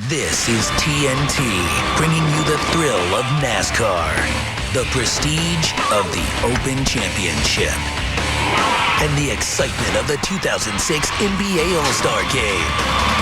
This is TNT, bringing you the thrill of NASCAR, the prestige of the Open Championship, and the excitement of the 2006 NBA All-Star Game.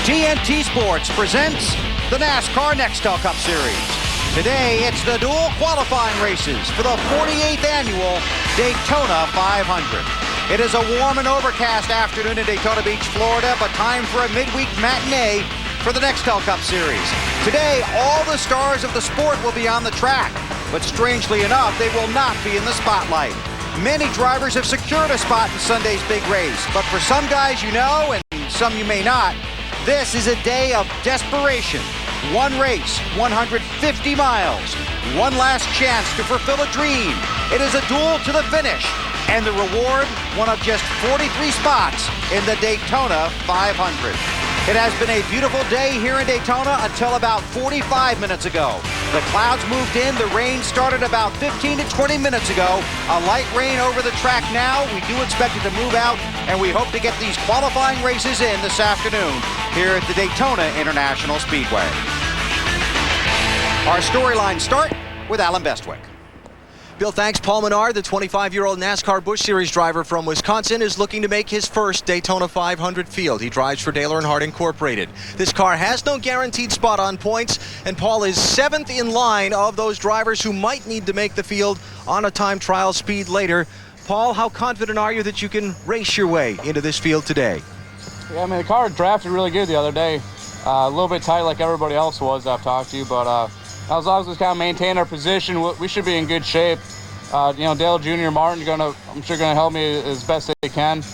TNT Sports presents the NASCAR Nextel Cup Series. Today, it's the dual qualifying races for the 48th annual Daytona 500. It is a warm and overcast afternoon in Daytona Beach, Florida, but time for a midweek matinee for the Nextel Cup Series. Today, all the stars of the sport will be on the track, but strangely enough, they will not be in the spotlight. Many drivers have secured a spot in Sunday's big race, but for some guys you know and some you may not, this is a day of desperation. One race, 150 miles. One last chance to fulfill a dream. It is a duel to the finish. And the reward, one of just 43 spots in the Daytona 500. It has been a beautiful day here in Daytona until about 45 minutes ago. The clouds moved in, the rain started about 15 to 20 minutes ago. A light rain over the track now. We do expect it to move out, and we hope to get these qualifying races in this afternoon here at the Daytona International Speedway. Our storylines start with Alan Bestwick. Bill, thanks. Paul Menard, the 25-year-old NASCAR Busch Series driver from Wisconsin, is looking to make his first Daytona 500 field. He drives for Dale Earnhardt Incorporated. This car has no guaranteed spot on points, and Paul is 7th in line of those drivers who might need to make the field on a time trial speed later. Paul, how confident are you that you can race your way into this field today? Yeah, I mean, the car drafted really good the other day. A little bit tight like everybody else was I've talked to, but as long as we kind of maintain our position, we should be in good shape. Dale Jr. Martin I'm sure gonna help me as best they can,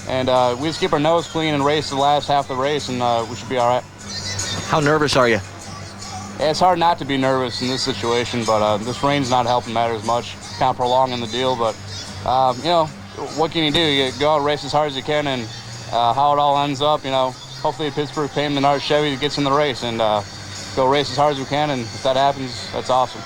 and we just keep our nose clean and race the last half of the race, and we should be all right. How nervous are you? Yeah, it's hard not to be nervous in this situation, but this rain's not helping matters much. Kind of prolonging the deal, but what can you do? You go out and race as hard as you can, and how it all ends up, hopefully Pittsburgh Payne Menard Chevy gets in the race and go race as hard as we can, and if that happens, that's awesome.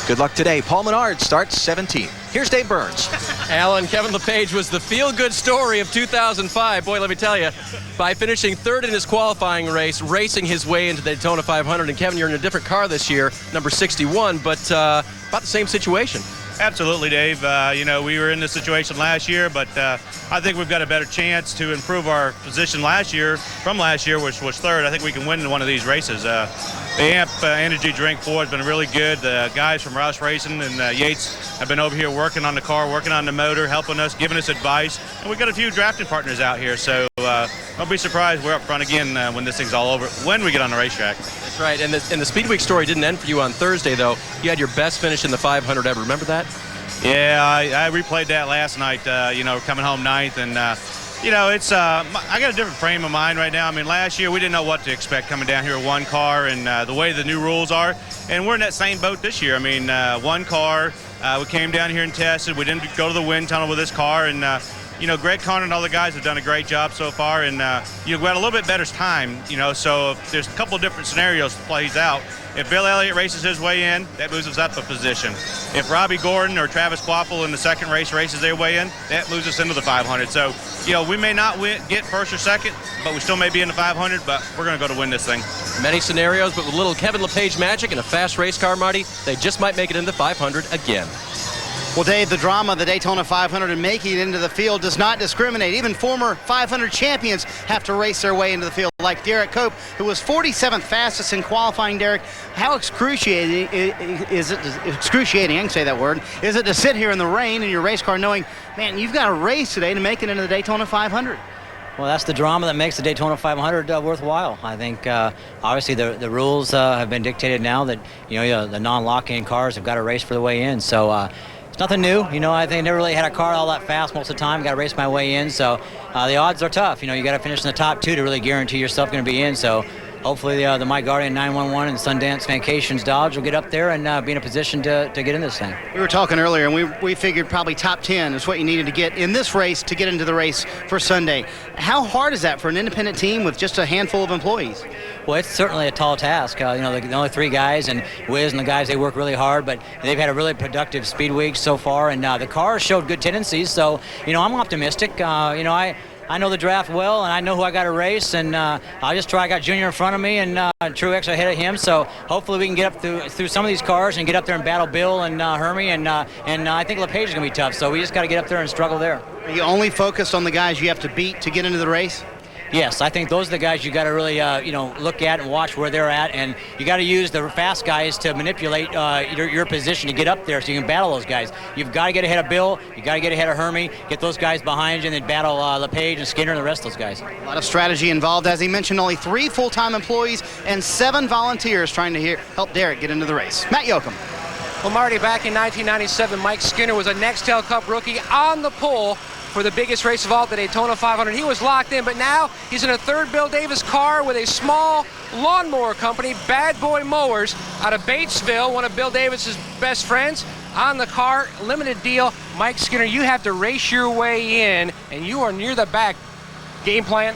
Good luck today. Paul Menard starts 17th. Here's Dave Burns. Alan, Kevin LePage was the feel-good story of 2005. Boy, let me tell you, by finishing third in his qualifying race, racing his way into the Daytona 500. And Kevin, you're in a different car this year, number 61, but about the same situation. Absolutely, Dave. We were in this situation last year, but I think we've got a better chance to improve our position from last year, which was third. I think we can win in one of these races. The AMP energy drink floor has been really good. The guys from Rouse Racing and Yates have been over here working on the car, working on the motor, helping us, giving us advice. And we've got a few drafting partners out here, so don't be surprised we're up front again when this thing's all over, when we get on the racetrack. That's right, and the Speed Week story didn't end for you on Thursday, though. You had your best finish in the 500 ever. Remember that? Yeah, I replayed that last night, coming home ninth, and I got a different frame of mind right now. I mean, last year we didn't know what to expect coming down here with one car and the way the new rules are, and we're in that same boat this year. I mean, one car, we came down here and tested. We didn't go to the wind tunnel with this car, and Greg Conner and all the guys have done a great job so far, and we had a little bit better time, so there's a couple of different scenarios to play out. If Bill Elliott races his way in, that moves us up a position. If Robbie Gordon or Travis Quaffle in the second race races their way in, that moves us into the 500. So, we may not get first or second, but we still may be in the 500, but we're going to go to win this thing. Many scenarios, but with a little Kevin LePage magic and a fast race car, Marty, they just might make it into 500 again. Well, Dave, the drama of the Daytona 500 and making it into the field does not discriminate. Even former 500 champions have to race their way into the field, like Derek Cope, who was 47th fastest in qualifying. Derek, how excruciating is it? Excruciating, I can say that word. Is it to sit here in the rain in your race car knowing, man, you've got a race today to make it into the Daytona 500? Well, that's the drama that makes the Daytona 500 worthwhile. I think obviously the rules have been dictated now that the non-lock-in cars have got to race for the way in. So it's nothing new. I think I never really had a car all that fast most of the time. Got to race my way in. So the odds are tough. You got to finish in the top 2 to really guarantee yourself going to be in. So hopefully the My Guardian 911 and Sundance Vacations Dodge will get up there and be in a position to get in this thing. We were talking earlier, and we figured probably top 10 is what you needed to get in this race to get into the race for Sunday. How hard is that for an independent team with just a handful of employees? Well, it's certainly a tall task. The only 3 guys, and Wiz and the guys, they work really hard, but they've had a really productive speed week so far, and the cars showed good tendencies, so, I'm optimistic. I know the draft well, and I know who I got to race, and I'll just try. I got Junior in front of me and Truex ahead of him, so hopefully we can get up through some of these cars and get up there and battle Bill and Hermie, and I think LePage is going to be tough, so we just got to get up there and struggle there. Are you only focused on the guys you have to beat to get into the race? Yes, I think those are the guys you got to really, look at and watch where they're at, and you got to use the fast guys to manipulate your position to get up there so you can battle those guys. You've got to get ahead of Bill, you got to get ahead of Hermie, get those guys behind you, and then battle LePage and Skinner and the rest of those guys. A lot of strategy involved. As he mentioned, only 3 full-time employees and 7 volunteers trying to help Derek get into the race. Matt Yoakum. Well, Marty, back in 1997, Mike Skinner was a Nextel Cup rookie on the pole for the biggest race of all, the Daytona 500. He was locked in, but now he's in a third Bill Davis car with a small lawnmower company, Bad Boy Mowers, out of Batesville, one of Bill Davis's best friends. On the car, limited deal. Mike Skinner, you have to race your way in, and you are near the back. Game plan?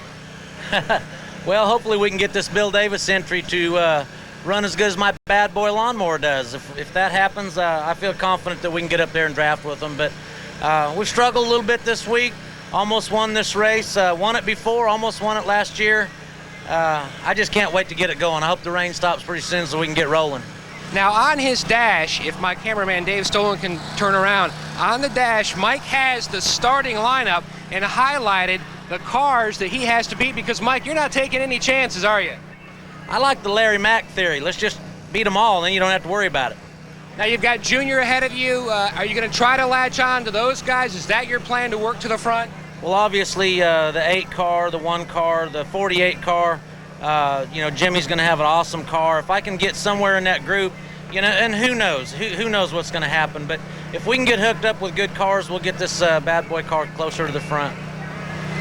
Well, hopefully we can get this Bill Davis entry to run as good as my Bad Boy lawnmower does. If that happens, I feel confident that we can get up there and draft with them. But we've struggled a little bit this week. Almost won this race. Won it before, almost won it last year. I just can't wait to get it going. I hope the rain stops pretty soon so we can get rolling. Now on his dash, if my cameraman Dave Stolen can turn around, on the dash, Mike has the starting lineup and highlighted the cars that he has to beat, because Mike, you're not taking any chances, are you? I like the Larry Mack theory. Let's just beat them all, and then you don't have to worry about it. Now you've got Junior ahead of you. Are you going to try to latch on to those guys? Is that your plan, to work to the front? Well, obviously the 8 car, the 1 car, the 48 car, Jimmy's going to have an awesome car. If I can get somewhere in that group, and who knows? Who knows what's going to happen? But if we can get hooked up with good cars, we'll get this Bad Boy car closer to the front.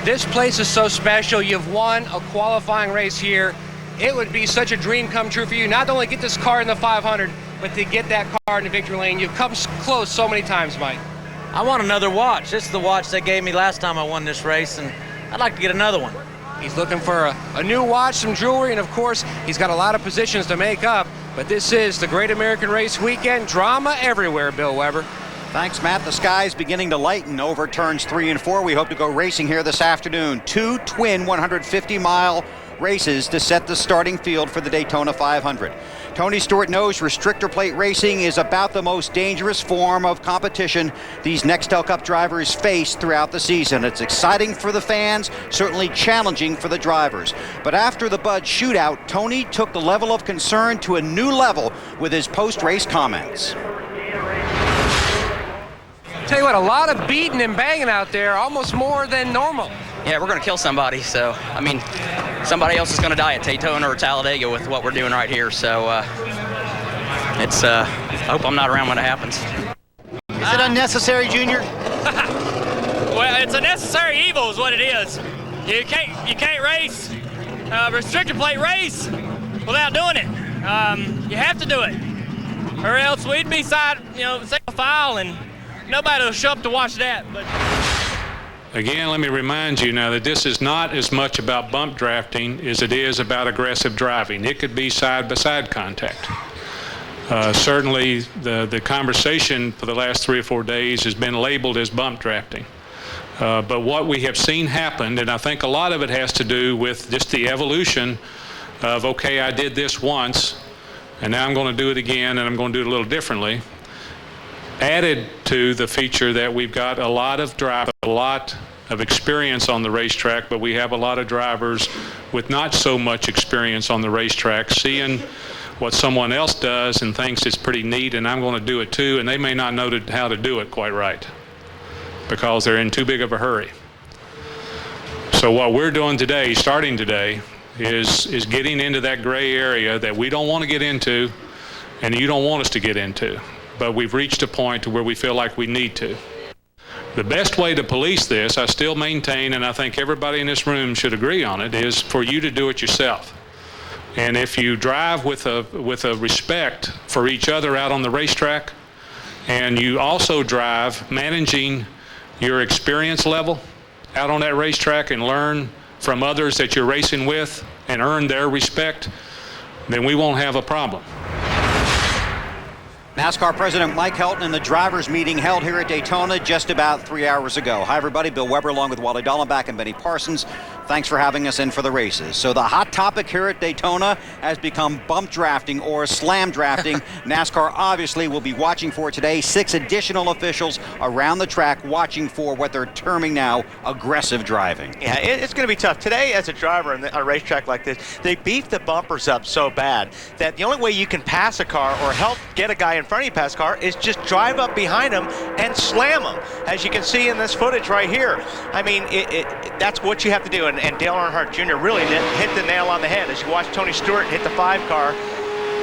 This place is so special. You've won a qualifying race here. It would be such a dream come true for you, not to only get this car in the 500, but to get that car in the victory lane. You've come close so many times, Mike. I want another watch. This is the watch they gave me last time I won this race, and I'd like to get another one. He's looking for a new watch, some jewelry, and of course, he's got a lot of positions to make up. But this is the Great American Race Weekend. Drama everywhere, Bill Weber. Thanks, Matt. The sky's beginning to lighten over turns 3 and 4. We hope to go racing here this afternoon. 2 twin 150-mile races to set the starting field for the Daytona 500. Tony Stewart knows restrictor plate racing is about the most dangerous form of competition these Nextel Cup drivers face throughout the season. It's exciting for the fans, certainly challenging for the drivers. But after the Bud shootout, Tony took the level of concern to a new level with his post-race comments. Tell you what, a lot of beating and banging out there, almost more than normal. Yeah, we're going to kill somebody, so, I mean, somebody else is going to die at Daytona or Talladega with what we're doing right here, so I hope I'm not around when it happens. Is it unnecessary, Junior? Well, it's a necessary evil is what it is. You can't race, restrictor plate race without doing it. You have to do it, or else we'd be single file and nobody will show up to watch that. But again, let me remind you now that this is not as much about bump drafting as it is about aggressive driving. It could be side-by-side contact. Certainly, the conversation for the last 3 or 4 days has been labeled as bump drafting. But what we have seen happen, and I think a lot of it has to do with just the evolution of, okay, I did this once, and now I'm going to do it again, and I'm going to do it a little differently, added to the feature that we've got a lot of experience on the racetrack, but we have a lot of drivers with not so much experience on the racetrack seeing what someone else does and thinks it's pretty neat, and I'm going to do it too, and they may not know how to do it quite right because they're in too big of a hurry. So what we're doing today, starting today, is getting into that gray area that we don't want to get into and you don't want us to get into, but we've reached a point to where we feel like we need to. The best way to police this, I still maintain, and I think everybody in this room should agree on it, is for you to do it yourself. And if you drive with a respect for each other out on the racetrack, and you also drive managing your experience level out on that racetrack and learn from others that you're racing with and earn their respect, then we won't have a problem. NASCAR President Mike Helton in the drivers' meeting held here at Daytona just about 3 hours ago. Hi, everybody. Bill Weber along with Wally Dallenbach and Benny Parsons. Thanks for having us in for the races. So the hot topic here at Daytona has become bump drafting or slam drafting. NASCAR obviously will be watching for today. 6 additional officials around the track watching for what they're terming now aggressive driving. Yeah, it's going to be tough. Today, as a driver on a racetrack like this, they beef the bumpers up so bad that the only way you can pass a car or help get a guy in front of you pass a car is just drive up behind him and slam him, as you can see in this footage right here. I mean, that's what you have to do, and Dale Earnhardt Jr. really hit the nail on the head. As you watch Tony Stewart hit the 5 car,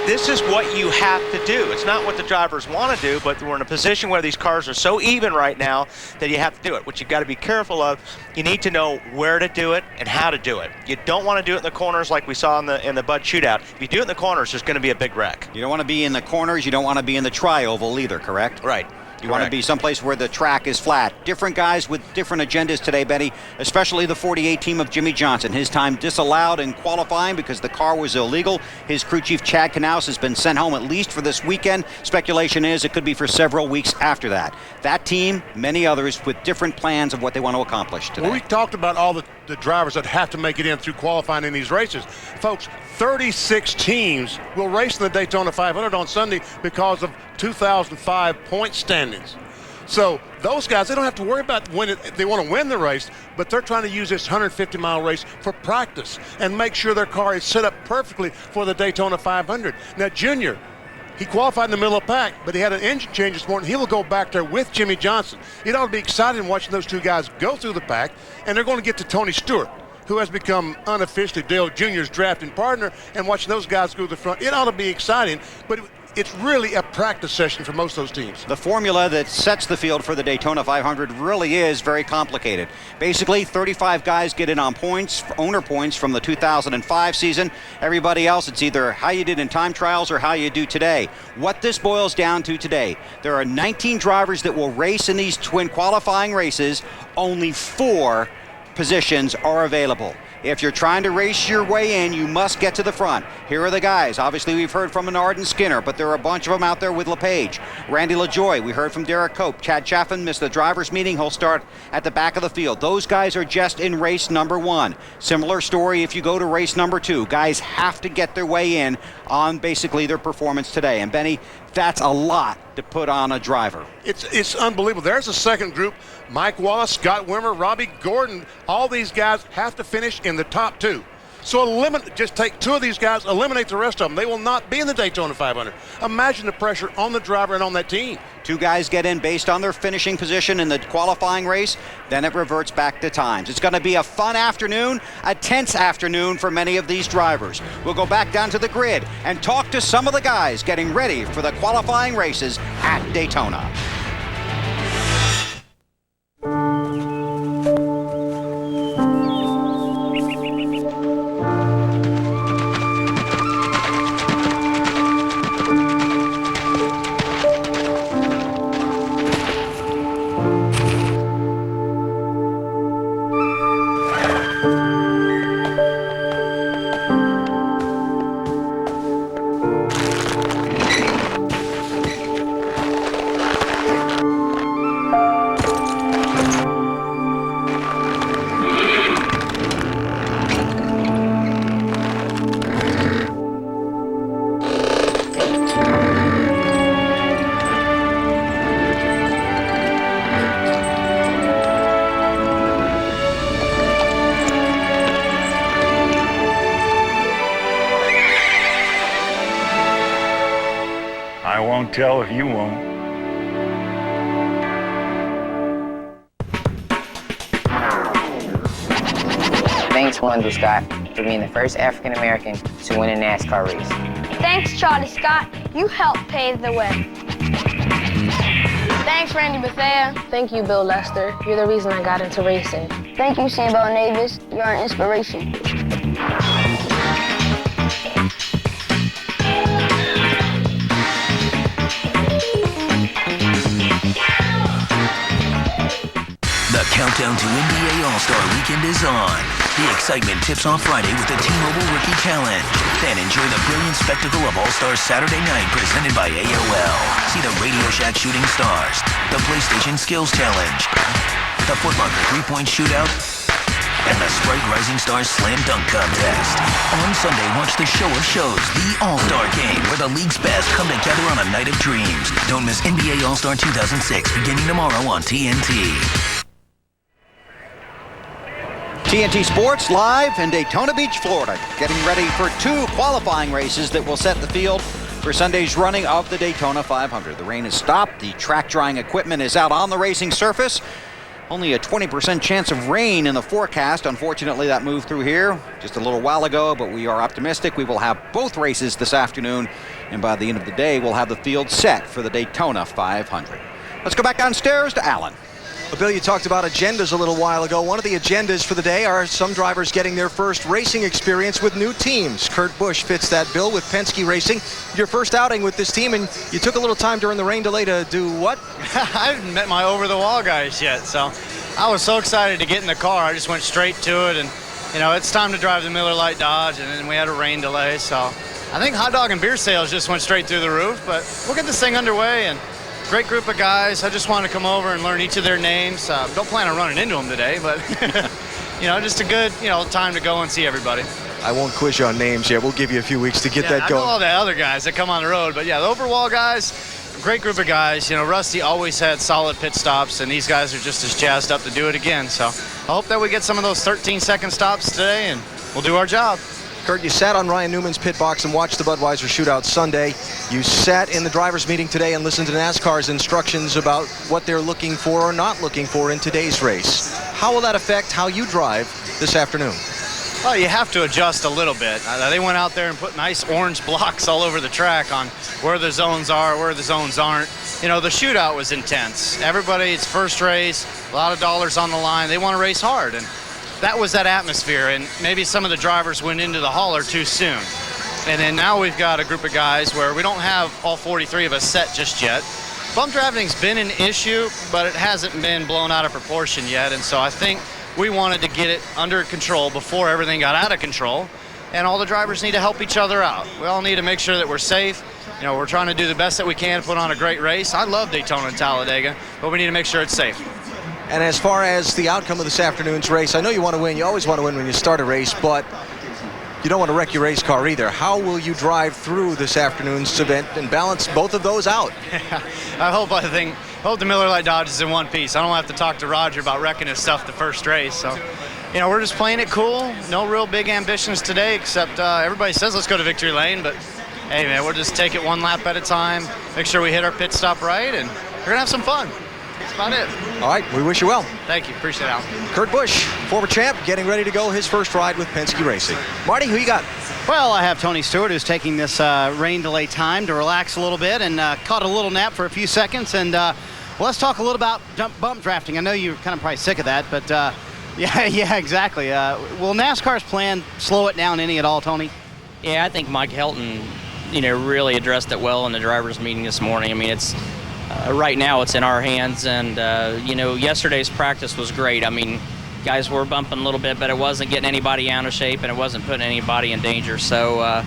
this is what you have to do. It's not what the drivers want to do, but we're in a position where these cars are so even right now that you have to do it. What you've got to be careful of, you need to know where to do it and how to do it. You don't want to do it in the corners like we saw in the Bud shootout. If you do it in the corners, there's going to be a big wreck. You don't want to be in the corners. You don't want to be in the tri-oval either, correct? Right. You want to be someplace where the track is flat. Different guys with different agendas today, Betty, especially the 48 team of Jimmy Johnson. His time disallowed in qualifying because the car was illegal. His crew chief, Chad Knaus, has been sent home at least for this weekend. Speculation is it could be for several weeks after that. That team, many others, with different plans of what they want to accomplish today. Well, we talked about all the drivers that have to make it in through qualifying in these races. Folks, 36 teams will race in the Daytona 500 on Sunday because of 2005 point standings. So those guys, they don't have to worry about when they want to win the race, but they're trying to use this 150-mile race for practice and make sure their car is set up perfectly for the Daytona 500. Now, Junior, he qualified in the middle of the pack, but he had an engine change this morning. He will go back there with Jimmy Johnson. It ought to be exciting watching those two guys go through the pack, and they're going to get to Tony Stewart, who has become unofficially Dale Jr.'s drafting partner, and watching those guys go to the front. It ought to be exciting, but it's really a practice session for most of those teams. The formula that sets the field for the Daytona 500 really is very complicated. Basically, 35 guys get in on points, owner points from the 2005 season. Everybody else, it's either how you did in time trials or how you do today. What this boils down to today, there are 19 drivers that will race in these twin qualifying races. Only 4 positions are available. If you're trying to race your way in, you must get to the front. Here are the guys. Obviously, we've heard from Menard and Skinner, but there are a bunch of them out there with LePage. Randy LaJoie, we heard from Derek Cope. Chad Chaffin missed the drivers' meeting. He'll start at the back of the field. Those guys are just in race number 1. Similar story if you go to race number 2. Guys have to get their way in on basically their performance today. And Benny, that's a lot to put on a driver. It's unbelievable. There's a second group. Mike Wallace, Scott Wimmer, Robbie Gordon, all these guys have to finish in the top 2. So just take 2 of these guys, eliminate the rest of them. They will not be in the Daytona 500. Imagine the pressure on the driver and on that team. 2 guys get in based on their finishing position in the qualifying race, then it reverts back to times. It's going to be a fun afternoon, a tense afternoon for many of these drivers. We'll go back down to the grid and talk to some of the guys getting ready for the qualifying races at Daytona. tell if you won't. Thanks, Wendell Scott, for being the first African American to win a NASCAR race. Thanks, Charlie Scott. You helped pave the way. Thanks, Randy Bethea. Thank you, Bill Lester. You're the reason I got into racing. Thank you, Sambo Navis. You're an inspiration. The countdown to NBA All-Star Weekend is on. The excitement tips off Friday with the T-Mobile Rookie Challenge. Then enjoy the brilliant spectacle of All-Stars Saturday night presented by AOL. See the Radio Shack Shooting Stars, the PlayStation Skills Challenge, the Foot Locker three-point shootout, and the Sprite Rising Stars Slam Dunk Contest. On Sunday, watch the show of shows, the All-Star Game, where the league's best come together on a night of dreams. Don't miss NBA All-Star 2006, beginning tomorrow on TNT. TNT Sports live in Daytona Beach, Florida, getting ready for 2 qualifying races that will set the field for Sunday's running of the Daytona 500. The rain has stopped. The track drying equipment is out on the racing surface. Only a 20% chance of rain in the forecast. Unfortunately, that moved through here just a little while ago, but we are optimistic we will have both races this afternoon, and by the end of the day, we'll have the field set for the Daytona 500. Let's go back downstairs to Alan. Well, Bill, you talked about agendas a little while ago. One of the agendas for the day are some drivers getting their first racing experience with new teams. Kurt Busch fits that bill with Penske Racing. Your first outing with this team, and you took a little time during the rain delay to do what? I haven't met my over-the-wall guys yet, so I was so excited to get in the car. I just went straight to it, and, you know, it's time to drive the Miller Lite Dodge, and then we had a rain delay, so I think hot dog and beer sales just went straight through the roof, but we'll get this thing underway, and great group of guys. I just wanted to come over and learn each of their names. Don't plan on running into them today, but you know, just a good, you know, time to go and see everybody. I won't quiz you on names yet. We'll give you a few weeks to get that going. I know all the other guys that come on the road, but yeah, the overall guys, great group of guys. You know, Rusty always had solid pit stops, and these guys are just as jazzed up to do it again. So I hope that we get some of those 13-second stops today, and we'll do our job. Kurt, you sat on Ryan Newman's pit box and watched the Budweiser shootout Sunday. You sat in the drivers' meeting today and listened to NASCAR's instructions about what they're looking for or not looking for in today's race. How will that affect how you drive this afternoon? Well, you have to adjust a little bit. They went out there and put nice orange blocks all over the track on where the zones are, where the zones aren't. You know, the shootout was intense. Everybody, it's first race, a lot of dollars on the line. They want to race hard, and that was that atmosphere, and maybe some of the drivers went into the hauler too soon. And then now we've got a group of guys where we don't have all 43 of us set just yet. Bump drafting's been an issue, but it hasn't been blown out of proportion yet, and so I think we wanted to get it under control before everything got out of control, and all the drivers need to help each other out. We all need to make sure that we're safe. You know, we're trying to do the best that we can to put on a great race. I love Daytona and Talladega, but we need to make sure it's safe. And as far as the outcome of this afternoon's race, I know you want to win. You always want to win when you start a race, but you don't want to wreck your race car either. How will you drive through this afternoon's event and balance both of those out? I hope the Miller Lite Dodge is in one piece. I don't have to talk to Roger about wrecking his stuff the first race. So, you know, we're just playing it cool. No real big ambitions today, except everybody says let's go to victory lane, but hey, man, we'll just take it one lap at a time, make sure we hit our pit stop right, and we're going to have some fun. That's about it. All right, we wish you well. Thank you. Appreciate it, Al. Kurt Busch, former champ, getting ready to go his first ride with Penske Racing. Marty, who you got? Well, I have Tony Stewart, who's taking this rain delay time to relax a little bit and caught a little nap for a few seconds. And well, let's talk a little about bump drafting. I know you're kind of probably sick of that, but yeah, exactly. Will NASCAR's plan slow it down any at all, Tony? Yeah, I think Mike Helton, you know, really addressed it well in the drivers' meeting this morning. I mean, it's right now it's in our hands, and you know, yesterday's practice was great. I mean, guys were bumping a little bit, but it wasn't getting anybody out of shape, and it wasn't putting anybody in danger. So,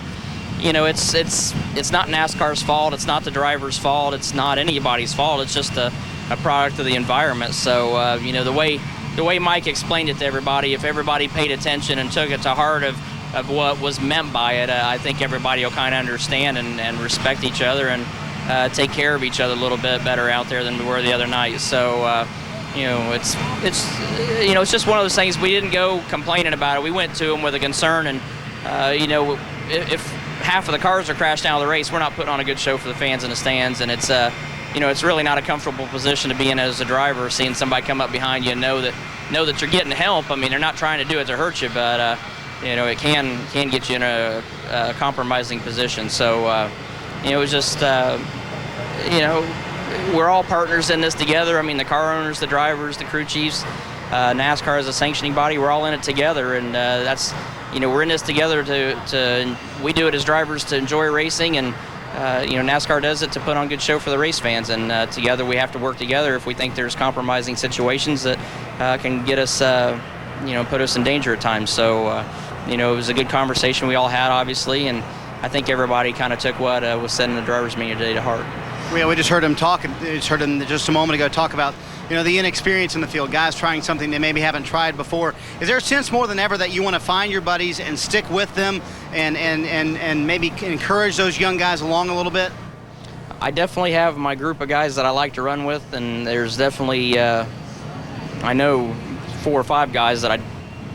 you know, it's not NASCAR's fault. It's not the driver's fault. It's not anybody's fault. It's just a product of the environment. So, you know, the way Mike explained it to everybody, if everybody paid attention and took it to heart of what was meant by it, I think everybody will kind of understand and respect each other and take care of each other a little bit better out there than we were the other night. So, you know, it's just one of those things. We didn't go complaining about it. We went to them with a concern, and you know, if half of the cars are crashed out of the race, we're not putting on a good show for the fans in the stands, and it's it's really not a comfortable position to be in as a driver, seeing somebody come up behind you and know that you're getting help. I mean, they're not trying to do it to hurt you, but it can get you in a compromising position. So it was just we're all partners in this together. I mean, the car owners, the drivers, the crew chiefs, NASCAR as a sanctioning body, we're all in it together, and that's we're in this together to we do it as drivers to enjoy racing, and NASCAR does it to put on a good show for the race fans, and together we have to work together if we think there's compromising situations that can get us, put us in danger at times. So, it was a good conversation we all had, obviously, and I think everybody kind of took what was said in the drivers' meeting today to heart. We just heard him talk. Just heard him just a moment ago talk about the inexperience in the field, guys trying something they maybe haven't tried before. Is there a sense more than ever that you want to find your buddies and stick with them and maybe encourage those young guys along a little bit? I definitely have my group of guys that I like to run with, and there's definitely I know 4 or 5 guys that I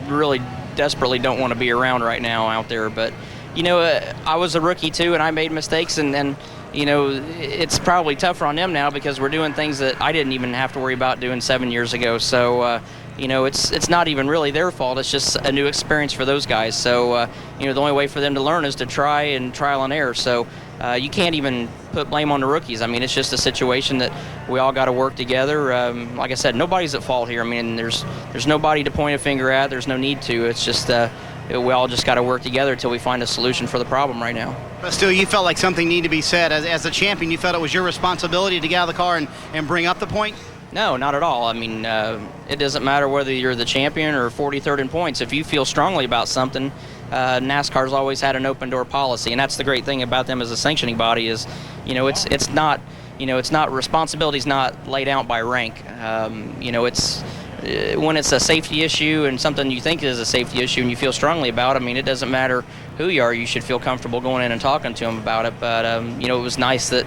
really desperately don't want to be around right now out there. But I was a rookie too, and I made mistakes, and it's probably tougher on them now because we're doing things that I didn't even have to worry about doing 7 years ago. So, it's not even really their fault. It's just a new experience for those guys. So, the only way for them to learn is to try and trial and error. So, you can't even put blame on the rookies. I mean, it's just a situation that we all got to work together. Like I said, nobody's at fault here. I mean, there's nobody to point a finger at. There's no need to. It's just we all just got to work together until we find a solution for the problem right now. But still, you felt like something needed to be said. As a champion, you felt it was your responsibility to get out of the car and bring up the point? No, not at all. I mean, it doesn't matter whether you're the champion or 43rd in points. If you feel strongly about something, NASCAR's always had an open door policy, and that's the great thing about them as a sanctioning body is, it's not, responsibility's not laid out by rank. It's when it's a safety issue and something you think is a safety issue and you feel strongly about, I mean, it doesn't matter who you are. You should feel comfortable going in and talking to them about it. But, it was nice that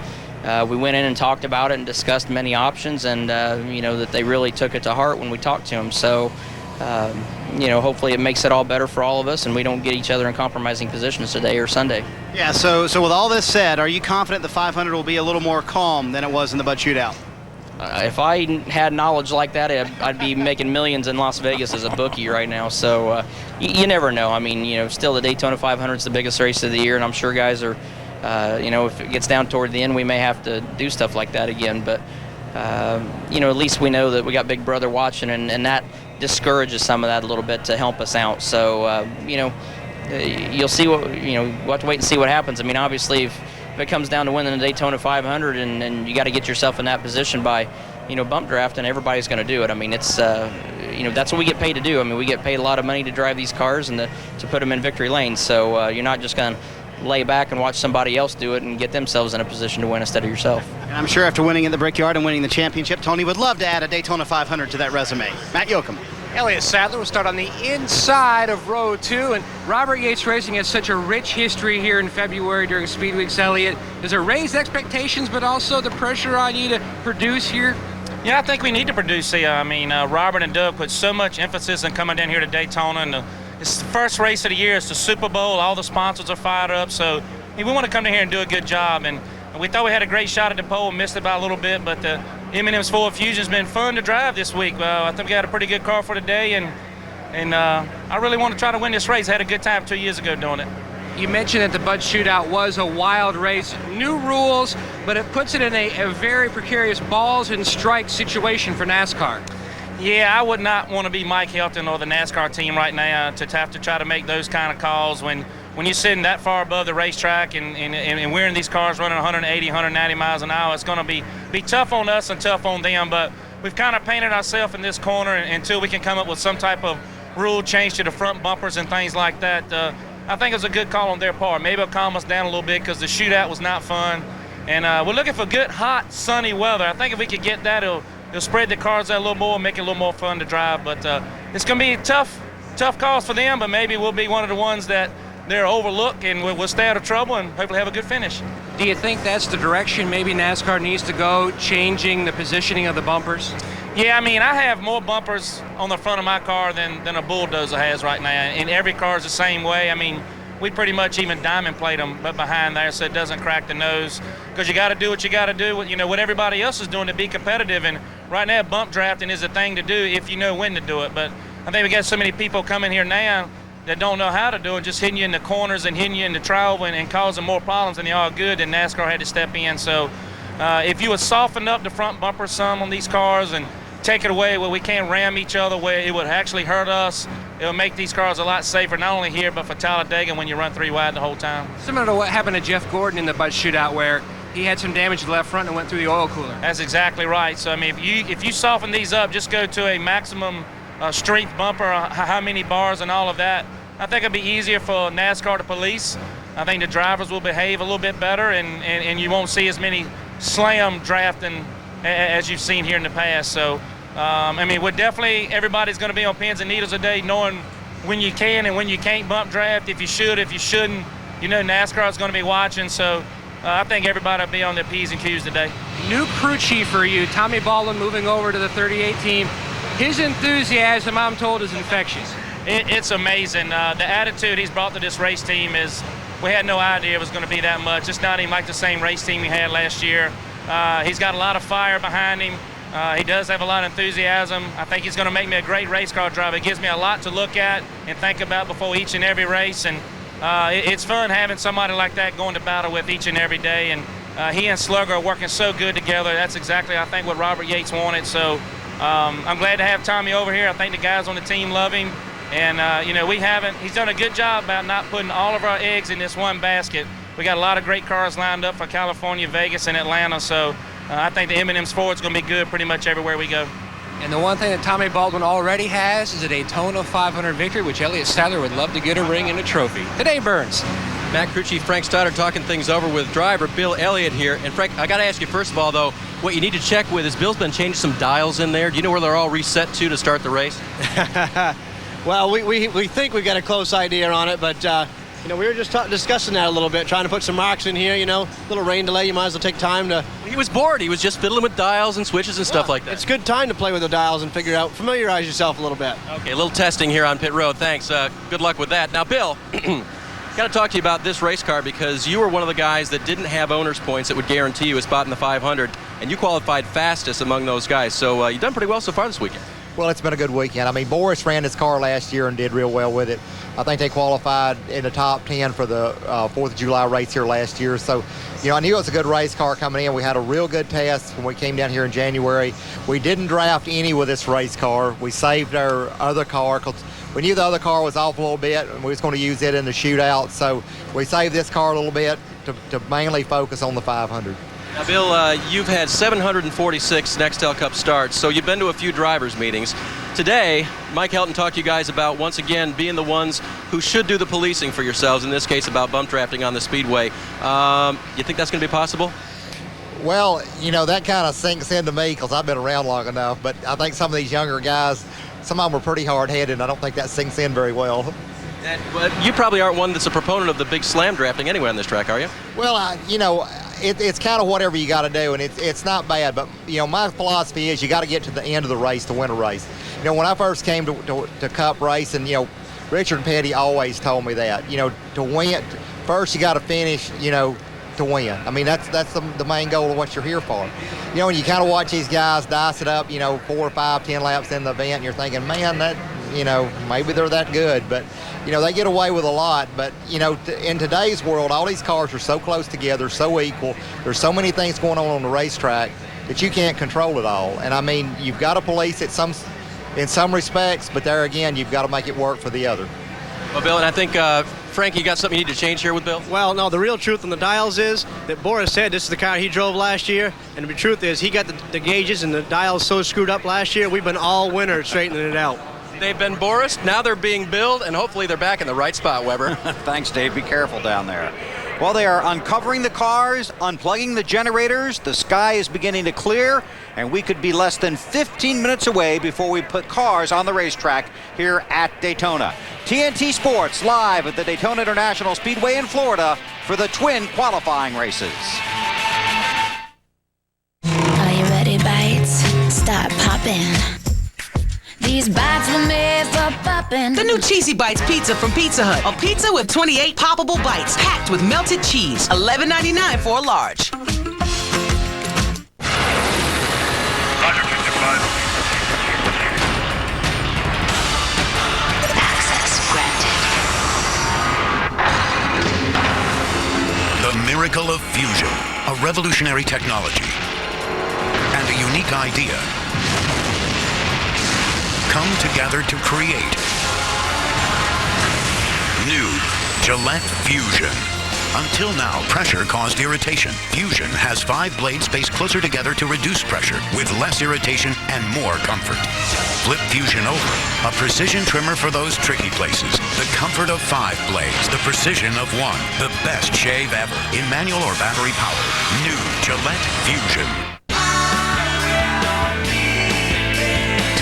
we went in and talked about it and discussed many options, and, that they really took it to heart when we talked to them. So, hopefully it makes it all better for all of us and we don't get each other in compromising positions today or Sunday. Yeah, so with all this said, are you confident the 500 will be a little more calm than it was in the Bud Shootout? If I had knowledge like that, I'd be making millions in Las Vegas as a bookie right now. So you never know. I mean, still the Daytona 500 is the biggest race of the year, and I'm sure guys are, if it gets down toward the end, we may have to do stuff like that again. But, at least we know that we got Big Brother watching, and that discourages some of that a little bit to help us out. So, you'll see what, we'll have to wait and see what happens. I mean, obviously, if it comes down to winning the Daytona 500 and you got to get yourself in that position by, bump draft, and everybody's going to do it. I mean, it's, that's what we get paid to do. I mean, we get paid a lot of money to drive these cars and to put them in victory lanes. So you're not just going to lay back and watch somebody else do it and get themselves in a position to win instead of yourself. And I'm sure after winning at the Brickyard and winning the championship, Tony would love to add a Daytona 500 to that resume. Matt Yoakum. Elliott Sadler will start on the inside of row 2, and Robert Yates Racing has such a rich history here in February during Speed Weeks. Elliott, does it raise expectations but also the pressure on you to produce here? Yeah, I think we need to produce here. I mean, Robert and Doug put so much emphasis on coming down here to Daytona, and it's the first race of the year. It's the Super Bowl. All the sponsors are fired up, so we want to come down here and do a good job. And we thought we had a great shot at the pole, missed it by a little bit, but the M&M's Ford Fusion's been fun to drive this week. I think we got a pretty good car for today, and I really want to try to win this race. I had a good time 2 years ago doing it. You mentioned that the Bud Shootout was a wild race, new rules, but it puts it in a very precarious balls and strikes situation for NASCAR. Yeah, I would not want to be Mike Helton or the NASCAR team right now to have to try to make those kind of calls when you're sitting that far above the racetrack and we're in these cars running 180, 190 miles an hour. It's going to be tough on us and tough on them, but we've kind of painted ourselves in this corner until we can come up with some type of rule change to the front bumpers and things like that. I think it was a good call on their part. Maybe it'll calm us down a little bit because the shootout was not fun. And we're looking for good, hot, sunny weather. I think if we could get that, it'll spread the cars out a little more, make it a little more fun to drive. But it's going to be tough calls for them, but maybe we'll be one of the ones that they're overlooked and we'll stay out of trouble and hopefully have a good finish. Do you think that's the direction maybe NASCAR needs to go, changing the positioning of the bumpers? Yeah, I mean, I have more bumpers on the front of my car than a bulldozer has right now, and every car is the same way. I mean, we pretty much even diamond plate them but behind there so it doesn't crack the nose, because you got to do what you got to do, what everybody else is doing to be competitive. And right now, bump drafting is a thing to do if you know when to do it. But I think we got so many people coming here now that don't know how to do it, just hitting you in the corners and hitting you in the travel and causing more problems than they are good, and NASCAR had to step in. So if you would soften up the front bumper some on these cars and take it away where we can't ram each other, where it would actually hurt us, it would make these cars a lot safer, not only here but for Talladega when you run 3 wide the whole time. Similar to what happened to Jeff Gordon in the Bud shootout, where he had some damage to the left front and went through the oil cooler. That's exactly right. So I mean, if you soften these up, just go to a maximum strength bumper, how many bars and all of that, I think it'll be easier for NASCAR to police. I think the drivers will behave a little bit better, and you won't see as many slam drafting as you've seen here in the past. So I mean, everybody's going to be on pins and needles today, knowing when you can and when you can't bump draft, if you should, if you shouldn't. NASCAR is going to be watching, so I think everybody will be on their P's and Q's today. New crew chief for you, Tommy Baldwin, moving over to the 38 team. His enthusiasm, I'm told, is infectious. It's amazing. The attitude he's brought to this race team is, we had no idea it was going to be that much. It's not even like the same race team we had last year. He's got a lot of fire behind him. He does have a lot of enthusiasm. I think he's going to make me a great race car driver. It gives me a lot to look at and think about before each and every race. And it's fun having somebody like that going to battle with each and every day. And he and Slugger are working so good together. That's exactly, I think, what Robert Yates wanted. So I'm glad to have Tommy over here. I think the guys on the team love him. And, he's done a good job about not putting all of our eggs in this one basket. We got a lot of great cars lined up for California, Vegas, and Atlanta. So I think the M&M's Ford's going to be good pretty much everywhere we go. And the one thing that Tommy Baldwin already has is a Daytona 500 victory, which Elliott Sadler would love to get a ring and a trophy. Today, Burns. Matt Crew Chief Frank Stoddard talking things over with driver Bill Elliott here. And Frank, I got to ask you first of all, though, what you need to check with is Bill's been changing some dials in there. Do you know where they're all reset to start the race? Well, we think we've got a close idea on it, but we were just discussing that a little bit, trying to put some marks in here. Little rain delay, you might as well take time to. He was bored. He was just fiddling with dials and switches and stuff like that. It's good time to play with the dials and familiarize yourself a little bit. Okay, a little testing here on pit road. Thanks. Good luck with that. Now, Bill, got to talk to you about this race car, because you were one of the guys that didn't have owner's points that would guarantee you a spot in the 500, and you qualified fastest among those guys. So you've done pretty well so far this weekend. Well, it's been a good weekend. I mean, Boris ran his car last year and did real well with it. I think they qualified in the top 10 for the 4th of July race here last year. So, I knew it was a good race car coming in. We had a real good test when we came down here in January. We didn't draft any with this race car. We saved our other car because we knew the other car was off a little bit and we was going to use it in the shootout. So we saved this car a little bit to mainly focus on the 500. Now, Bill, you've had 746 Nextel Cup starts, so you've been to a few drivers' meetings. Today, Mike Helton talked to you guys about, once again, being the ones who should do the policing for yourselves, in this case about bump drafting on the speedway. You think that's going to be possible? Well, that kind of sinks into me because I've been around long enough, but I think some of these younger guys, some of them are pretty hard-headed, and I don't think that sinks in very well. You probably aren't one that's a proponent of the big slam drafting anyway on this track, are you? Well, it's kind of whatever you got to do, and it's not bad. But my philosophy is you got to get to the end of the race to win a race. When I first came to Cup racing, Richard Petty always told me that to win first you got to finish, to win. I mean that's the main goal of what you're here for. And you kind of watch these guys dice it up, 4, 5, 10 laps in the event, and you're thinking, man, that maybe they're that good, but they get away with a lot. But in today's world, all these cars are so close together, so equal. There's so many things going on the racetrack that you can't control it all. And I mean, you've got to police it in some respects, but there again, you've got to make it work for the other. Well, Bill, and I think Frank, you got something you need to change here with Bill? Well, no, the real truth on the dials is that Boris said this is the car he drove last year, and the truth is he got the gauges and the dials so screwed up last year, we've been all winners straightening it out. They've been Boris, now they're being billed, and hopefully they're back in the right spot, Weber. Thanks, Dave. Be careful down there. Well, they are uncovering the cars, unplugging the generators. The sky is beginning to clear, and we could be less than 15 minutes away before we put cars on the racetrack here at Daytona. TNT Sports live at the Daytona International Speedway in Florida for the twin qualifying races. Are you ready, bites? Start popping. These bites were made for popping. happened. The new Cheesy Bites pizza from Pizza Hut. A pizza with 28 poppable bites, packed with melted cheese. $11.99 for a large. The miracle of fusion, a revolutionary technology, and a unique idea come together to create new Gillette Fusion. Until now, pressure caused irritation. Fusion has 5 blades spaced closer together to reduce pressure with less irritation and more comfort. Flip Fusion over, a precision trimmer for those tricky places. The comfort of 5 blades, the precision of 1. The best shave ever in manual or battery power. New Gillette Fusion.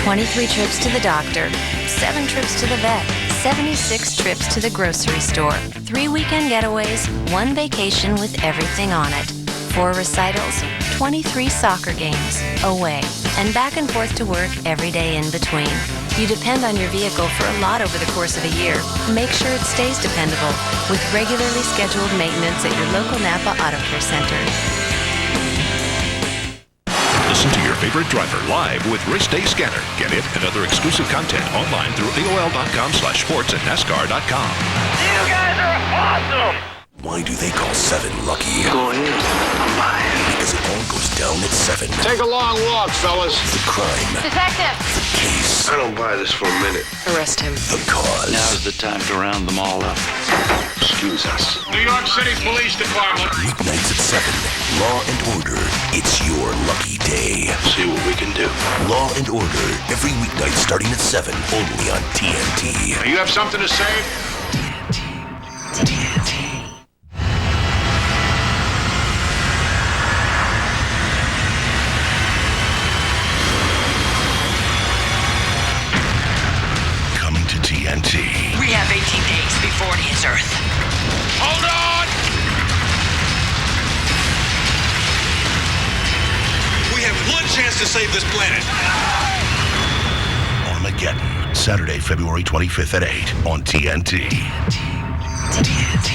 23 trips to the doctor, 7 trips to the vet, 76 trips to the grocery store, 3 weekend getaways, 1 vacation with everything on it, 4 recitals, 23 soccer games, away, and back and forth to work every day in between. You depend on your vehicle for a lot over the course of a year. Make sure it stays dependable with regularly scheduled maintenance at your local Napa Auto Care Center. Listen to your favorite driver live with Race Day Scanner. Get it and other exclusive content online through AOL.com/sports and NASCAR.com. You guys are awesome! Why do they call 7 lucky? Go ahead. I'm buying. Because it all goes down at 7. Take a long walk, fellas. The crime. Detective! The case. I don't buy this for a minute. Arrest him. The cause. Now's the time to round them all up. Excuse us. New York City Police Department. Weeknights at 7. Law and Order. It's your lucky day. See what we can do. Law and Order. Every weeknight starting at 7. Only on TNT. You have something to say? TNT. Coming to TNT. We have 18 days before it hits Earth. Hold on! We have one chance to save this planet. Armageddon. Saturday, February 25th at 8 on TNT. TNT.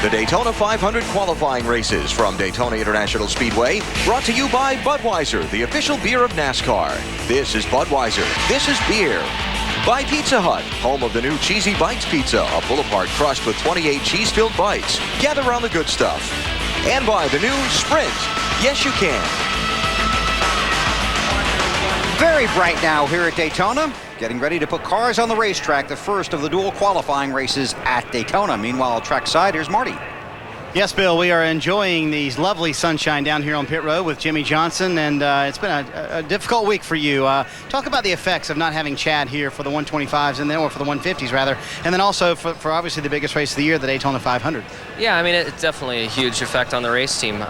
The Daytona 500 qualifying races from Daytona International Speedway, brought to you by Budweiser, the official beer of NASCAR. This is Budweiser. This is beer. By Pizza Hut, home of the new Cheesy Bites Pizza, a pull-apart crust with 28 cheese-filled bites. Gather around the good stuff. And by the new Sprint. Yes, you can. Very bright now here at Daytona. Getting ready to put cars on the racetrack, the first of the dual qualifying races at Daytona. Meanwhile, trackside, here's Marty. Yes, Bill, we are enjoying these lovely sunshine down here on pit road with Jimmy Johnson, and it's been a difficult week for you. Talk about the effects of not having Chad here for the 125s and then, or for the 150s rather, and then also for obviously the biggest race of the year, the Daytona 500. Yeah, I mean, it's definitely a huge effect on the race team.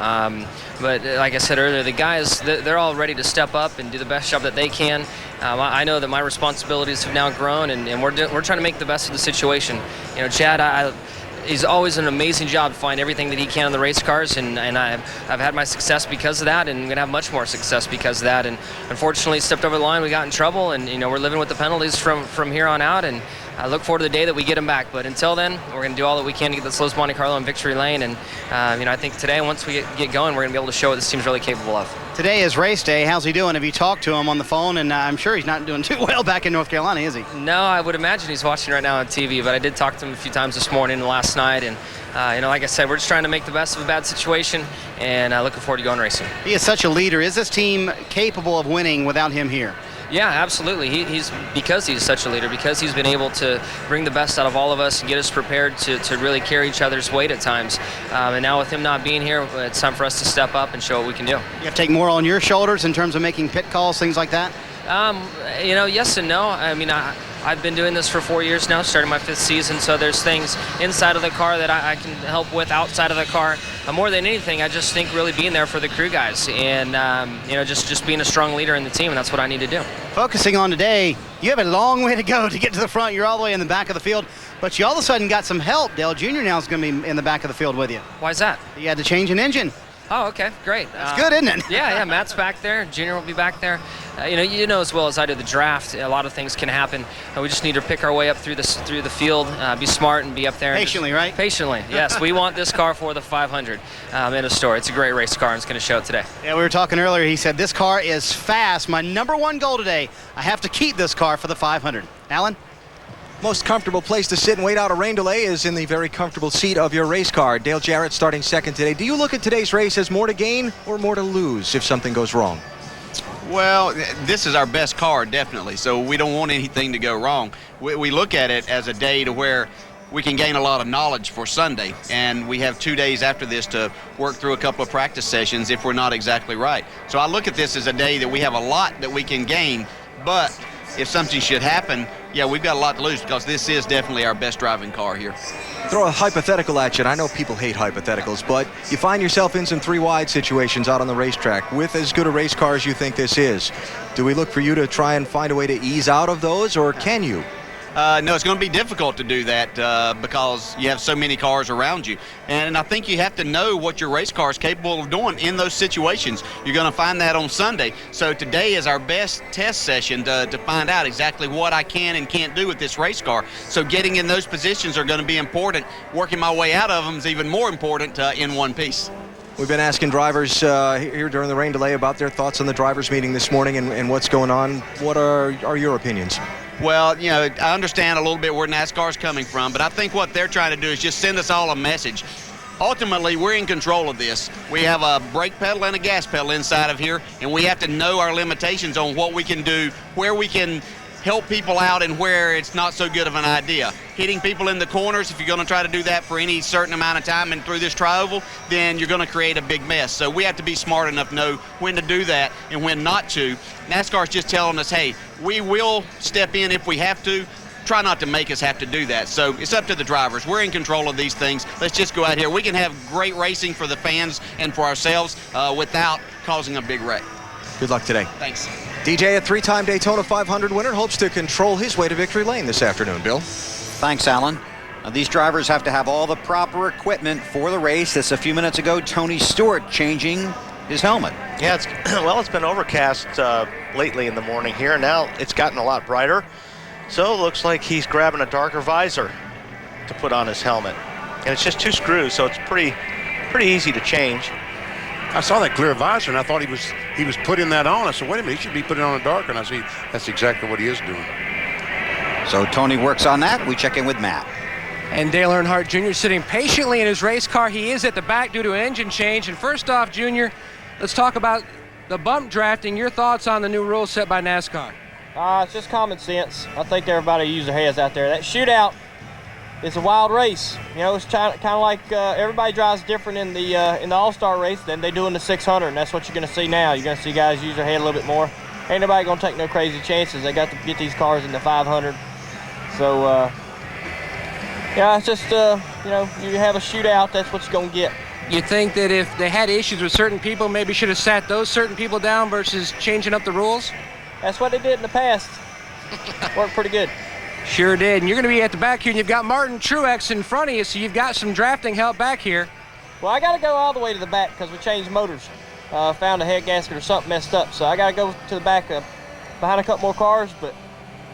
But like I said earlier, the guys, they're all ready to step up and do the best job that they can. I know that my responsibilities have now grown, and we're trying to make the best of the situation. You know, Chad, he's always an amazing job to find everything that he can on the race cars, and I've had my success because of that, and I'm going to have much more success because of that. And unfortunately, stepped over the line, we got in trouble, and you know, we're living with the penalties from here on out, and I look forward to the day that we get him back. But until then, we're going to do all that we can to get this Los Monte Carlo in victory lane, and you know, I think today, once we get going, we're going to be able to show what this team's really capable of. Today is race day. How's he doing? Have you talked to him on the phone? And I'm sure he's not doing too well back in North Carolina, is he? No, I would imagine he's watching right now on TV, but I did talk to him a few times this morning and last night, and you know, like I said, we're just trying to make the best of a bad situation, and looking forward to going racing. He is such a leader. Is this team capable of winning without him here? Yeah, absolutely. He's because he's such a leader, because he's been able to bring the best out of all of us and get us prepared to really carry each other's weight at times. And now with him not being here, it's time for us to step up and show what we can do. You have to take more on your shoulders in terms of making pit calls, things like that? You know, yes and no. I mean, I've been doing this for 4 years now, starting my 5th season, so there's things inside of the car that I can help with outside of the car. More than anything, I just think really being there for the crew guys and, you know, just being a strong leader in the team, and that's what I need to do. Focusing on today, you have a long way to go to get to the front. You're all the way in the back of the field, but you all of a sudden got some help. Dale Jr. now is going to be in the back of the field with you. Why is that? You had to change an engine. Oh, okay, great. That's good, isn't it? Yeah, Matt's back there. Junior will be back there. You know as well as I do the draft, a lot of things can happen. We just need to pick our way up through the field, be smart, and be up there. Patiently, right? Patiently, yes. We want this car for the 500 in a store. It's a great race car, and it's going to show it today. Yeah, we were talking earlier. He said, this car is fast. My #1 goal today, I have to keep this car for the 500. Alan? Most comfortable place to sit and wait out a rain delay is in the very comfortable seat of your race car. Dale Jarrett starting second today. Do you look at today's race as more to gain or more to lose if something goes wrong? Well, this is our best car, definitely, so we don't want anything to go wrong. We look at it as a day to where we can gain a lot of knowledge for Sunday, and we have 2 days after this to work through a couple of practice sessions if we're not exactly right. So I look at this as a day that we have a lot that we can gain, but if something should happen, yeah, we've got a lot to lose because this is definitely our best driving car here. Throw a hypothetical at you, and I know people hate hypotheticals, but you find yourself in some 3-wide situations out on the racetrack with as good a race car as you think this is. Do we look for you to try and find a way to ease out of those, or can you? No, it's going to be difficult to do that because you have so many cars around you. And I think you have to know what your race car is capable of doing in those situations. You're going to find that on Sunday. So today is our best test session to find out exactly what I can and can't do with this race car. So getting in those positions are going to be important. Working my way out of them is even more important in one piece. We've been asking drivers here during the rain delay about their thoughts on the drivers' meeting this morning and what's going on. What are your opinions? Well, I understand a little bit where NASCAR's coming from, but I think what they're trying to do is just send us all a message. Ultimately, we're in control of this. We have a brake pedal and a gas pedal inside of here, and we have to know our limitations on what we can do, where we can help people out and where it's not so good of an idea. Hitting people in the corners, if you're going to try to do that for any certain amount of time and through this tri-oval, then you're going to create a big mess. So we have to be smart enough to know when to do that and when not to. NASCAR's just telling us, hey, we will step in if we have to. Try not to make us have to do that. So it's up to the drivers. We're in control of these things. Let's just go out here. We can have great racing for the fans and for ourselves without causing a big wreck. Good luck today. Thanks. DJ, a 3-time Daytona 500 winner, hopes to control his way to victory lane this afternoon. Bill? Thanks, Alan. These drivers have to have all the proper equipment for the race. That's a few minutes ago, Tony Stewart changing his helmet. Yeah, it's been overcast lately in the morning here. Now it's gotten a lot brighter. So it looks like he's grabbing a darker visor to put on his helmet. And it's just 2 screws, so it's pretty easy to change. I saw that clear visor, and I thought he was putting that on. I said, wait a minute, he should be putting on a darker. And I see that's exactly what he is doing. So Tony works on that. We check in with Matt. And Dale Earnhardt Jr. sitting patiently in his race car. He is at the back due to an engine change. And first off, Junior, let's talk about the bump drafting. Your thoughts on the new rules set by NASCAR? It's just common sense. I think everybody use their heads out there. That shootout is a wild race. It's kind of like everybody drives different in the All-Star race than they do in the 600, and that's what you're going to see now. You're going to see guys use their head a little bit more. Ain't nobody going to take no crazy chances. They got to get these cars in the 500. So, it's just, you have a shootout, that's what you're going to get. You think that if they had issues with certain people, maybe should have sat those certain people down versus changing up the rules? That's what they did in the past. Worked pretty good. Sure did. And you're going to be at the back here, and you've got Martin Truex in front of you, so you've got some drafting help back here. Well, I got to go all the way to the back because we changed motors. Found a head gasket or something messed up, so I got to go to the back behind a couple more cars, but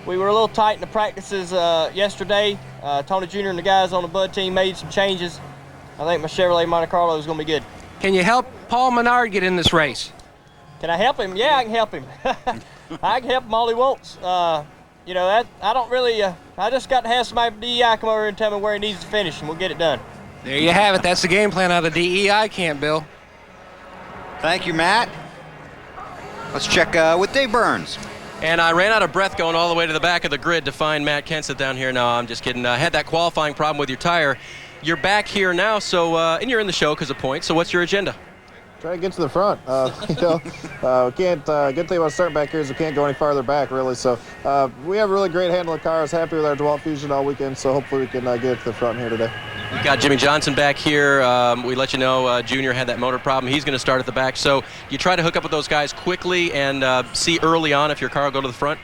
we were a little tight in the practices yesterday. Tony Jr. and the guys on the Bud team made some changes. I think my Chevrolet Monte Carlo is going to be good. Can you help Paul Menard get in this race? Can I help him? Yeah, I can help him. I can help him all he wants. I don't really, I just got to have somebody from DEI come over and tell me where he needs to finish, and we'll get it done. There you have it. That's the game plan out of the DEI camp, Bill. Thank you, Matt. Let's check with Dave Burns. And I ran out of breath going all the way to the back of the grid to find Matt Kenseth down here. No, I'm just kidding. Had that qualifying problem with your tire. You're back here now, so and you're in the show because of points. So what's your agenda? Try to get to the front. We can't. Good thing about starting back here is we can't go any farther back, really. So we have a really great handle of cars. Happy with our Duel Fusion all weekend. So hopefully we can get it to the front here today. We've got Jimmy Johnson back here. We let you know Junior had that motor problem. He's going to start at the back. So you try to hook up with those guys quickly and see early on if your car will go to the front.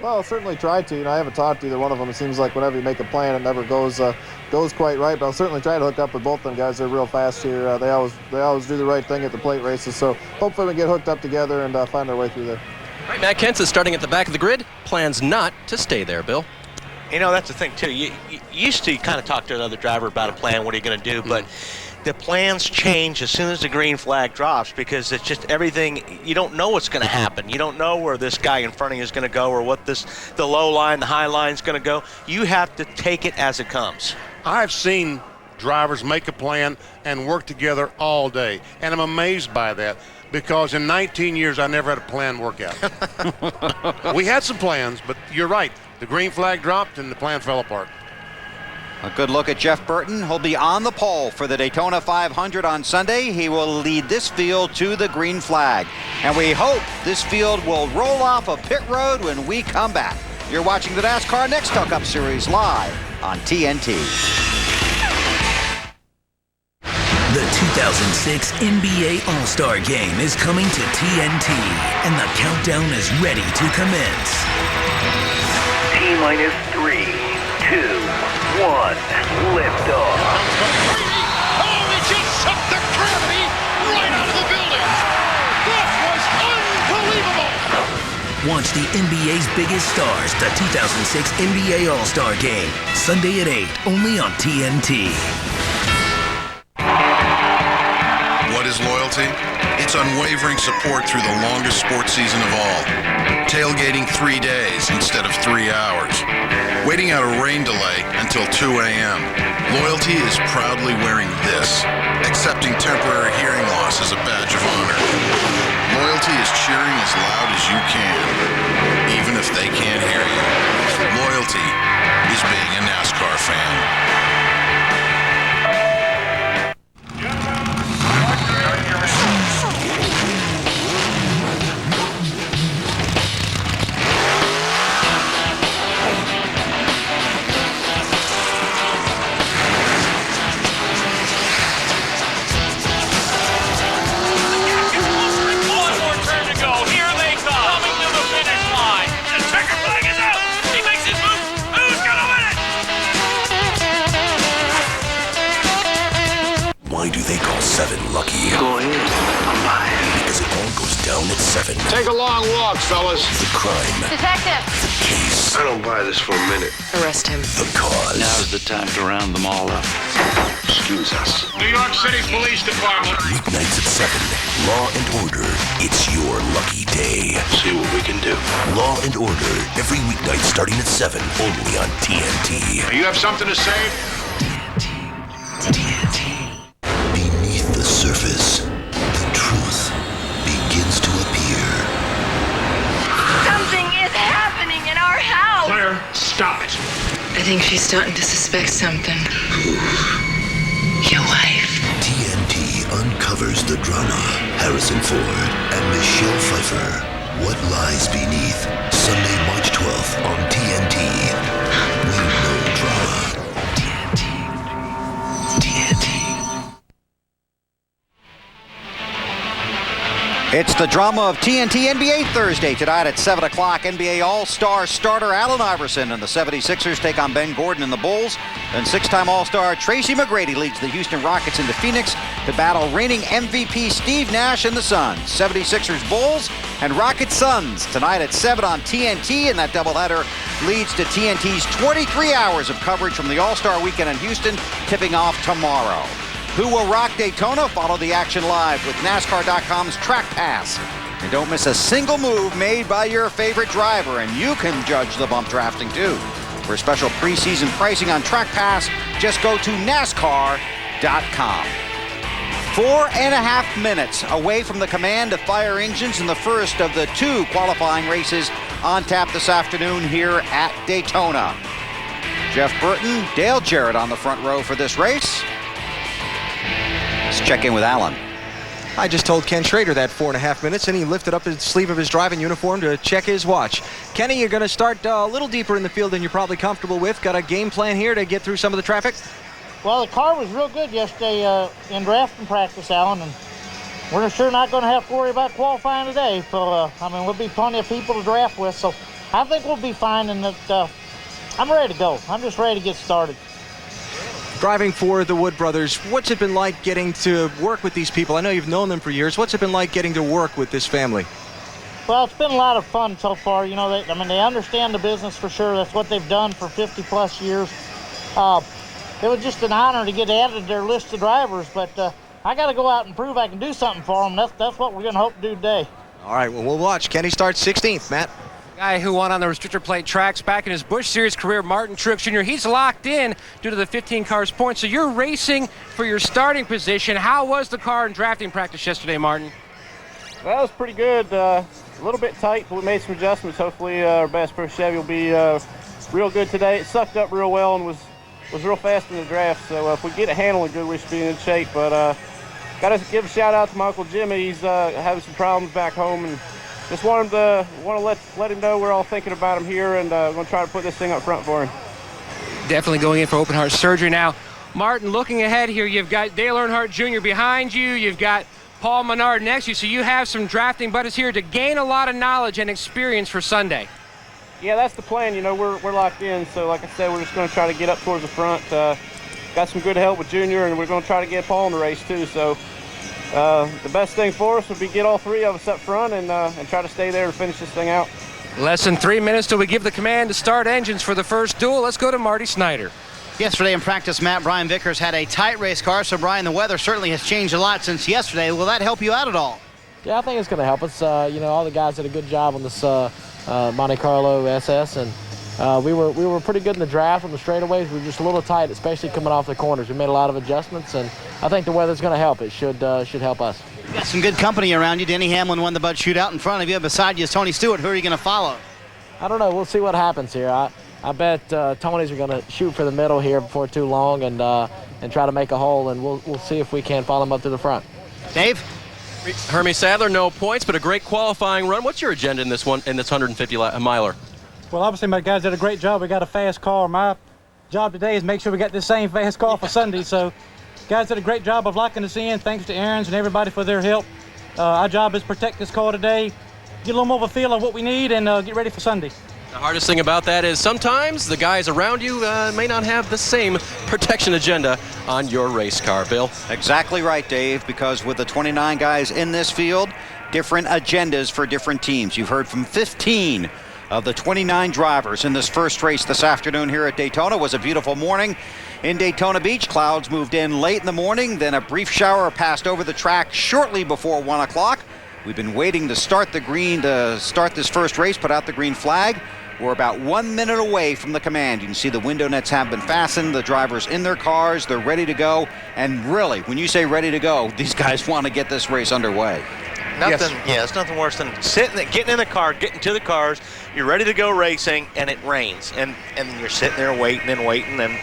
Well, certainly try to. I haven't talked to either one of them. It seems like whenever you make a plan, it never goes goes quite right, but I'll certainly try to hook up with both of them guys. They're real fast here. They always do the right thing at the plate races, so hopefully we get hooked up together and find our way through there. All right, Matt Kentz is starting at the back of the grid. Plans not to stay there, Bill. You know, that's the thing, too. You used to kind of talk to another driver about a plan, what are you going to do, but the plans change as soon as the green flag drops because it's just everything. You don't know what's going to happen. You don't know where this guy in front of you is going to go or what the low line, the high line is going to go. You have to take it as it comes. I've seen drivers make a plan and work together all day, and I'm amazed by that because in 19 years I never had a plan work out. We had some plans, but you're right. The green flag dropped and the plan fell apart. A good look at Jeff Burton. He'll be on the pole for the Daytona 500 on Sunday. He will lead this field to the green flag. And we hope this field will roll off of pit road when we come back. You're watching the NASCAR Nextel Cup Series live on TNT. The 2006 NBA All-Star Game is coming to TNT, and the countdown is ready to commence. T-minus 3, 2, 1, liftoff. Oh, he just sucked the gravity right out of the building. That was unbelievable. Watch the NBA's biggest stars, the 2006 NBA All-Star Game, Sunday at 8, only on TNT. What is loyalty? It's unwavering support through the longest sports season of all. Tailgating 3 days instead of 3 hours. Waiting out a rain delay until 2 a.m. Loyalty is proudly wearing this, accepting temporary hearing loss as a badge of honor. Loyalty is cheering as loud as you can, even if they can't hear you. Loyalty is being a NASCAR fan. Why do they call 7 lucky? Go ahead, I'm buying. Because it all goes down at 7. Take a long walk, fellas. The crime. Detective! The case. I don't buy this for a minute. Arrest him. The cause. Now's the time to round them all up. Excuse us. New York City Police Department. Weeknights at 7. Law and Order. It's your lucky day. See what we can do. Law and Order. Every weeknight starting at 7. Only on TNT. You have something to say? TNT. Beneath the surface, the truth begins to appear. Something is happening in our house! Claire, stop it. I think she's starting to suspect something. Your wife. TNT uncovers the drama. Harrison Ford and Michelle Pfeiffer. What lies beneath? Sunday, March 12th on TNT. We know drama. It's the drama of TNT NBA Thursday tonight at 7 o'clock. NBA All-Star starter Allen Iverson and the 76ers take on Ben Gordon and the Bulls. Then six-time All-Star Tracy McGrady leads the Houston Rockets into Phoenix to battle reigning MVP Steve Nash and the Suns. 76ers Bulls and Rockets Suns tonight at 7 on TNT, and that doubleheader leads to TNT's 23 hours of coverage from the All-Star Weekend in Houston, tipping off tomorrow. Who will rock Daytona? Follow the action live with NASCAR.com's Track Pass. And don't miss a single move made by your favorite driver, and you can judge the bump drafting too. For special preseason pricing on Track Pass, just go to NASCAR.com. 4.5 minutes away from the command of fire engines in the first of the 2 qualifying races on tap this afternoon here at Daytona. Jeff Burton, Dale Jarrett on the front row for this race. Let's check in with Alan. I just told Ken Schrader that 4.5 minutes, and he lifted up his sleeve of his driving uniform to check his watch. Kenny, you're going to start a little deeper in the field than you're probably comfortable with. Got a game plan here to get through some of the traffic? Well, the car was real good yesterday in drafting practice, Alan, and we're sure not going to have to worry about qualifying today. So, I mean, we'll be plenty of people to draft with, so I think we'll be fine, and that I'm ready to go. I'm just ready to get started. Driving for the Wood brothers, what's it been like getting to work with these people? I know you've known them for years. What's it been like getting to work with this family? Well, it's been a lot of fun so far. You know, they understand the business for sure. That's what they've done for 50-plus years. It was just an honor to get added to their list of drivers, but I got to go out and prove I can do something for them. That's what we're going to hope to do today. All right, well, we'll watch. Kenny starts 16th, Matt. Guy who won on the restrictor plate tracks back in his Busch Series career, Martin Truex Jr. He's locked in due to the 15 cars points. So you're racing for your starting position. How was the car in drafting practice yesterday, Martin? Well, it was pretty good. A little bit tight, but we made some adjustments. Hopefully our Bass Pro Chevy will be real good today. It sucked up real well and was real fast in the draft. So if we get it handling good, we should be in good shape. But got to give a shout out to my Uncle Jimmy. He's having some problems back home, and just want to let him know we're all thinking about him here, and we're going to try to put this thing up front for him. Definitely going in for open heart surgery now. Martin, looking ahead here, you've got Dale Earnhardt Jr. behind you. You've got Paul Menard next to you, so you have some drafting buddies here to gain a lot of knowledge and experience for Sunday. Yeah, that's the plan. You know, we're locked in, so like I said, we're just going to try to get up towards the front. Got some good help with Junior, and we're going to try to get Paul in the race too. So the best thing for us would be get all three of us up front and try to stay there and finish this thing out. Less than 3 minutes till we give the command to start engines for the first duel. Let's go to Marty Snyder. Yesterday in practice, Matt, Brian Vickers had a tight race car. So, Brian, the weather certainly has changed a lot since yesterday. Will that help you out at all? Yeah, I think it's going to help us. You know, all the guys did a good job on this Monte Carlo SS, and we were pretty good in the draft on the straightaways. We were just a little tight, especially coming off the corners. We made a lot of adjustments, and I think the weather's going to help. It should help us. You got some good company around you. Denny Hamlin won the Bud Shootout in front of you. Beside you is Tony Stewart. Who are you going to follow? I don't know. We'll see what happens here. I bet Tony's are going to shoot for the middle here before too long and try to make a hole, and we'll see if we can follow him up to the front. Dave? Hermie Sadler, no points, but a great qualifying run. What's your agenda in this 150 miler? Well, obviously my guys did a great job. We got a fast car. My job today is make sure we got the same fast car for Sunday. So guys did a great job of locking us in. Thanks to Aaron's and everybody for their help. Our job is protect this car today, get a little more of a feel of what we need, and get ready for Sunday. The hardest thing about that is sometimes the guys around you may not have the same protection agenda on your race car, Bill. Exactly right, Dave, because with the 29 guys in this field, different agendas for different teams. You've heard from 15 of the 29 drivers in this first race this afternoon here at Daytona. It was a beautiful morning in Daytona Beach. Clouds moved in late in the morning, then a brief shower passed over the track shortly before 1 o'clock. We've been waiting to start this first race, put out the green flag. We're about 1 minute away from the command. You can see the window nets have been fastened, the drivers in their cars, they're ready to go. And really, when you say ready to go, these guys want to get this race underway. It's nothing worse than getting in the car, getting to the cars, you're ready to go racing, and it rains. And then you're sitting there waiting, and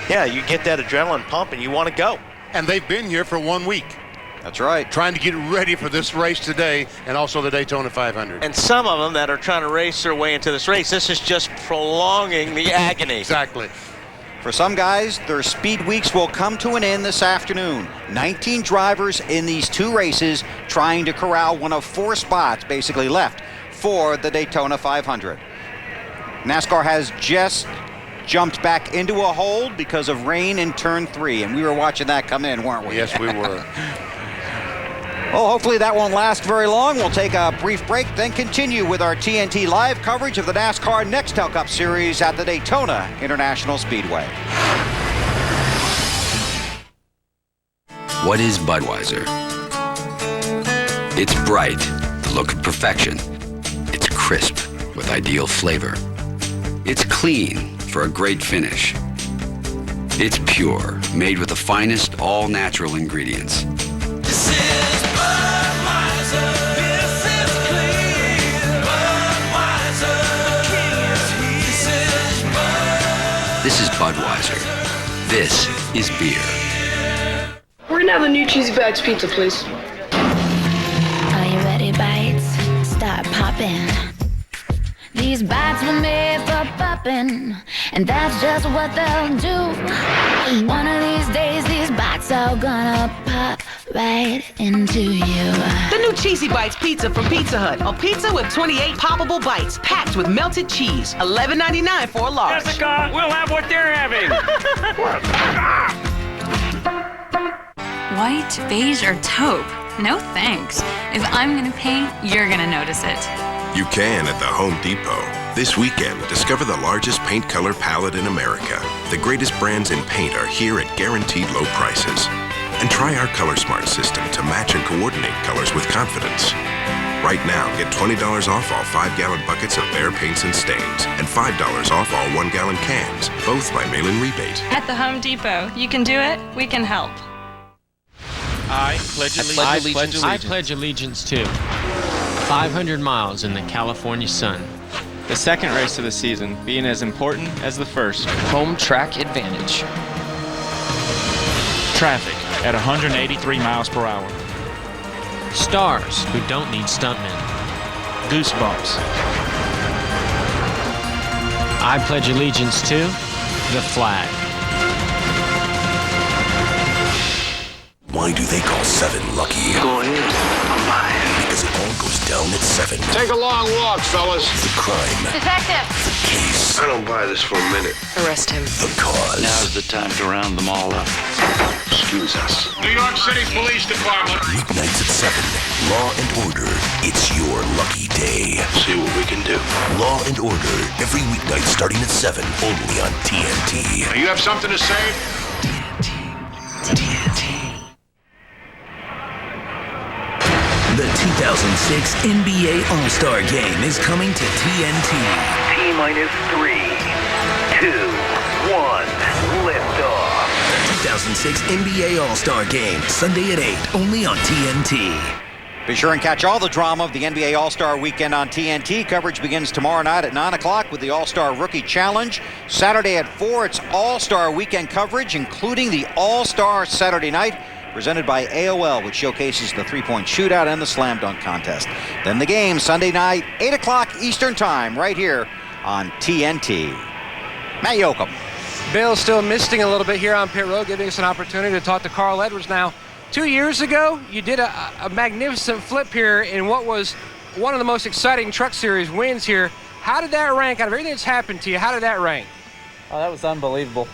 yeah, you get that adrenaline pump and you want to go. And they've been here for 1 week. That's right. Trying to get ready for this race today and also the Daytona 500. And some of them that are trying to race their way into this race, this is just prolonging the agony. Exactly. For some guys, their speed weeks will come to an end this afternoon. 19 drivers in these two races trying to corral one of 4 spots basically left for the Daytona 500. NASCAR has just jumped back into a hold because of rain in turn 3, and we were watching that come in, weren't we? Yes, we were. Well, hopefully that won't last very long. We'll take a brief break, then continue with our TNT live coverage of the NASCAR Nextel Cup Series at the Daytona International Speedway. What is Budweiser? It's bright, the look of perfection. It's crisp with ideal flavor. It's clean for a great finish. It's pure, made with the finest all-natural ingredients. This is Budweiser. This is clean. Budweiser. This is Budweiser. This is Budweiser. This is beer. We're gonna have a new cheesy bites pizza, please. Are you ready, bites? Start popping. These bites were made for popping, and that's just what they'll do. One of these days, these bites are gonna pop right into you. The new Cheesy Bites pizza from Pizza Hut. A pizza with 28 poppable bites, packed with melted cheese. $11.99 for a large. Jessica, we'll have what they're having. White, beige, or taupe? No thanks. If I'm gonna paint, you're gonna notice it. You can at the Home Depot. This weekend, discover the largest paint color palette in America. The greatest brands in paint are here at guaranteed low prices. And try our Color Smart system to match and coordinate colors with confidence. Right now, get $20 off all 5-gallon buckets of Behr paints and stains, and $5 off all 1-gallon cans, both by mail-in rebate. At the Home Depot, you can do it, we can help. I pledge allegiance. I pledge allegiance to 500 miles in the California sun. The second race of the season being as important as the first. Home track advantage. Traffic at 183 miles per hour. Stars who don't need stuntmen. Goosebumps. I pledge allegiance to the flag. Why do they call 7 lucky? Go ahead. I'm buying. Because it all goes down at 7. Take a long walk, fellas. The crime. Detective. The case. I don't buy this for a minute. Arrest him. The cause. Now's the time to round them all up. Excuse us. New York City Police Department. Weeknights at 7. Law and Order. It's your lucky day. See what we can do. Law and Order. Every weeknight starting at 7. Only on TNT. You have something to say? TNT. The 2006 NBA All-Star Game is coming to TNT. T-minus 3, 2, 1, liftoff. The 2006 NBA All-Star Game, Sunday at 8, only on TNT. Be sure and catch all the drama of the NBA All-Star Weekend on TNT. Coverage begins tomorrow night at 9 o'clock with the All-Star Rookie Challenge. Saturday at 4, it's All-Star Weekend coverage, including the All-Star Saturday Night, presented by AOL, which showcases the three-point shootout and the slam dunk contest. Then the game, Sunday night, 8 o'clock Eastern Time, right here on TNT. Matt Yoakum. Bill still misting a little bit here on pit road, giving us an opportunity to talk to Carl Edwards now. 2 years ago, you did a magnificent flip here in what was one of the most exciting Truck Series wins here. How did that rank? Out of everything that's happened to you, how did that rank? Oh, that was unbelievable.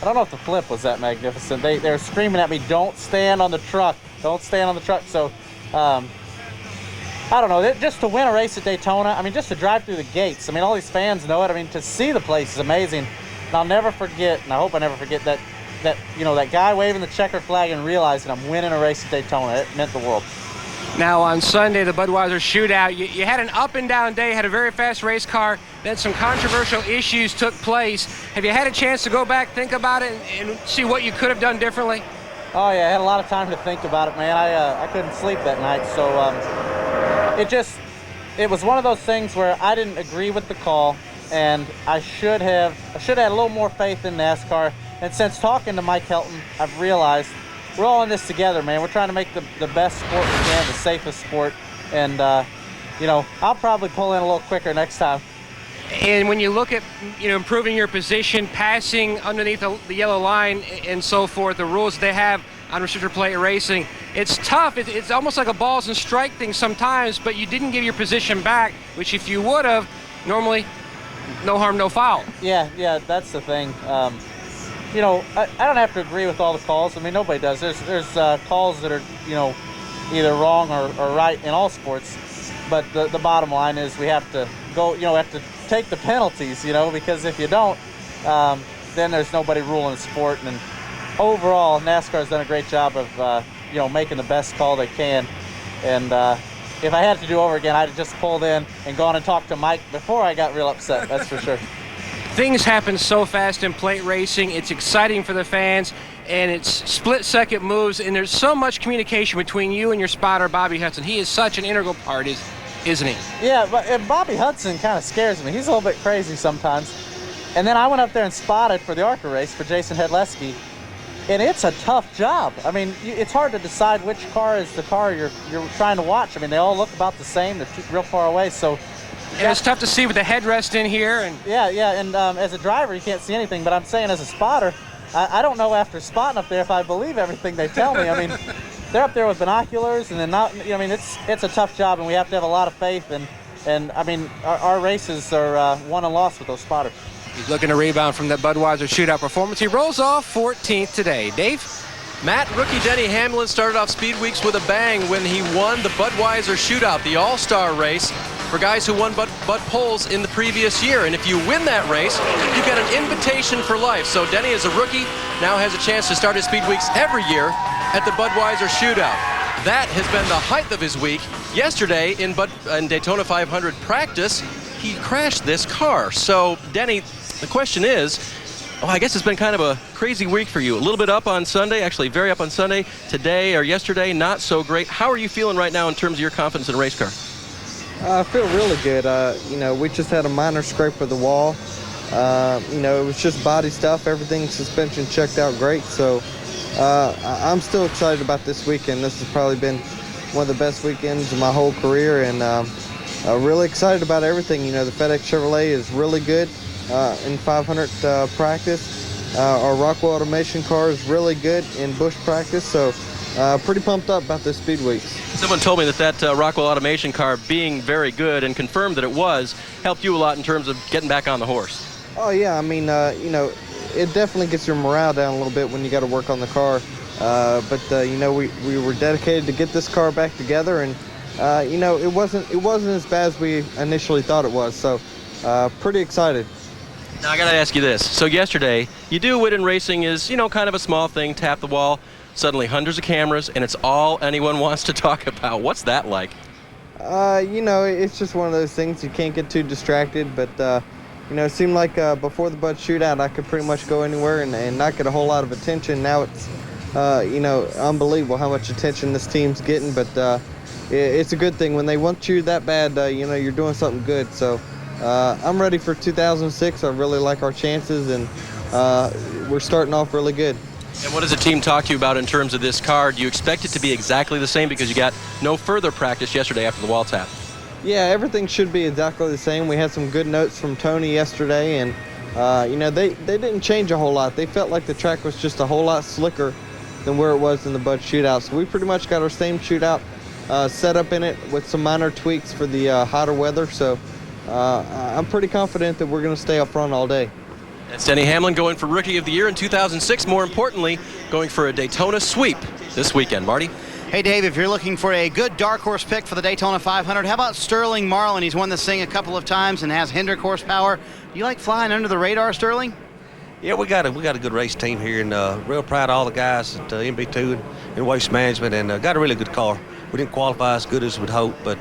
I don't know if the flip was that magnificent. They were screaming at me, don't stand on the truck. Don't stand on the truck. So, I don't know. Just to win a race at Daytona, I mean, just to drive through the gates. I mean, all these fans know it. I mean, to see the place is amazing. And I'll never forget, and I hope I never forget, that guy waving the checker flag and realizing I'm winning a race at Daytona. It meant the world. Now on Sunday, the Budweiser shootout, you had an up and down day, had a very fast race car, then some controversial issues took place. Have you had a chance to go back, think about it, and see what you could have done differently? Oh yeah, I had a lot of time to think about it, man. I couldn't sleep that night, so it was one of those things where I didn't agree with the call, and I should have had a little more faith in NASCAR. And since talking to Mike Helton, I've realized we're all in this together, man. We're trying to make the best sport we can, the safest sport. And, I'll probably pull in a little quicker next time. And when you look at, improving your position, passing underneath the yellow line and so forth, the rules they have on restrictor plate racing, it's tough. It's almost like a balls and strike thing sometimes, but you didn't give your position back, which if you would have, normally, no harm, no foul. Yeah, that's the thing. I don't have to agree with all the calls. I mean, nobody does. There's calls that are, either wrong or right in all sports. But the bottom line is we have to go, have to take the penalties, because if you don't, then there's nobody ruling the sport. And overall, NASCAR's done a great job of, making the best call they can. And if I had to do over again, I'd have just pulled in and gone and talked to Mike before I got real upset, that's for sure. Things happen so fast in plate racing. It's exciting for the fans, and it's split-second moves, and there's so much communication between you and your spotter, Bobby Hudson. He is such an integral part, isn't he? Yeah, but Bobby Hudson kind of scares me. He's a little bit crazy sometimes. And then I went up there and spotted for the ARCA race for Jason Hedleski, and it's a tough job. I mean, it's hard to decide which car is the car you're trying to watch. I mean, they all look about the same. They're real far away, so... And it's tough to see with the headrest in here. And Yeah, and as a driver, you can't see anything, but I'm saying as a spotter, I don't know after spotting up there if I believe everything they tell me. I mean, they're up there with binoculars, and then I mean, it's a tough job, and we have to have a lot of faith. And I mean, our races are won and lost with those spotters. He's looking to rebound from that Budweiser shootout performance. He rolls off 14th today. Dave? Matt, rookie Denny Hamlin started off Speed Weeks with a bang when he won the Budweiser shootout, the all-star race for guys who won Bud Poles in the previous year. And if you win that race, you get an invitation for life. So Denny, as a rookie, now has a chance to start his Speed Weeks every year at the Budweiser shootout. That has been the height of his week. Yesterday in Daytona 500 practice, he crashed this car. So Denny, the question is, I guess it's been kind of a crazy week for you. A little bit up on Sunday, actually very up on Sunday. Today or yesterday, not so great. How are you feeling right now in terms of your confidence in a race car? I feel really good. You know, we just had a minor scrape of the wall. You know, it was just body stuff. Everything, suspension checked out great. So I'm still excited about this weekend. This has probably been one of the best weekends of my whole career, and really excited about everything. You know, the FedEx Chevrolet is really good in 500 practice. Our Rockwell Automation car is really good in Busch practice. So pretty pumped up about this Speed Weeks. Someone told me that Rockwell Automation car being very good, and confirmed that it was, helped you a lot in terms of getting back on the horse. Oh yeah, I mean, you know, it definitely gets your morale down a little bit when you got to work on the car. But you know, we were dedicated to get this car back together, and you know, it wasn't as bad as we initially thought it was. So pretty excited. Now I got to ask you this. So yesterday, you do win in racing is, you know, kind of a small thing, tap the wall. Suddenly hundreds of cameras, and it's all anyone wants to talk about. What's that like? You know, it's just one of those things. You can't get too distracted, but you know, it seemed like before the Bud shootout, I could pretty much go anywhere and not get a whole lot of attention. Now it's, you know, unbelievable how much attention this team's getting, but it's a good thing. When they want you that bad, you know, you're doing something good. So I'm ready for 2006. I really like our chances, and we're starting off really good. And what does the team talk to you about in terms of this car? Do you expect it to be exactly the same because you got no further practice yesterday after the wall tap? Yeah, everything should be exactly the same. We had some good notes from Tony yesterday, and you know, they didn't change a whole lot. They felt like the track was just a whole lot slicker than where it was in the Bud shootout. So we pretty much got our same shootout set up in it with some minor tweaks for the hotter weather. So I'm pretty confident that we're going to stay up front all day. That's Denny Hamlin going for Rookie of the Year in 2006. More importantly, going for a Daytona sweep this weekend. Marty? Hey, Dave, if you're looking for a good dark horse pick for the Daytona 500, how about Sterling Marlin? He's won this thing a couple of times and has Hendrick horsepower. Do you like flying under the radar, Sterling? Yeah, we got a good race team here, and real proud of all the guys at MB2 and Waste Management, and got a really good car. We didn't qualify as good as we'd hope, but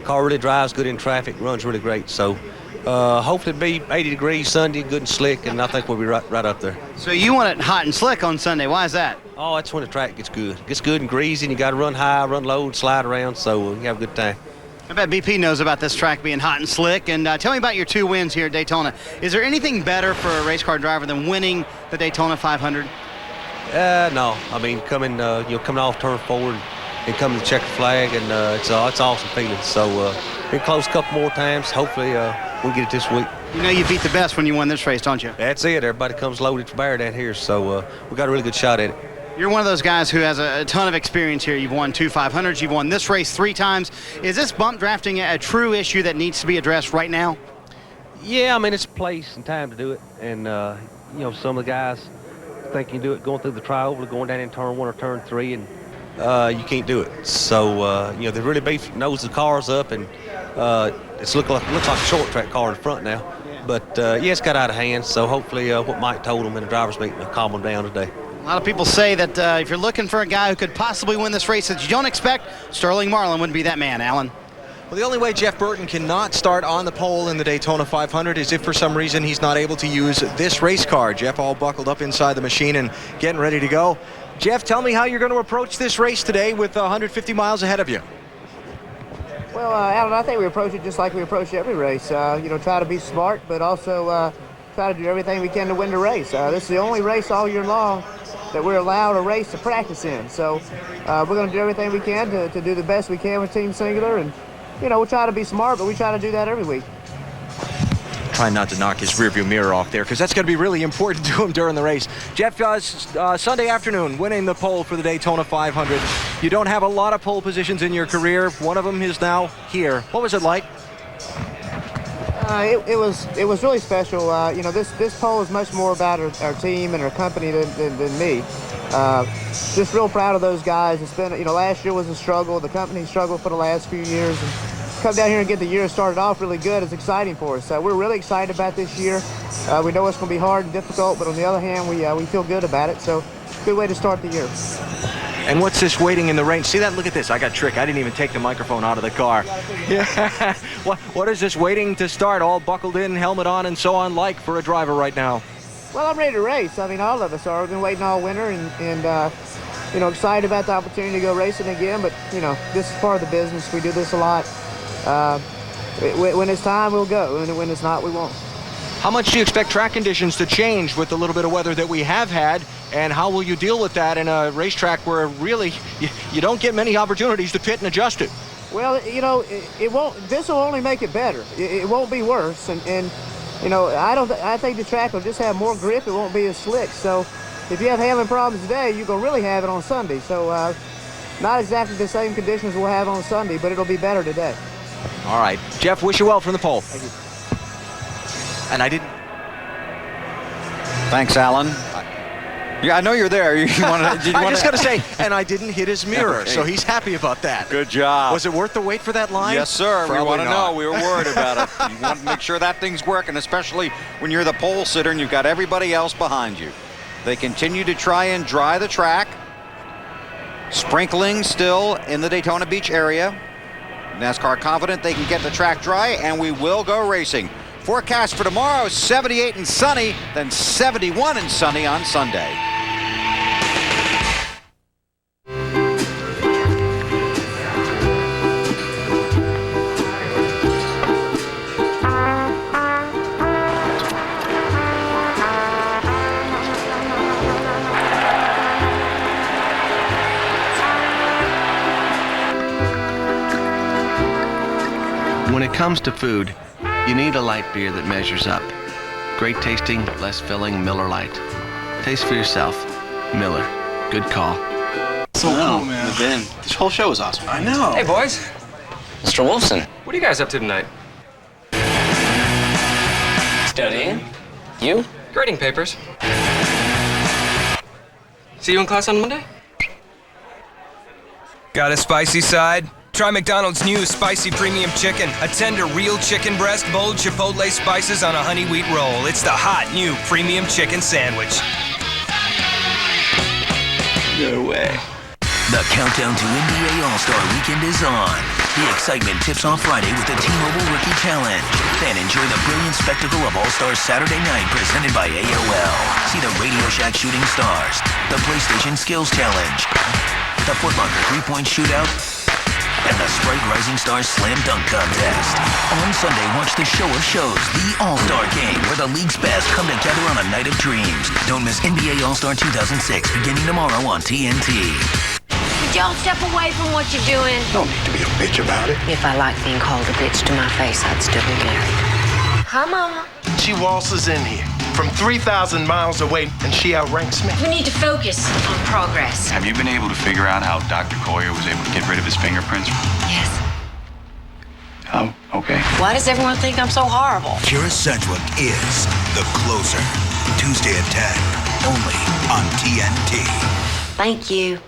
car really drives good in traffic, runs really great. So hopefully it'll be 80 degrees Sunday, good and slick, and I think we'll be right up there. So you want it hot and slick on Sunday. Why is that? Oh, that's when the track gets good. It gets good and greasy, and you got to run high, run low, and slide around, so you have a good time. I bet BP knows about this track being hot and slick. And tell me about your 2 wins here at Daytona. Is there anything better for a race car driver than winning the Daytona 500? No. I mean, coming off turn 4 and coming to check the flag, and it's awesome feeling. So been close a couple more times. Hopefully we'll get it this week. You know you beat the best when you won this race, don't you? That's it. Everybody comes loaded for bear down here, so we got a really good shot at it. You're one of those guys who has a ton of experience here. You've won 2 500s. You've won this race 3 times. Is this bump drafting a true issue that needs to be addressed right now? Yeah, I mean, it's a place and time to do it. And, you know, some of the guys think you can do it going through the trioval, going down in turn 1 or turn 3, and you can't do it. So, you know, they really nose the cars up, and it looks like a short track car in the front now. But, yeah, it's got out of hand. So hopefully what Mike told them in the driver's meeting will calm them down today. A lot of people say that if you're looking for a guy who could possibly win this race that you don't expect, Sterling Marlin wouldn't be that man, Alan. Well, the only way Jeff Burton cannot start on the pole in the Daytona 500 is if for some reason he's not able to use this race car. Jeff all buckled up inside the machine and getting ready to go. Jeff, tell me how you're going to approach this race today with 150 miles ahead of you. Well, Alan, I think we approach it just like we approach every race. You know, try to be smart, but also try to do everything we can to win the race. This is the only race all year long that we're allowed a race to practice in. So we're going to do everything we can to do the best we can with Team Singular. And, you know, we'll try to be smart, but we try to do that every week. Trying not to knock his rearview mirror off there, because that's going to be really important to him during the race. Jeff, Sunday afternoon, winning the pole for the Daytona 500. You don't have a lot of pole positions in your career. One of them is now here. What was it like? It was really special. You know, this pole is much more about our team and our company than me. Just real proud of those guys. It's been, you know, last year was a struggle. The company struggled for the last few years. And come down here and get the year started off really good is exciting for us. We're really excited about this year. We know it's going to be hard and difficult, but on the other hand, we feel good about it. So, good way to start the year. And what's this waiting in the rain? See that? Look at this. I got tricked. I didn't even take the microphone out of the car. Yeah. What is this waiting to start, all buckled in, helmet on, and so on, like for a driver right now? Well, I'm ready to race. I mean, all of us are. We've been waiting all winter and you know, excited about the opportunity to go racing again. But, you know, this is part of the business. We do this a lot. When it's time, we'll go. And when it's not, we won't. How much do you expect track conditions to change with the little bit of weather that we have had? And how will you deal with that in a racetrack where really you don't get many opportunities to pit and adjust it? Well, you know, it won't. This will only make it better. It won't be worse. And you know, I think the track will just have more grip. It won't be as slick. So if you have handling problems today, you're gonna really have it on Sunday. So not exactly the same conditions we'll have on Sunday, but it'll be better today. All right, Jeff, wish you well from the pole. Thank you. And I didn't. Thanks, Alan. Yeah, I know you're there. I just got to say, and I didn't hit his mirror, Okay. so he's happy about that. Good job. Was it worth the wait for that line? Yes, sir. Probably we want to not. know. We were worried about it. You want to make sure that thing's working, especially when you're the pole sitter and you've got everybody else behind you. They continue to try and dry the track. Sprinkling still in the Daytona Beach area. NASCAR confident they can get the track dry, and we will go racing. Forecast for tomorrow, 78 and sunny, then 71 and sunny on Sunday. When it comes to food, you need a light beer that measures up. Great tasting, less filling, Miller Lite. Taste for yourself. Miller. Good call. So cool, man. Ben, this whole show is awesome. I know. Hey, boys. Mr. Wolfson. What are you guys up to tonight? Studying. You? Grading papers. See you in class on Monday? Got a spicy side? Try McDonald's new spicy premium chicken. A tender real chicken breast, bold chipotle spices on a honey wheat roll. It's the hot new premium chicken sandwich. No way. The countdown to NBA All-Star Weekend is on. The excitement tips off Friday with the T-Mobile Rookie Challenge. Then enjoy the brilliant spectacle of All-Stars Saturday night presented by AOL. See the Radio Shack Shooting Stars, the PlayStation Skills Challenge, the Foot Locker three-point shootout, and the Sprite Rising Stars Slam Dunk Contest. On Sunday, watch the show of shows, the All-Star Game, where the league's best come together on a night of dreams. Don't miss NBA All-Star 2006, beginning tomorrow on TNT. Don't step away from what you're doing. Don't need to be a bitch about it. If I liked being called a bitch to my face, I'd still be married. Hi, Mama. She waltzes in here from 3,000 miles away, and she outranks me. We need to focus on progress. Have you been able to figure out how Dr. Coyer was able to get rid of his fingerprints? Yes. Oh, okay. Why does everyone think I'm so horrible? Kira Sedgwick is The Closer. Tuesday at 10, only on TNT. Thank you.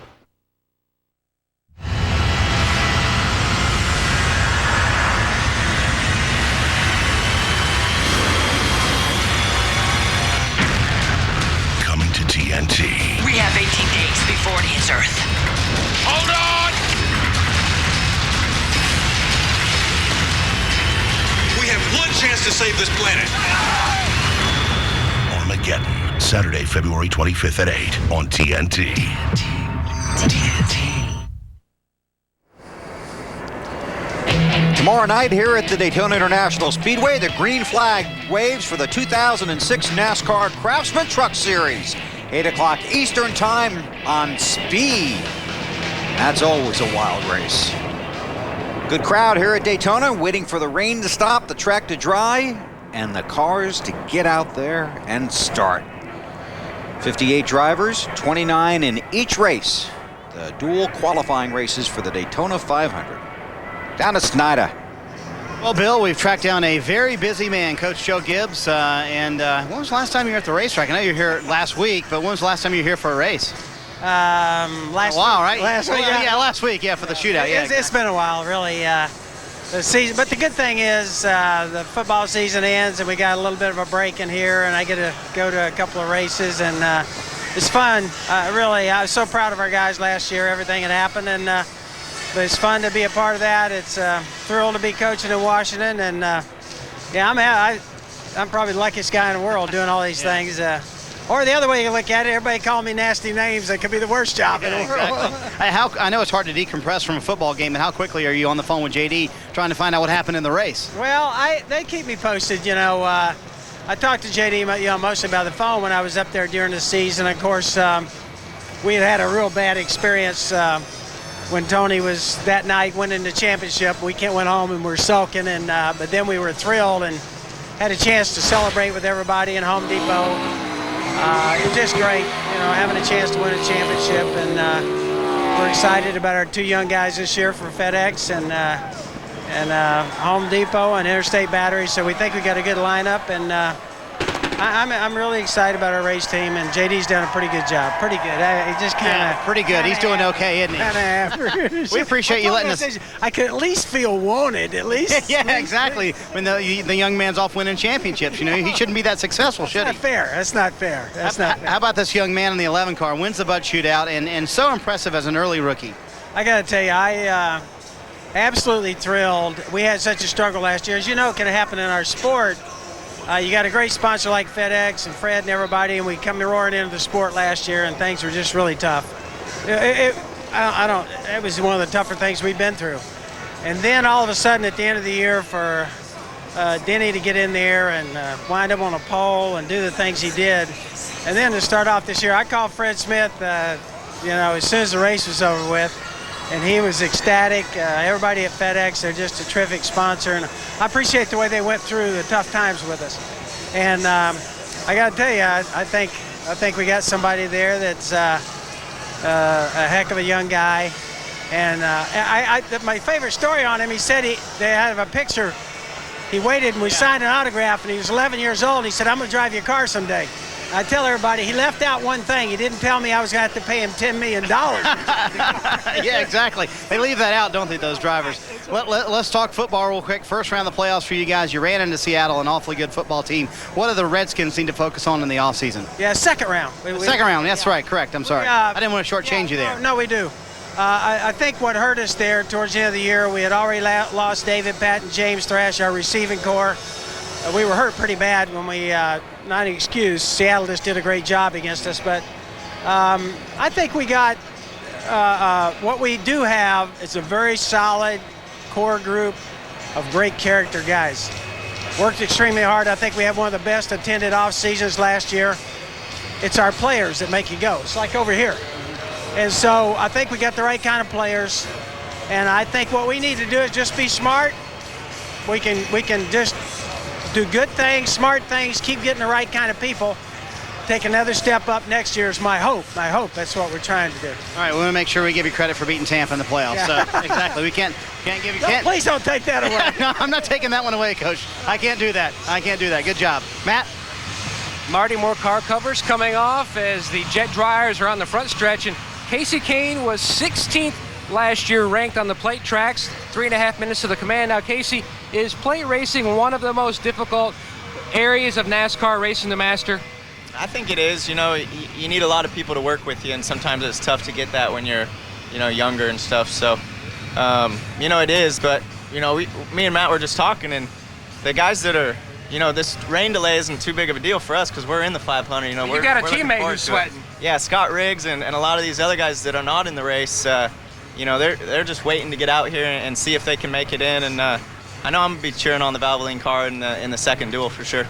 Coming to TNT. We have 18 days before it hits Earth. Hold on! We have one chance to save this planet. Armageddon, Saturday, February 25th at 8 on TNT. Tomorrow night here at the Daytona International Speedway, the green flag waves for the 2006 NASCAR Craftsman Truck Series. 8 o'clock Eastern Time on Speed. That's always a wild race. Good crowd here at Daytona, waiting for the rain to stop, the track to dry, and the cars to get out there and start. 58 drivers, 29 in each race. The dual qualifying races for the Daytona 500. Down to Snyder. Well, Bill, we've tracked down a very busy man, Coach Joe Gibbs. When was the last time you were at the racetrack? I know you were here last week, but when was the last time you were here for a race? Last wow, week. right? Last week, yeah, last week, yeah, for the shootout. Yeah, it's been a while, really. The season, but the good thing is the football season ends, and we got a little bit of a break in here, and I get to go to a couple of races, and it's fun. Really, I was so proud of our guys last year. Everything had happened, and but it's fun to be a part of that. It's thrilled to be coaching in Washington, and yeah, I'm probably the luckiest guy in the world doing all these things. Or the other way you look at it, everybody call me nasty names. That could be the worst job in the world. Exactly. I know it's hard to decompress from a football game, and how quickly are you on the phone with JD trying to find out what happened in the race? Well, they keep me posted. You know, I talked to JD, mostly by the phone when I was up there during the season. Of course, we had a real bad experience when Tony was that night winning the championship. We went home and we were sulking, and but then we were thrilled and had a chance to celebrate with everybody in Home Depot. It was just great, having a chance to win a championship, and we're excited about our two young guys this year for FedEx and Home Depot and Interstate Battery. So we think we got a good lineup, and I'm really excited about our race team, and JD's done a pretty good job. Pretty good. He just kind of pretty good. He's doing okay, isn't he? Kind of average. We appreciate you letting us. I could at least feel wanted, at least. Yeah, exactly. When the young man's off winning championships, he shouldn't be that successful, should he? That's not fair. That's not fair. How about this young man in the 11 car? Wins the Bud Shootout, and so impressive as an early rookie. I got to tell you, I absolutely thrilled. We had such a struggle last year. As you know, it can happen in our sport. You got a great sponsor like FedEx and Fred and everybody, and we come roaring into the sport last year, and things were just really tough. It was one of the tougher things we've been through. And then all of a sudden at the end of the year for Denny to get in there and wind up on a pole and do the things he did. And then to start off this year, I called Fred Smith, as soon as the race was over with, and he was ecstatic. Everybody at FedEx, they're just a terrific sponsor, and I appreciate the way they went through the tough times with us. And I got to tell you, I think we got somebody there that's a heck of a young guy. And my favorite story on him, he said they had a picture. He waited and we signed an autograph, and he was 11 years old. He said, "I'm going to drive your car someday." I tell everybody, he left out one thing. He didn't tell me I was going to have to pay him $10 million. Yeah, exactly. They leave that out, don't they, those drivers? Let's talk football real quick. First round of the playoffs for you guys. You ran into Seattle, an awfully good football team. What do the Redskins need to focus on in the offseason? Yeah, second round. Second round, that's right, correct. I'm sorry. I didn't want to shortchange you there. No, we do. I think what hurt us there towards the end of the year, we had already lost David Patton, James Thrash, our receiving corps. We were hurt pretty bad when we, not an excuse, Seattle just did a great job against us, but I think we got, what we do have is a very solid core group of great character guys. Worked extremely hard. I think we have one of the best attended off seasons last year. It's our players that make you go. It's like over here. And so I think we got the right kind of players, and I think what we need to do is just be smart. We can just do good things, smart things, keep getting the right kind of people. Take another step up next year is my hope. That's what we're trying to do. All right, we want to make sure we give you credit for beating Tampa in the playoffs. Yeah. So exactly, we can't give you. Please don't take that away. No, I'm not taking that one away, Coach. I can't do that. Good job, Matt. Marty, more car covers coming off as the jet dryers are on the front stretch, and Casey Kane was 16th last year, ranked on the plate tracks, 3.5 minutes to the command. Now, Casey, is plate racing one of the most difficult areas of NASCAR racing the Master? I think it is. You need a lot of people to work with you, and sometimes it's tough to get that when you're, younger and stuff. So, it is. But, me and Matt were just talking, and the guys that are, this rain delay isn't too big of a deal for us because we're in the 500. You got a teammate who's sweating. Yeah, Scott Riggs and a lot of these other guys that are not in the race, they're just waiting to get out here and see if they can make it in. And I know I'm gonna be cheering on the Valvoline car in the second duel for sure.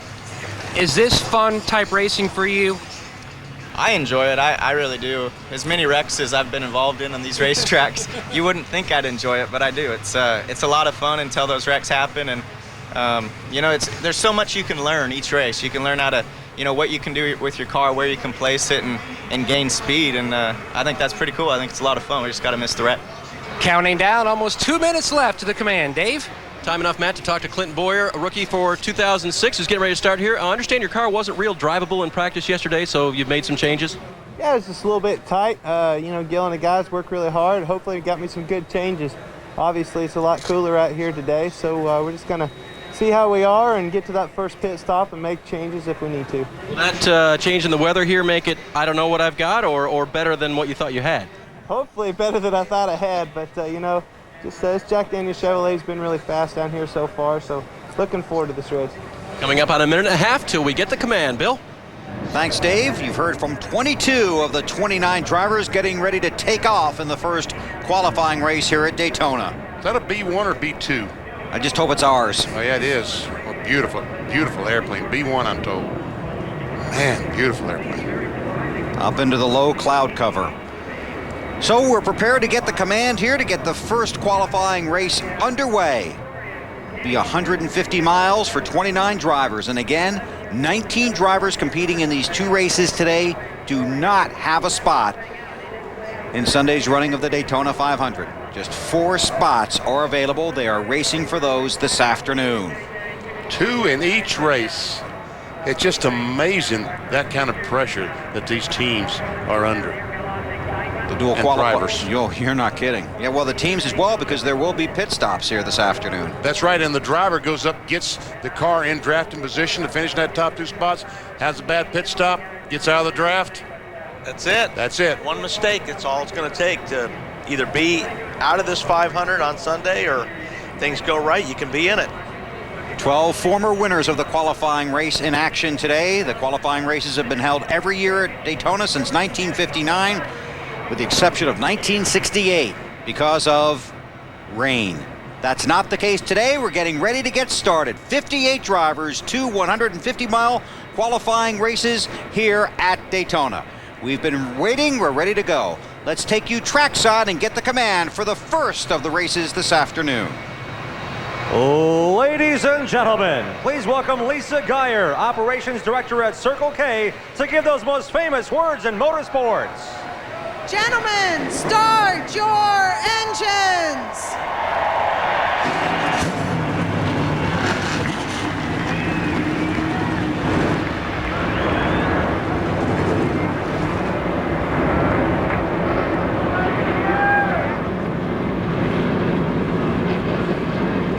Is this fun type racing for you? I enjoy it. I really do. As many wrecks as I've been involved in on these racetracks, you wouldn't think I'd enjoy it, but I do. It's a lot of fun until those wrecks happen, and You know, there's so much you can learn each race. You can learn how to, you know, what you can do with your car, where you can place it, and gain speed. And I think that's pretty cool. I think it's a lot of fun. We just got to miss the wreck. Counting down, almost 2 minutes left to the command. Dave? Time enough, Matt, to talk to Clinton Boyer, a rookie for 2006, who's getting ready to start here. I understand your car wasn't real drivable in practice yesterday, so you've made some changes? Yeah, it's just a little bit tight. You know, Gil and the guys work really hard. Hopefully it got me some good changes. Obviously, it's a lot cooler out here today, so we're just going to see how we are and get to that first pit stop and make changes if we need to. Will that change in the weather here make it, I don't know what I've got, or better than what you thought you had? Hopefully better than I thought I had, but, you know, just this Jack Daniels Chevrolet's been really fast down here so far, so looking forward to this race. Coming up on a minute and a half till we get the command. Bill? Thanks, Dave. You've heard from 22 of the 29 drivers getting ready to take off in the first qualifying race here at Daytona. Is that a B1 or B2? I just hope it's ours. Oh, yeah, it is. Oh, beautiful, beautiful airplane. B1, I'm told. Man, beautiful airplane. Up into the low cloud cover. So we're prepared to get the command here to get the first qualifying race underway. It'll be 150 miles for 29 drivers. And again, 19 drivers competing in these two races today do not have a spot in Sunday's running of the Daytona 500. Just 4 spots are available. They are racing for those this afternoon. 2 in each race. It's just amazing that kind of pressure that these teams are under. The dual qualifiers. You're not kidding. Yeah, well, the teams as well, because there will be pit stops here this afternoon. That's right, and the driver goes up, gets the car in drafting position to finish in that top 2 spots, has a bad pit stop, gets out of the draft. That's it. That's it. One mistake, that's all it's going to take to either be out of this 500 on Sunday, or things go right, you can be in it. 12 former winners of the qualifying race in action today. The qualifying races have been held every year at Daytona since 1959, with the exception of 1968 because of rain. That's not the case today. We're getting ready to get started. 58 drivers, 2 150-mile qualifying races here at Daytona. We've been waiting, we're ready to go. Let's take you trackside and get the command for the first of the races this afternoon. Ladies and gentlemen, please welcome Lisa Geyer, Operations Director at Circle K, to give those most famous words in motorsports. Gentlemen, start your engines!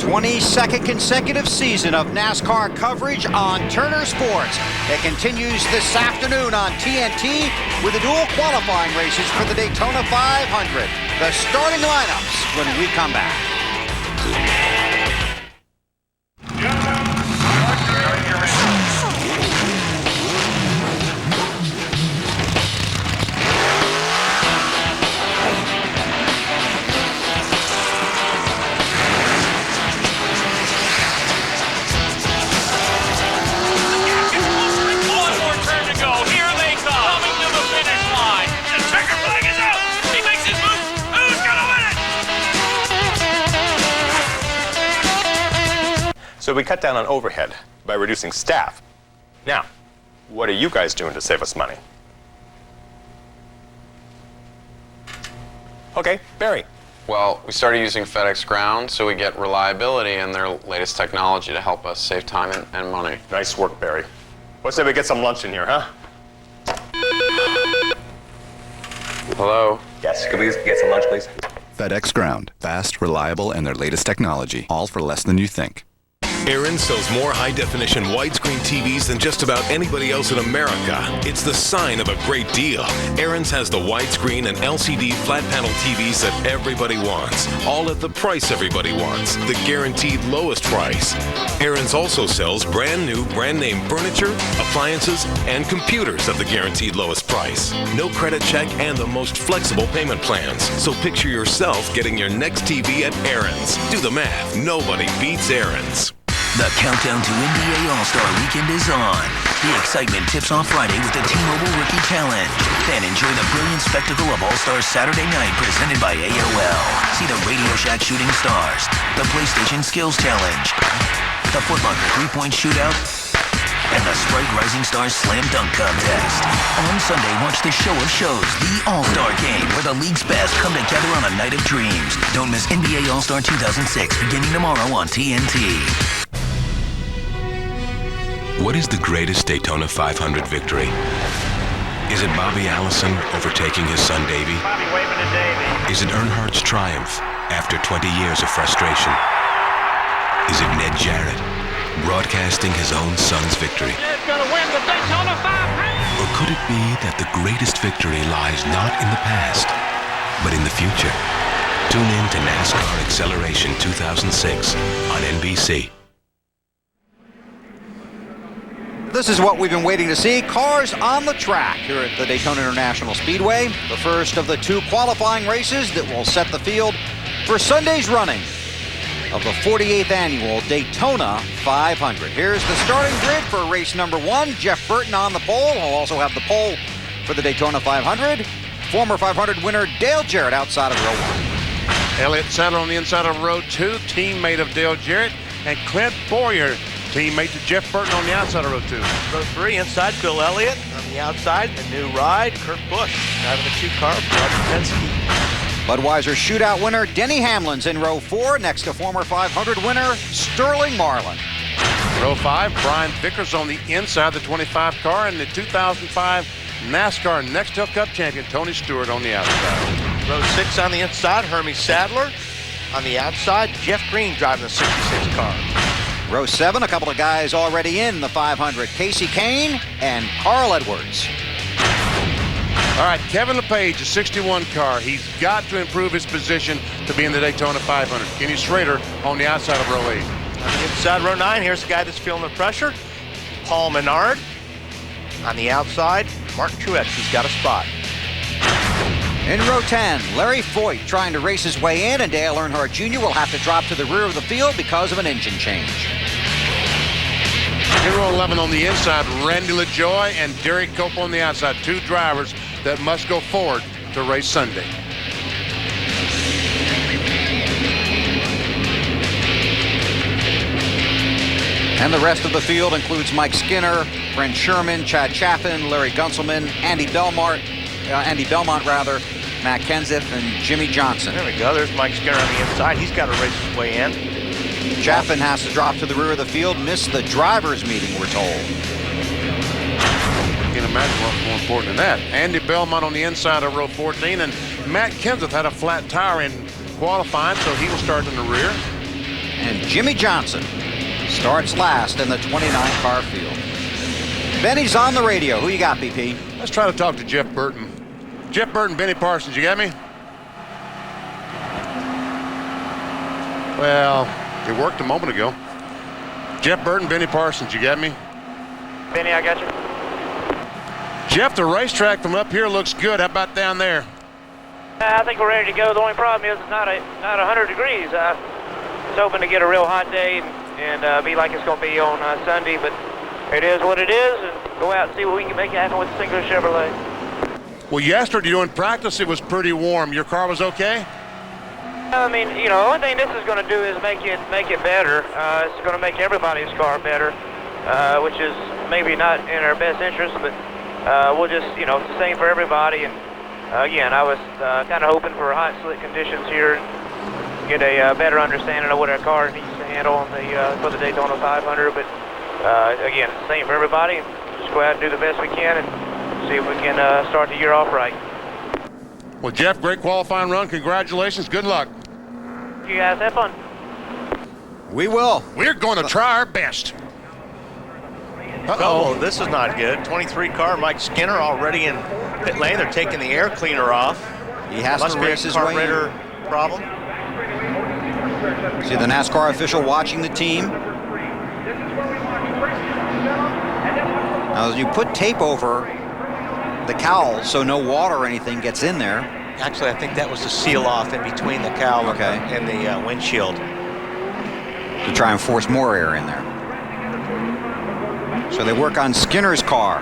22nd consecutive season of NASCAR coverage on Turner Sports. It continues this afternoon on TNT with the dual qualifying races for the Daytona 500. The starting lineups when we come back. 'em. So we cut down on overhead by reducing staff. Now, what are you guys doing to save us money? Okay, Barry. Well, we started using FedEx Ground, so we get reliability and their latest technology to help us save time and money. Nice work, Barry. Let's say we get some lunch in here, huh? Hello? Yes, could we get some lunch, please? FedEx Ground. Fast, reliable, and their latest technology. All for less than you think. Aaron's sells more high-definition widescreen TVs than just about anybody else in America. It's the sign of a great deal. Aaron's has the widescreen and LCD flat panel TVs that everybody wants, all at the price everybody wants, the guaranteed lowest price. Aaron's also sells brand new, brand name furniture, appliances, and computers at the guaranteed lowest price. No credit check and the most flexible payment plans. So picture yourself getting your next TV at Aaron's. Do the math. Nobody beats Aaron's. The countdown to NBA All-Star Weekend is on. The excitement tips off Friday with the T-Mobile Rookie Challenge. Then enjoy the brilliant spectacle of All-Stars Saturday night presented by AOL. See the Radio Shack Shooting Stars, the PlayStation Skills Challenge, the Foot Locker three-point shootout, and the Sprite Rising Stars Slam Dunk Contest. On Sunday, watch the show of shows, the All-Star Game, where the league's best come together on a night of dreams. Don't miss NBA All-Star 2006, beginning tomorrow on TNT. What is the greatest Daytona 500 victory? Is it Bobby Allison overtaking his son Davey? Bobby waving to Davey. Is it Earnhardt's triumph after 20 years of frustration? Is it Ned Jarrett broadcasting his own son's victory? Ned's gonna win the Daytona 500. Or could it be that the greatest victory lies not in the past, but in the future? Tune in to NASCAR Acceleration 2006 on NBC. This is what we've been waiting to see. Cars on the track here at the Daytona International Speedway. The first of the 2 qualifying races that will set the field for Sunday's running of the 48th annual Daytona 500. Here's the starting grid for race number 1. Jeff Burton on the pole. He'll also have the pole for the Daytona 500. Former 500 winner Dale Jarrett outside of row 1. Elliott Sadler on the inside of row 2, teammate of Dale Jarrett, and Clint Boyer, teammate to Jeff Burton on the outside of row 2. Row 3 inside, Bill Elliott. On the outside, the new ride, Kurt Busch. Driving the 2 car, Roger Penske. Budweiser shootout winner Denny Hamlin's in row 4, next to former 500 winner Sterling Marlin. Row 5, Brian Vickers on the inside, the 25 car, and the 2005 NASCAR Nextel Cup champion Tony Stewart on the outside. Row 6 on the inside, Hermie Sadler. On the outside, Jeff Green driving the 66 car. Row 7, a couple of guys already in the 500. Casey Kane and Carl Edwards. All right, Kevin LePage, a 61 car. He's got to improve his position to be in the Daytona 500. Kenny Schrader on the outside of row 8. On the inside, row 9, here's the guy that's feeling the pressure, Paul Menard. On the outside, Mark Truex, he's got a spot. In row 10, Larry Foyt trying to race his way in, and Dale Earnhardt Jr. will have to drop to the rear of the field because of an engine change. In row 11 on the inside, Randy LaJoie and Derek Cope on the outside. 2 drivers that must go forward to race Sunday. And the rest of the field includes Mike Skinner, Brent Sherman, Chad Chaffin, Larry Gunselman, Andy Belmont, Matt Kenseth, and Jimmy Johnson. There we go. There's Mike Skinner on the inside. He's got to race his way in. Chaffin has to drop to the rear of the field, missed the drivers' meeting, we're told. Can't imagine what's more important than that. Andy Belmont on the inside of row 14, and Matt Kenseth had a flat tire in qualifying, so he will start in the rear. And Jimmy Johnson starts last in the 29-car field. Benny's on the radio. Who you got, BP? Let's try to talk to Jeff Burton. Jeff Burton, Benny Parsons, you got me? Well, it worked a moment ago. Jeff Burton, Benny Parsons, you got me? Benny, I got you. Jeff, the racetrack from up here looks good. How about down there? I think we're ready to go. The only problem is it's not 100 degrees. I was hoping to get a real hot day and be like it's going to be on Sunday, but it is what it is, and go out and see what we can make happen with the single Chevrolet. Well, yesterday during practice, it was pretty warm. Your car was okay? I mean, you know, the only thing this is going to do is make it better. It's going to make everybody's car better, which is maybe not in our best interest, but we'll just, you know, it's the same for everybody. And again, I was kind of hoping for hot, slick conditions here, get a better understanding of what our car needs to handle on for the Daytona 500. But again, it's the same for everybody. Just go out and do the best we can and see if we can start the year off right. Well, Jeff, great qualifying run. Congratulations. Good luck. You guys have fun. We will. We're going to try our best. Uh-oh, this is not good. 23 car, Mike Skinner already in pit lane. They're taking the air cleaner off. He has Must to be race a his way carburetor problem. See the NASCAR official watching the team. Now, you put tape over the cowl so no water or anything gets in there. Actually, I think that was the seal off in between the cowl and the windshield. To try and force more air in there. So they work on Skinner's car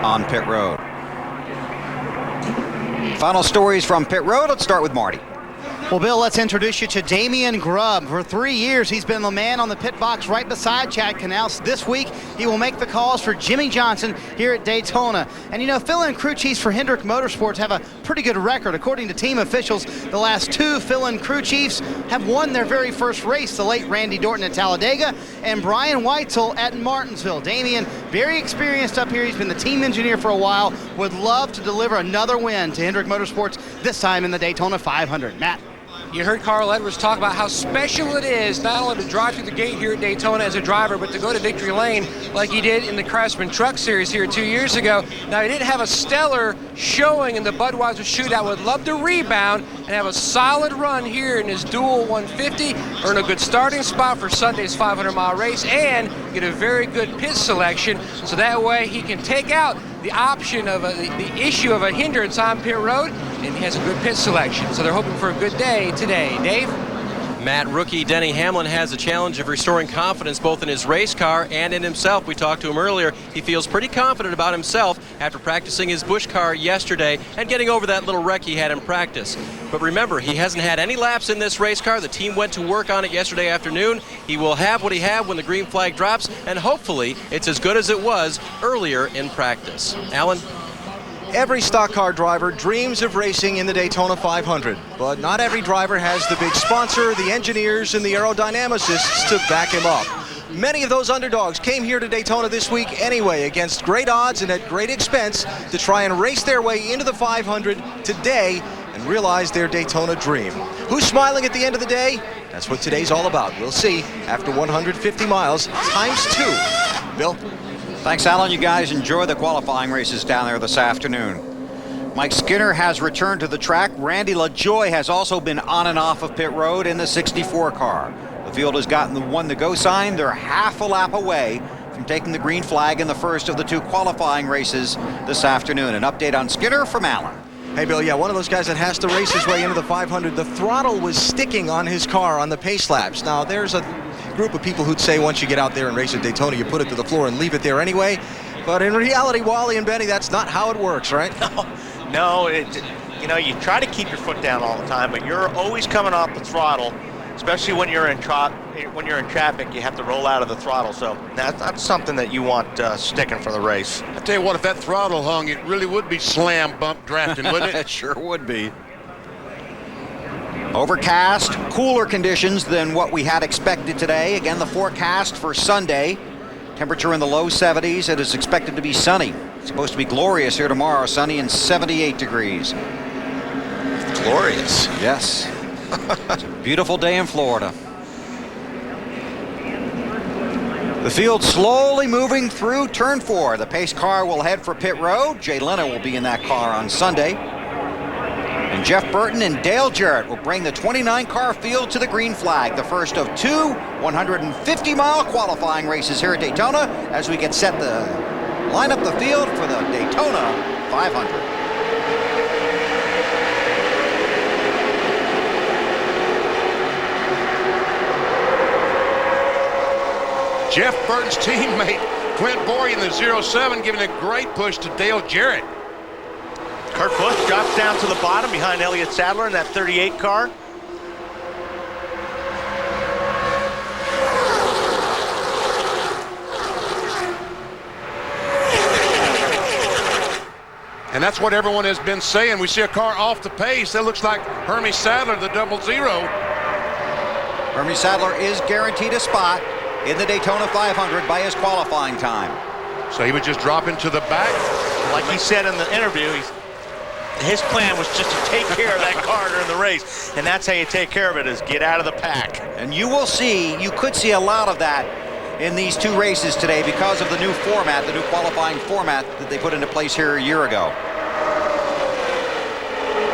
on pit road. Final stories from pit road. Let's start with Marty. Well, Bill, let's introduce you to Damian Grubb. For 3 years, he's been the man on the pit box right beside Chad Knaus. This week, he will make the calls for Jimmy Johnson here at Daytona. And you know, fill-in crew chiefs for Hendrick Motorsports have a pretty good record. According to team officials, the last 2 fill-in crew chiefs have won their very first race, the late Randy Dorton at Talladega and Brian Weitzel at Martinsville. Damian, very experienced up here. He's been the team engineer for a while. Would love to deliver another win to Hendrick Motorsports, this time in the Daytona 500. Matt. You heard Carl Edwards talk about how special it is not only to drive through the gate here at Daytona as a driver, but to go to victory lane like he did in the Craftsman Truck Series here 2 years ago. Now, he didn't have a stellar showing in the Budweiser shootout. Would love to rebound and have a solid run here in his Duel 150, earn a good starting spot for Sunday's 500-mile race, and get a very good pit selection, so that way he can take out the option of the issue of a hindrance on pit road, and he has a good pit selection. So they're hoping for a good day today. Dave? Matt, rookie Denny Hamlin has a challenge of restoring confidence both in his race car and in himself. We talked to him earlier. He feels pretty confident about himself after practicing his Busch car yesterday and getting over that little wreck he had in practice. But remember, he hasn't had any laps in this race car. The team went to work on it yesterday afternoon. He will have what he had when the green flag drops, and hopefully it's as good as it was earlier in practice. Alan? Every stock car driver dreams of racing in the Daytona 500, but not every driver has the big sponsor, the engineers, and the aerodynamicists to back him up. Many of those underdogs came here to Daytona this week anyway, against great odds and at great expense, to try and race their way into the 500 today and realize their Daytona dream. Who's smiling at the end of the day? That's what today's all about. We'll see after 150 miles times 2. Bill? Thanks, Alan. You guys enjoy the qualifying races down there this afternoon. Mike Skinner has returned to the track. Randy LaJoie has also been on and off of pit road in the 64 car. The field has gotten the 1 to go sign. They're half a lap away from taking the green flag in the first of the 2 qualifying races this afternoon. An update on Skinner from Alan. Hey, Bill, yeah, one of those guys that has to race his way into the 500. The throttle was sticking on his car on the pace laps. Now, there's a group of people who'd say once you get out there and race at Daytona, you put it to the floor and leave it there anyway. But in reality, Wally and Benny, that's not how it works, right? No, you know, you try to keep your foot down all the time, but you're always coming off the throttle, especially when you're in traffic. You have to roll out of the throttle, so that's something that you want sticking for the race. I tell you what, if that throttle hung, it really would be slam bump drafting, wouldn't it? It sure would be. Overcast, cooler conditions than what we had expected today. Again, the forecast for Sunday, temperature in the low 70s. It is expected to be sunny. It's supposed to be glorious here tomorrow, sunny and 78 degrees. Glorious. Yes. It's a beautiful day in Florida. The field slowly moving through turn 4. The pace car will head for pit road. Jay Leno will be in that car on Sunday. And Jeff Burton and Dale Jarrett will bring the 29-car field to the green flag, the first of 2 150-mile qualifying races here at Daytona as we get set to line up the field for the Daytona 500. Jeff Burton's teammate, Clint Bory in the 07, giving a great push to Dale Jarrett. Kurt Busch drops down to the bottom behind Elliott Sadler in that 38 car. And that's what everyone has been saying. We see a car off the pace. That looks like Hermie Sadler, the 00. Hermie Sadler is guaranteed a spot in the Daytona 500 by his qualifying time. So he would just drop into the back? Like he said in the interview, his plan was just to take care of that car during the race, and that's how you take care of it, is get out of the pack. And you could see a lot of that in these 2 races today because of the new format, the new qualifying format that they put into place here a year ago.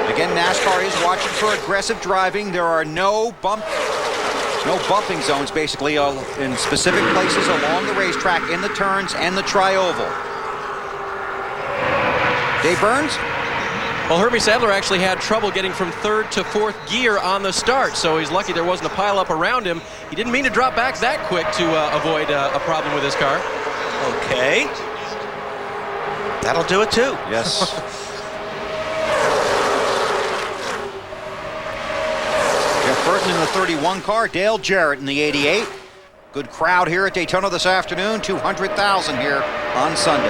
Again, NASCAR is watching for aggressive driving. There are no bumping zones, basically, in specific places along the racetrack, in the turns and the tri-oval. Dave Burns? Well, Hermie Sadler actually had trouble getting from 3rd to 4th gear on the start, so he's lucky there wasn't a pileup around him. He didn't mean to drop back that quick to avoid a problem with his car. Okay. That'll do it too. Yes. Burton in the 31 car, Dale Jarrett in the 88. Good crowd here at Daytona this afternoon, 200,000 here on Sunday.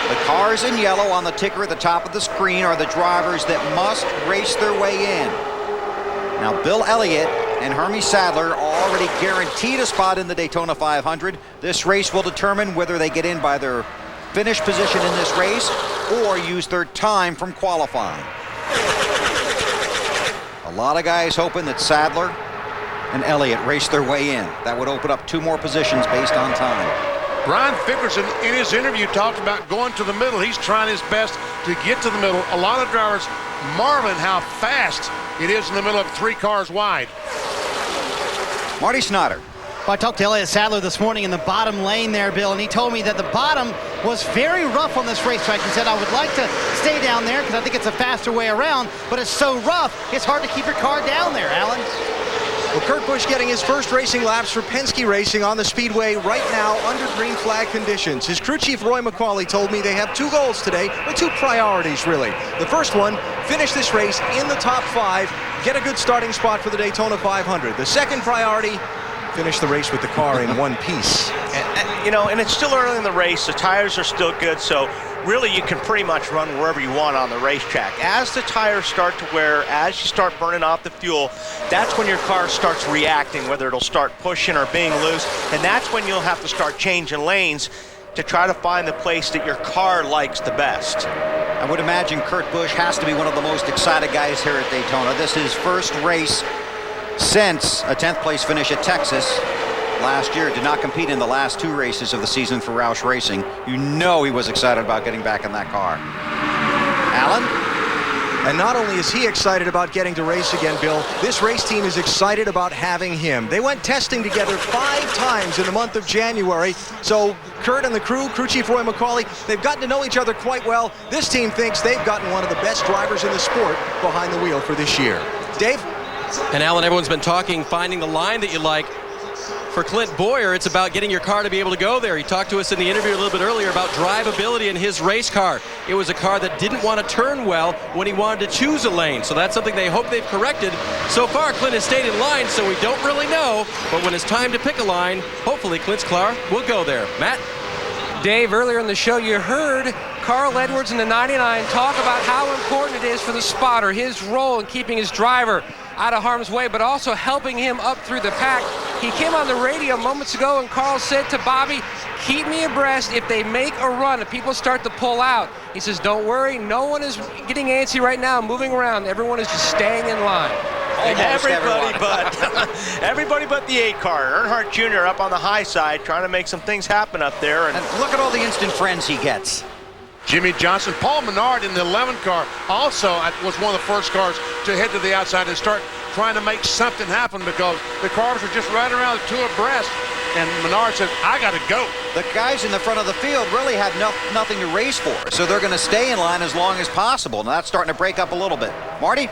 The cars in yellow on the ticker at the top of the screen are the drivers that must race their way in. Now, Bill Elliott and Hermie Sadler are already guaranteed a spot in the Daytona 500. This race will determine whether they get in by their finish position in this race or use their time from qualifying. A lot of guys hoping that Sadler and Elliott race their way in. That would open up 2 more positions based on time. Brian Vickers in his interview talked about going to the middle. He's trying his best to get to the middle. A lot of drivers marveling how fast it is in the middle of 3 cars wide. Marty Snyder. Well, I talked to Elliott Sadler this morning in the bottom lane there, Bill, and he told me that the bottom was very rough on this racetrack. He said, I would like to stay down there because I think it's a faster way around, but it's so rough, it's hard to keep your car down there, Alan. Well, Kurt Busch getting his first racing laps for Penske Racing on the speedway right now under green flag conditions. His crew chief Roy McCauley told me they have 2 goals today, or 2 priorities really. The first one, finish this race in the top 5, get a good starting spot for the Daytona 500. The second priority, finish the race with the car in one piece. And it's still early in the race. The tires are still good, so really you can pretty much run wherever you want on the racetrack. As the tires start to wear, as you start burning off the fuel, that's when your car starts reacting, whether it'll start pushing or being loose, and that's when you'll have to start changing lanes to try to find the place that your car likes the best. I would imagine Kurt Busch has to be one of the most excited guys here at Daytona. This is his first race since a 10th place finish at Texas last year. Did not compete in the last 2 races of the season for Roush Racing. You know he was excited about getting back in that car. Alan? And not only is he excited about getting to race again, Bill, this race team is excited about having him. They went testing together 5 times in the month of January. So Kurt and the crew chief Roy McCauley, they've gotten to know each other quite well. This team thinks they've gotten one of the best drivers in the sport behind the wheel for this year. Dave? And Alan, everyone's been talking, finding the line that you like. For Clint Boyer, it's about getting your car to be able to go there. He talked to us in the interview a little bit earlier about drivability in his race car. It was a car that didn't want to turn well when he wanted to choose a lane. So that's something they hope they've corrected. So far, Clint has stayed in line, so we don't really know. But when it's time to pick a line, hopefully Clint's car will go there. Matt? Dave, earlier in the show, you heard Carl Edwards in the 99 talk about how important it is for the spotter, his role in keeping his driver out of harm's way, but also helping him up through the pack. He came on the radio moments ago, and Carl said to Bobby, keep me abreast if they make a run, if people start to pull out. He says, don't worry, no one is getting antsy right now, moving around. Everyone is just staying in line. Everybody but the 8 car. Earnhardt Jr. up on the high side trying to make some things happen up there. And look at all the instant friends he gets. Jimmy Johnson, Paul Menard in the 11 car also was one of the first cars to head to the outside and start trying to make something happen because the cars were just right around 2 abreast. And Menard said, I got to go. The guys in the front of the field really have nothing to race for, so they're going to stay in line as long as possible. Now that's starting to break up a little bit. Marty?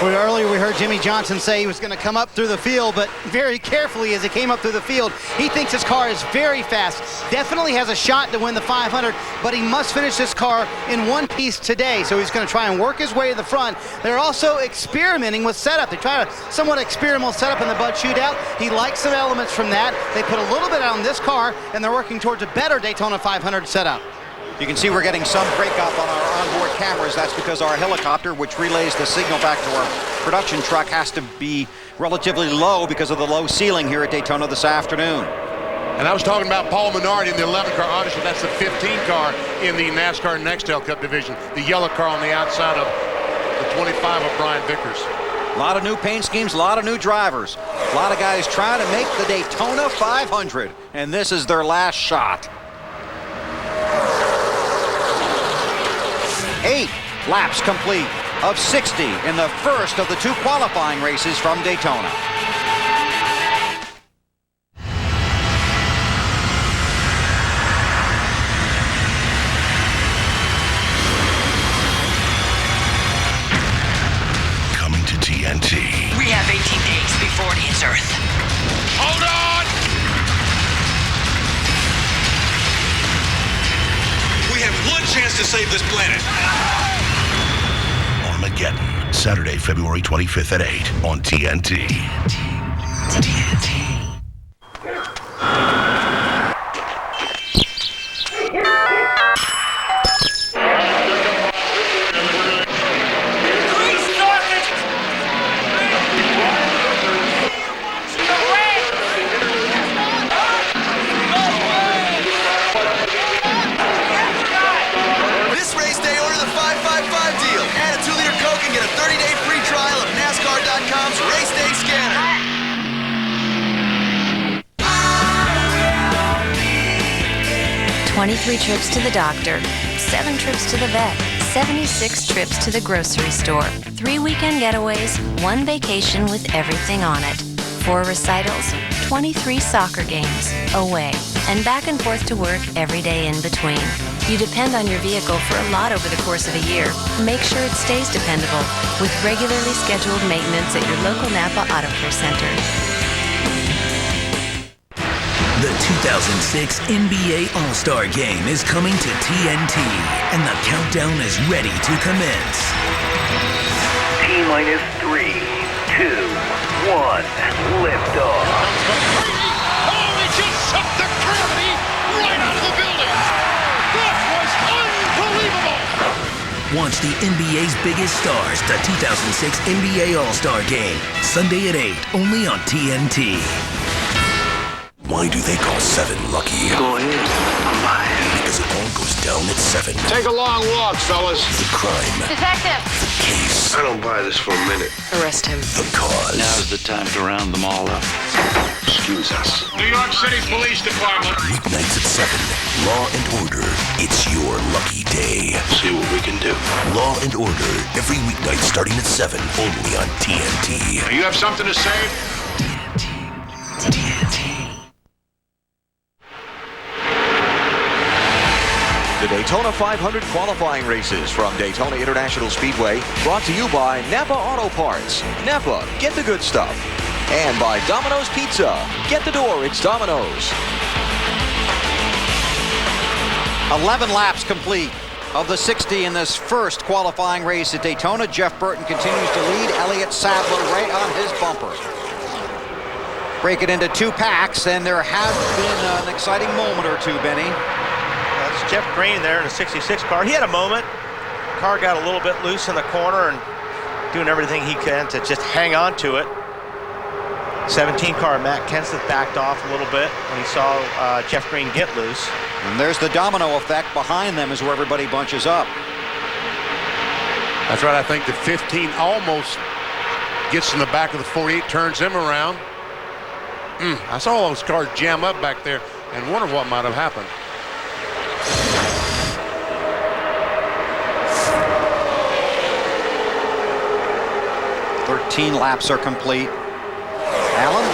Well, earlier we heard Jimmy Johnson say he was going to come up through the field, but very carefully as he came up through the field, he thinks his car is very fast. Definitely has a shot to win the 500, but he must finish this car in one piece today, so he's going to try and work his way to the front. They're also experimenting with setup. They try to somewhat experimental setup in the Bud Shootout. He likes some elements from that. They put a little bit on this car, and they're working towards a better Daytona 500 setup. You can see we're getting some breakup on our onboard cameras. That's because our helicopter, which relays the signal back to our production truck, has to be relatively low because of the low ceiling here at Daytona this afternoon. And I was talking about Paul Menard in the 11 car. Obviously, that's the 15 car in the NASCAR Nextel Cup division. The yellow car on the outside of the 25 of Brian Vickers. A lot of new paint schemes, a lot of new drivers. A lot of guys trying to make the Daytona 500. And this is their last shot. 8 laps complete of 60 in the first of the 2 qualifying races from Daytona. Coming to TNT. We have 18 days before it hits Earth. Hold on! We have one chance to save this planet. Armageddon. Saturday, February 25th at 8 on TNT. This race day, order the 555 deal. Add a 2-liter Coke and get a 30-day free trial of NASCAR.com's Race Day Scanner. 23 trips to the doctor, 7 trips to the vet, 76 trips to the grocery store, 3 weekend getaways, 1 vacation with everything on it, 4 recitals, 23 soccer games, away, and back and forth to work every day in between. You depend on your vehicle for a lot over the course of a year. Make sure it stays dependable with regularly scheduled maintenance at your local Napa Auto Care Center. The 2006 NBA All-Star Game is coming to TNT, and the countdown is ready to commence. T-minus 3, 2, 1, liftoff. Oh, he just sucked the gravity right out of the building. That was unbelievable. Watch the NBA's biggest stars, the 2006 NBA All-Star Game, Sunday at 8, only on TNT. Why do they call 7 lucky? Go ahead. Because it all goes down at 7. Take a long walk, fellas. The crime. Detective! The case. I don't buy this for a minute. Arrest him. The cause. Now's the time to round them all up. Excuse us. New York City Police Department. Weeknights at 7. Law and Order. It's your lucky day. See what we can do. Law and Order. Every weeknight starting at 7. Only on TNT. You have something to say? TNT. The Daytona 500 qualifying races from Daytona International Speedway, brought to you by Napa Auto Parts. Napa, get the good stuff. And by Domino's Pizza. Get the door, it's Domino's. 11 laps complete of the 60 in this first qualifying race at Daytona. Jeff Burton continues to lead. Elliott Sadler right on his bumper. Break it into 2 packs, and there has been an exciting moment or two, Benny. That's Jeff Green there in a 66 car. He had a moment. Car got a little bit loose in the corner and doing everything he can to just hang on to it. 17 car Matt Kenseth backed off a little bit when he saw Jeff Green get loose. And there's the domino effect behind them is where everybody bunches up. That's right. I think the 15 almost gets in the back of the 48, turns him around. I saw all those cars jam up back there and wonder what might have happened. Laps are complete. Alan?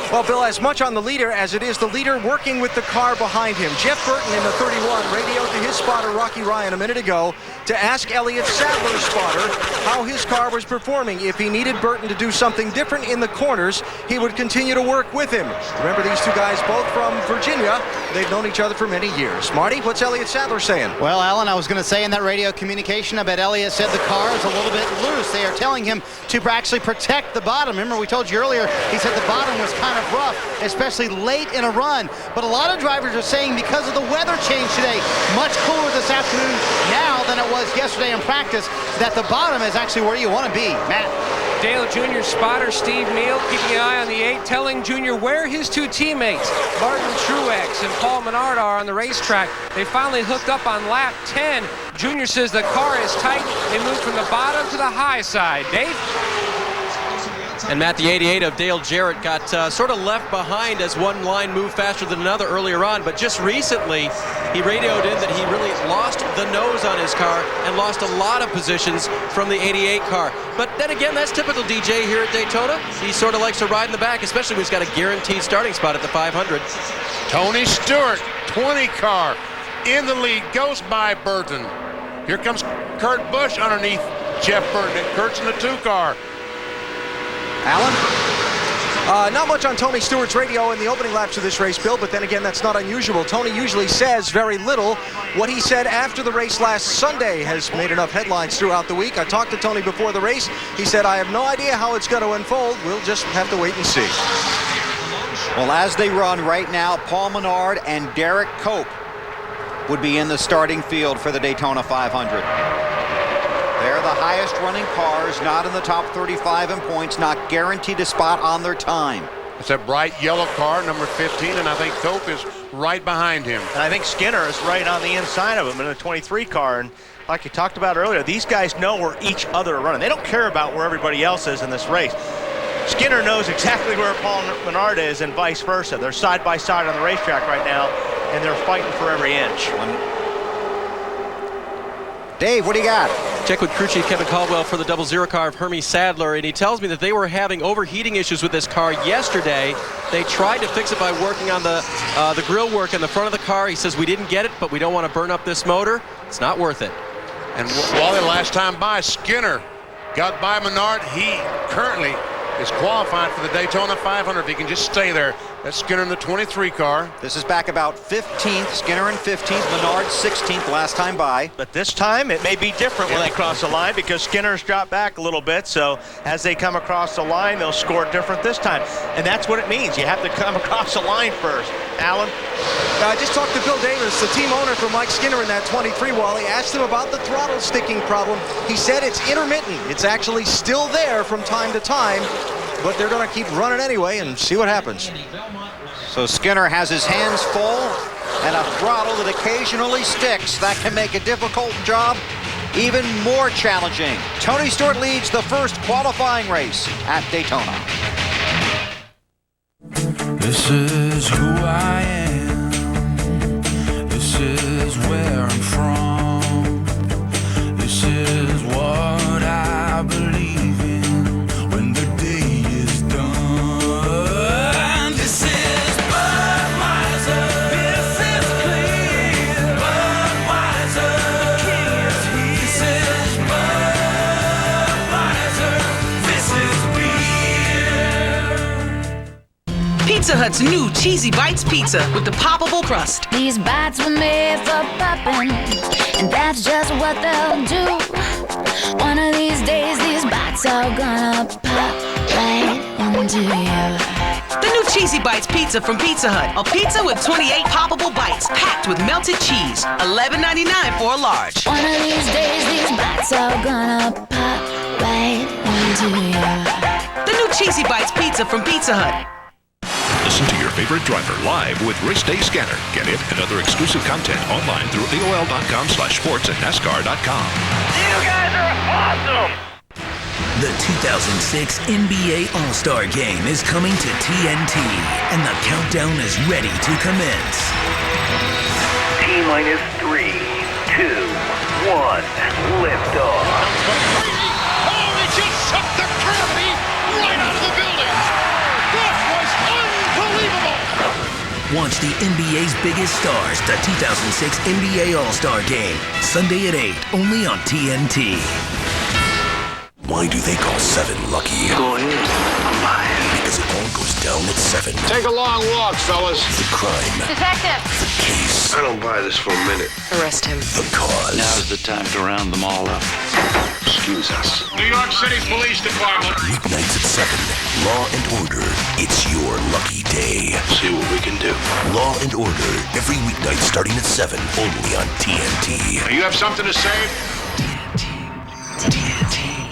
Well, Bill, as much on the leader as it is the leader working with the car behind him. Jeff Burton in the 31 radioed to his spotter, Rocky Ryan, a minute ago to ask Elliott Sadler's spotter how his car was performing. If he needed Burton to do something different in the corners, he would continue to work with him. Remember, these two guys both from Virginia. They've known each other for many years. Marty, what's Elliott Sadler saying? Well, Alan, I was going to say in that radio communication, I bet Elliott said the car is a little bit loose. They are telling him to actually protect the bottom. Remember, we told you earlier, he said the bottom was kind of rough, especially late in a run. But a lot of drivers are saying because of the weather change today, much cooler this afternoon now than it was yesterday in practice, that the bottom is actually where you want to be. Matt? Dale Jr. spotter Steve Neal keeping an eye on the 8, telling Jr. where his 2 teammates, Martin Truex and Paul Menard, are on the racetrack. They finally hooked up on lap 10. Jr. says the car is tight. They moved from the bottom to the high side. Dave? And Matt, the 88 of Dale Jarrett got sort of left behind as one line moved faster than another earlier on, but just recently he radioed in that he really lost the nose on his car and lost a lot of positions from the 88 car. But then again, that's typical DJ here at Daytona. He sort of likes to ride in the back, especially when he's got a guaranteed starting spot at the 500. Tony Stewart, 20 car, in the lead, goes by Burton. Here comes Kurt Busch underneath Jeff Burton, and Kurt's in the 2 car. Alan? Not much on Tony Stewart's radio in the opening laps of this race, Bill, but then again, that's not unusual. Tony usually says very little. What he said after the race last Sunday has made enough headlines throughout the week. I talked to Tony before the race. He said, I have no idea how it's going to unfold. We'll just have to wait and see. Well, as they run right now, Paul Menard and Derek Cope would be in the starting field for the Daytona 500. They're the highest running cars, not in the top 35 in points, not guaranteed a spot on their time. It's that bright yellow car, number 15, and I think Cope is right behind him. And I think Skinner is right on the inside of him in a 23 car. And like you talked about earlier, these guys know where each other are running. They don't care about where everybody else is in this race. Skinner knows exactly where Paul Menard is and vice versa. They're side by side on the racetrack right now, and they're fighting for every inch. Dave, what do you got? Check with crew chief Kevin Caldwell for the 00 car of Hermie Sadler, and he tells me that they were having overheating issues with this car yesterday. They tried to fix it by working on the grill work in the front of the car. He says, we didn't get it, but we don't want to burn up this motor. It's not worth it. And Wally, last time by, Skinner got by Menard. He currently is qualifying for the Daytona 500 if he can just stay there. That's Skinner in the 23 car. This is back about 15th. Skinner in 15th, Menard 16th last time by. But this time it may be different when they cross the line because Skinner's dropped back a little bit. So as they come across the line, they'll score different this time. And that's what it means. You have to come across the line first. Alan? I just talked to Bill Davis, the team owner for Mike Skinner in that 23 Wally. Asked him about the throttle sticking problem. He said it's intermittent. It's actually still there from time to time, but they're going to keep running anyway and see what happens. So Skinner has his hands full and a throttle that occasionally sticks. That can make a difficult job even more challenging. Tony Stewart leads the first qualifying race at Daytona. This is who I am. This is where I'm from. This is what I believe in when the day is done. This is Budweiser. This is clear. Budweiser. The king is here. This is Budweiser. This is beer. Pizza Hut's new Cheesy Bites pizza with the poppable crust. These bites were made for popping, and that's just what they'll do. One of these days, these bites are gonna pop right into you. The new Cheesy Bites pizza from Pizza Hut. A pizza with 28 poppable bites packed with melted cheese. $11.99 for a large. One of these days, these bites are gonna pop right into you. The new Cheesy Bites pizza from Pizza Hut. Listen to your favorite driver live with Race Day Scanner. Get it and other exclusive content online through AOL.com/sports and NASCAR.com. You guys are awesome! The 2006 NBA All-Star Game is coming to TNT, and the countdown is ready to commence. T-minus 3, 2, 1, liftoff. Oh, he just sucked the gravity right out of the building. That was unbelievable. Watch the NBA's biggest stars, the 2006 NBA All-Star Game, Sunday at 8, only on TNT. Why do they call 7 lucky? Go ahead. I'm buying. Because it all goes down at 7. Take a long walk, fellas. The crime. Detective! The case. I don't buy this for a minute. Arrest him. The cause. Now's the time to round them all up. Excuse us. New York City Police Department. Weeknights at 7. Law and Order. It's your lucky day. See what we can do. Law and Order. Every weeknight starting at 7. Only on TNT. You have something to say? TNT.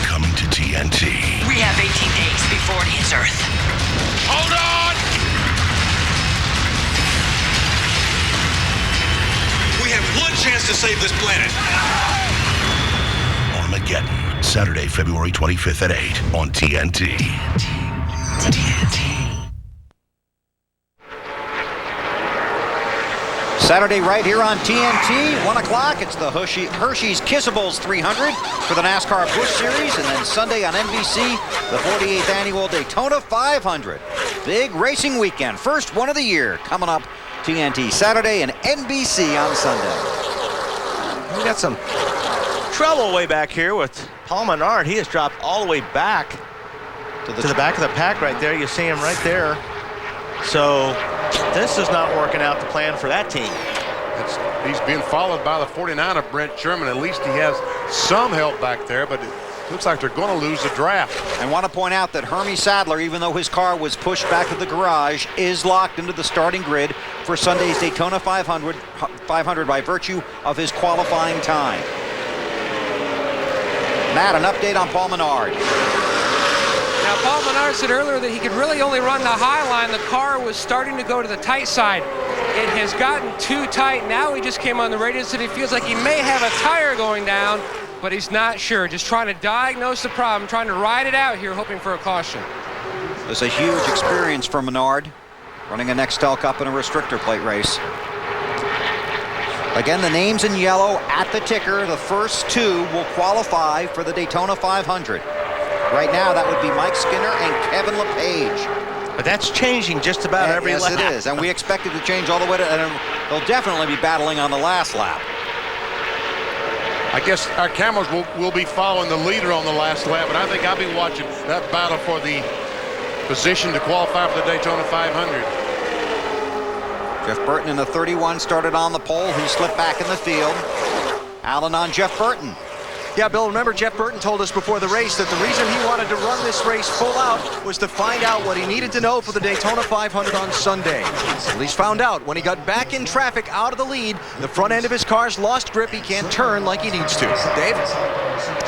Coming to TNT. We have 18 days before it hits Earth. Hold on! We have one chance to save this planet. Armageddon. Saturday, February 25th at 8 on TNT. Saturday right here on TNT, 1 o'clock. It's the Hershey's Kissables 300 for the NASCAR Busch Series. And then Sunday on NBC, the 48th annual Daytona 500. Big racing weekend. First one of the year coming up. TNT Saturday and NBC on Sunday. We got some trouble way back here with Paul Menard. He has dropped all the way back to the back of the pack right there. You see him right there. So this is not working out the plan for that team. He's being followed by the 49 of Brent Sherman. At least he has some help back there, but it looks like they're going to lose the draft. I want to point out that Hermie Sadler, even though his car was pushed back to the garage, is locked into the starting grid for Sunday's Daytona 500 by virtue of his qualifying time. Matt, an update on Paul Menard. Now, Paul Menard said earlier that he could really only run the high line. The car was starting to go to the tight side. It has gotten too tight. Now he just came on the radio and said he feels like he may have a tire going down, but he's not sure. Just trying to diagnose the problem, trying to ride it out here, hoping for a caution. It's a huge experience for Menard, running a Nextel Cup in a restrictor plate race. Again, the names in yellow at the ticker. The first two will qualify for the Daytona 500. Right now, that would be Mike Skinner and Kevin LePage. But that's changing just about every lap. Yes, it is, and we expect it to change all the way to, and they'll definitely be battling on the last lap. I guess our cameras will be following the leader on the last lap, but I think I'll be watching that battle for the position to qualify for the Daytona 500. Jeff Burton in the 31 started on the pole. He slipped back in the field. Allen on Jeff Burton. Yeah, Bill, remember Jeff Burton told us before the race that the reason he wanted to run this race full out was to find out what he needed to know for the Daytona 500 on Sunday. At least found out when he got back in traffic out of the lead, the front end of his car's lost grip. He can't turn like he needs to. Dave?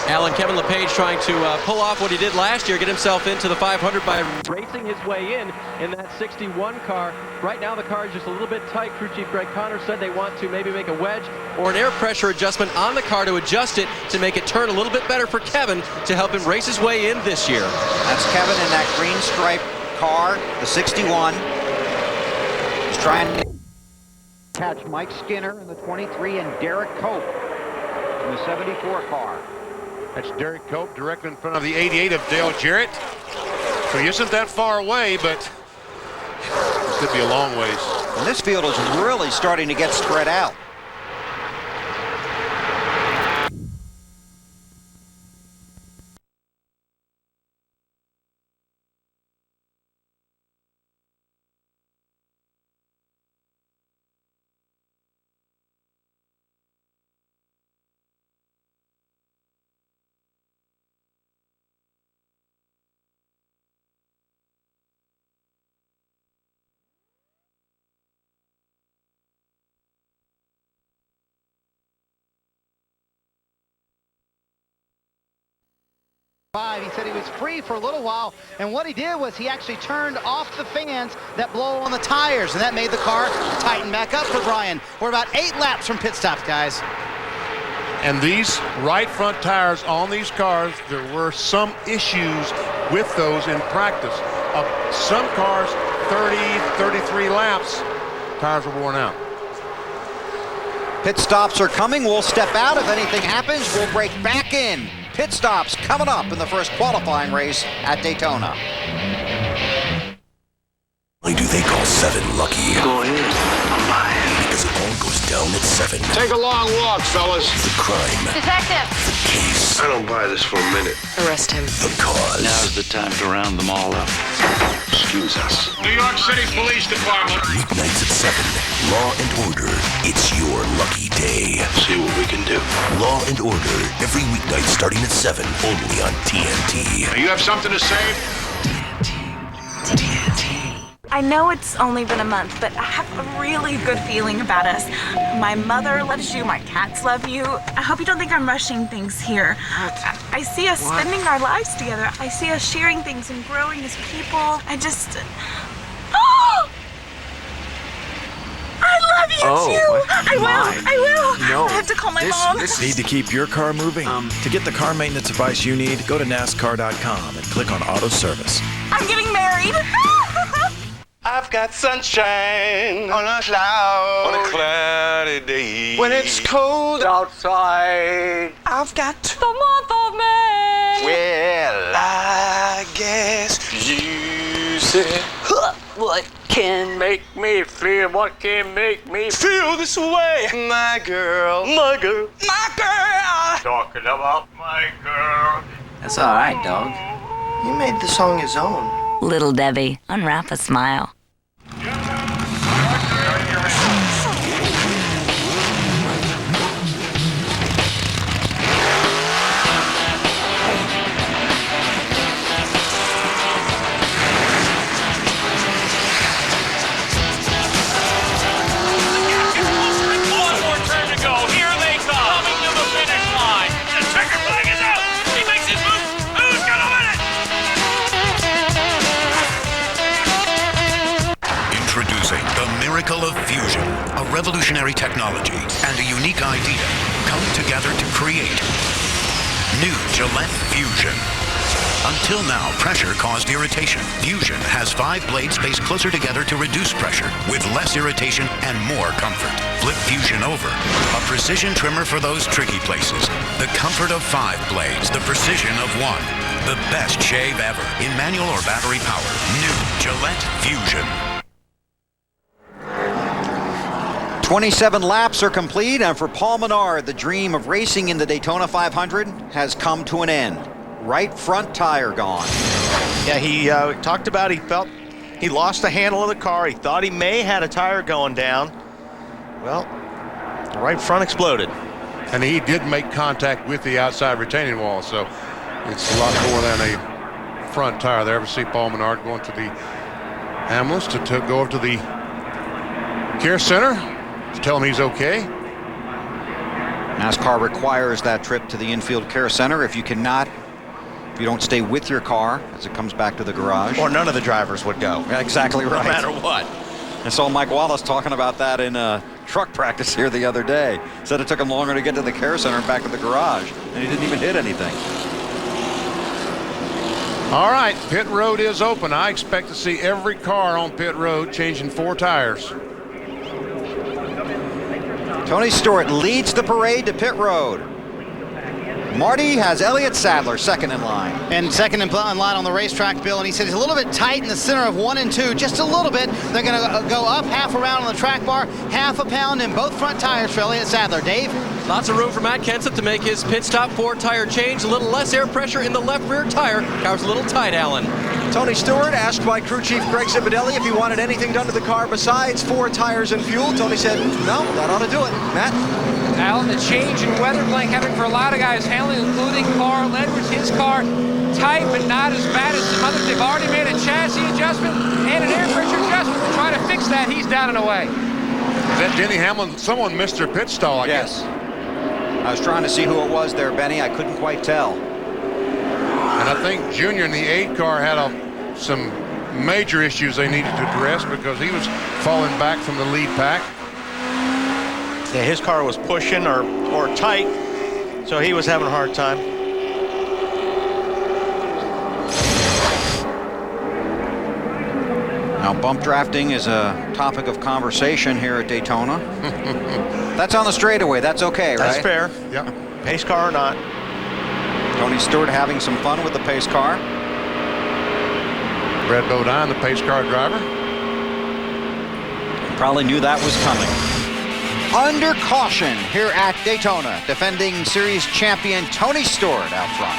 Alan, Kevin LePage trying to pull off what he did last year, get himself into the 500 by racing his way in that 61 car. Right now the car is just a little bit tight. Crew Chief Greg Connors said they want to maybe make a wedge or an air pressure adjustment on the car to adjust it to make it turn a little bit better for Kevin to help him race his way in this year. That's Kevin in that green stripe car, the 61. He's trying to catch Mike Skinner in the 23 and Derek Cope in the 74 car. That's Derek Cope directly in front of the 88 of Dale Jarrett. So he isn't that far away, but it could be a long ways. And this field is really starting to get spread out. He said he was free for a little while, and what he did was he actually turned off the fans that blow on the tires, and that made the car tighten back up for Brian. We're about 8 laps from pit stops, guys. And these right front tires on these cars, there were some issues with those in practice. Some cars, 30, 33 laps, tires were worn out. Pit stops are coming. We'll step out. If anything happens, we'll break back in. Pit stops coming up in the first qualifying race at Daytona. Why do they call 7 lucky? Go ahead. I'm buying. Because it all goes down at 7. Take a long walk, fellas. The crime. Detective! The case. I don't buy this for a minute. Arrest him. The cause. Now's the time to round them all up. Excuse us. New York City Police Department. Weeknights at 7. Law and Order. It's your lucky day. See what we can do. Law and Order. Every weeknight starting at 7. Only on TNT. You have something to say? TNT. I know it's only been a month, but I have a really good feeling about us. My mother loves you, my cats love you. I hope you don't think I'm rushing things here. I see us spending our lives together. I see us sharing things and growing as people. I just... Oh! I love you too! I will! No. I have to call my mom. Need to keep your car moving? To get the car maintenance advice you need, go to NASCAR.com and click on Auto Service. I'm getting married! I've got sunshine on a cloud, On a cloudy day. when it's cold outside. I've got the month of May. Well, I guess you said What can make me feel? What can make me feel this way? My girl. My girl. My girl. Talking about my girl. That's all right, dog. He made the song his own. Little Debbie, unwrap a smile. Miracle of fusion, a revolutionary technology and a unique idea come together to create new Gillette Fusion. Until now, pressure caused irritation. Fusion has 5 blades spaced closer together to reduce pressure with less irritation and more comfort. Flip Fusion over, a precision trimmer for those tricky places. The comfort of 5 blades, the precision of 1. The best shave ever in manual or battery power. New Gillette Fusion. 27 laps are complete, and for Paul Menard, the dream of racing in the Daytona 500 has come to an end. Right front tire gone. Yeah, he talked about he felt he lost the handle of the car. He thought he may had a tire going down. Well, the right front exploded. And he did make contact with the outside retaining wall, so it's a lot more than a front tire there. We see Paul Menard going to the ambulance to go over to the care center to tell him he's okay. NASCAR requires that trip to the infield care center. If you don't stay with your car as it comes back to the garage. Or none of the drivers would go. Yeah, exactly right. No matter what. I saw Mike Wallace talking about that in truck practice here the other day. Said it took him longer to get to the care center and back to the garage, and he didn't even hit anything. All right, pit road is open. I expect to see every car on pit road changing 4 tires. Tony Stewart leads the parade to pit road. Marty has Elliott Sadler second in line. And second in line on the racetrack, Bill, and he said he's a little bit tight in the center of 1 and 2, just a little bit. They're going to go up half a round on the track bar, half a pound in both front tires for Elliott Sadler. Dave? Lots of room for Matt Kenseth to make his pit stop, 4 tire change, a little less air pressure in the left rear tire. Car's a little tight, Alan. Tony Stewart asked by crew chief Greg Zipadelli if he wanted anything done to the car besides 4 tires and fuel. Tony said, no, that ought to do it. Matt? Alan, the change in weather blank happening for a lot of guys handling, including Carl Edwards. His car tight, but not as bad as some others. They've already made a chassis adjustment and an air pressure adjustment. To try to fix that, he's down and away. Is that Denny Hamlin? Someone missed their pit stall, I guess. I was trying to see who it was there, Benny. I couldn't quite tell. And I think Junior in the 8 car had some major issues they needed to address because he was falling back from the lead pack. Yeah, his car was pushing or tight, so he was having a hard time. Now, bump drafting is a topic of conversation here at Daytona. That's on the straightaway. That's okay, right? That's fair. Yeah. Pace car or not. Tony Stewart having some fun with the pace car. Brad Bodine, the pace car driver. Probably knew that was coming. Under caution here at Daytona, defending series champion Tony Stewart out front.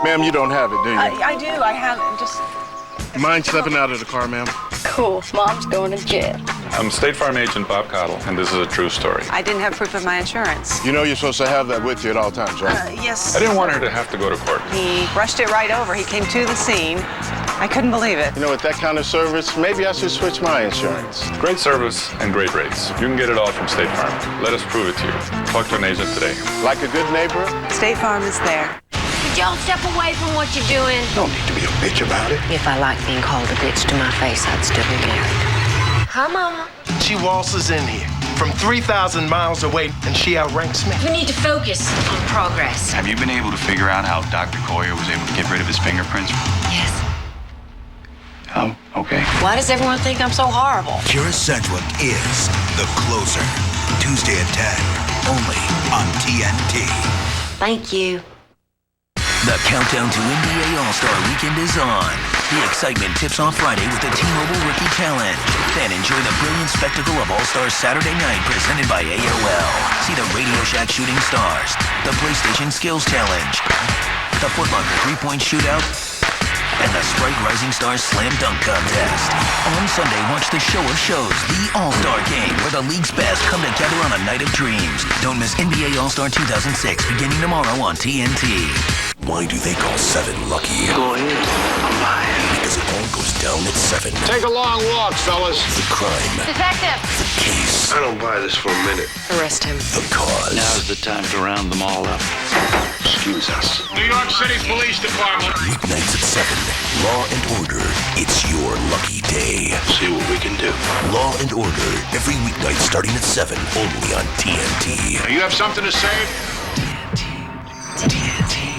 Ma'am, you don't have it, do you? I do. I have it. Just. Mind stepping out of the car, ma'am? Cool. Mom's going to jail. I'm State Farm agent Bob Cottle, and this is a true story. I didn't have proof of my insurance. You know you're supposed to have that with you at all times, right? Yes. I didn't want her to have to go to court. He brushed it right over. He came to the scene. I couldn't believe it. You know, with that kind of service, maybe I should switch my insurance. Great service and great rates. You can get it all from State Farm. Let us prove it to you. Talk to an agent today. Like a good neighbor? State Farm is there. Could y'all step away from what you're doing? Don't need to be a bitch about it. If I liked being called a bitch to my face, I'd still be married. Hi, Mama. She waltzes in here from 3,000 miles away, and she outranks me. We need to focus on progress. Have you been able to figure out how Dr. Coyer was able to get rid of his fingerprints? Yes. Oh, okay. Why does everyone think I'm so horrible? Kira Sedgwick is The Closer. Tuesday at 10, only on TNT. Thank you. The countdown to NBA All-Star Weekend is on. The excitement tips off Friday with the T-Mobile Rookie Challenge. Then enjoy the brilliant spectacle of All-Stars Saturday night presented by AOL. See the Radio Shack Shooting Stars, the PlayStation Skills Challenge, the Foot Locker three-point shootout, and the Sprite Rising Stars Slam Dunk Contest. On Sunday, watch the show of shows, the All-Star Game, where the league's best come together on a night of dreams. Don't miss NBA All-Star 2006, beginning tomorrow on TNT. Why do they call 7 lucky? Go ahead. I'm buying. Because it all goes down at 7. Take a long walk, fellas. The crime. Detective! The case. I don't buy this for a minute. Arrest him. The cause. Now's the time to round them all up. Excuse us. New York City Police Department. Weeknights at 7. Law and Order. It's your lucky day. See what we can do. Law and Order. Every weeknight starting at 7. Only on TNT. You have something to say? TNT.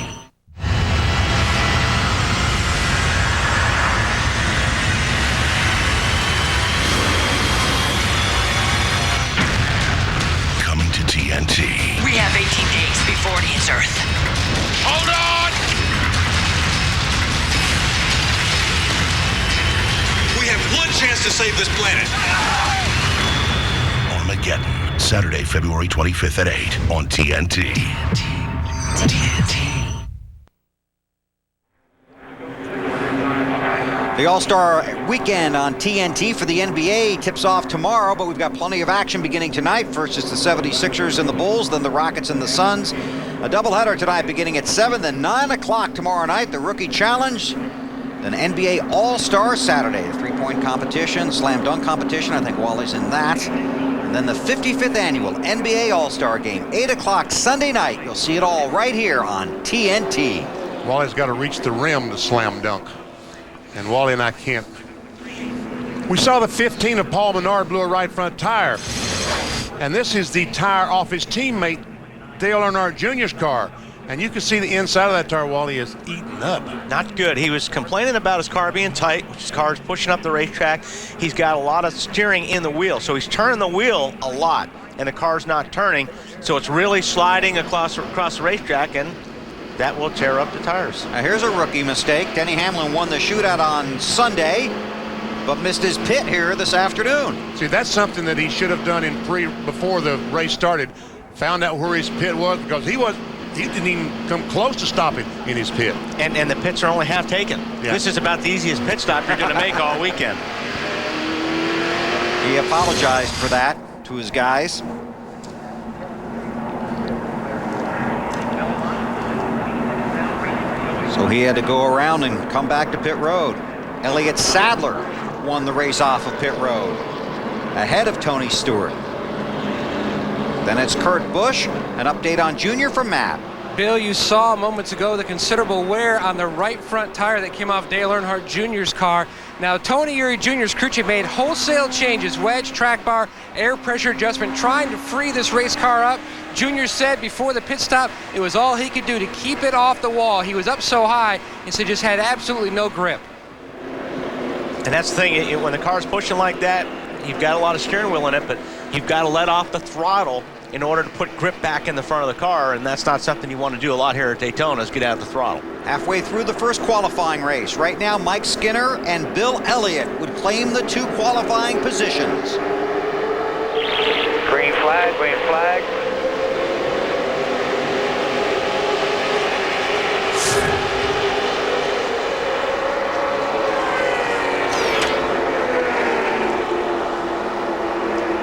Coming to TNT. We have 18 days before it hits Earth. Hold on! We have one chance to save this planet. Armageddon. Saturday, February 25th at 8 on TNT. TNT. The All-Star Weekend on TNT for the NBA tips off tomorrow, but we've got plenty of action beginning tonight. First is the 76ers and the Bulls, then the Rockets and the Suns. A doubleheader tonight beginning at 7, then 9 o'clock tomorrow night, the Rookie Challenge. Then NBA All-Star Saturday, a three-point competition, slam dunk competition. I think Wally's in that. And then the 55th annual NBA All-Star Game, 8 o'clock Sunday night. You'll see it all right here on TNT. Wally's got to reach the rim to slam dunk. And Wally and I can't. We saw the 15 of Paul Menard blew a right front tire. And this is the tire off his teammate, Dale Earnhardt Jr.'s car. And you can see the inside of that tire, Wally, is eaten up. Not good. He was complaining about his car being tight, which his car is pushing up the racetrack. He's got a lot of steering in the wheel, so he's turning the wheel a lot, and the car's not turning, so it's really sliding across the racetrack, and that will tear up the tires. Now here's a rookie mistake. Denny Hamlin won the shootout on Sunday, but missed his pit here this afternoon. See, that's something that he should have done before the race started. Found out where his pit was, because he didn't even come close to stopping in his pit. And the pits are only half taken. Yeah. This is about the easiest pit stop you're going to make all weekend. He apologized for that to his guys. So he had to go around and come back to pit road. Elliott Sadler won the race off of pit road, ahead of Tony Stewart. Then it's Kurt Busch. An update on Junior from Matt. Bill, you saw moments ago the considerable wear on the right front tire that came off Dale Earnhardt Jr.'s car. Now, Tony Eury Jr.'s crew chief made wholesale changes, wedge, track bar, air pressure adjustment, trying to free this race car up. Jr. said before the pit stop it was all he could do to keep it off the wall. He was up so high, and so just had absolutely no grip. And that's the thing, when the car's pushing like that, you've got a lot of steering wheel in it, but you've got to let off the throttle in order to put grip back in the front of the car, and that's not something you want to do a lot here at Daytona, is get out of the throttle. Halfway through the first qualifying race. Right now, Mike Skinner and Bill Elliott would claim the 2 qualifying positions. Green flag, green flag.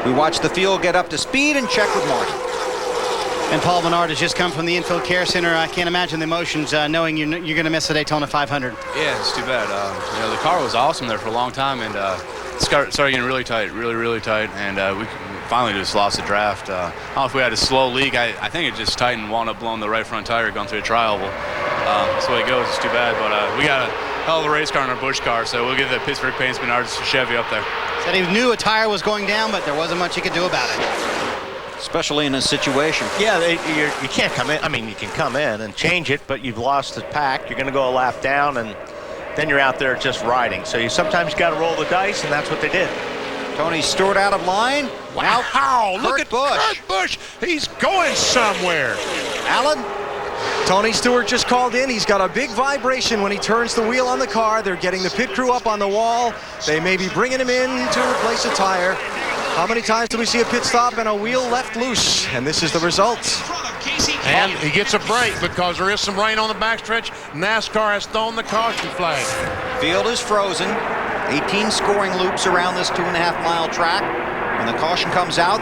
We watch the field get up to speed and check with Martin. And Paul Menard has just come from the Infield Care Center. I can't imagine the emotions knowing you're going to miss the Daytona 500. Yeah, it's too bad. The car was awesome there for a long time, and it started getting really tight, really tight, and we finally just lost the draft. I don't know if we had a slow leak. I think it just tightened and wound up blowing the right front tire going through a trial. Well, that's the way it goes. It's too bad, but we got a hell of a race car in our Busch car, so we'll give the Pittsburgh Paints Menards Chevy up there. Said he knew a tire was going down, but there wasn't much he could do about it. Especially in this situation. Yeah, you can't come in. I mean, you can come in and change it, but you've lost the pack. You're going to go a lap down, and then you're out there just riding. So you sometimes got to roll the dice, and that's what they did. Tony Stewart out of line. Wow, look at Busch. Kurt Busch. He's going somewhere. Alan? Tony Stewart just called in. He's got a big vibration when he turns the wheel on the car. They're getting the pit crew up on the wall. They may be bringing him in to replace a tire. How many times do we see a pit stop and a wheel left loose? And this is the result. And he gets a break because there is some rain on the backstretch. NASCAR has thrown the caution flag. Field is frozen. 18 scoring loops around this 2.5-mile track. When the caution comes out,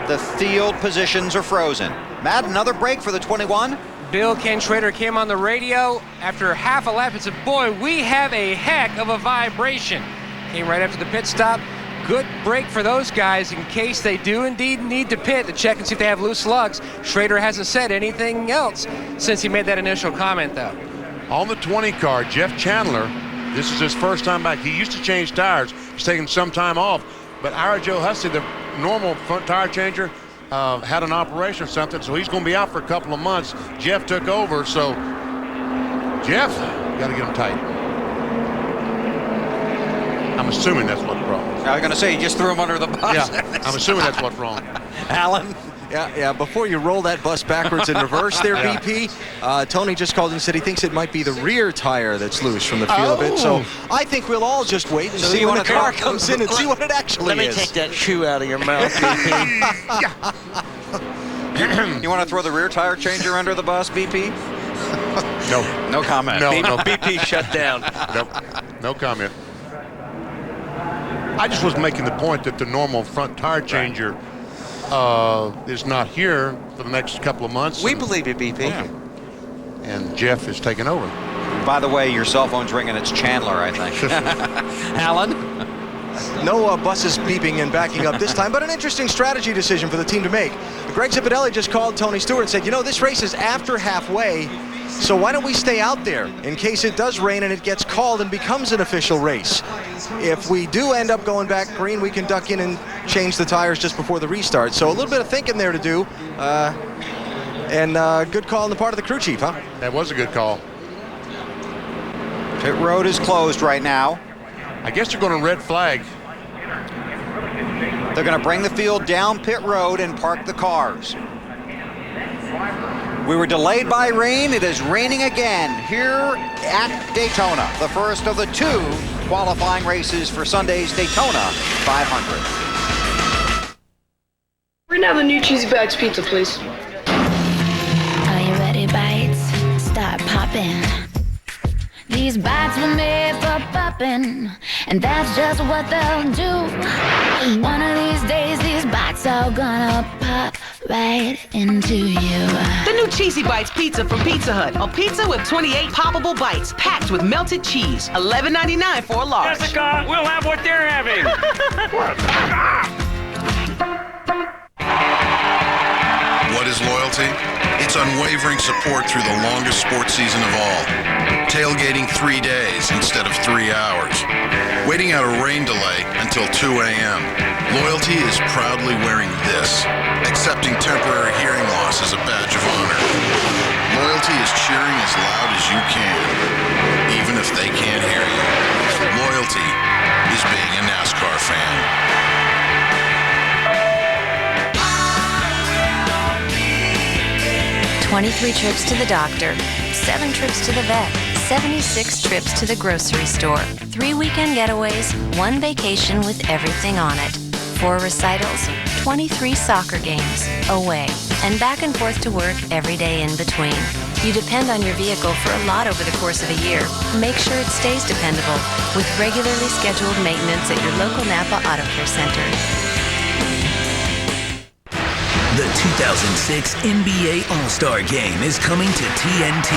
the field positions are frozen. Matt, another break for the 21. Bill Ken Schrader came on the radio after half a lap and said, boy, we have a heck of a vibration. Came right after the pit stop. Good break for those guys in case they do indeed need to pit to check and see if they have loose lugs. Schrader hasn't said anything else since he made that initial comment, though. On the 20 car, Jeff Chandler, this is his first time back. He used to change tires. He's taken some time off. But our Joe Hussey, the normal front tire changer, had an operation or something, so he's going to be out for a couple of months. Jeff took over, so Jeff, you got to get him tight. I'm assuming that's what's wrong. I was going to say, you just threw him under the bus. Yeah, I'm assuming that's what's wrong. Alan? Yeah, before you roll that bus backwards in reverse there, Yeah. BP, Tony just called and said he thinks it might be the rear tire that's loose from the feel of it. So I think we'll all just wait and see when the car comes in and see what it actually is. Let me take that shoe out of your mouth, BP. You want to throw the rear tire changer under the bus, BP? No. No comment. No. BP shut down. Nope. No comment. I just was making the point that the normal front tire changer is not here for the next couple of months. We believe you, BP. Okay. And Jeff is taking over. By the way, your cell phone's ringing. It's Chandler, I think. Alan? No buses beeping and backing up this time, but an interesting strategy decision for the team to make. Greg Zipadelli just called Tony Stewart and said, you know, this race is after halfway, so why don't we stay out there in case it does rain and it gets called and becomes an official race. If we do end up going back green, we can duck in and change the tires just before the restart. So a little bit of thinking there to do. And good call on the part of the crew chief, huh? That was a good call. Pit road is closed right now. I guess they're going to red flag. They're going to bring the field down pit road and park the cars. We were delayed by rain. It is raining again here at Daytona, the first of the 2 qualifying races for Sunday's Daytona 500. Bring down the new Cheesy Bites pizza, please. Are you ready, Bites? Start popping. These bites were made for popping, and that's just what they'll do. One of these days, these bites are gonna pop right into you. The new Cheesy Bites pizza from Pizza Hut. A pizza with 28 poppable bites, packed with melted cheese. $11.99 for a large. Jessica, we'll have what they're having. What is loyalty? It's unwavering support through the longest sports season of all. Tailgating 3 days instead of 3 hours. Waiting out a rain delay until 2 a.m. Loyalty is proudly wearing this. Accepting temporary hearing loss as a badge of honor. Loyalty is cheering as loud as you can, even if they can't hear you. Loyalty is being a NASCAR fan. 23 trips to the doctor, 7 trips to the vet, 76 trips to the grocery store, 3 weekend getaways, 1 vacation with everything on it, 4 recitals, 23 soccer games, away, and back and forth to work every day in between. You depend on your vehicle for a lot over the course of a year. Make sure it stays dependable with regularly scheduled maintenance at your local Napa Auto Care Center. The 2006 NBA All-Star Game is coming to TNT,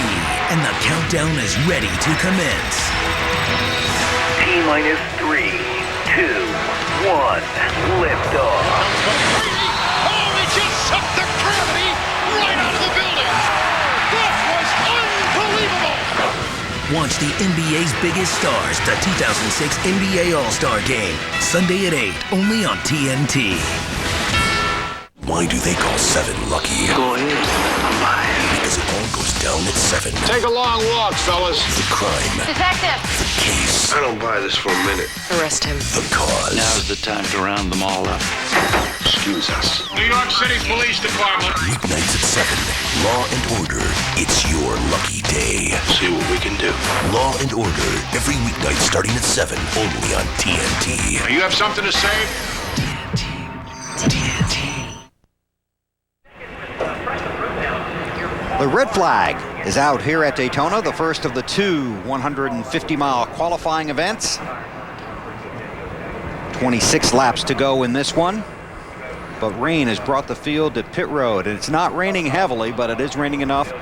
and the countdown is ready to commence. T-minus 3, 2, 1, liftoff. Oh, they just sucked the gravity right out of the building. That was unbelievable. Watch the NBA's biggest stars, the 2006 NBA All-Star Game, Sunday at 8, only on TNT. Why do they call 7 lucky? Go ahead. I'm buying. Because it all goes down at 7. Take a long walk, fellas. The crime. Detective! The case. I don't buy this for a minute. Arrest him. The cause. Now's the time to round them all up. Excuse us. New York City Police Department. Weeknights at 7. Law and Order. It's your lucky day. See what we can do. Law and Order. Every weeknight starting at 7. Only on TNT. You have something to say? The red flag is out here at Daytona, the first of the 2 150-mile qualifying events. 26 laps to go in this one. But rain has brought the field to pit road. And it's not raining heavily, but it is raining enough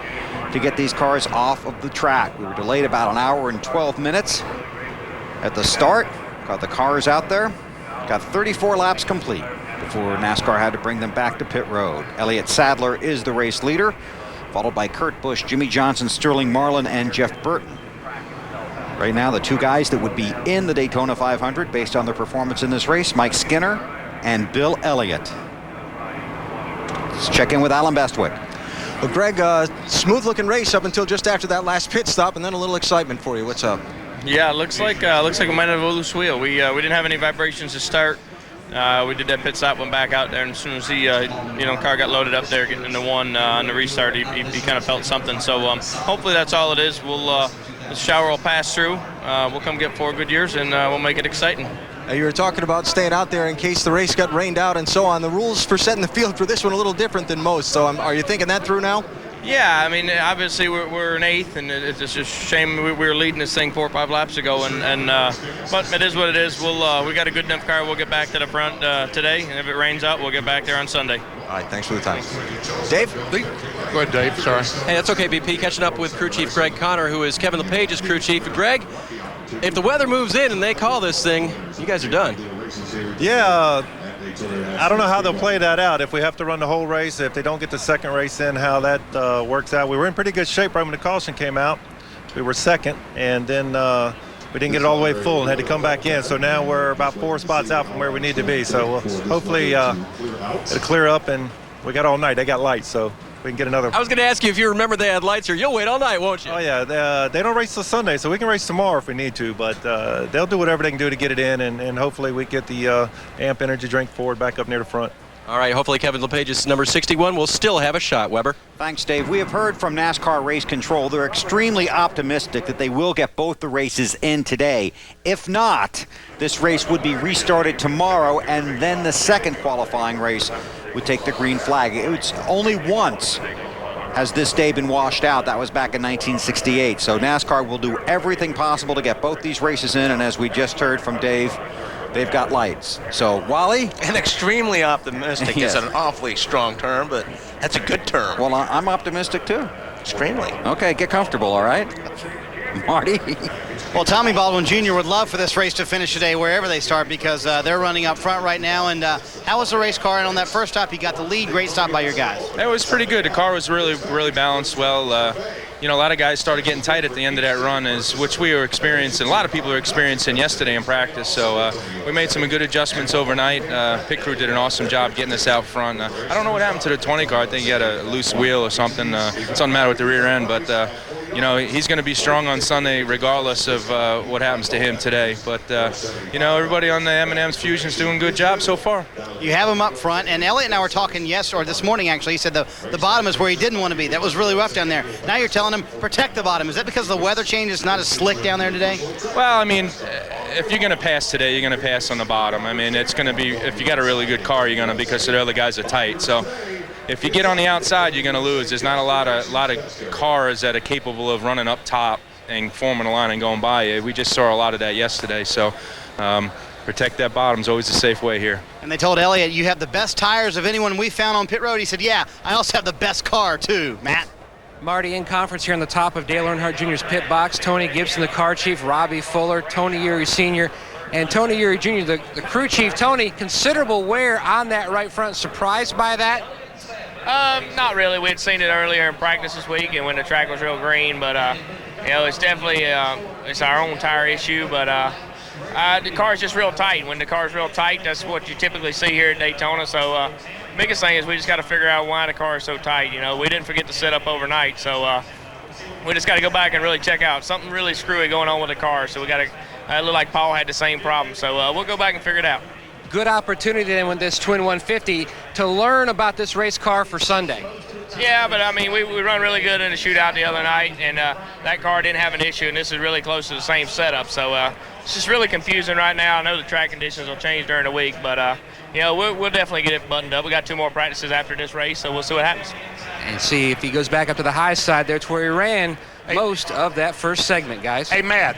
to get these cars off of the track. We were delayed about an hour and 12 minutes at the start. Got the cars out there. Got 34 laps complete before NASCAR had to bring them back to pit road. Elliott Sadler is the race leader, followed by Kurt Busch, Jimmy Johnson, Sterling Marlin, and Jeff Burton. Right now, the 2 guys that would be in the Daytona 500 based on their performance in this race, Mike Skinner and Bill Elliott. Let's check in with Alan Bestwick. Well, Greg, smooth-looking race up until just after that last pit stop, and then a little excitement for you. What's up? Yeah, looks like we might have a loose wheel. We didn't have any vibrations to start. We did that pit stop, went back out there, and as soon as the car got loaded up there, getting into one on the restart, he kind of felt something. So hopefully that's all it is. The shower will pass through. We'll come get 4 good years, and we'll make it exciting. You were talking about staying out there in case the race got rained out and so on. The rules for setting the field for this one are a little different than most. So are you thinking that through now? Yeah, I mean, obviously we're in 8th, and it's just a shame we were leading this thing 4 or 5 laps ago, but it is what it is. We got a good enough car. We'll get back to the front today, and if it rains out, we'll get back there on Sunday. All right, thanks for the time. Dave? Go ahead, Dave. Sorry. Hey, that's okay, BP. Catching up with crew chief Greg Connor, who is Kevin LePage's crew chief. Greg, if the weather moves in and they call this thing, you guys are done. Yeah, I don't know how they'll play that out. If we have to run the whole race, if they don't get the second race in, how that works out. We were in pretty good shape right when the caution came out. We were second, and then we didn't get it all the way full and had to come back in. So now we're about 4 spots out from where we need to be. So hopefully it'll clear up, and we got all night. They got lights, so we can get another. I was going to ask you if you remember they had lights here. You'll wait all night, won't you? Oh, yeah. They don't race till Sunday, so we can race tomorrow if we need to. But they'll do whatever they can do to get it in, and hopefully we get the AMP Energy drink forward back up near the front. All right, hopefully Kevin LePage's number 61 will still have a shot, Weber. Thanks, Dave. We have heard from NASCAR Race Control. They're extremely optimistic that they will get both the races in today. If not, this race would be restarted tomorrow, and then the second qualifying race would take the green flag. It's only once has this day been washed out. That was back in 1968. So NASCAR will do everything possible to get both these races in, and as we just heard from Dave, they've got lights. So, Wally? And extremely optimistic Yes. is an awfully strong term, but that's a good term. Well, I'm optimistic too. Extremely. Okay, get comfortable, all right? Marty? Well, Tommy Baldwin Jr. would love for this race to finish today wherever they start because they're running up front right now. And how was the race car? And on that first stop, you got the lead. Great stop by your guys. It was pretty good. The car was really balanced well. A lot of guys started getting tight at the end of that run, which we were experiencing. A lot of people were experiencing yesterday in practice. So we made some good adjustments overnight. Pit crew did an awesome job getting us out front. I don't know what happened to the 20 car. I think he had a loose wheel or something. Something matter with the rear end, but he's going to be strong on Sunday regardless of what happens to him today. But everybody on the M&M's Fusion's doing a good job so far. You have him up front, and Elliott and I were talking this morning actually. He said the bottom is where he didn't want to be. That was really rough down there. Now you're telling him protect the bottom. Is that because the weather change is not as slick down there today? Well, I mean, if you're going to pass today, you're going to pass on the bottom. I mean, it's going to be, if you got a really good car, you're going to, because the other guys are tight. So if you get on the outside, you're going to lose. There's not a lot of cars that are capable of running up top and forming a line and going by you. We just saw a lot of that yesterday. So protect that bottom is always a safe way here. And they told Elliott, you have the best tires of anyone we found on pit road. He said, yeah, I also have the best car too, Matt. Marty, in conference here on the top of Dale Earnhardt Jr.'s pit box. Tony Gibson, the car chief, Robbie Fuller, Tony Eury Sr., and Tony Eury Jr., the crew chief. Tony, considerable wear on that right front. Surprised by that? Not really. We had seen it earlier in practice this week and when the track was real green, but it's definitely it's our own tire issue, but The car's just real tight. When the car's real tight, that's what you typically see here at Daytona. So biggest thing is we just got to figure out why the car is so tight. You know, we didn't forget to set up overnight, so we just got to go back and really check out something really screwy going on with the car. So we got to look like Paul had the same problem. So we'll go back and figure it out. Good opportunity then with this Twin 150 to learn about this race car for Sunday. Yeah, but I mean, we run really good in the shootout the other night, and that car didn't have an issue, and this is really close to the same setup. So it's just really confusing right now. I know the track conditions will change during the week, but you know, we'll definitely get it buttoned up. We got 2 more practices after this race, so we'll see what happens. And see if he goes back up to the high side there to where he ran most of that first segment, guys. Hey, Matt.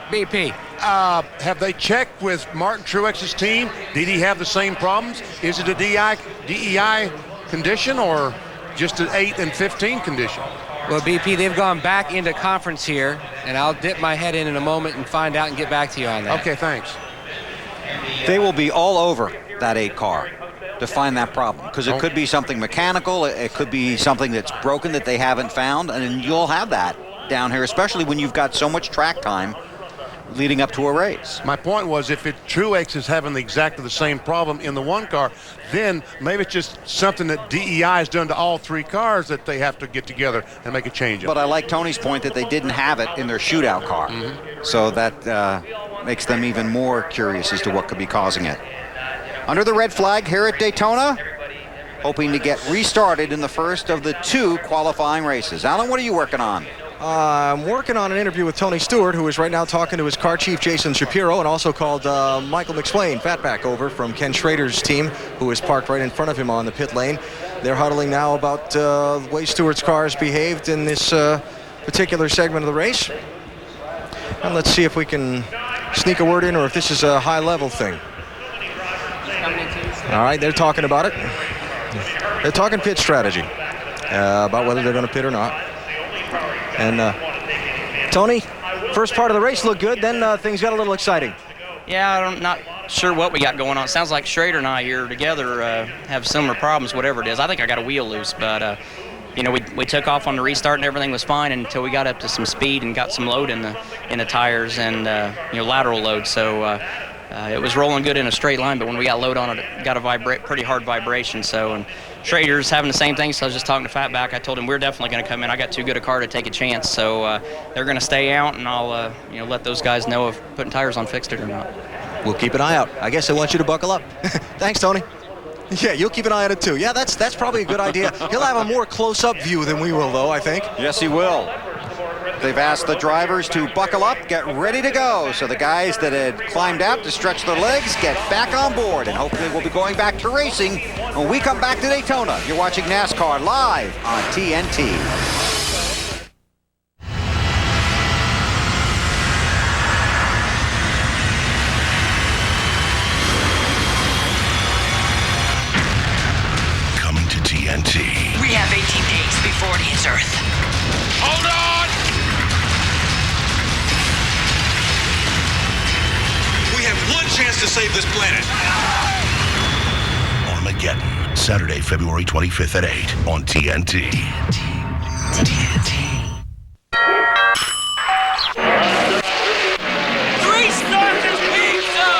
BP. Have they checked with Martin Truex's team? Did he have the same problems? Is it a DEI condition or just an 8 and 15 condition? Well, BP, they've gone back into conference here, and I'll dip my head in a moment and find out and get back to you on that. Okay, thanks. They will be all over that 8 car to find that problem, because it could be something mechanical, it could be something that's broken that they haven't found, and you'll have that down here, especially when you've got so much track time leading up to a race. My point was, if Truex is having exactly the same problem in the 1 car, then maybe it's just something that DEI has done to all 3 cars that they have to get together and make a change. But I like Tony's point that they didn't have it in their shootout car. So that makes them even more curious as to what could be causing it. Under the red flag here at Daytona, hoping to get restarted in the first of the 2 qualifying races. Alan, what are you working on? I'm working on an interview with Tony Stewart, who is right now talking to his car chief, Jason Shapiro, and also called Michael McSwain, fatback, over from Ken Schrader's team, who is parked right in front of him on the pit lane. They're huddling now about the way Stewart's car has behaved in this particular segment of the race. And let's see if we can sneak a word in or if this is a high-level thing. All right, they're talking about it. They're talking pit strategy, about whether they're going to pit or not. And Tony, first part of the race looked good, then things got a little exciting. Yeah, I'm not sure what we got going on. It sounds like Schrader and I here together have similar problems, whatever it is. I think I got a wheel loose, but you know, we took off on the restart and everything was fine until we got up to some speed and got some load in the tires and you know, lateral load. So it was rolling good in a straight line, but when we got load on it, it got a pretty hard vibration. So, and Schrader's having the same thing, so I was just talking to Fatback. I told him we're definitely going to come in. I got too good a car to take a chance, so they're going to stay out, and I'll you know, let those guys know if putting tires on fixed it or not. We'll keep an eye out. I guess I want you to buckle up. Thanks, Tony. Yeah, you'll keep an eye on it too. Yeah, that's probably a good idea. He'll have a more close-up view than we will, though, I think. Yes, he will. They've asked the drivers to buckle up, get ready to go. So the guys that had climbed out to stretch their legs get back on board, and hopefully we'll be going back to racing when we come back to Daytona. You're watching NASCAR live on TNT. Coming to TNT. We have 18 days before it hits Earth. Hold on! We have one chance to save this planet. Armageddon, Saturday, February 25th at 8 on TNT. Three Starkers Pizza!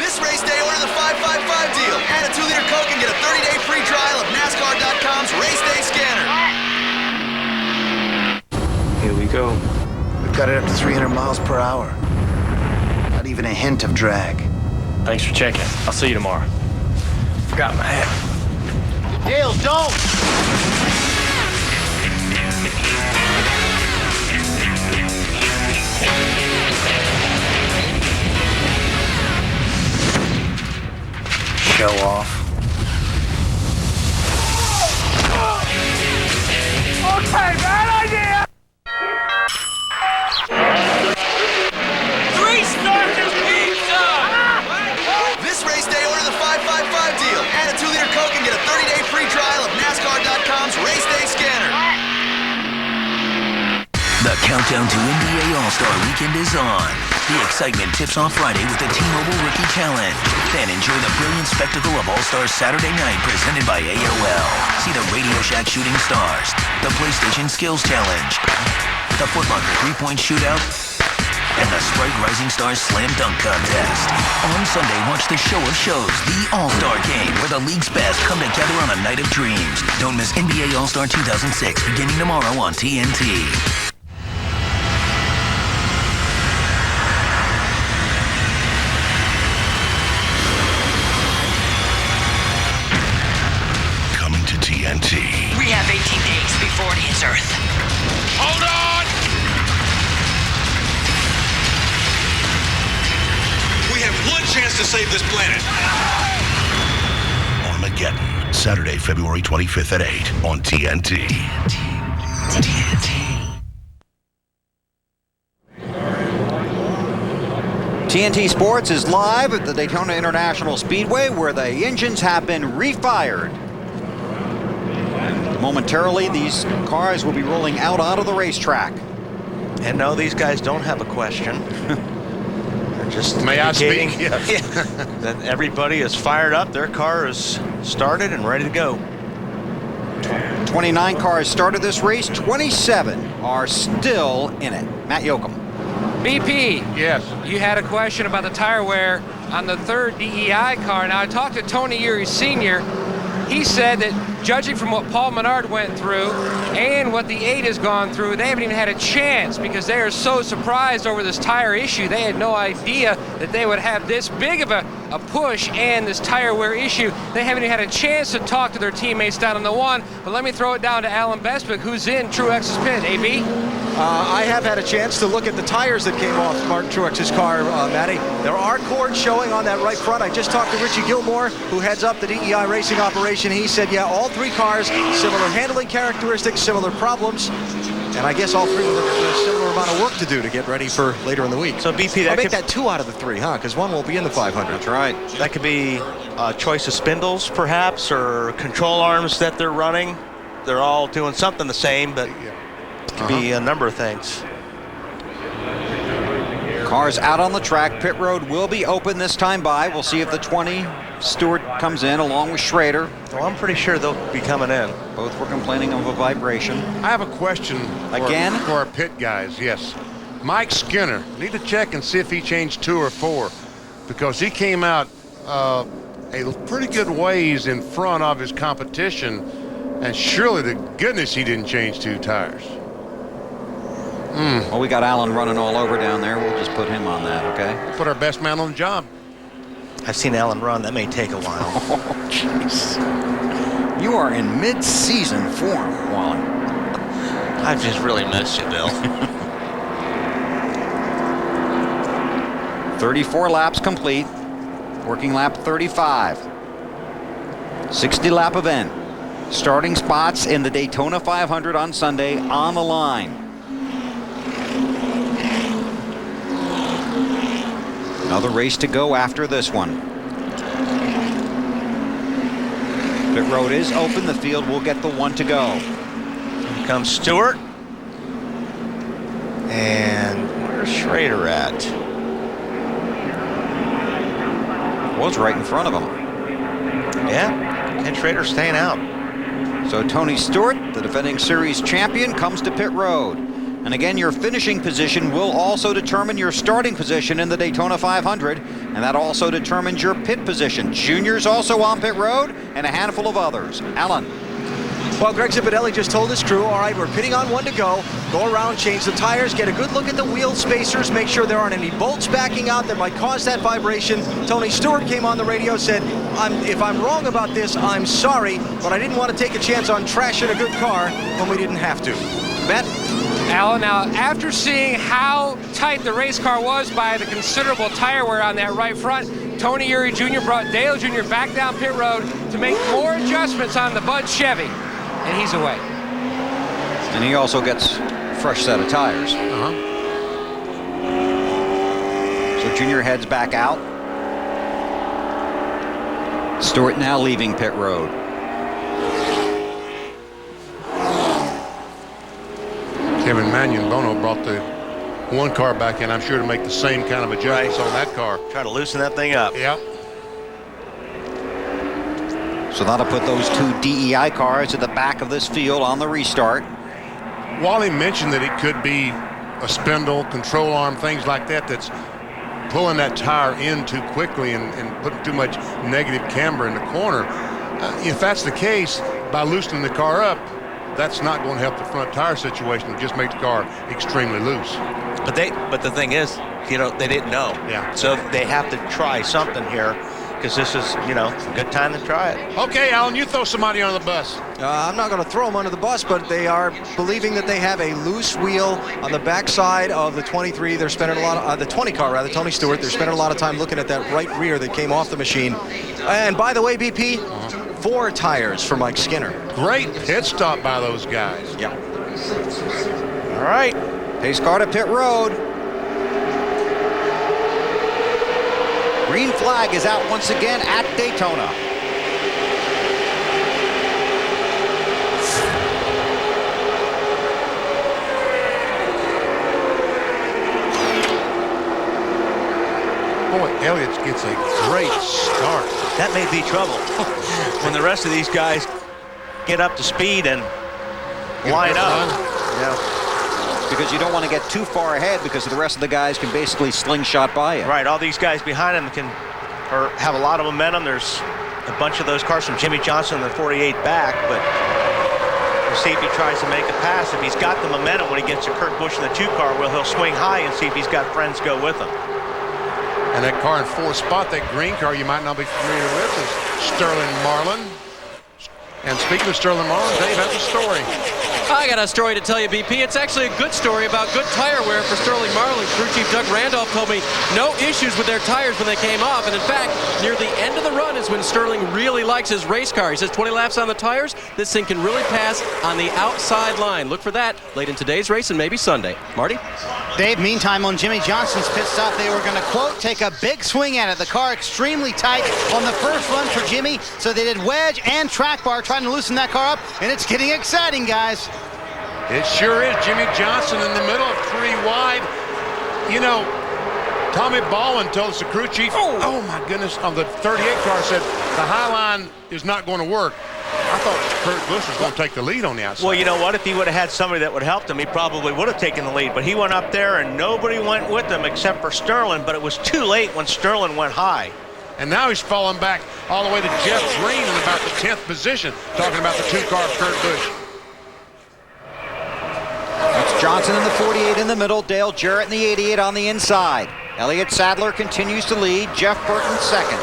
This race day, order the 555 deal. Add a 2-liter Coke and get a 30-day free trial of NASCAR.com's Race Day Scanner. Here we go. We've got it up to 300 miles per hour. Not even a hint of drag. Thanks for checking. I'll see you tomorrow. Forgot my hat. Dale, don't! Show off. Okay, bad idea! Three Starkers Pizza! This race day, order the 555 deal. Add a 2-liter Coke and get a 30-day free trial of NASCAR.com's Race Day Scanner. The countdown to NBA All-Star Weekend is on. The excitement tips off Friday with the T-Mobile Rookie Challenge. Then enjoy the brilliant spectacle of All-Stars Saturday night presented by AOL. See the Radio Shack Shooting Stars, the PlayStation Skills Challenge, the Foot Locker 3-point Shootout, and the Sprite Rising Stars Slam Dunk Contest. On Sunday, watch the show of shows, the All-Star Game, where the league's best come together on a night of dreams. Don't miss NBA All-Star 2006, beginning tomorrow on TNT. Coming to TNT. We have 18 days before it hits Earth. Hold on! We have one chance to save this planet. Armageddon, Saturday, February 25th at 8 on TNT. TNT Sports is live at the Daytona International Speedway, where the engines have been refired. And momentarily, these cars will be rolling out onto the racetrack. And no, these guys don't have a question. They're just May I indicating speak? Yes. that everybody is fired up. Their car is started and ready to go. 29 cars started this race. 27 are still in it. Matt Yoakum. BP. Yes. You had a question about the tire wear on the third DEI car. Now, I talked to Tony Uri Sr. He said that judging from what Paul Menard went through and what the 8 has gone through, they haven't even had a chance because they are so surprised over this tire issue. They had no idea that they would have this big of a push and this tire wear issue. They haven't even had a chance to talk to their teammates down on the 1. But let me throw it down to Alan Bestwick, who's in Truex's pit. AB? I have had a chance to look at the tires that came off Martin Truex's car, Matty. There are cords showing on that right front. I just talked to Richie Gilmore, who heads up the DEI racing operation. He said, yeah, all 3 cars, similar handling characteristics, similar problems. And I guess all 3 of them have a similar amount of work to do to get ready for later in the week. So BP, I'll make that 2 out of the 3, huh? Because 1 won't be in the 500. That's right. That could be a choice of spindles, perhaps, or control arms that they're running. They're all doing something the same, but it could be a number of things. Cars out on the track. Pit road will be open this time by. We'll see if the 20 Stewart comes in along with Schrader. Well, I'm pretty sure they'll be coming in. Both were complaining of a vibration. I have a question for our pit guys. Yes. Mike Skinner, need to check and see if he changed 2 or 4, because he came out a pretty good ways in front of his competition, and surely to goodness he didn't change 2 tires. Well, we got Alan running all over down there. We'll just put him on that, okay? Put our best man on the job. I've seen Alan run. That may take a while. Oh, jeez. You are in mid-season form, Wally. I've just really missed you, Bill. 34 laps complete. Working lap 35. 60 lap event. Starting spots in the Daytona 500 on Sunday on the line. Another race to go after this one. Pit road is open. The field will get the 1 to go. Here comes Stewart. And where's Schrader at? Was right in front of him. Yeah, Ken Schrader staying out. So Tony Stewart, the defending series champion, comes to pit road. And again, your finishing position will also determine your starting position in the Daytona 500, and that also determines your pit position. Junior's also on pit road, and a handful of others. Alan. Well, Greg Zipadelli just told his crew, all right, we're pitting on 1 to go. Go around, change the tires, get a good look at the wheel spacers, make sure there aren't any bolts backing out that might cause that vibration. Tony Stewart came on the radio, said, if I'm wrong about this, I'm sorry, but I didn't want to take a chance on trashing a good car when we didn't have to. Matt? Alan, now after seeing how tight the race car was by the considerable tire wear on that right front, Tony Uri Jr. brought Dale Jr. back down pit road to make more adjustments on the Bud Chevy, and he's away. And he also gets a fresh set of tires. So Junior heads back out. Stewart now leaving pit road. Kevin Mannion Bono brought the 1 car back in, I'm sure, to make the same kind of adjustments on that car. Try to loosen that thing up. Yeah. So that'll put those 2 DEI cars at the back of this field on the restart. Wally mentioned that it could be a spindle, control arm, things like that, that's pulling that tire in too quickly and putting too much negative camber in the corner. If that's the case, by loosening the car up, that's not going to help the front tire situation. It'll just make the car extremely loose. But the thing is, they didn't know. Yeah. So they have to try something here, because this is, a good time to try it. Okay, Alan, you throw somebody under the bus. I'm not going to throw them under the bus, but they are believing that they have a loose wheel on the backside of the 23. They're spending a lot of the 20 car, rather, Tony Stewart. They're spending a lot of time looking at that right rear that came off the machine. And by the way, BP, 4 tires for Mike Skinner. Great pit stop by those guys. Yeah. All right, pace car to pit road. Green flag is out once again at Daytona. Boy, Elliott gets a great start. That may be trouble when the rest of these guys get up to speed and line up. Yeah. Because you don't want to get too far ahead, because the rest of the guys can basically slingshot by you. Right, all these guys behind him have a lot of momentum. There's a bunch of those cars from Jimmy Johnson and the 48 back, but we'll see if he tries to make a pass. If he's got the momentum when he gets to Kurt Busch in the 2 car, well, he'll swing high and see if he's got friends go with him. And that car in 4th spot, that green car you might not be familiar with, is Sterling Marlin. And speaking of Sterling Marlin, Dave has a story. I got a story to tell you, BP. It's actually a good story about good tire wear for Sterling Marlin. Crew Chief Doug Randolph told me no issues with their tires when they came off. And in fact, near the end of the run is when Sterling really likes his race car. He says 20 laps on the tires, this thing can really pass on the outside line. Look for that late in today's race and maybe Sunday. Marty? Dave, meantime, on Jimmy Johnson's pit stop, they were going to, quote, take a big swing at it. The car extremely tight on the first run for Jimmy, so they did wedge and track bar trying to loosen that car up, and it's getting exciting, guys. It sure is. Jimmy Johnson in the middle of 3 wide. Tommy Baldwin told us, the crew chief, oh my goodness, on the 38 car said the high line is not going to work. I thought Kurt Busch was going to take the lead on the outside. Well, you know what? If he would have had somebody that would have helped him, he probably would have taken the lead. But he went up there and nobody went with him except for Sterling. But it was too late when Sterling went high. And now he's falling back all the way to Jeff Green in about the 10th position, talking about the 2 car of Kurt Busch. That's Johnson in the 48 in the middle, Dale Jarrett in the 88 on the inside. Elliott Sadler continues to lead, Jeff Burton second.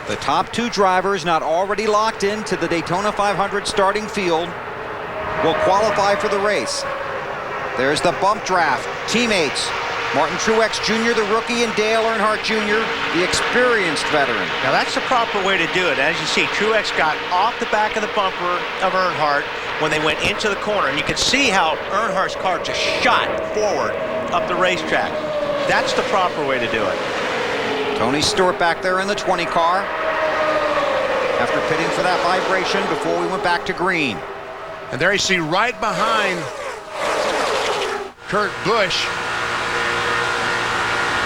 The top 2 drivers not already locked into the Daytona 500 starting field will qualify for the race. There's the bump draft. Teammates, Martin Truex Jr., the rookie, and Dale Earnhardt Jr., the experienced veteran. Now that's the proper way to do it. As you see, Truex got off the back of the bumper of Earnhardt when they went into the corner. And you could see how Earnhardt's car just shot forward up the racetrack. That's the proper way to do it. Tony Stewart back there in the 20 car after pitting for that vibration before we went back to green. And there you see right behind Kurt Busch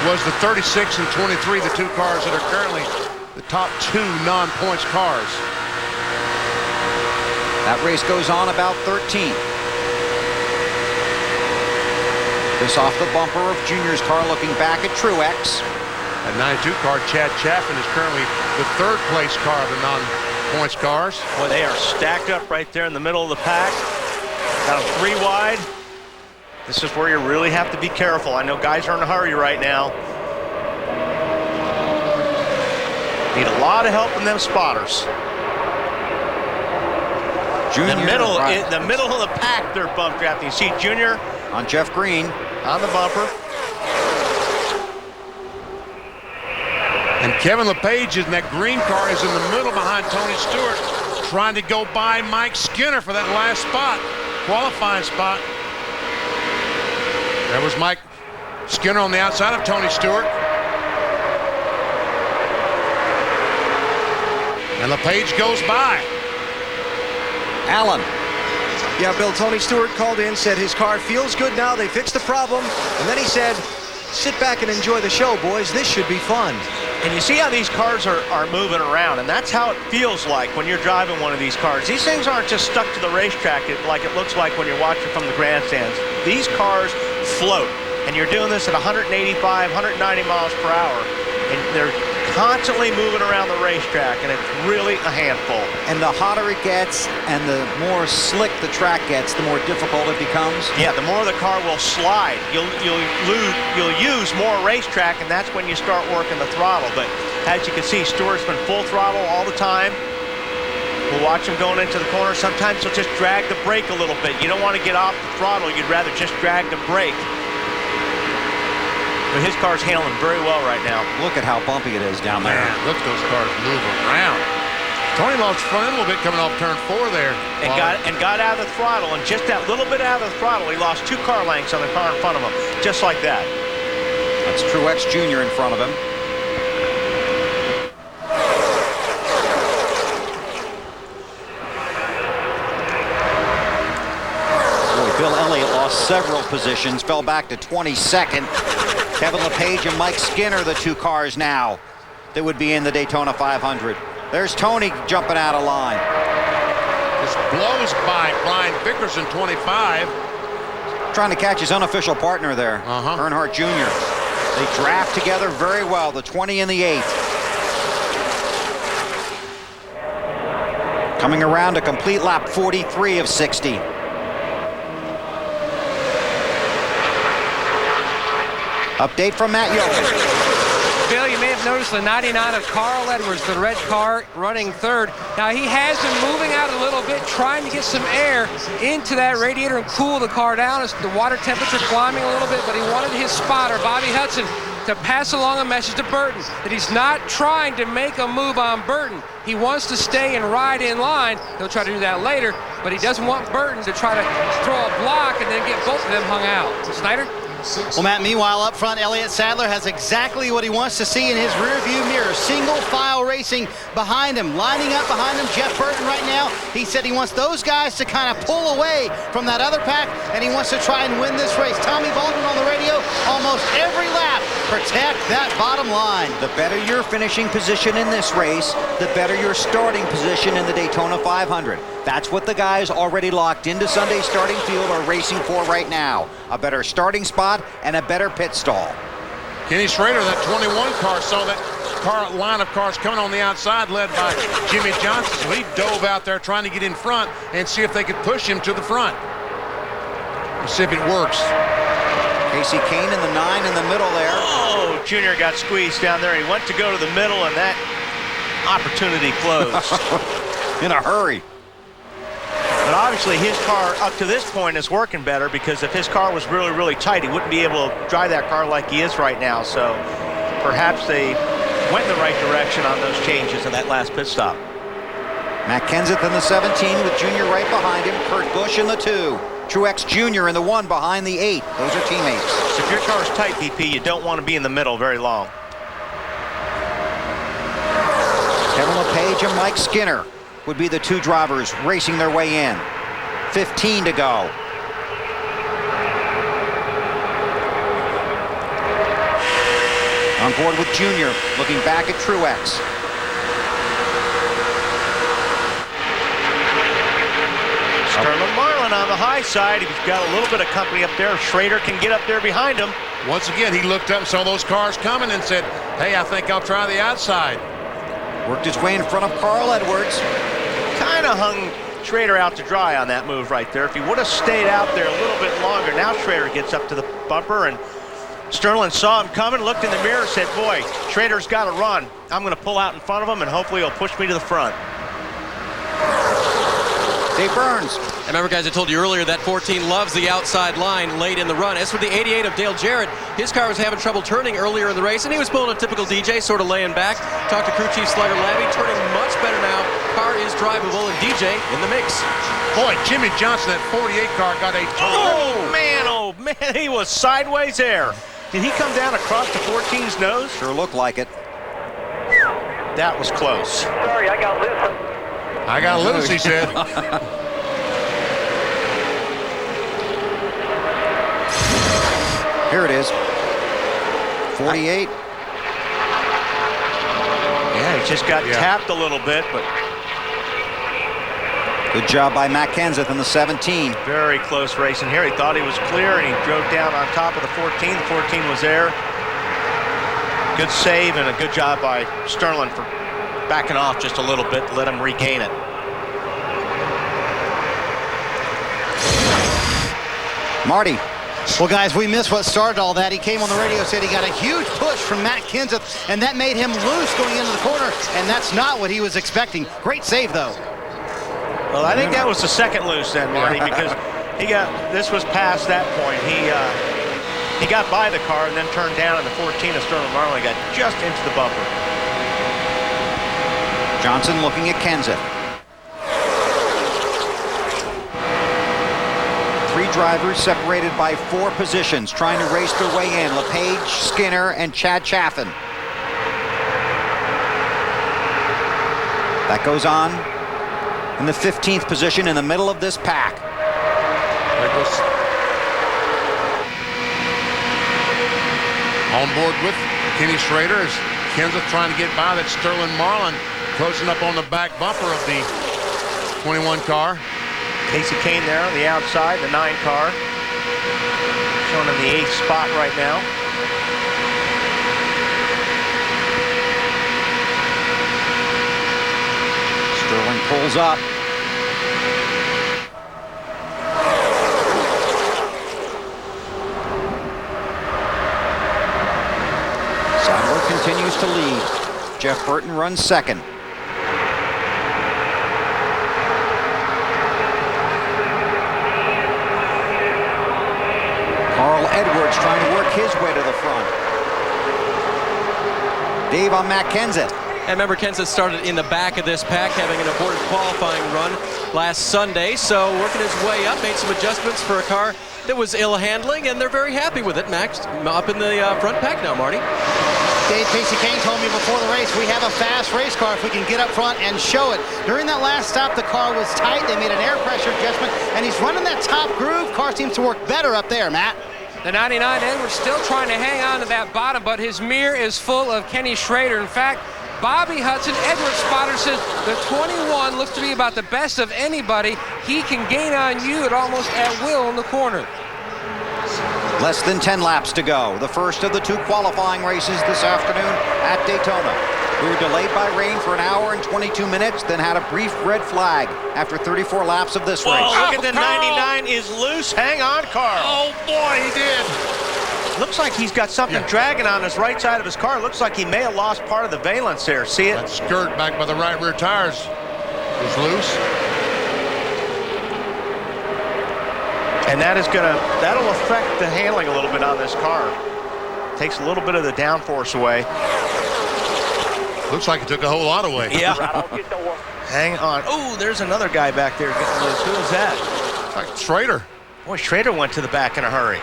was the 36 and 23, the 2 cars that are currently the top 2 non-points cars. That race goes on about 13th. This off the bumper of Junior's car, looking back at Truex. That 92 car, Chad Chaffin, is currently the 3rd place car of the non-points cars. Well, they are stacked up right there in the middle of the pack. Got them 3 wide. This is where you really have to be careful. I know guys are in a hurry right now. Need a lot of help from them spotters. Junior, in the middle of the pack, they're bump drafting. You see Junior on Jeff Green on the bumper. And Kevin LePage in that green car is in the middle behind Tony Stewart, trying to go by Mike Skinner for that last spot, qualifying spot. There was Mike Skinner on the outside of Tony Stewart. And LePage goes by. Allen. Yeah, Bill, Tony Stewart called in, said his car feels good now. They fixed the problem. And then he said, sit back and enjoy the show, boys. This should be fun. And you see how these cars are moving around, and that's how it feels like when you're driving one of these cars. These things aren't just stuck to the racetrack like it looks like when you're watching from the grandstands. These cars float, and you're doing this at 185, 190 miles per hour, and they're constantly moving around the racetrack, and it's really a handful. And the hotter it gets and the more slick the track gets, the more difficult it becomes. Yeah, the more the car will slide. You'll use more racetrack, and that's when you start working the throttle. But as you can see, Stewart's been full throttle all the time. We'll watch him going into the corner. Sometimes he'll just drag the brake a little bit. You don't want to get off the throttle. You'd rather just drag the brake. But his car's handling very well right now. Look at how bumpy it is down there. Man, look at those cars moving around. Tony lost front end a little bit coming off turn 4 there. And got out of the throttle, and just that little bit out of the throttle, he lost 2 car lengths on the car in front of him, just like that. That's Truex Jr. in front of him. Boy, Bill Elliott lost several positions, fell back to 22nd. Kevin LePage and Mike Skinner, the 2 cars now that would be in the Daytona 500. There's Tony jumping out of line. This blows by Brian Vickers in 25. Trying to catch his unofficial partner there, Earnhardt Jr. They draft together very well, the 20 and the 8. Coming around a complete lap 43 of 60. Update from Matt Yoakum. Bill, you may have noticed the 99 of Carl Edwards, the red car, running third. Now, he has been moving out a little bit, trying to get some air into that radiator and cool the car down as the water temperature climbing a little bit, but he wanted his spotter, Bobby Hudson, to pass along a message to Burton that he's not trying to make a move on Burton. He wants to stay and ride in line. He'll try to do that later, but he doesn't want Burton to try to throw a block and then get both of them hung out. Snyder? Well, Matt, meanwhile, up front, Elliott Sadler has exactly what he wants to see in his rearview mirror. Single file racing behind him, lining up behind him. Jeff Burton right now, he said he wants those guys to kind of pull away from that other pack, and he wants to try and win this race. Tommy Baldwin on the radio, almost every lap, protect that bottom line. The better your finishing position in this race, the better your starting position in the Daytona 500. That's what the guys already locked into Sunday's starting field are racing for right now. A better starting spot and a better pit stall. Kenny Schrader, that 21 car, saw that line of cars coming on the outside led by Jimmy Johnson. So he dove out there trying to get in front and see if they could push him to the front. Let's see if it works. Casey Kane in the 9 in the middle there. Oh, Junior got squeezed down there. He went to go to the middle, and that opportunity closed. In a hurry. But obviously his car up to this point is working better, because if his car was really, really tight, he wouldn't be able to drive that car like he is right now. So perhaps they went in the right direction on those changes in that last pit stop. Matt Kenseth in the 17 with Junior right behind him. Kurt Busch in the 2. Truex Jr. in the 1 behind the 8. Those are teammates. So if your car's tight, BP, you don't want to be in the middle very long. Kevin LePage and Mike Skinner would be the 2 drivers racing their way in. 15 to go. On board with Junior, looking back at Truex. Sterling Marlin on the high side. He's got a little bit of company up there. Schrader can get up there behind him. Once again, he looked up and saw those cars coming and said, hey, I think I'll try the outside. Worked his way in front of Carl Edwards. Kind of hung Schrader out to dry on that move right there. If he would have stayed out there a little bit longer, now Schrader gets up to the bumper, and Sterling saw him coming, looked in the mirror, said, boy, Schrader's got to run. I'm going to pull out in front of him, and hopefully he'll push me to the front. Dave Burns. And remember, guys, I told you earlier that 14 loves the outside line late in the run. As for the 88 of Dale Jarrett, his car was having trouble turning earlier in the race, and he was pulling a typical DJ, sort of laying back. Talked to crew chief Slugger Labby, turning much better now. Car is drivable, and DJ in the mix. Boy, Jimmy Johnson, that 48 car, got a Oh, man, he was sideways there. Did he come down across the 14's nose? Sure looked like it. That was close. Sorry, I got loose. I got loose, he said. Here it is. 48. just got tapped a little bit, but good job by Matt Kenseth in the 17. very close racing here. He thought he was clear, and he drove down on top of the 14. The 14 was there. Good save and a good job by Sterling for backing off just a little bit to let him regain it. Marty. Well, guys, we missed what started all that. He came on the radio, said he got a huge push from Matt Kenseth, and that made him loose going into the corner, and that's not what he was expecting. Great save, though. Well, I think that was the second loose then, Marty, because this was past that point. He got by the car and then turned down, and the 14 of Sterling Marley got just into the bumper. Johnson looking at Kenseth. 3 drivers separated by 4 positions, trying to race their way in. LePage, Skinner, and Chad Chaffin. That goes on in the 15th position in the middle of this pack. On board with Kenny Schrader as Kenseth trying to get by that Sterling Marlin, closing up on the back bumper of the 21 car. Casey Kane there on the outside, the 9 car. Showing in the 8th spot right now. Sterling pulls up. Sadler continues to lead. Jeff Burton runs second. Carl Edwards trying to work his way to the front. Dave on Matt Kenseth. And remember, Kenseth started in the back of this pack, having an important qualifying run last Sunday. So working his way up, made some adjustments for a car that was ill handling, and they're very happy with it. Max up in the front pack now, Marty. Dave, Casey Kane told me before the race, we have a fast race car if we can get up front and show it. During that last stop, the car was tight. They made an air pressure adjustment, and he's running that top groove. Car seems to work better up there, Matt. The 99 Edwards still trying to hang on to that bottom, but his mirror is full of Kenny Schrader. In fact, Bobby Hudson, Edwards spotter, says the 21 looks to be about the best of anybody. He can gain on you at almost at will in the corner. Less than 10 laps to go. The first of the 2 qualifying races this afternoon at Daytona. We were delayed by rain for an hour and 22 minutes, then had a brief red flag after 34 laps of this race. Look at the 99 is loose. Hang on, Carl. Oh, boy, he did. Looks like he's got something dragging on his right side of his car. Looks like he may have lost part of the valence there. See it? That skirt back by the right rear tires was loose. And that'll affect the handling a little bit on this car. Takes a little bit of the downforce away. Looks like it took a whole lot away. Yeah. Hang on. Oh, there's another guy back there getting loose. Who is that? It's like Schrader. Boy, Schrader went to the back in a hurry.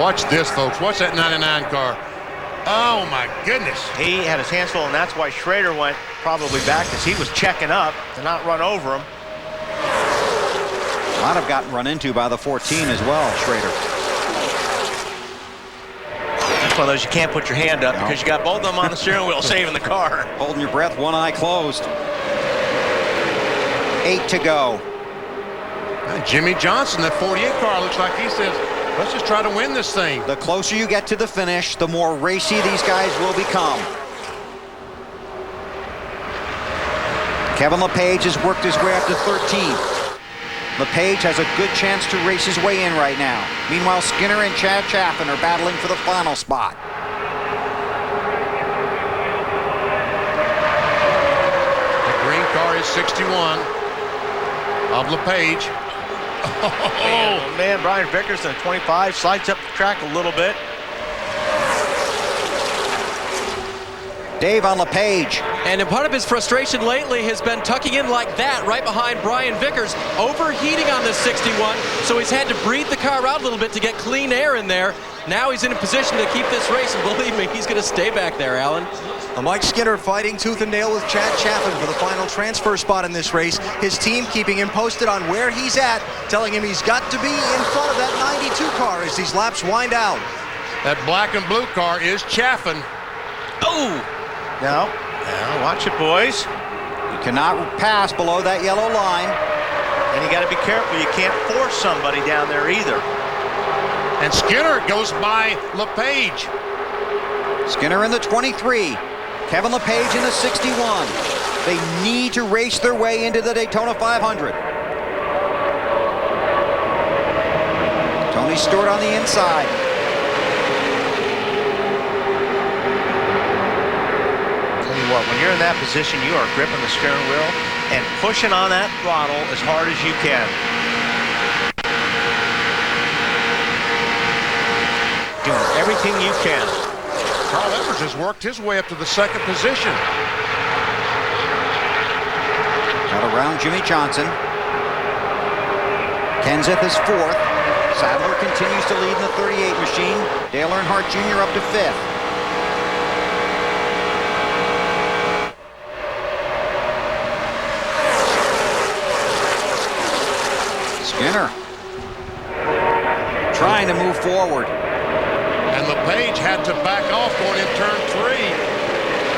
Watch this, folks. Watch that 99 car. Oh, my goodness. He had his hands full, and that's why Schrader went probably back, because he was checking up to not run over him. Might have gotten run into by the 14 as well, Schrader. That's one of those you can't put your hand up because you got both of them on the steering wheel saving the car. Holding your breath, one eye closed. 8 to go. Jimmy Johnson, that 48 car, looks like he says, let's just try to win this thing. The closer you get to the finish, the more racy these guys will become. Kevin LePage has worked his way up to 13th. LePage has a good chance to race his way in right now. Meanwhile, Skinner and Chad Chaffin are battling for the final spot. The green car is 61 of LePage. Oh, man, Brian Vickers in 25 slides up the track a little bit. Dave on LePage. And part of his frustration lately has been tucking in like that right behind Brian Vickers, overheating on this 61, so he's had to breathe the car out a little bit to get clean air in there. Now he's in a position to keep this race, and believe me, he's going to stay back there, Alan. Mike Skinner fighting tooth and nail with Chad Chaffin for the final transfer spot in this race. His team keeping him posted on where he's at, telling him he's got to be in front of that 92 car as these laps wind out. That black and blue car is Chaffin. Oh! Now, watch it, boys. You cannot pass below that yellow line. And you got to be careful. You can't force somebody down there either. And Skinner goes by LePage. Skinner in the 23. Kevin LePage in the 61. They need to race their way into the Daytona 500. Tony Stewart on the inside. Tell you what, when you're in that position, you are gripping the steering wheel and pushing on that throttle as hard as you can. Doing everything you can. Carl Edwards has worked his way up to the second position. Got around Jimmy Johnson. Kenseth is fourth. Sadler continues to lead in the 38 machine. Dale Earnhardt Jr. up to fifth. Skinner trying to move forward. And LePage had to back off going in turn 3.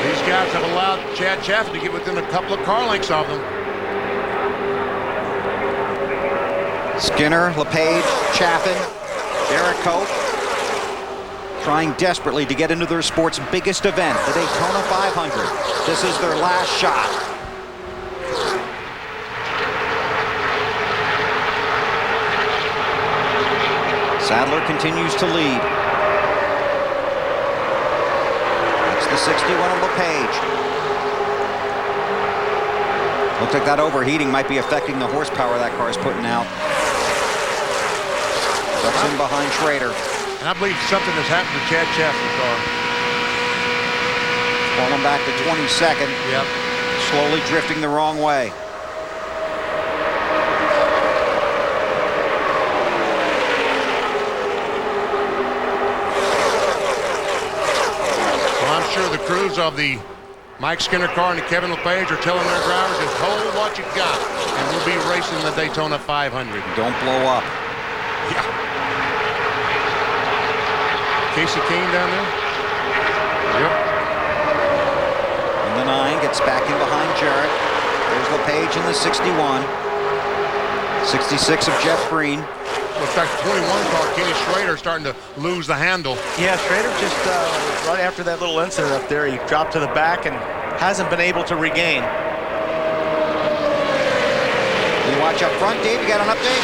These guys have allowed Chad Chaffin to get within a couple of car lengths of them. Skinner, LePage, Chaffin, Derek Cope trying desperately to get into their sport's biggest event, the Daytona 500. This is their last shot. Sadler continues to lead. That's the 61 of LePage. Looks like that overheating might be affecting the horsepower that car is putting out. That's in behind Schrader. And I believe something has happened to Chad Chaffin's car. Falling back to 22nd. Yep. Slowly drifting the wrong way. Well, I'm sure the crews of the Mike Skinner car and the Kevin LePage are telling their drivers, just hold what you got, and we'll be racing the Daytona 500. Don't blow up. Yeah. Casey Kane down there? Yep. And the 9 gets back in behind Jarrett. There's LePage in the 61. 66 of Jeff Green. Looks like the 21 car, Kenny Schrader, starting to lose the handle. Yeah, Schrader just right after that little incident up there, he dropped to the back and hasn't been able to regain. You watch up front, Dave. You got an update?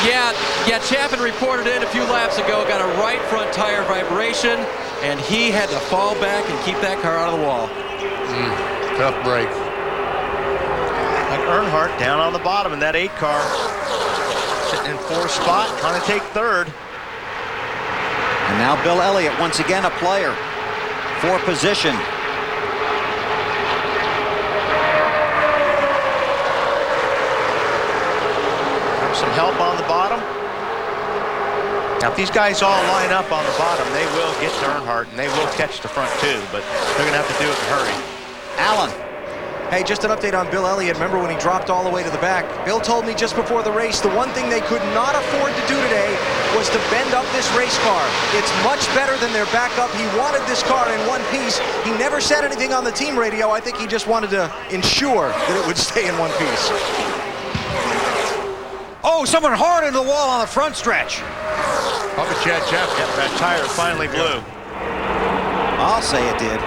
Yeah, Chaffin reported in a few laps ago, got a right front tire vibration, and he had to fall back and keep that car out of the wall. Tough break. Like Earnhardt down on the bottom in that 8 car. Sitting in 4th spot, trying to take 3rd. And now Bill Elliott, once again a player. 4 position. Some help on the bottom. Now, if these guys all line up on the bottom, they will get to Earnhardt, and they will catch the front too, but they're going to have to do it in a hurry. Allen. Hey, just an update on Bill Elliott. Remember when he dropped all the way to the back? Bill told me just before the race, the one thing they could not afford to do today was to bend up this race car. It's much better than their backup. He wanted this car in one piece. He never said anything on the team radio. I think he just wanted to ensure that it would stay in one piece. Oh, someone hard into the wall on the front stretch. Probably Chad Chaffin. Yep, that tire finally blew. I'll say it did.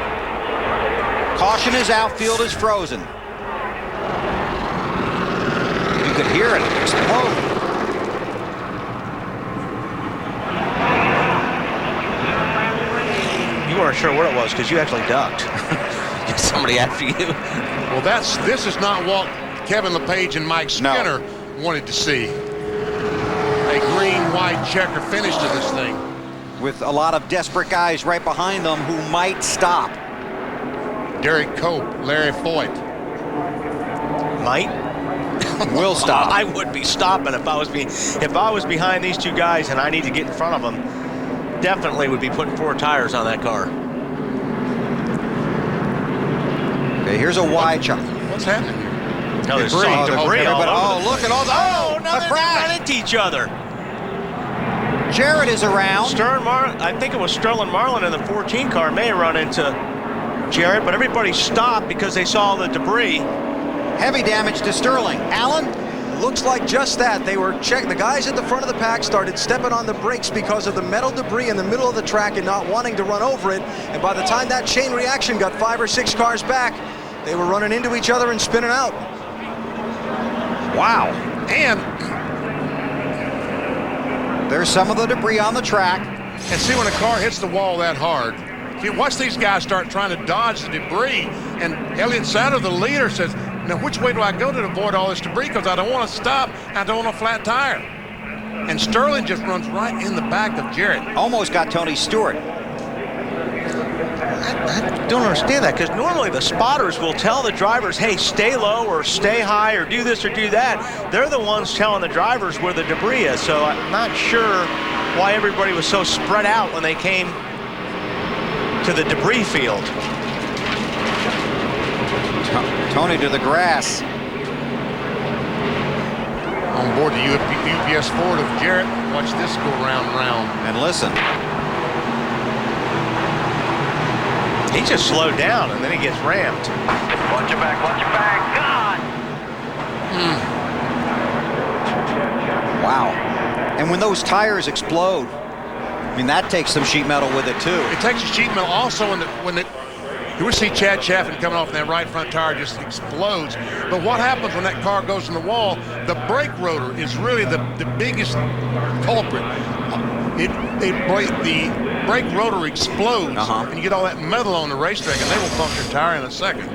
Caution is outfield is frozen. You could hear it explode. You weren't sure what it was because you actually ducked. Somebody after you. Well, this is not what Kevin LePage and Mike Skinner wanted to see. A green-white checker finish to this thing. With a lot of desperate guys right behind them who might stop. Derek Cope, Larry Foyt. Might? Will stop. I would be stopping if I was behind these 2 guys and I need to get in front of them. Definitely would be putting 4 tires on that car. Okay, here's a wide shot. What's happening here? No, there's debris all over look at all the... now they're running into each other. Jarrett is around. I think it was Sterling Marlin in the 14 car may have run into Jarrett, but everybody stopped because they saw the debris. Heavy damage to Sterling. Allen? Looks like just that. They were checking. The guys at the front of the pack started stepping on the brakes because of the metal debris in the middle of the track and not wanting to run over it. And by the time that chain reaction got 5 or 6 cars back, they were running into each other and spinning out. Wow. And there's some of the debris on the track. And see, when a car hits the wall that hard, see, watch these guys start trying to dodge the debris. And Elliott Satter, the leader, says, now which way do I go to avoid all this debris? Because I don't want to stop. I don't want a flat tire. And Sterling just runs right in the back of Jarrett. Almost got Tony Stewart. I don't understand that, because normally the spotters will tell the drivers, hey, stay low or stay high or do this or do that. They're the ones telling the drivers where the debris is. So I'm not sure why everybody was so spread out when they came to the debris field. Tony to the grass. On board the UPS Ford of Jarrett. Watch this go round and round. And listen. He just slowed down and then he gets rammed. Watch your back, God! Wow. And when those tires explode, I mean, that takes some sheet metal with it too. It takes a sheet metal also when we see Chad Chaffin coming off and that right front tire just explodes. But what happens when that car goes in the wall? The brake rotor is really the biggest culprit. The brake rotor explodes, and you get all that metal on the racetrack, and they will puncture your tire in a second.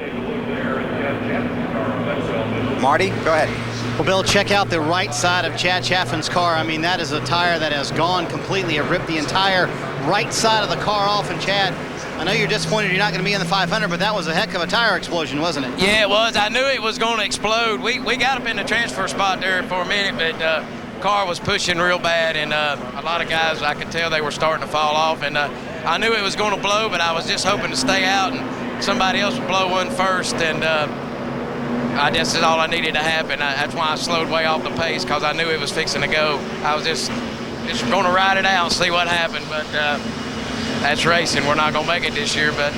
Marty, go ahead. Well, Bill, check out the right side of Chad Chaffin's car. I mean, that is a tire that has gone completely. It ripped the entire right side of the car off. And Chad, I know you're disappointed you're not going to be in the 500, but that was a heck of a tire explosion, wasn't it? Yeah, it was. I knew it was going to explode. We got up in the transfer spot there for a minute, but car was pushing real bad, and a lot of guys, I could tell they were starting to fall off, and I knew it was going to blow, but I was just hoping to stay out and somebody else would blow one first, and I guess that's all I needed to happen. That's why I slowed way off the pace, because I knew it was fixing to go. I was just going to ride it out and see what happened, but that's racing. We're not going to make it this year, but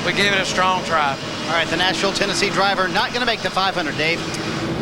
we give it a strong try. All right, the Nashville, Tennessee driver not going to make the 500, Dave.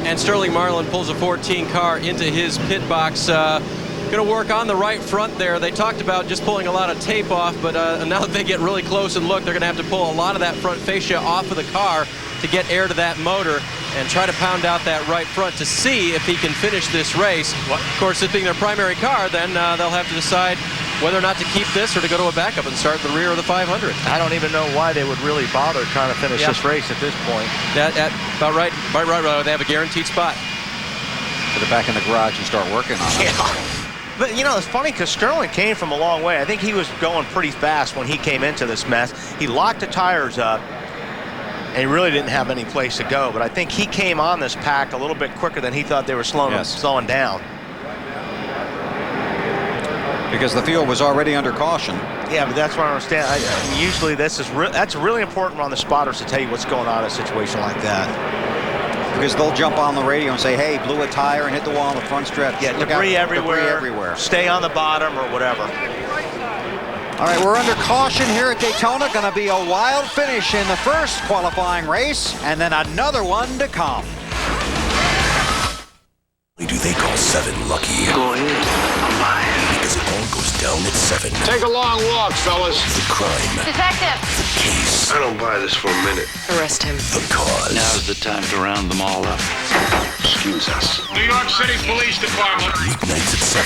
And Sterling Marlin pulls a 14 car into his pit box. Going to work on the right front there. They talked about just pulling a lot of tape off, but now that they get really close and look, they're going to have to pull a lot of that front fascia off of the car to get air to that motor and try to pound out that right front to see if he can finish this race. Of course, it being their primary car, then they'll have to decide whether or not to keep this or to go to a backup and start the rear of the 500. I don't even know why they would really bother trying to finish this race at this point. About right. They have a guaranteed spot. Put it back in the garage and start working on it. Yeah. But, you know, it's funny because Sterling came from a long way. I think he was going pretty fast when he came into this mess. He locked the tires up, and he really didn't have any place to go. But I think he came on this pack a little bit quicker than he thought they were slowing down. Because the field was already under caution. Yeah, but that's what I understand. I mean, usually that's really important on the spotters to tell you what's going on in a situation like that. Because they'll jump on the radio and say, hey, blew a tire and hit the wall on the front stretch. Yeah, debris everywhere. Stay on the bottom or whatever. All right, we're under caution here at Daytona. Going to be a wild finish in the first qualifying race, and then another one to come. Do they call 7 lucky? Go ahead. I'm buying. Because it all goes down at 7. Take a long walk, fellas. The crime. Detective. The case. I don't buy this for a minute. Arrest him. The cause. Now's the time to round them all up. Excuse us. New York City Police Department. Weeknights at 7.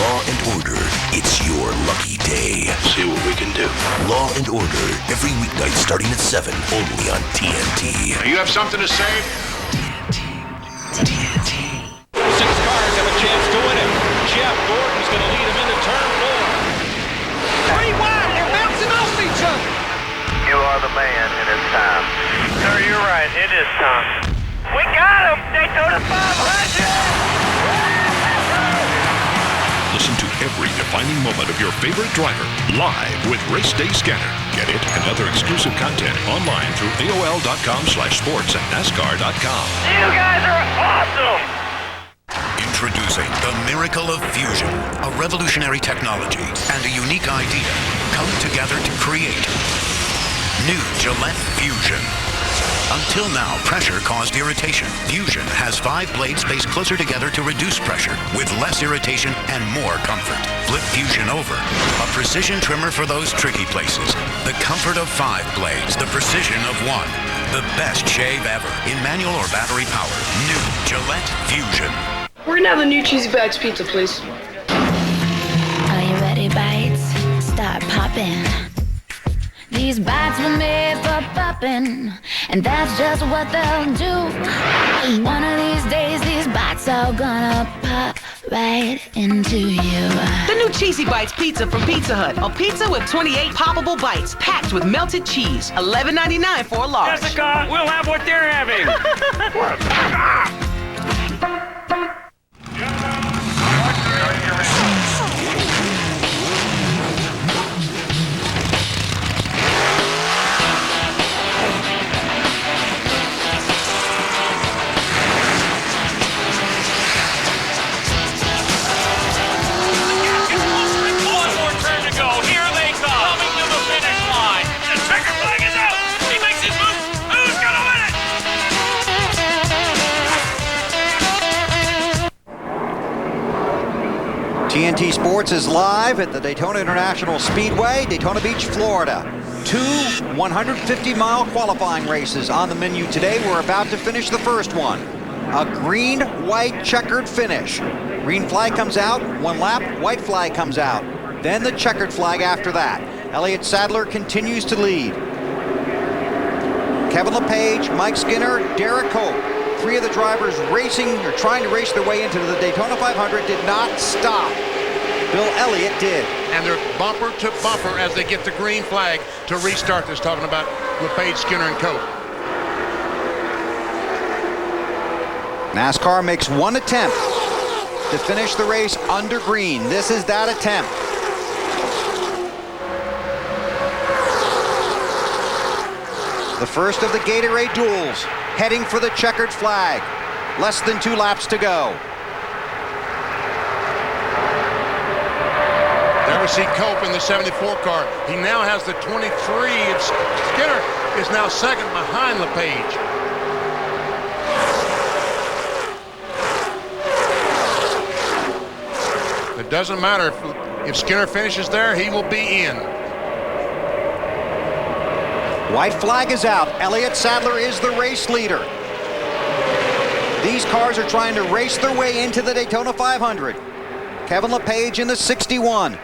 Law and Order. It's your lucky day. See what we can do. Law and Order. Every weeknight starting at 7. Only on TNT. You have something to say? TNT. 6 cars have a chance to win it. Jeff Gordon's going to lead him into turn 4. 3 wide, they're bouncing off each other. You are the man, and it's time. Sir, you're right. It is time. We got him! Daytona 500! Listen to every defining moment of your favorite driver live with Race Day Scanner. Get it and other exclusive content online through AOL.com/sports and NASCAR.com. You guys are awesome! Introducing the miracle of fusion, a revolutionary technology and a unique idea come together to create new Gillette Fusion. Until now, pressure caused irritation. Fusion has 5 blades spaced closer together to reduce pressure with less irritation and more comfort. Flip Fusion over, a precision trimmer for those tricky places. The comfort of 5 blades, the precision of 1. The best shave ever in manual or battery power. New Gillette Fusion. We're gonna have the new Cheesy Bites pizza, please. Are you ready, Bites? Start popping. These bites were made for popping, and that's just what they'll do. One of these days, these bites are gonna pop right into you. The new Cheesy Bites pizza from Pizza Hut. A pizza with 28 poppable bites, packed with melted cheese. $11.99 for a large. Jessica, we'll have what they're having. TNT Sports is live at the Daytona International Speedway, Daytona Beach, Florida. 2 150-mile qualifying races on the menu today. We're about to finish the first one. A green-white checkered finish. Green flag comes out, 1 lap, white flag comes out. Then the checkered flag after that. Elliott Sadler continues to lead. Kevin LePage, Mike Skinner, Derek Cope. 3 of the drivers racing or trying to race their way into the Daytona 500 did not stop. Bill Elliott did. And they're bumper to bumper as they get the green flag to restart this, talking about LePage, Skinner, and Cope. NASCAR makes 1 attempt to finish the race under green. This is that attempt. The first of the Gatorade duels, heading for the checkered flag. Less than 2 laps to go. There we see Cope in the 74 car. He now has the 23. Skinner is now second behind LePage. It doesn't matter if Skinner finishes there, he will be in. White flag is out. Elliott Sadler is the race leader. These cars are trying to race their way into the Daytona 500. Kevin LePage in the 61.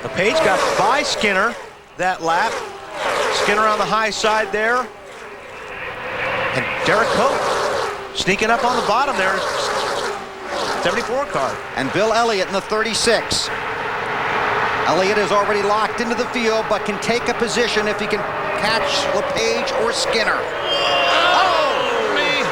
LePage got by Skinner that lap. Skinner on the high side there. And Derek Cope sneaking up on the bottom there. 74 car. And Bill Elliott in the 36. Elliott is already locked into the field, but can take a position if he can catch LePage or Skinner. Oh, me.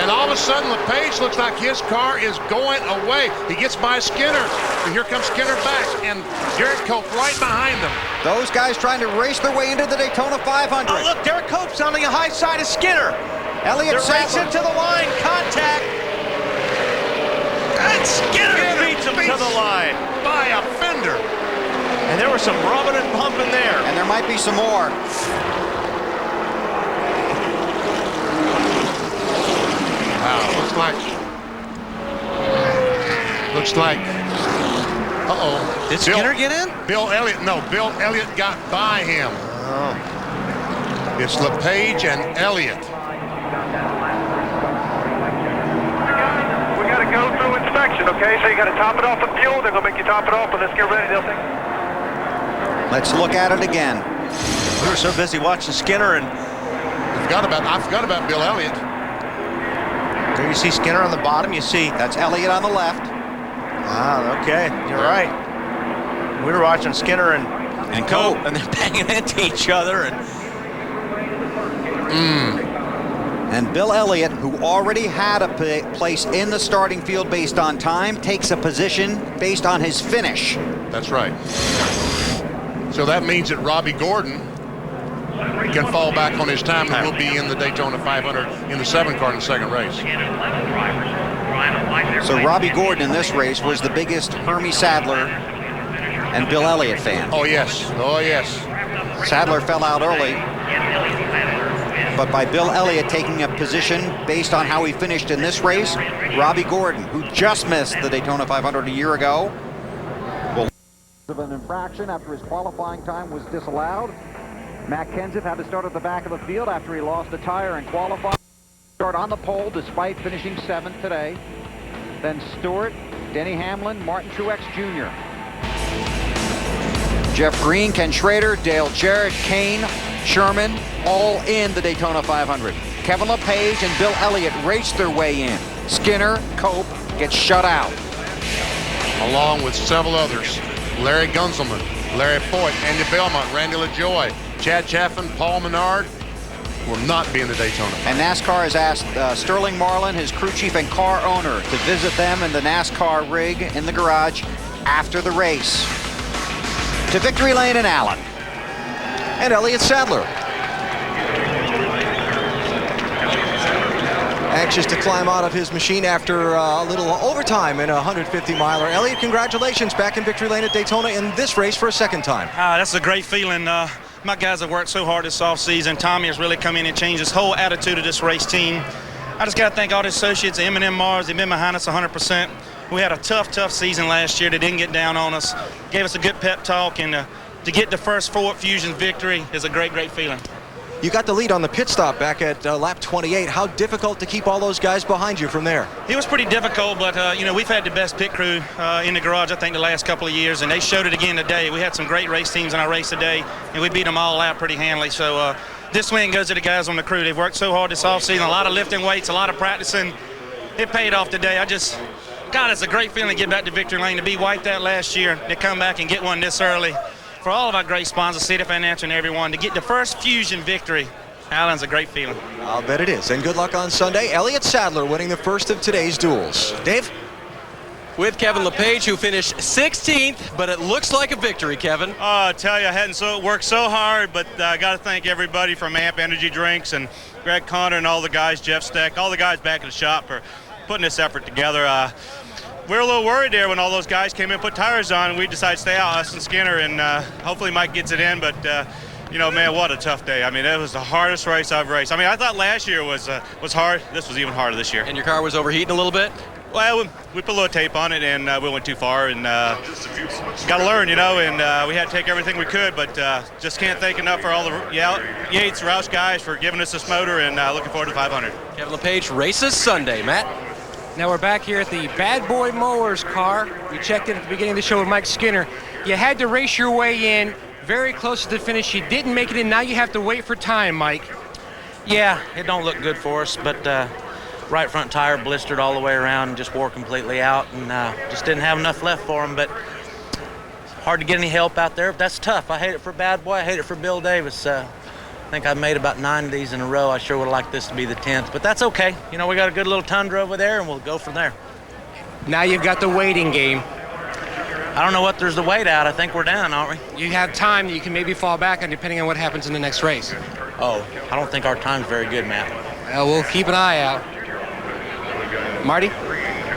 And all of a sudden, LePage looks like his car is going away. He gets by Skinner, and here comes Skinner back, and Derek Cope right behind them. Those guys trying to race their way into the Daytona 500. Oh, look, Derek Cope's on the high side of Skinner. Elliott Sadler to the line, contact. And Skinner beats him to the line. By a fender. And there was some rubbing and bumping there. And there might be some more. Wow, looks like, uh-oh. Did Skinner get in? Bill Elliott got by him. Oh. It's LePage and Elliott. We got to go through inspection, okay? So you got to top it off with fuel. They're going to make you top it off, but let's get ready. They'll think. Let's look at it again. We were so busy watching Skinner and I forgot about Bill Elliott. There you see Skinner on the bottom. You see that's Elliott on the left. Ah, okay, you're right. We were watching Skinner and Cope, and they're banging into each other. And Bill Elliott, who already had a place in the starting field based on time, takes a position based on his finish. That's right. So that means that Robbie Gordon can fall back on his time and will be in the Daytona 500 in the 7 car in the second race. So Robbie Gordon in this race was the biggest Hermie Sadler and Bill Elliott fan. Oh, yes. Oh, yes. Sadler fell out early, but by Bill Elliott taking a position based on how he finished in this race, Robbie Gordon, who just missed the Daytona 500 a year ago, will of an infraction after his qualifying time was disallowed. Matt Kenseth had to start at the back of the field after he lost a tire in qualifying. Start on the pole despite finishing 7th today. Then Stewart, Denny Hamlin, Martin Truex Jr. Jeff Green, Ken Schrader, Dale Jarrett, Kane, Sherman, all in the Daytona 500. Kevin LePage and Bill Elliott raced their way in. Skinner, Cope get shut out. Along with several others. Larry Gunzelman, Larry Foyt, Andy Belmont, Randy LaJoy, Chad Chaffin, Paul Menard will not be in the Daytona. And NASCAR has asked Sterling Marlin, his crew chief and car owner, to visit them in the NASCAR rig in the garage after the race. To victory lane in Allen. And Elliott Sadler. Anxious to climb out of his machine after a little overtime in a 150-miler. Elliott, congratulations, back in victory lane at Daytona in this race for a second time. That's a great feeling. My guys have worked so hard this offseason. Tommy has really come in and changed his whole attitude of this race team. I just got to thank all the associates, the M&M Mars. They've been behind us 100%. We had a tough season last year. They didn't get down on us, gave us a good pep talk, and to get the first Ford Fusion victory is a great feeling. You got the lead on the pit stop back at lap 28. How difficult to keep all those guys behind you from there? It was pretty difficult, but you know, we've had the best pit crew in the garage, I think, the last couple of years, and they showed it again today. We had some great race teams in our race today, and we beat them all out pretty handily. So this win goes to the guys on the crew. They've worked so hard this offseason, a lot of lifting weights, a lot of practicing. It paid off today. God, it's a great feeling to get back to victory lane, to be wiped out last year, to come back and get one this early. For all of our great sponsors, City Financial and everyone, to get the first Fusion victory, Alan's a great feeling. I'll bet it is. And good luck on Sunday. Elliott Sadler winning the first of today's duels. Dave? With Kevin LePage, who finished 16th, but it looks like a victory, Kevin. I tell you, I hadn't worked so hard, but I got to thank everybody from AMP Energy Drinks and Greg Connor and all the guys, Jeff Steck, all the guys back at the shop for putting this effort together. We were a little worried there when all those guys came in and put tires on, and we decided to stay out, us and Skinner, and hopefully Mike gets it in, but you know, man, what a tough day. I mean, it was the hardest race I've raced. I mean, I thought last year was hard. This was even harder this year. And your car was overheating a little bit? Well, we put a little tape on it, and we went too far, and got to learn, you know, and we had to take everything we could, but just can't thank enough for all the Yates, Roush guys for giving us this motor, and looking forward to 500. Kevin LePage races Sunday. Matt? Now we're back here at the Bad Boy Mowers car. We checked in at the beginning of the show with Mike Skinner. You had to race your way in very close to the finish. You didn't make it in. Now you have to wait for time, Mike. Yeah, it don't look good for us, but right front tire blistered all the way around and just wore completely out, and just didn't have enough left for him. But hard to get any help out there. That's tough. I hate it for Bad Boy. I hate it for Bill Davis. I think I've made about 9 of these in a row. I sure would like this to be the 10th, but that's okay. You know, we got a good little Tundra over there, and we'll go from there. Now you've got the waiting game. I don't know what there's to wait out. I think we're down, aren't we? You have time that you can maybe fall back on depending on what happens in the next race. Oh, I don't think our time's very good, Matt. Well, we'll keep an eye out. Marty?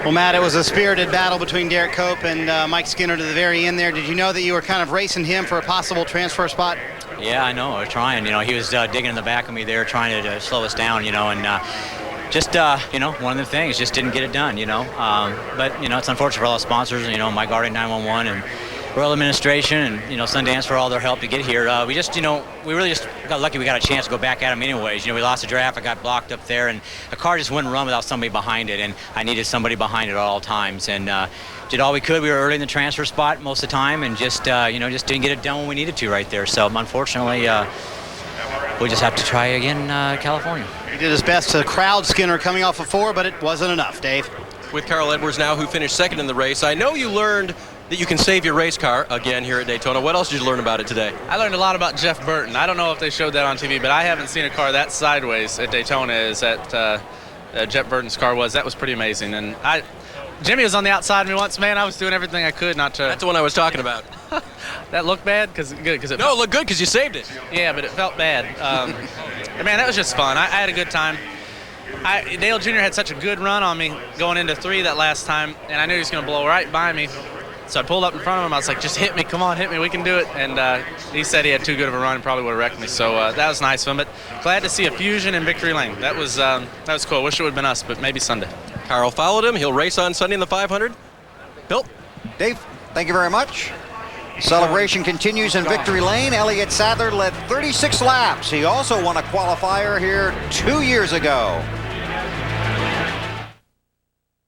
Well, Matt, it was a spirited battle between Derek Cope and Mike Skinner to the very end there. Did you know that you were kind of racing him for a possible transfer spot? Yeah, I know. I was trying. You know, he was digging in the back of me there, trying to slow us down, you know, and just, you know, one of the things, just didn't get it done, you know. But, you know, it's unfortunate for all the sponsors, you know, My Guardian 911 and Royal Administration and, you know, Sundance for all their help to get here. We just, you know, we really just got lucky we got a chance to go back at him anyways. You know, we lost a draft, I got blocked up there, and a car just wouldn't run without somebody behind it, and I needed somebody behind it at all times. And did all we could. We were early in the transfer spot most of the time, and just, you know, just didn't get it done when we needed to right there. So, unfortunately, we just have to try again California. He did his best to crowd Skinner coming off of 4, but it wasn't enough, Dave. With Carl Edwards now, who finished second in the race, I know you learned that you can save your race car again here at Daytona. What else did you learn about it today? I learned a lot about Jeff Burton. I don't know if they showed that on TV, but I haven't seen a car that sideways at Daytona as that Jeff Burton's car was. That was pretty amazing. And Jimmy was on the outside of me once, man. I was doing everything I could not to. That's the one I was talking about. That looked bad? It looked good because you saved it. Yeah, but it felt bad. Man, that was just fun. I had a good time. Dale Jr. had such a good run on me going into 3 that last time, and I knew he was going to blow right by me. So I pulled up in front of him. I was like, just hit me. Come on, hit me. We can do it. And he said he had too good of a run and probably would have wrecked me. So that was nice of him. But glad to see a Fusion in victory lane. That was cool. Wish it would have been us, but maybe Sunday. Carl followed him. He'll race on Sunday in the 500. Bill? Dave, thank you very much. Celebration continues in victory lane. Elliott Sadler led 36 laps. He also won a qualifier here 2 years ago.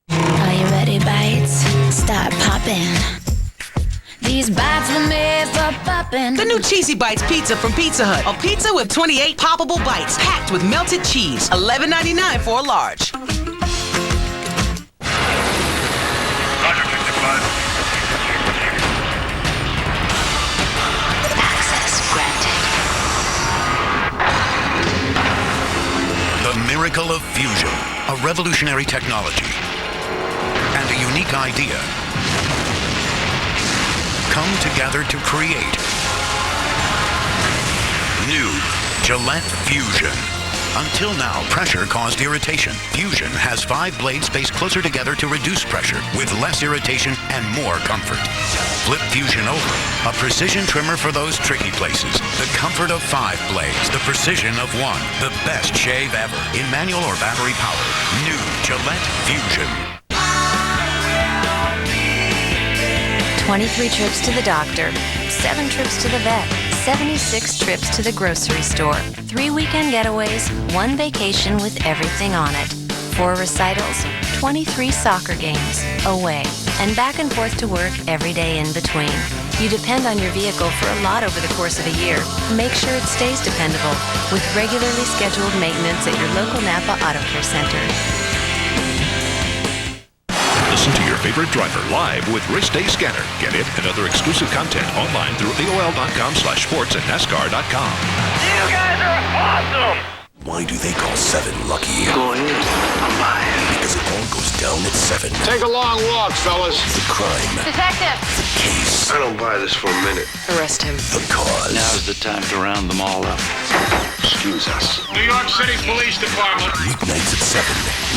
Are you ready, bites? Start popping. These bites were made for popping. The new Cheesy Bites pizza from Pizza Hut. A pizza with 28 poppable bites, packed with melted cheese. $11.99 for a large. Access granted. The miracle of fusion, a revolutionary technology and a unique idea come together to create new Gillette Fusion. Until now, pressure caused irritation. Fusion has 5 blades spaced closer together to reduce pressure with less irritation and more comfort. Flip Fusion over, a precision trimmer for those tricky places. The comfort of 5 blades, the precision of 1. The best shave ever in manual or battery power. New Gillette Fusion. 23 trips to the doctor, 7 trips to the vet, 76 trips to the grocery store, 3 weekend getaways, 1 vacation with everything on it, 4 recitals, 23 soccer games, away, and back and forth to work every day in between. You depend on your vehicle for a lot over the course of a year. Make sure it stays dependable with regularly scheduled maintenance at your local Napa Auto Care Center. Listen to your favorite driver live with Race Day Scanner. Get it and other exclusive content online through AOL.com/sports and NASCAR.com. You guys are awesome! Why do they call 7 lucky? Go ahead. I'm buying. Because it all goes down at 7. Take a long walk, fellas. The crime. Detective! The case. I don't buy this for a minute. Arrest him. The cause. Now's the time to round them all up. Excuse us. New York City Police Department. Weeknights at 7.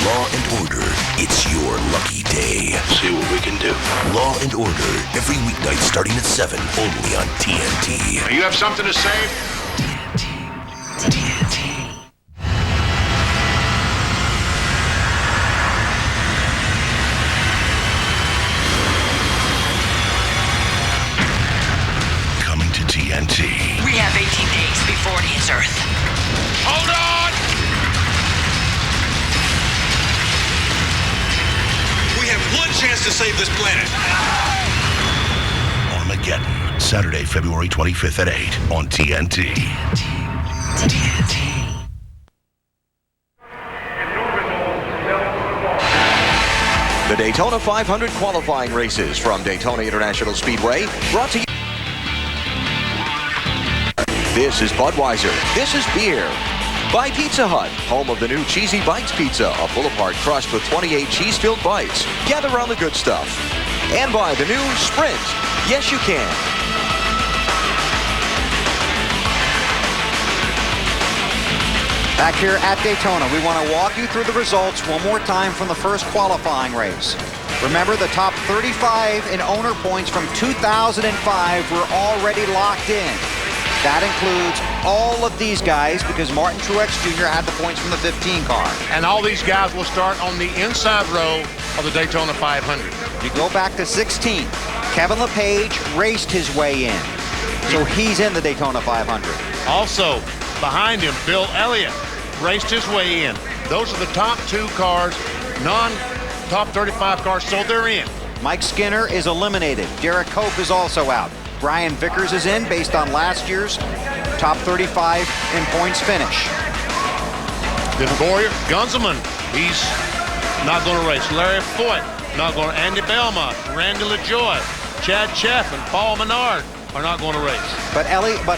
Law and Order. It's your lucky day. See what we can do. Law and Order. Every weeknight starting at 7. Only on TNT. You have something to say? TNT. Coming to TNT. We have 18 days before it hits Earth. Hold on! We have one chance to save this planet. Armageddon. Saturday, February 25th at 8 on TNT. TNT. The Daytona 500 qualifying races from Daytona International Speedway, brought to you. This is Budweiser. This is beer. By Pizza Hut, home of the new Cheesy Bites Pizza, a pull-apart crust with 28 cheese-filled bites. Gather around the good stuff. And by the new Sprint. Yes, you can. Back here at Daytona, we want to walk you through the results one more time from the first qualifying race. Remember, the top 35 in owner points from 2005 were already locked in. That includes all of these guys because Martin Truex Jr. had the points from the 15 car. And all these guys will start on the inside row of the Daytona 500. You go back to 16. Kevin LePage raced his way in. So he's in the Daytona 500. Also, behind him, Bill Elliott raced his way in. Those are the top 2 cars, non-top 35 cars, so they're in. Mike Skinner is eliminated. Derek Cope is also out. Brian Vickers is in based on last year's top 35 in points finish. Then Boyer Gunzelman, he's not going to race. Larry Foyt, not going to. Andy Belmont, Randy LaJoy, Chad Cheff, and Paul Menard are not going to race. But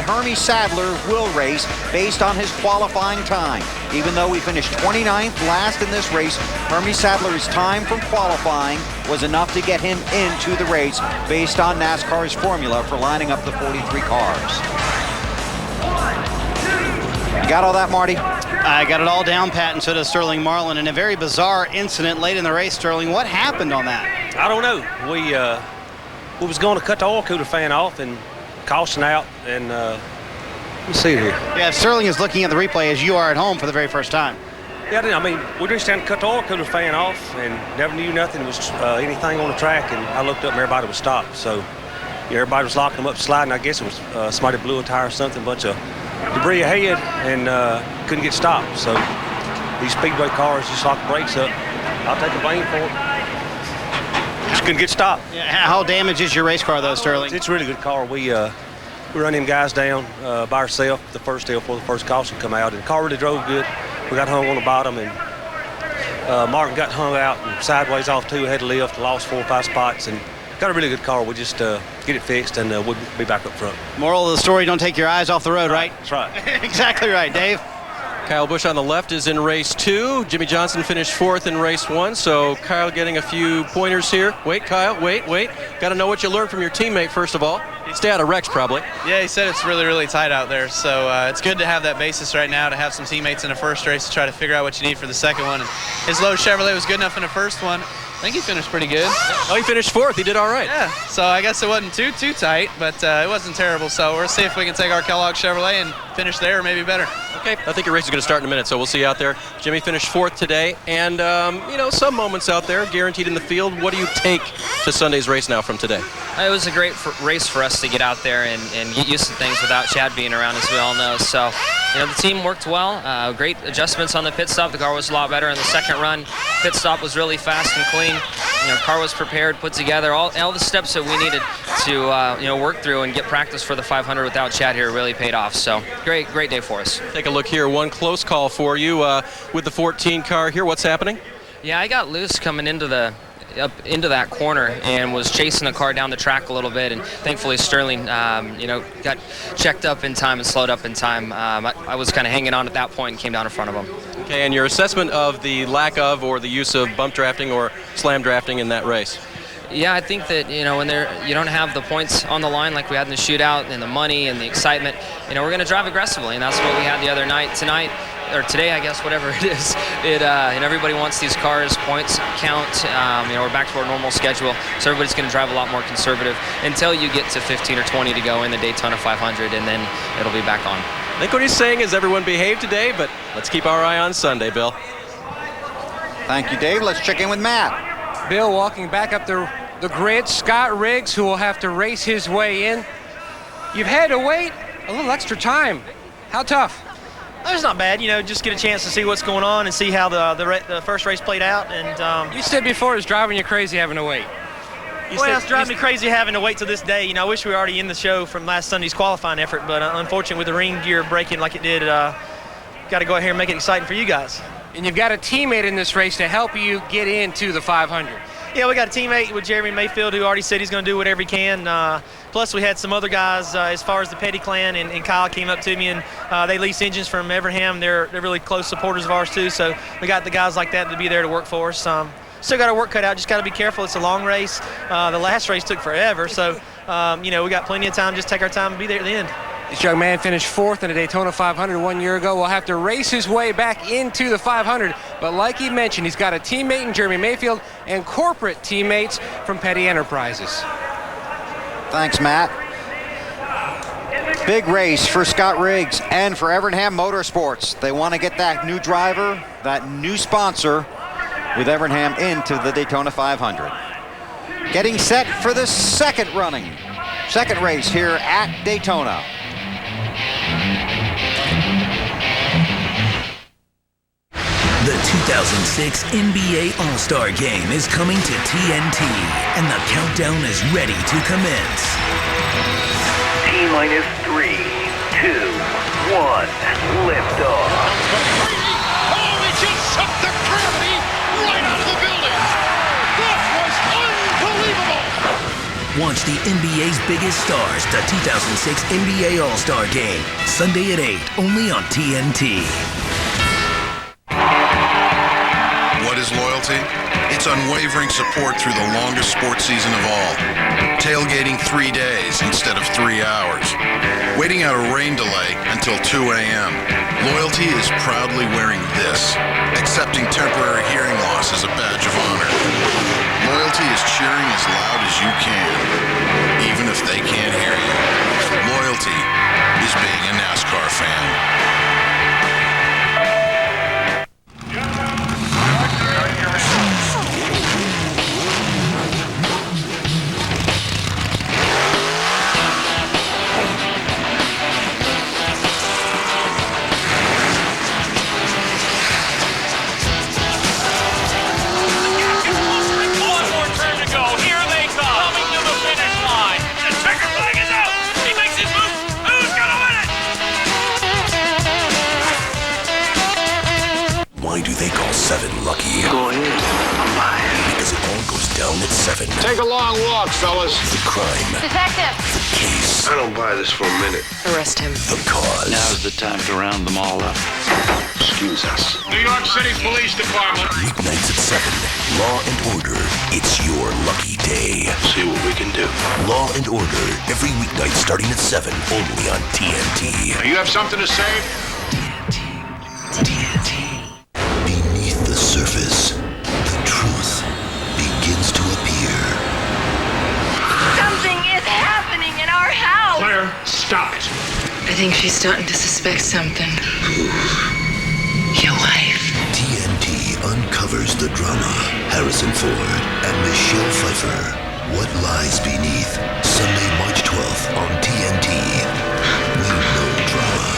Hermie Sadler will race based on his qualifying time. Even though we finished 29th last in this race, Hermie Sadler's time from qualifying was enough to get him into the race based on NASCAR's formula for lining up the 43 cars. You got all that, Marty? I got it all down, Pat, and so does Sterling Marlin. In a very bizarre incident late in the race, Sterling, what happened on that? I don't know. We was going to cut the oil cooler fan off and caution out, and let me see here. Yeah, Sterling is looking at the replay as you are at home for the very first time. Yeah, I mean, we just had to cut the oil cooler fan off and never knew nothing was anything on the track, and I looked up and everybody was stopped. So yeah, everybody was locking them up, sliding. I guess it was somebody blew a tire or something, bunch of debris ahead, and couldn't get stopped. So these speedway cars just locked the brakes up. I'll take the blame for it. Just couldn't get stopped. Yeah, how damaged is your race car, though, Sterling? It's a really good car. We run them guys down by ourselves the first day before the first caution come out, and the car really drove good. We got hung on the bottom, and Martin got hung out and sideways off too. Had to lift, lost 4 or 5 spots, and got a really good car. We just get it fixed, and we'll be back up front. Moral of the story, don't take your eyes off the road, right? That's right. Exactly right, Dave. Kyle Busch on the left is in race 2. Jimmy Johnson finished 4th in race 1, so Kyle getting a few pointers here. Wait, Kyle, wait. Got to know what you learned from your teammate, first of all. Stay out of wrecks, probably. Yeah, he said it's really, really tight out there, so it's good to have that basis right now, to have some teammates in the first race to try to figure out what you need for the second one. And his low Chevrolet was good enough in the first one. I think he finished pretty good. Oh, he finished 4th. He did all right. Yeah, so I guess it wasn't too tight, but it wasn't terrible. So we'll see if we can take our Kellogg Chevrolet and finish there, or maybe better. Okay, I think your race is going to start in a minute, so we'll see you out there. Jimmy finished 4th today, and, some moments out there guaranteed in the field. What do you take to Sunday's race now from today? It was a great race for us to get out there and get used to things without Chad being around, as we all know. So, the team worked well. Great adjustments on the pit stop. The car was a lot better in the second run. Pit stop was really fast and clean. Car was prepared, put together. All the steps that we needed to work through and get practice for the 500 without Chad here really paid off. So great day for us. Take a look here. One close call for you with the 14 car here. What's happening? Yeah, I got loose coming into up into that corner and was chasing the car down the track a little bit, and thankfully Sterling got checked up in time and slowed up in time. I was kind of hanging on at that point and came down in front of him. Okay, and your assessment of the lack of or the use of bump drafting or slam drafting in that race? Yeah, I think that when you don't have the points on the line like we had in the shootout and the money and the excitement, we're going to drive aggressively, and that's what we had the other night. Tonight, or today, I guess, whatever it is, and everybody wants these cars, points count. We're back to our normal schedule, so everybody's going to drive a lot more conservative until you get to 15 or 20 to go in the Daytona 500, and then it'll be back on. I think what he's saying is everyone behave today, but let's keep our eye on Sunday, Bill. Thank you, Dave. Let's check in with Matt. Bill walking back up the grid. Scott Riggs, who will have to race his way in. You've had to wait a little extra time. How tough? It's not bad, just get a chance to see what's going on and see how the first race played out. And you said before it was driving you crazy having to wait. It's driving me crazy having to wait till this day. I wish we were already in the show from last Sunday's qualifying effort, but unfortunately with the ring gear breaking like it did, got to go out here and make it exciting for you guys. And you've got a teammate in this race to help you get into the 500. Yeah, we got a teammate with Jeremy Mayfield who already said he's going to do whatever he can. Plus, we had some other guys as far as the Petty clan, and Kyle came up to me, and they lease engines from Evernham. They're really close supporters of ours, too. So we got the guys like that to be there to work for us. Still got our work cut out. Just got to be careful. It's a long race. The last race took forever. So, we got plenty of time. Just take our time and be there at the end. This young man finished 4th in the Daytona 500 1 year ago. Will have to race his way back into the 500. But like he mentioned, he's got a teammate in Jeremy Mayfield and corporate teammates from Petty Enterprises. Thanks, Matt. Big race for Scott Riggs and for Evernham Motorsports. They want to get that new driver, that new sponsor with Evernham into the Daytona 500. Getting set for the second race here at Daytona. The 2006 NBA All-Star Game is coming to TNT, and the countdown is ready to commence. T-minus 3, 2, 1, liftoff. Oh, it just sucked the gravity right out of the building. That was unbelievable. Watch the NBA's biggest stars, the 2006 NBA All-Star Game, Sunday at 8, only on TNT. What is loyalty? It's unwavering support through the longest sports season of all. tailgating 3 days instead of 3 hours. Waiting out a rain delay until 2 a.m. Loyalty is proudly wearing this, accepting temporary hearing loss as a badge of honor. Loyalty is cheering as loud as you can, even if they can't hear you. Loyalty is being a NASCAR fan. Why do they call 7 lucky? Go ahead. I'm buying. Because it all goes down at 7. Take a long walk, fellas. The crime. Detective! The case. I don't buy this for a minute. Arrest him. The cause. Now's the time to round them all up. Excuse us. New York City Police Department. Weeknights at 7. Law and Order. It's your lucky day. See what we can do. Law and Order. Every weeknight starting at 7. Only on TNT. You have something to say? TNT. Beneath the surface, the truth begins to appear. Something is happening in our house! Claire, stop it. I think she's starting to suspect something. Your wife. TNT uncovers the drama. Harrison Ford and Michelle Pfeiffer. What lies beneath? Sunday, March 12th on TNT. We know drama.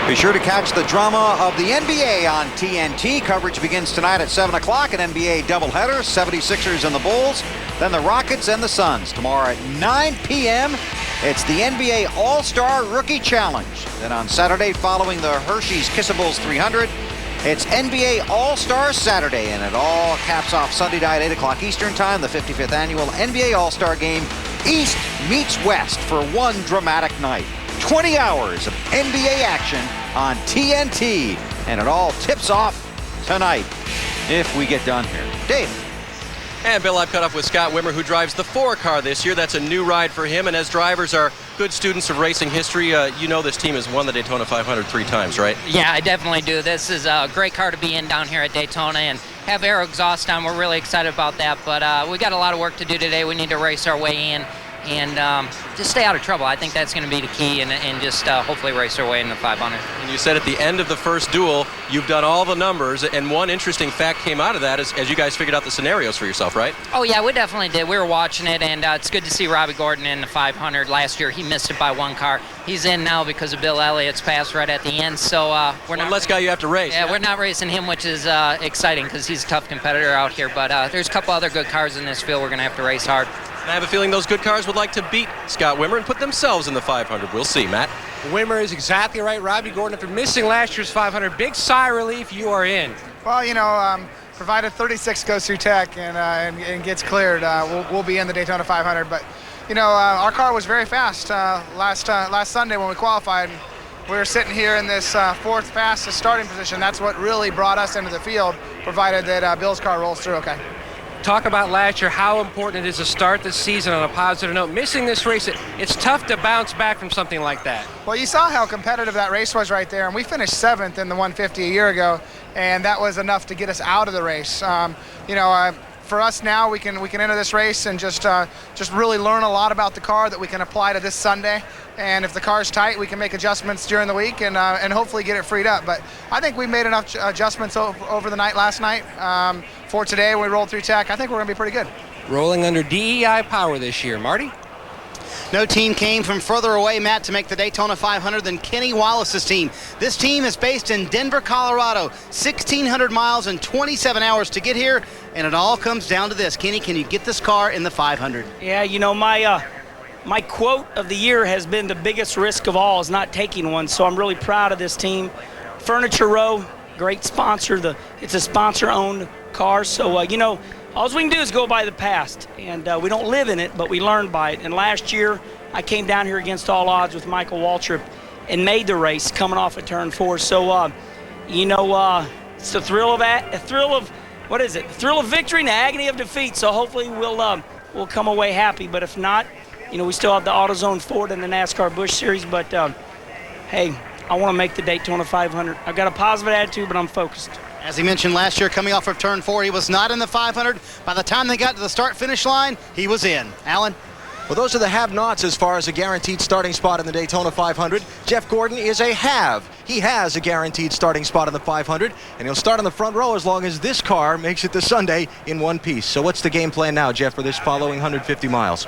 Be sure to catch the drama of the NBA on TNT. Coverage begins tonight at 7 o'clock, an NBA doubleheader, 76ers and the Bulls, then the Rockets and the Suns. Tomorrow at 9 p.m., it's the NBA All-Star Rookie Challenge. Then on Saturday, following the Hershey's Kissables 300, it's NBA All-Star Saturday, and it all caps off Sunday night, 8 o'clock Eastern Time, the 55th annual NBA All-Star Game. East meets West for one dramatic night. 20 hours of NBA action on TNT, and it all tips off tonight if we get done here. Dave. And Bill, I've caught up with Scott Wimmer, who drives the 4 car this year. That's a new ride for him, and as drivers are good students of racing history, you know this team has won the Daytona 500 3 times, right? Yeah, I definitely do. This is a great car to be in down here at Daytona and have air exhaust on. We're really excited about that, but we got a lot of work to do today. We need to race our way in and just stay out of trouble. I think that's going to be the key, and just hopefully race our way in the 500. And you said at the end of the first duel, you've done all the numbers, and one interesting fact came out of that as you guys figured out the scenarios for yourself, right? Oh, yeah, we definitely did. We were watching it, and it's good to see Robbie Gordon in the 500. Last year, he missed it by 1 car. He's in now because of Bill Elliott's pass right at the end, so we're not... Less guy you have to race. Yeah, we're not racing him, which is exciting because he's a tough competitor out here, but there's a couple other good cars in this field we're going to have to race hard. And I have a feeling those good cars would like to beat Scott Wimmer and put themselves in the 500. We'll see, Matt. Wimmer is exactly right. Robbie Gordon, after missing last year's 500, big sigh of relief, you are in. Well, you know, provided 36 goes through tech and gets cleared, we'll be in the Daytona 500. But, you know, our car was very fast last Sunday when we qualified. We were sitting here in this 4th fastest starting position. That's what really brought us into the field, provided that Bill's car rolls through okay. Talk about last year, how important it is to start the season on a positive note. Missing this race, it's tough to bounce back from something like that. Well, you saw how competitive that race was right there, and we finished 7th in the 150 a year ago, and that was enough to get us out of the race. You know, for us now, we can enter this race and just really learn a lot about the car that we can apply to this Sunday. And if the car's tight, we can make adjustments during the week and hopefully get it freed up. But I think we made enough adjustments over the night last night for today when we rolled through tech. I think we're going to be pretty good. Rolling under DEI power this year. Marty? No team came from further away, Matt, to make the Daytona 500 than Kenny Wallace's team. This team is based in Denver, Colorado. 1,600 miles and 27 hours to get here, and it all comes down to this. Kenny, can you get this car in the 500? Yeah, you know, my quote of the year has been the biggest risk of all is not taking one, so I'm really proud of this team. Furniture Row, great sponsor. It's a sponsor-owned car, so, you know, all we can do is go by the past, and we don't live in it, but we learn by it. And last year, I came down here against all odds with Michael Waltrip and made the race coming off at turn 4. So, you know, It's the thrill of what is it? The thrill of victory and the agony of defeat. So hopefully we'll come away happy. But if not, we still have the AutoZone Ford and the NASCAR Busch Series. But hey, I want to make the Daytona 500. I've got a positive attitude, but I'm focused. As he mentioned last year, coming off of turn 4, he was not in the 500. By the time they got to the start-finish line, he was in. Alan? Well, those are the have-nots as far as a guaranteed starting spot in the Daytona 500. Jeff Gordon is a have. He has a guaranteed starting spot in the 500, and he'll start on the front row as long as this car makes it to Sunday in one piece. So what's the game plan now, Jeff, for this following 150 miles?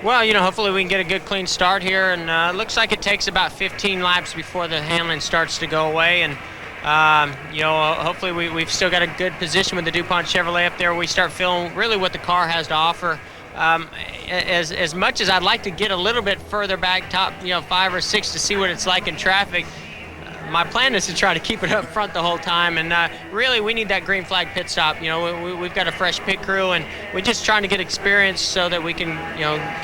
Well, hopefully we can get a good, clean start here, and it looks like it takes about 15 laps before the handling starts to go away, and hopefully we've still got a good position with the DuPont Chevrolet up there. We start feeling really what the car has to offer. As much as I'd like to get a little bit further back, top 5 or 6 to see what it's like in traffic, my plan is to try to keep it up front the whole time, and really we need that green flag pit stop. We've got a fresh pit crew, and we're just trying to get experience so that we can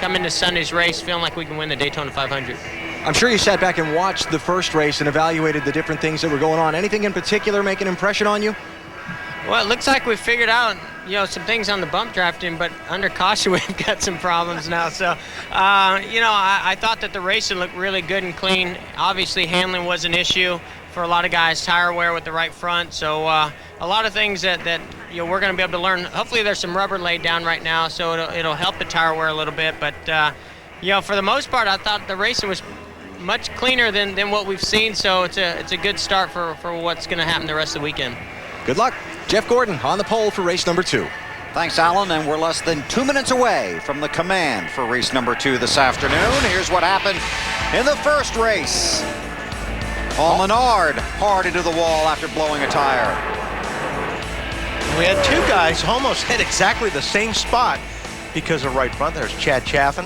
come into Sunday's race feeling like we can win the Daytona 500. I'm sure you sat back and watched the first race and evaluated the different things that were going on. Anything in particular make an impression on you? Well, it looks like we figured out, some things on the bump drafting, but under caution we've got some problems now. So, I thought that the racing looked really good and clean. Obviously, handling was an issue for a lot of guys, tire wear with the right front. So, a lot of things that we're going to be able to learn. Hopefully, there's some rubber laid down right now, so it'll help the tire wear a little bit. But, for the most part, I thought the racing was much cleaner than what we've seen. So, it's a good start for what's going to happen the rest of the weekend. Good luck. Jeff Gordon on the pole for race number 2. Thanks, Alan, and we're less than 2 minutes away from the command for race number 2 this afternoon. Here's what happened in the first race. Paul Menard hard into the wall after blowing a tire. We had 2 guys almost hit exactly the same spot because of right front. There's Chad Chaffin.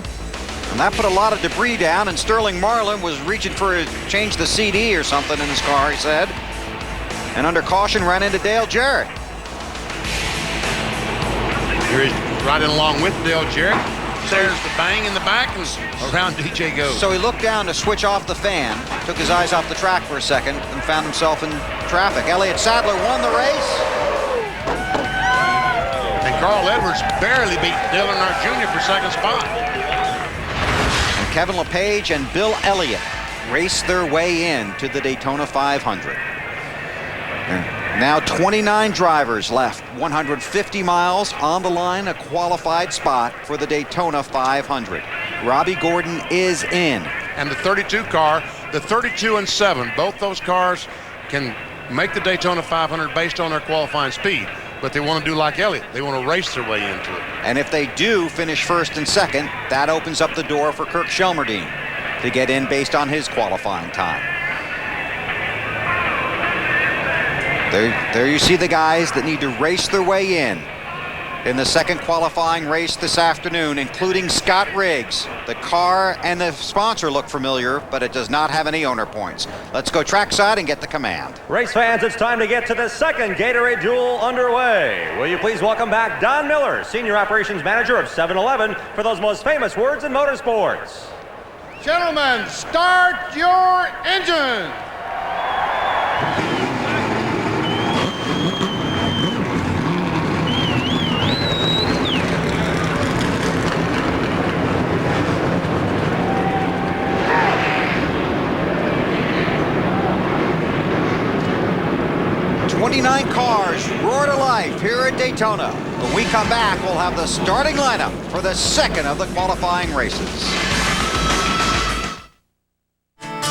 And that put a lot of debris down, and Sterling Marlin was reaching for change the CD or something in his car, he said. And under caution ran into Dale Jarrett. Here he's riding along with Dale Jarrett. There's the bang in the back, and around DJ goes. So he looked down to switch off the fan, took his eyes off the track for a second, and found himself in traffic. Elliott Sadler won the race. And Carl Edwards barely beat Dale Earnhardt Jr. for second spot. And Kevin LePage and Bill Elliott raced their way in to the Daytona 500. And now 29 drivers left, 150 miles on the line, a qualified spot for the Daytona 500. Robbie Gordon is in. And the 32 car, the 32 and 7, both those cars can make the Daytona 500 based on their qualifying speed, but they want to do like Elliott. They want to race their way into it. And if they do finish first and second, that opens up the door for Kirk Shelmerdine to get in based on his qualifying time. There you see the guys that need to race their way in the second qualifying race this afternoon, including Scott Riggs. The car and the sponsor look familiar, but it does not have any owner points. Let's go trackside and get the command. Race fans, it's time to get to the second Gatorade Duel underway. Will you please welcome back Don Miller, Senior Operations Manager of 7-Eleven, for those most famous words in motorsports. Gentlemen, start your engine. 29 cars roar to life here at Daytona. When we come back, we'll have the starting lineup for the second of the qualifying races.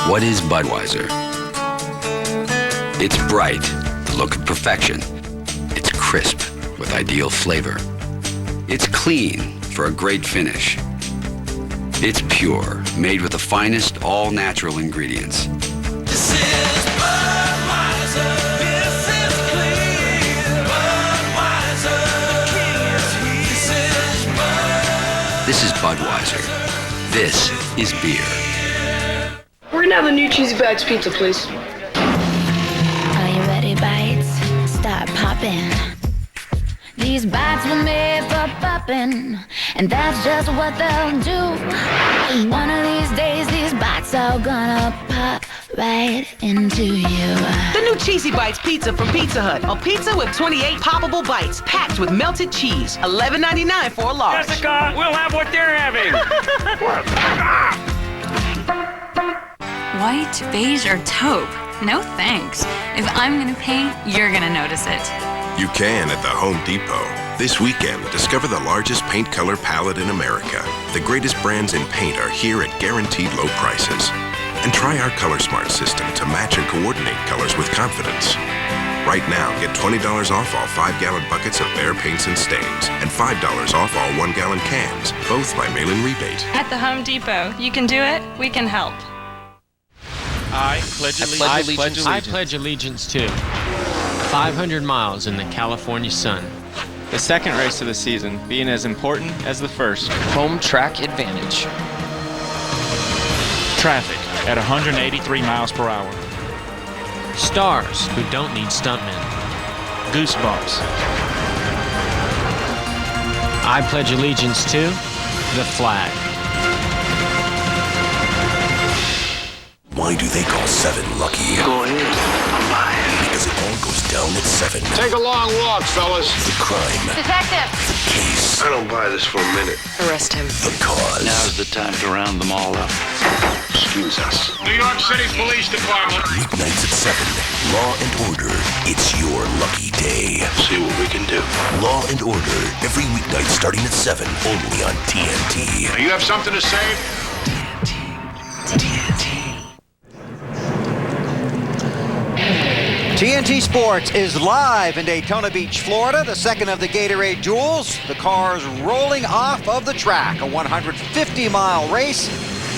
What is Budweiser? It's bright, the look of perfection. It's crisp, with ideal flavor. It's clean, for a great finish. It's pure, made with the finest all-natural ingredients. This is Budweiser. This is clean. Budweiser. This is Budweiser. This is Budweiser. This is beer. We're gonna have a new cheesy bites pizza, please. Are you ready, bites? Start popping. These bites were made for popping. popping, and that's just what they'll do. One of these days, these bites are gonna pop right into you. The new Cheesy Bites pizza from Pizza Hut. A pizza with 28 poppable bites, packed with melted cheese. $11.99 for a large. Jessica, we'll have what they're having. White, beige, or taupe? No thanks. If I'm gonna paint, you're gonna notice it. You can at the Home Depot. This weekend, discover the largest paint color palette in America. The greatest brands in paint are here at guaranteed low prices. And try our Color Smart system to match and coordinate colors with confidence. Right now, get $20 off all 5-gallon buckets of Behr paints and stains, and $5 off all 1-gallon cans, both by mail-in rebate. At the Home Depot, you can do it, we can help. I pledge allegiance. I pledge allegiance to 500 miles in the California sun. The second race of the season being as important as the first. Home track advantage. Traffic at 183 miles per hour. Stars who don't need stuntmen. Goosebumps. I pledge allegiance to the flag. Why do they call 7 lucky? Go ahead, I'm buying. Because it all goes down at 7. Take a long walk, fellas. The crime. Detective! The case. I don't buy this for a minute. Arrest him. The cause. Now's the time to round them all up. Excuse us. New York City Police Department. Weeknights at 7. Law and Order. It's your lucky day. See what we can do. Law and Order. Every weeknight starting at 7. Only on TNT. You have something to say? TNT Sports is live in Daytona Beach, Florida, the second of the Gatorade Duels. The cars rolling off of the track, a 150-mile race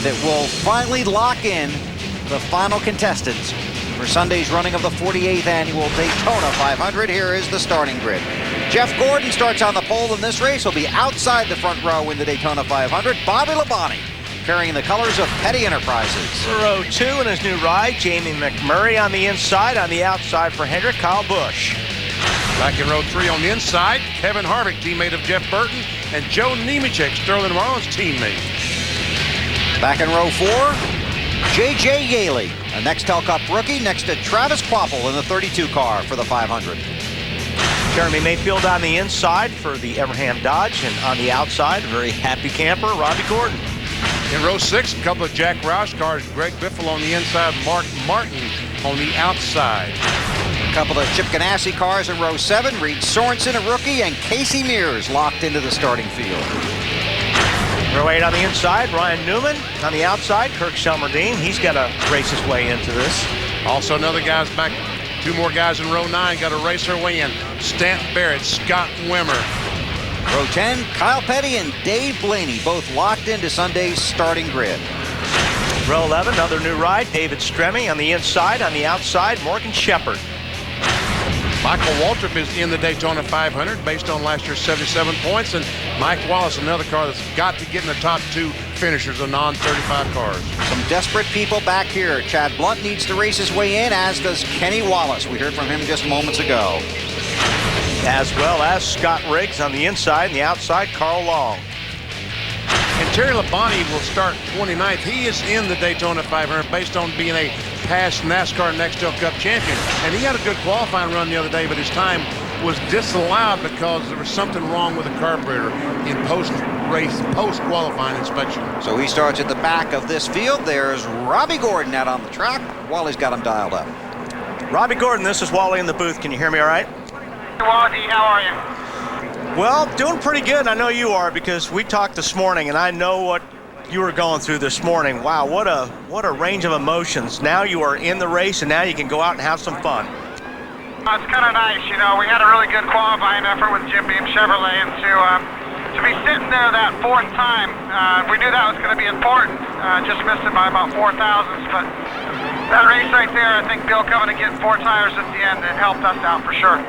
that will finally lock in the final contestants for Sunday's running of the 48th annual Daytona 500. Here is the starting grid. Jeff Gordon starts on the pole in this race. He'll be outside the front row in the Daytona 500. Bobby Labonte carrying the colors of Petty Enterprises. Row 2 in his new ride, Jamie McMurray on the inside. On the outside for Hendrick, Kyle Busch. Back in row 3 on the inside, Kevin Harvick, teammate of Jeff Burton, and Joe Nemechek, Sterling Marlin's teammate. Back in row 4, J.J. Yaley, a Nextel Cup rookie, next to Travis Kvapil in the 32 car for the 500. Jeremy Mayfield on the inside for the Everham Dodge, and on the outside, very happy camper, Robbie Gordon. In row 6, a couple of Jack Roush cars, Greg Biffle on the inside, Mark Martin on the outside. A couple of Chip Ganassi cars in row 7, Reed Sorensen, a rookie, and Casey Mears locked into the starting field. Row 8 on the inside, Ryan Newman. On the outside, Kirk Shelmerdine. He's got to race his way into this. Also another guy's back. 2 more guys in row 9 got to race their way in. Stant Barrett, Scott Wimmer. Row 10, Kyle Petty and Dave Blaney, both locked into Sunday's starting grid. Row 11, another new ride, David Stremme on the inside. On the outside, Morgan Shepherd. Michael Waltrip is in the Daytona 500 based on last year's 77 points, and Mike Wallace, another car that's got to get in the top 2 finishers of non-35 cars. Some desperate people back here. Chad Blunt needs to race his way in, as does Kenny Wallace. We heard from him just moments ago. As well as Scott Riggs on the inside, and the outside, Carl Long. And Terry Labonte will start 29th. He is in the Daytona 500 based on being a past NASCAR Nextel Cup champion. And he had a good qualifying run the other day, but his time was disallowed because there was something wrong with the carburetor in post-race, post-qualifying inspection. So he starts at the back of this field. There's Robbie Gordon out on the track. Wally's got him dialed up. Robbie Gordon, this is Wally in the booth. Can you hear me all right? Wally, how are you? Well, doing pretty good. I know you are, because we talked this morning, and I know what you were going through this morning. Wow, what a range of emotions. Now you are in the race, and now you can go out and have some fun. It's kind of nice, you know. We had a really good qualifying effort with Jim Beam Chevrolet, and to be sitting there that 4th time, we knew that was going to be important. Just missed it by about 4 thousandths, but that race right there, I think Bill coming and getting 4 tires at the end, it helped us out for sure.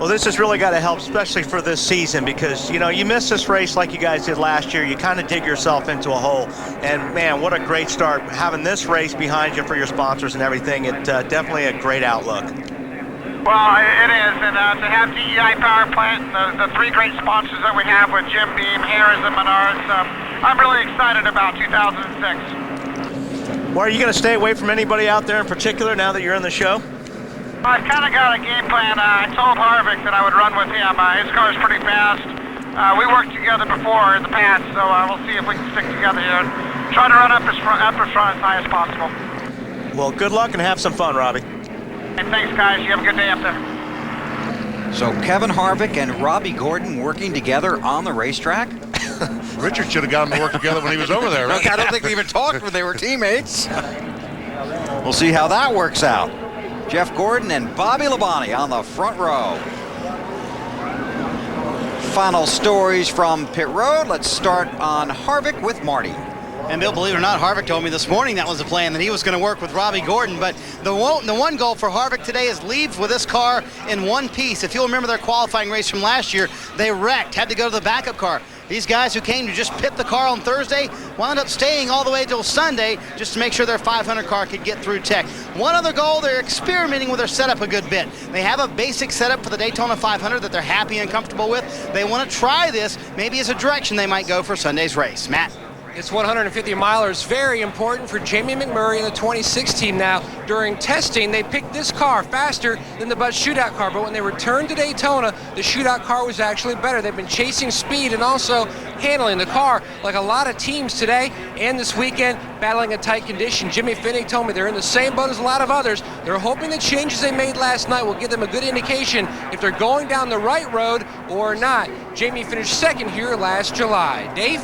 Well, this has really got to help, especially for this season, because, you know, you miss this race like you guys did last year. You kind of dig yourself into a hole. And, man, what a great start. Having this race behind you for your sponsors and everything, it's definitely a great outlook. Well, it is, and to have DEI Power Plant and the three great sponsors that we have with Jim Beam, Harris, and Menards, I'm really excited about 2006. Well, are you going to stay away from anybody out there in particular now that you're in the show? I've kind of got a game plan. I told Harvick that I would run with him. His car's pretty fast. We worked together before in the past, so we'll see if we can stick together here and try to run up as front as high as possible. Well, good luck and have some fun, Robbie. Hey, thanks, guys. You have a good day up there. So Kevin Harvick and Robbie Gordon working together on the racetrack? Richard should have got them to work together when he was over there, right? I don't think they even talked when they were teammates. We'll see how that works out. Jeff Gordon and Bobby Labonte on the front row. Final stories from pit road. Let's start on Harvick with Marty. And Bill, believe it or not, Harvick told me this morning that was the plan, that he was going to work with Robbie Gordon. But the one goal for Harvick today is leave with this car in one piece. If you'll remember their qualifying race from last year, they wrecked, had to go to the backup car. These guys who came to just pit the car on Thursday wound up staying all the way till Sunday just to make sure their 500 car could get through tech. One other goal, they're experimenting with their setup a good bit. They have a basic setup for the Daytona 500 that they're happy and comfortable with. They want to try this, maybe as a direction they might go for Sunday's race. Matt? It's 150 milers, very important for Jamie McMurray and the 26 team now. During testing, they picked this car faster than the Bud shootout car, but when they returned to Daytona, the shootout car was actually better. They've been chasing speed and also handling the car like a lot of teams today and this weekend, battling a tight condition. Jimmy Finney told me they're in the same boat as a lot of others. They're hoping the changes they made last night will give them a good indication if they're going down the right road or not. Jamie finished second here last July. Dave?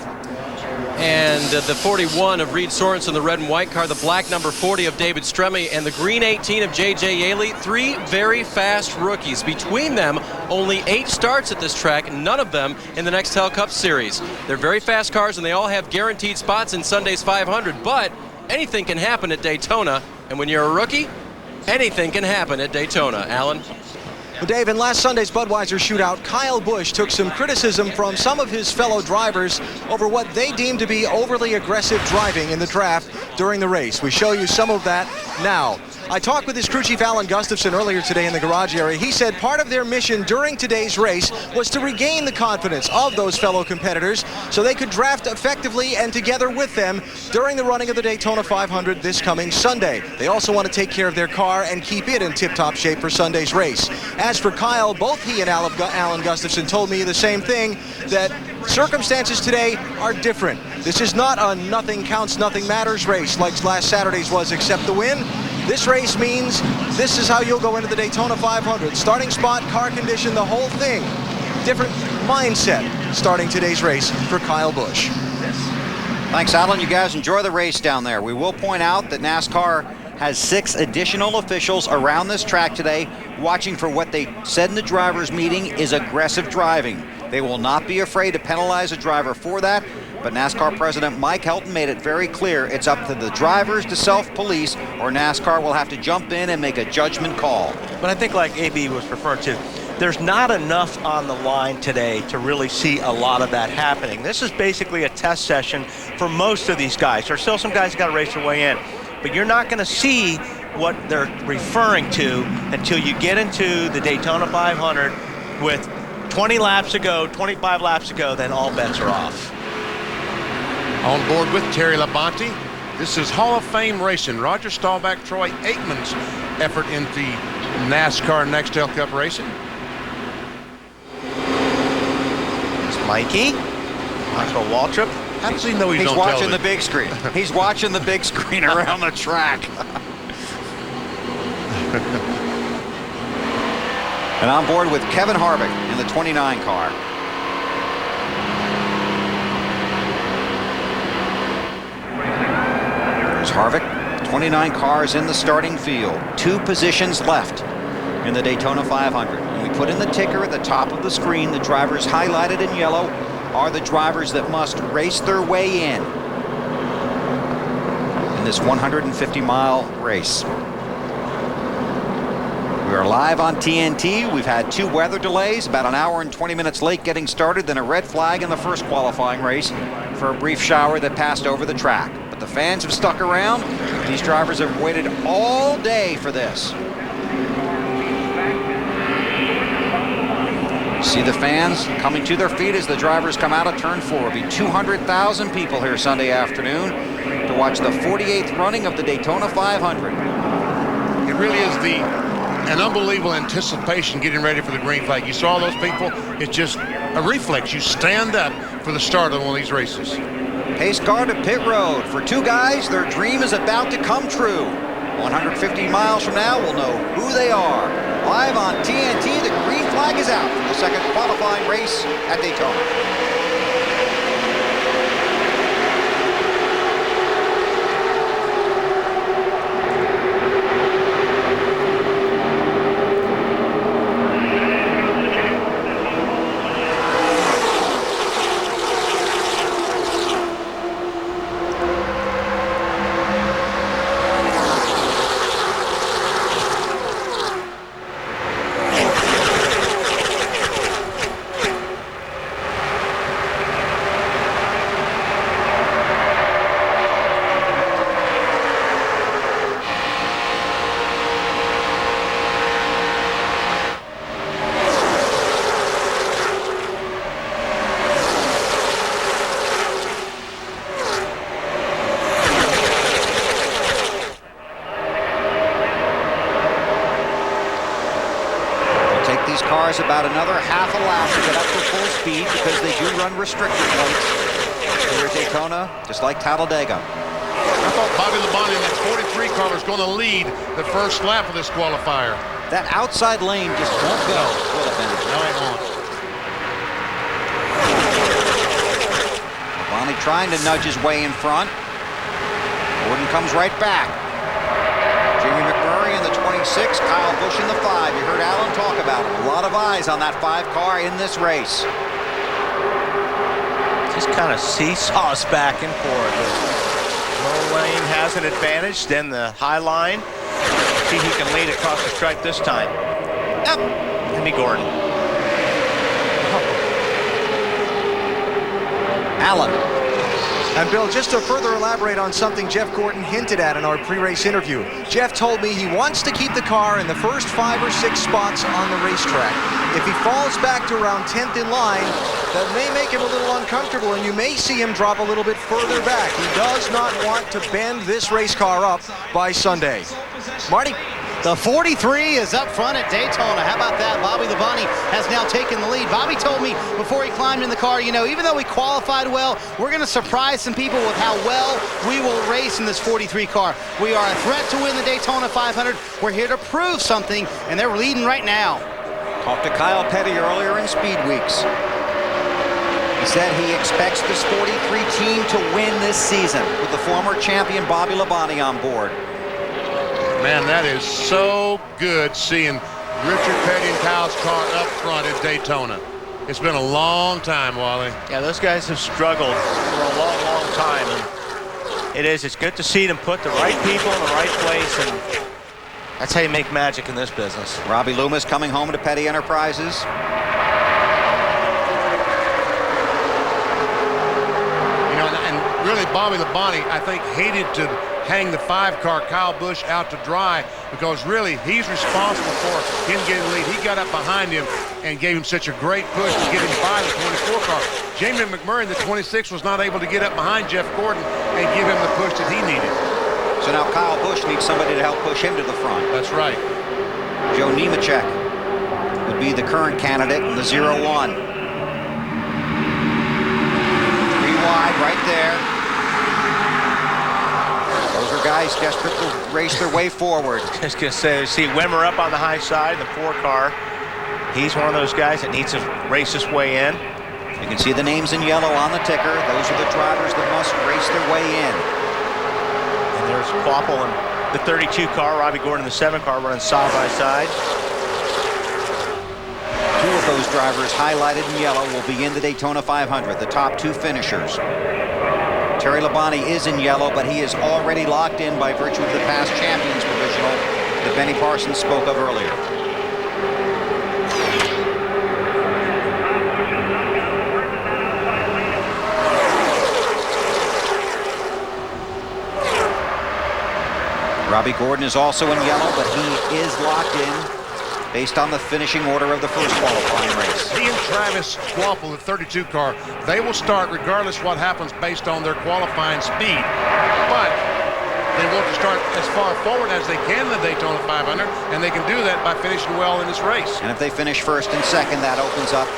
And the 41 of Reed Sorensen, the red and white car, the black number 40 of David Stremme, and the green 18 of J.J. Yaley. Three very fast rookies. Between them, only 8 starts at this track, none of them in the Nextel Cup Series. They're very fast cars, and they all have guaranteed spots in Sunday's 500, but anything can happen at Daytona, and when you're a rookie, anything can happen at Daytona. Alan? Well, Dave, in last Sunday's Budweiser shootout, Kyle Busch took some criticism from some of his fellow drivers over what they deemed to be overly aggressive driving in the draft during the race. We show you some of that now. I talked with his crew chief Alan Gustafson earlier today in the garage area. He said part of their mission during today's race was to regain the confidence of those fellow competitors so they could draft effectively and together with them during the running of the Daytona 500 this coming Sunday. They also want to take care of their car and keep it in tip-top shape for Sunday's race. As for Kyle, both he and Alan Gustafson told me the same thing, that circumstances today are different. This is not a nothing counts, nothing matters race like last Saturday's was, except the win. This race means this is how you'll go into the Daytona 500. Starting spot, car condition, the whole thing. Different mindset starting today's race for Kyle Busch. Thanks, Alan. You guys enjoy the race down there. We will point out that NASCAR has 6 additional officials around this track today watching for what they said in the drivers' meeting is aggressive driving. They will not be afraid to penalize a driver for that, but NASCAR President Mike Helton made it very clear it's up to the drivers to self-police, or NASCAR will have to jump in and make a judgment call. But I think, like AB was referring to, there's not enough on the line today to really see a lot of that happening. This is basically a test session for most of these guys. There's still some guys who got to race their way in, but you're not going to see what they're referring to until you get into the Daytona 500 with 20 laps to go, 25 laps to go, then all bets are off. On board with Terry Labonte, this is Hall of Fame racing. Roger Staubach, Troy Aikman's effort into NASCAR Nextel Cup racing. It's Mikey. Michael Waltrip. How does he know he's on watching television? the big screen. He's watching the big screen around the track. And on board with Kevin Harvick in the 29 car. There's Harvick, 29 cars in the starting field. 2 positions left in the Daytona 500. And we put in the ticker at the top of the screen. The drivers highlighted in yellow are the drivers that must race their way in this 150-mile race. We are live on TNT. We've had 2 weather delays, about an hour and 20 minutes late getting started, then a red flag in the first qualifying race for a brief shower that passed over the track. But the fans have stuck around. These drivers have waited all day for this. See the fans coming to their feet as the drivers come out of turn 4. It'll be 200,000 people here Sunday afternoon to watch the 48th running of the Daytona 500. It really is an unbelievable anticipation getting ready for the green flag. You saw those people, it's just a reflex. You stand up for the start of one of these races. Pace car to pit road. For two guys, their dream is about to come true. 150 miles from now, we'll know who they are. Live on TNT, the green flag is out for the second qualifying race at Daytona. Cars about another half a lap to get up to full speed because they do run restrictor plates here at Daytona, just like Talladega. I thought Bobby Labonte in that 43 car was going to lead the first lap of this qualifier. That outside lane just won't go. Will it, Bennett? No, it won't. Labonte trying to nudge his way in front. Gordon comes right back. Jamie McMurray in the 26, Kyle Busch in the 5. You heard Alan talk about it. A lot of eyes on that 5 car in this race. Just kind of seesaws back and forth. Low lane has an advantage, then the high line. See who can lead across the stripe this time. Yep. Andy Gordon. Alan. And Bill, just to further elaborate on something Jeff Gordon hinted at in our pre-race interview, Jeff told me he wants to keep the car in the first 5 or 6 spots on the racetrack. If he falls back to around 10th in line, that may make him a little uncomfortable, and you may see him drop a little bit further back. He does not want to bend this race car up by Sunday. Marty? The 43 is up front at Daytona. How about that? Bobby Labonte has now taken the lead. Bobby told me before he climbed in the car, you know, even though we qualified well, we're going to surprise some people with how well we will race in this 43 car. We are a threat to win the Daytona 500. We're here to prove something, and they're leading right now. Talked to Kyle Petty earlier in Speed Weeks. He said he expects this 43 team to win this season with the former champion Bobby Labonte on board. Man, that is so good seeing Richard Petty and Kyle's car up front at Daytona. It's been a long time, Wally. Yeah, those guys have struggled for a long, long time. And it's good to see them put the right people in the right place, and that's how you make magic in this business. Robbie Loomis coming home to Petty Enterprises. You know, and really Bobby Labonte, I think, hated to hang the 5 car Kyle Busch out to dry, because really he's responsible for him getting the lead. He got up behind him and gave him such a great push to get him by the 24 car. Jamie McMurray in the 26 was not able to get up behind Jeff Gordon and give him the push that he needed. So now Kyle Busch needs somebody to help push him to the front. That's right. Joe Nemechek would be the current candidate in the 0-1. 3 wide right there. Those are guys desperate to race their way forward. Just gonna say, see Wimmer up on the high side in the 4 car. He's one of those guys that needs to race his way in. You can see the names in yellow on the ticker. Those are the drivers that must race their way in. And there's Quapple and the 32 car, Robbie Gordon in the 7 car running side by side. 2 of those drivers highlighted in yellow will be in the Daytona 500, the top 2 finishers. Terry Labonte is in yellow, but he is already locked in by virtue of the past champions provisional that Benny Parsons spoke of earlier. Robbie Gordon is also in yellow, but he is locked in based on the finishing order of the first qualifying race. He and Travis Squample, the 32 car, they will start regardless what happens based on their qualifying speed. But they want to start as far forward as they can in the Daytona 500, and they can do that by finishing well in this race. And if they finish first and second, that opens up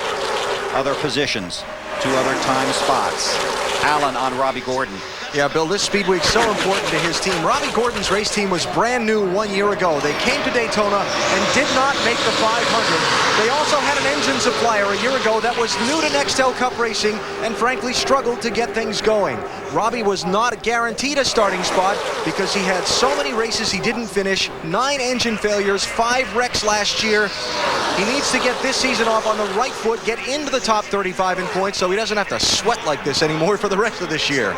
other positions, 2 other time spots. Allen on Robbie Gordon. Yeah, Bill, this speed week's so important to his team. Robbie Gordon's race team was brand new 1 year ago. They came to Daytona and did not make the 500. They also had an engine supplier a year ago that was new to Nextel Cup racing and frankly struggled to get things going. Robbie was not guaranteed a starting spot because he had so many races he didn't finish, 9 engine failures, 5 wrecks last year. He needs to get this season off on the right foot, get into the top 35 in points so he doesn't have to sweat like this anymore for the rest of this year.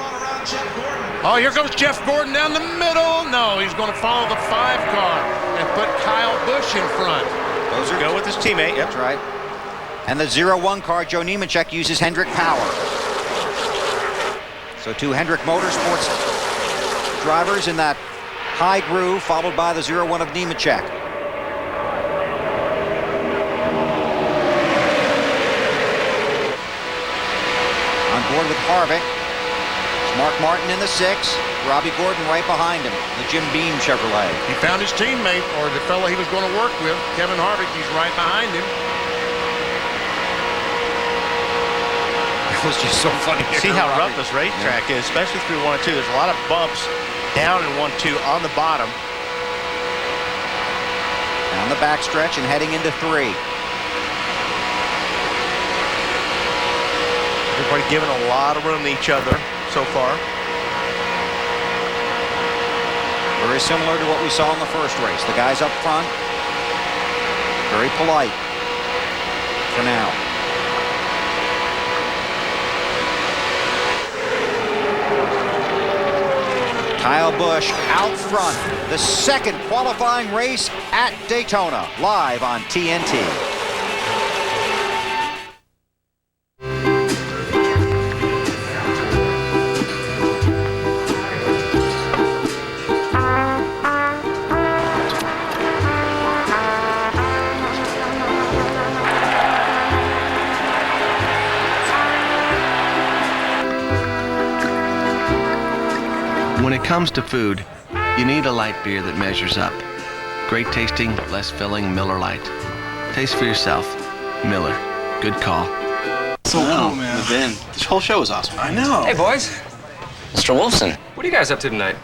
Oh, here comes Jeff Gordon down the middle. No, he's going to follow the 5 car and put Kyle Busch in front. Those are Go with his teammate. Yep. That's right. And the 01 car, Joe Nemechek, uses Hendrick power. So 2 Hendrick Motorsports drivers in that high groove, followed by the 01 of Nemechek. On board with Harvick. Mark Martin in the 6, Robbie Gordon right behind him, the Jim Beam Chevrolet. He found his teammate, or the fellow he was going to work with, Kevin Harvick. He's right behind him. It was just so funny. See how rough this racetrack is, especially through 1 and 2. There's a lot of bumps down in 1-2 on the bottom. Down the backstretch and heading into 3. Everybody giving a lot of room to each other so far. Very similar to what we saw in the first race. The guys up front, very polite for now. Kyle Busch out front. The second qualifying race at Daytona, live on TNT. When it comes to food, you need a light beer that measures up. Great tasting, less filling Miller Lite. Taste for yourself. Miller. Good call. So cool, man. Ben, this whole show is awesome. I know. Hey, boys. Mr. Wolfson. What are you guys up to tonight?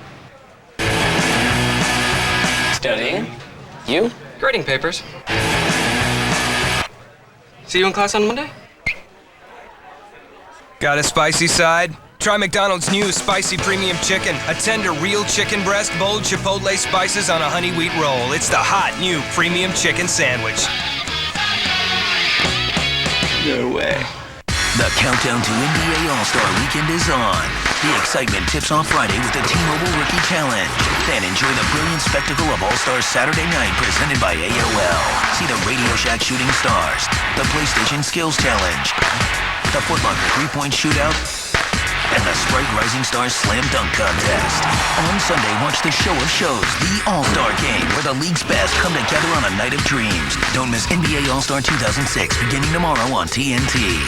Studying. You? Grading papers. See you in class on Monday? Got a spicy side? Try McDonald's new Spicy Premium Chicken. A tender, real chicken breast, bold chipotle spices on a honey wheat roll. It's the hot new Premium Chicken Sandwich. No way. The countdown to NBA All-Star Weekend is on. The excitement tips off Friday with the T-Mobile Rookie Challenge. Then enjoy the brilliant spectacle of All-Stars Saturday night presented by AOL. See the Radio Shack Shooting Stars, the PlayStation Skills Challenge, the Foot Locker 3-point Shootout, and the Sprite Rising Stars Slam Dunk Contest. On Sunday, watch the show of shows, the All-Star Game, where the league's best come together on a night of dreams. Don't miss NBA All-Star 2006, beginning tomorrow on TNT.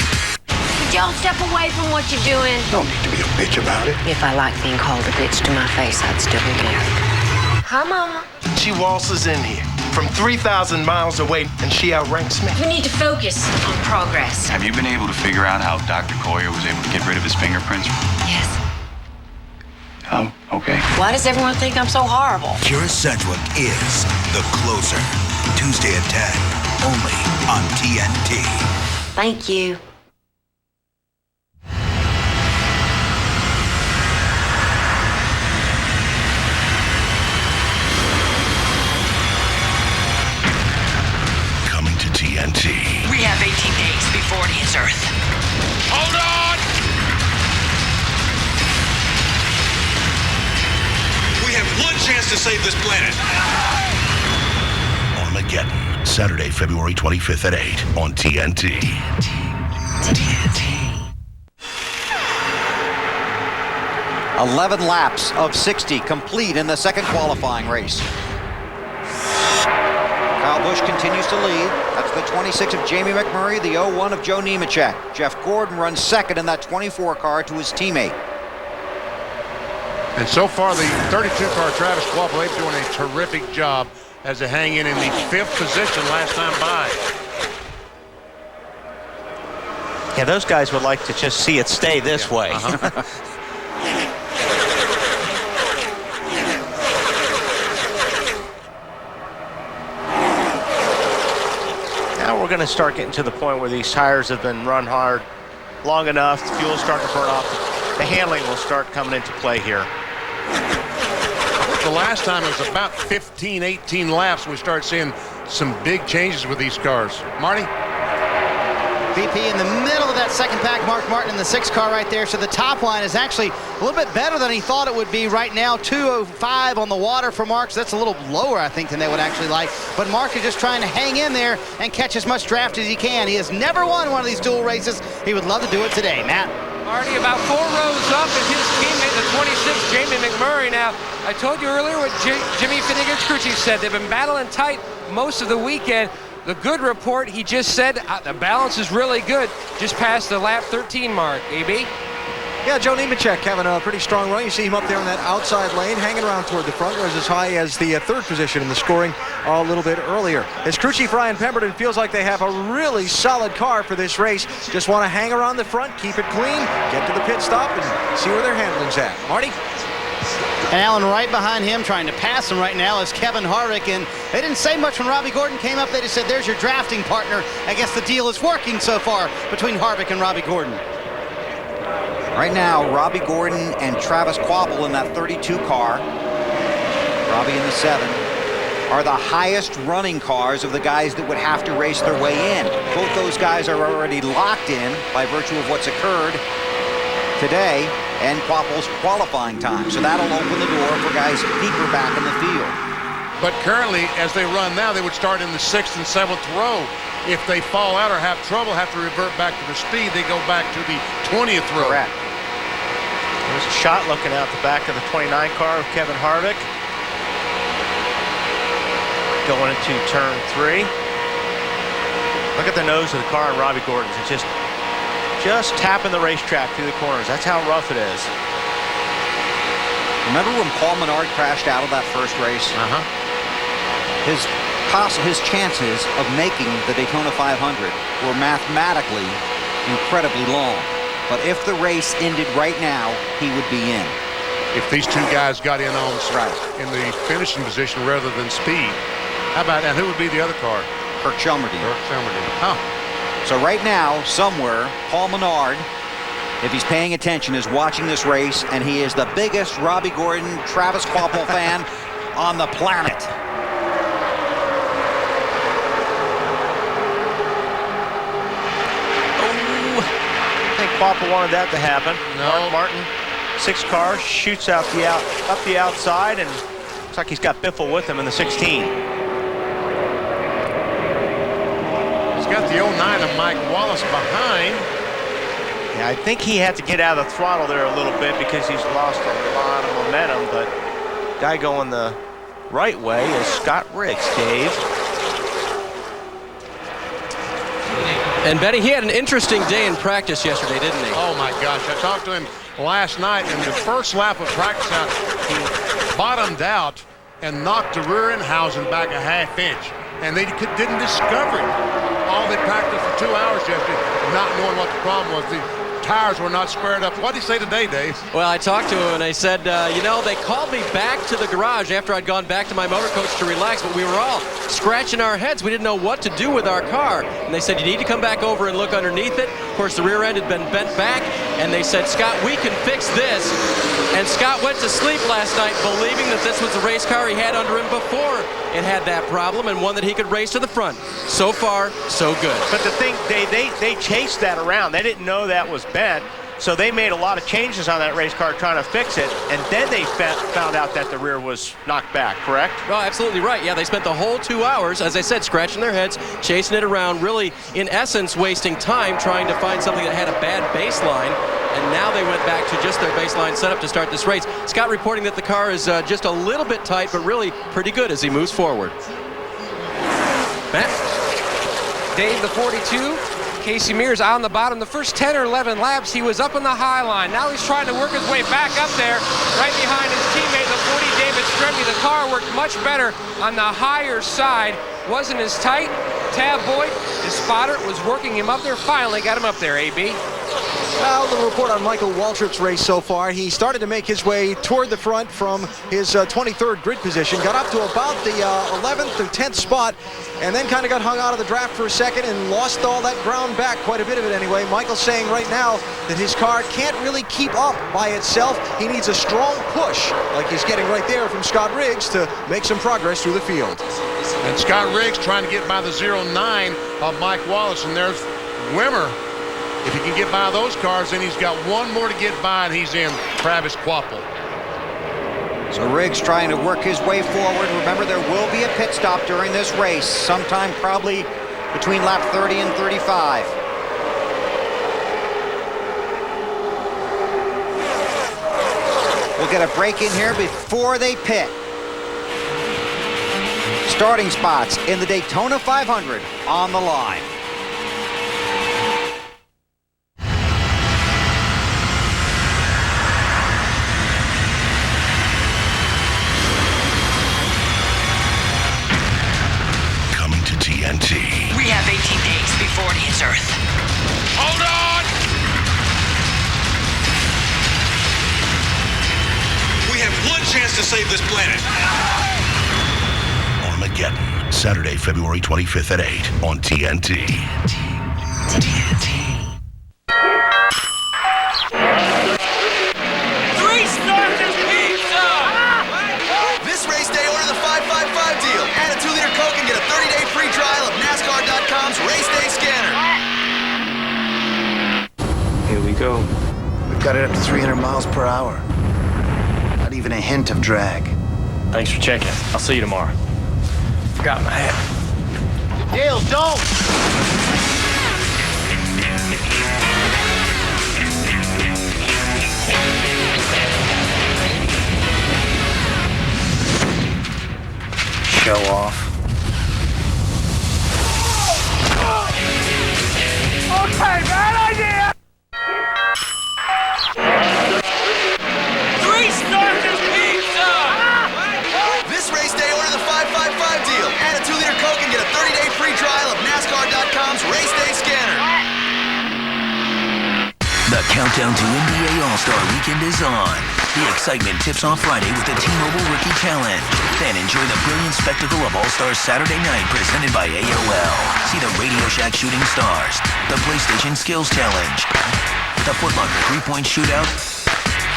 Would y'all step away from what you're doing? Don't need to be a bitch about it. If I liked being called a bitch to my face, I'd still be married. Hi, Mama. She waltzes in here from 3,000 miles away, and she outranks me. We need to focus on progress. Have you been able to figure out how Dr. Coyer was able to get rid of his fingerprints? Yes. Oh, okay. Why does everyone think I'm so horrible? Kira Sedgwick is The Closer. Tuesday at 10, only on TNT. Thank you. TNT. We have 18 days before it hits Earth. Hold on! We have one chance to save this planet. Armageddon, Saturday, February 25th at 8 on TNT. TNT. 11 laps of 60 complete in the second qualifying race. Kyle Busch continues to lead. That's the 26 of Jamie McMurray, the 01 of Joe Nemechek. Jeff Gordon runs second in that 24 car to his teammate. And so far, the 32-car Travis Quapple doing a terrific job as they hang in the 5th position last time by. Yeah, those guys would like to just see it stay this way. Now we're going to start getting to the point where these tires have been run hard long enough, the fuel's starting to burn off. The handling will start coming into play here. The last time it was about 15, 18 laps we started seeing some big changes with these cars. Marty? BP in the middle of that second pack, Mark Martin in the 6 car right there. So the top line is actually a little bit better than he thought it would be right now. 205 on the water for Mark, so that's a little lower, I think, than they would actually like. But Mark is just trying to hang in there and catch as much draft as he can. He has never won one of these dual races. He would love to do it today. Matt? Marty about 4 rows up, and his teammate, the 26, Jamie McMurray. Now, I told you earlier what Jimmy Finnegan-Crucci said. They've been battling tight most of the weekend. The good report, he just said the balance is really good, just past the lap 13 mark. AB? Yeah, Joe Nemechek having a pretty strong run. You see him up there in that outside lane, hanging around toward the front. Was as high as the 3rd position in the scoring a little bit earlier. As Crucci, Fry, and Pemberton feels like they have a really solid car for this race. Just want to hang around the front, keep it clean, get to the pit stop, and see where their handling's at. Marty? And Alan right behind him, trying to pass him right now, is Kevin Harvick. And they didn't say much when Robbie Gordon came up. They just said, there's your drafting partner. I guess the deal is working so far between Harvick and Robbie Gordon. Right now, Robbie Gordon and Travis Quapple in that 32 car, Robbie in the 7, are the highest running cars of the guys that would have to race their way in. Both those guys are already locked in by virtue of what's occurred today and Quapple's qualifying time. So that'll open the door for guys deeper back in the field. But currently, as they run now, they would start in the 6th and 7th row. If they fall out or have trouble, have to revert back to their speed, they go back to the 20th row. Correct. There's a shot looking out the back of the 29 car of Kevin Harvick. Going into turn 3. Look at the nose of the car in Robbie Gordon's. It's just tapping the racetrack through the corners. That's how rough it is. Remember when Paul Menard crashed out of that first race? His chances of making the Daytona 500 were mathematically incredibly long. But if the race ended right now, he would be in. If these two guys got in on in the finishing position rather than speed. How about that? Who would be the other car? Kirk Shelmerdine. Kirk Shelmerdine. So right now, somewhere, Paul Menard, if he's paying attention, is watching this race, and he is the biggest Robbie Gordon, Travis Quapple fan on the planet. Quapple wanted that to happen. No. Martin, 6 car, shoots out up the outside, and looks like he's got Biffle with him in the 16. He's got the 09 of Mike Wallace behind. Yeah, I think he had to get out of the throttle there a little bit because he's lost a lot of momentum, but guy going the right way is Scott Riggs, Dave. And Benny, he had an interesting day in practice yesterday, didn't he? Oh my gosh, I talked to him last night, and the first lap of practice out, he bottomed out and knocked the rear end housing back a ½ inch. And they didn't discover it. All they practiced for 2 hours yesterday, not knowing what the problem was. The tires were not squared up. What did he say today, Dave? Well, I talked to him and I said, you know, they called me back to the garage after I'd gone back to my motor coach to relax, but we were all scratching our heads. We didn't know what to do with our car. And they said, you need to come back over and look underneath it. Of course, the rear end had been bent back, and they said, Scott, we can fix this. And Scott went to sleep last night believing that this was the race car he had under him before it had that problem, and one that he could race to the front. So far, so good. But the thing, they chased that around. They didn't know that was bent, so they made a lot of changes on that race car trying to fix it, and then they found out that the rear was knocked back, correct? Well, absolutely right. Yeah, they spent the whole 2 hours, as I said, scratching their heads, chasing it around, really, in essence, wasting time trying to find something that had a bad baseline, and now they went back to just their baseline setup to start this race. Scott reporting that the car is just a little bit tight, but really pretty good as he moves forward. Matt? Dave, the 42. Casey Mears on the bottom. The first 10 or 11 laps, he was up on the high line. Now he's trying to work his way back up there, right behind his teammate, the 40, David Stremme. The car worked much better on the higher side. Wasn't as tight. Tab Boyd, his spotter, was working him up there. Finally got him up there, AB. Now, the report on Michael Waltrip's race so far. He started to make his way toward the front from his 23rd grid position, got up to about the 11th or 10th spot, and then kind of got hung out of the draft for a second and lost all that ground back, quite a bit of it anyway. Michael's saying right now that his car can't really keep up by itself. He needs a strong push, like he's getting right there from Scott Riggs, to make some progress through the field. And Scott Riggs trying to get by the 09 of Mike Wallace, and there's Wimmer. If he can get by those cars, then he's got one more to get by, and he's in Travis Quapple. So Riggs trying to work his way forward. Remember, there will be a pit stop during this race, sometime probably between lap 30 and 35. We'll get a break in here before they pit. Starting spots in the Daytona 500 on the line. Coming to TNT. We have 18 days before it hits Earth. Hold on! We have one chance to save this planet. Armageddon, Saturday, February 25th at 8 on TNT. This race day, order the 555 deal. Add a 2-liter Coke and get a 30-day free trial of NASCAR.com's Race Day Scanner. Here we go. We've got it up to 300 miles per hour. Not even a hint of drag. Thanks for checking. I'll see you tomorrow. Forgot my hat. Dale, don't! Show off. Okay, bad idea! Restart this pizza! This race day, order the 555 deal. Add a 2-liter Coke and get a 30-day free trial of NASCAR.com's Race Day Scanner. The countdown to NBA All-Star Weekend is on. The excitement tips off Friday with the T-Mobile Rookie Challenge. Then enjoy the brilliant spectacle of All-Stars Saturday night presented by AOL. See the Radio Shack Shooting Stars, the PlayStation Skills Challenge, the Foot Locker 3-point Shootout,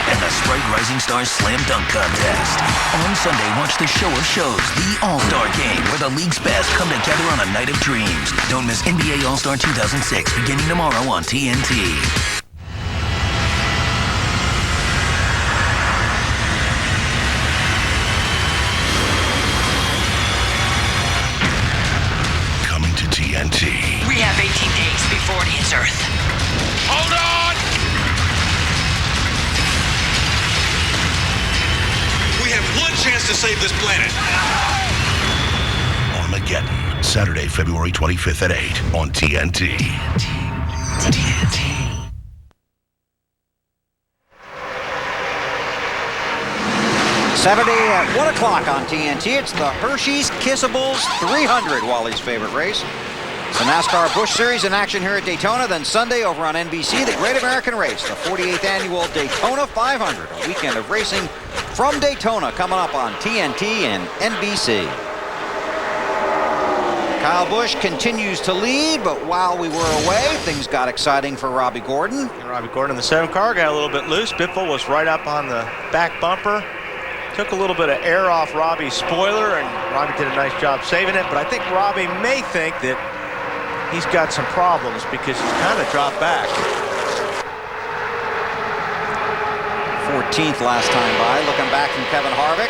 and the Sprite Rising Stars Slam Dunk Contest. On Sunday, watch the show of shows, the All-Star Game, where the league's best come together on a night of dreams. Don't miss NBA All-Star 2006, beginning tomorrow on TNT. Coming to TNT. We have 18 days before it hits Earth. Hold on! We have one chance to save this planet. Armageddon, Saturday, February 25th at 8 on TNT. Saturday at 1 o'clock on TNT, it's the Hershey's Kissables 300, Wally's favorite race. It's the NASCAR Busch Series in action here at Daytona. Then Sunday over on NBC, the Great American Race, the 48th annual Daytona 500. A weekend of racing from Daytona coming up on TNT and NBC. Kyle Busch continues to lead, but while we were away, things got exciting for Robbie Gordon. And Robbie Gordon in the 7 car got a little bit loose. Biffle was right up on the back bumper. Took a little bit of air off Robbie's spoiler, and Robbie did a nice job saving it. But I think Robbie may think that he's got some problems because he's kind of dropped back. 14th last time by, looking back from Kevin Harvick.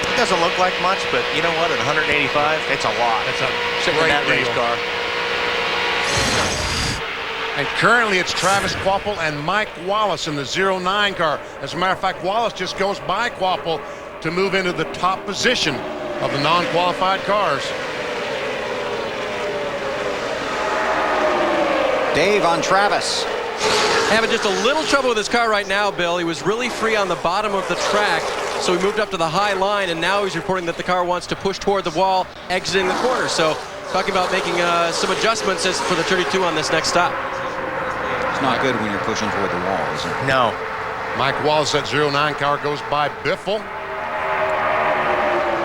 It doesn't look like much, but you know what? At 185, it's a lot. That's a sitting in that race car. And currently it's Travis Quapple and Mike Wallace in the 09 car. As a matter of fact, Wallace just goes by Quapple to move into the top position of the non-qualified cars. Dave on Travis. Having just a little trouble with his car right now, Bill. He was really free on the bottom of the track, so he moved up to the high line, and now he's reporting that the car wants to push toward the wall, exiting the corner. So talking about making some adjustments as for the 32 on this next stop. It's not good when you're pushing toward the wall, is it? No. Mike Wallace, that 09 car goes by Biffle.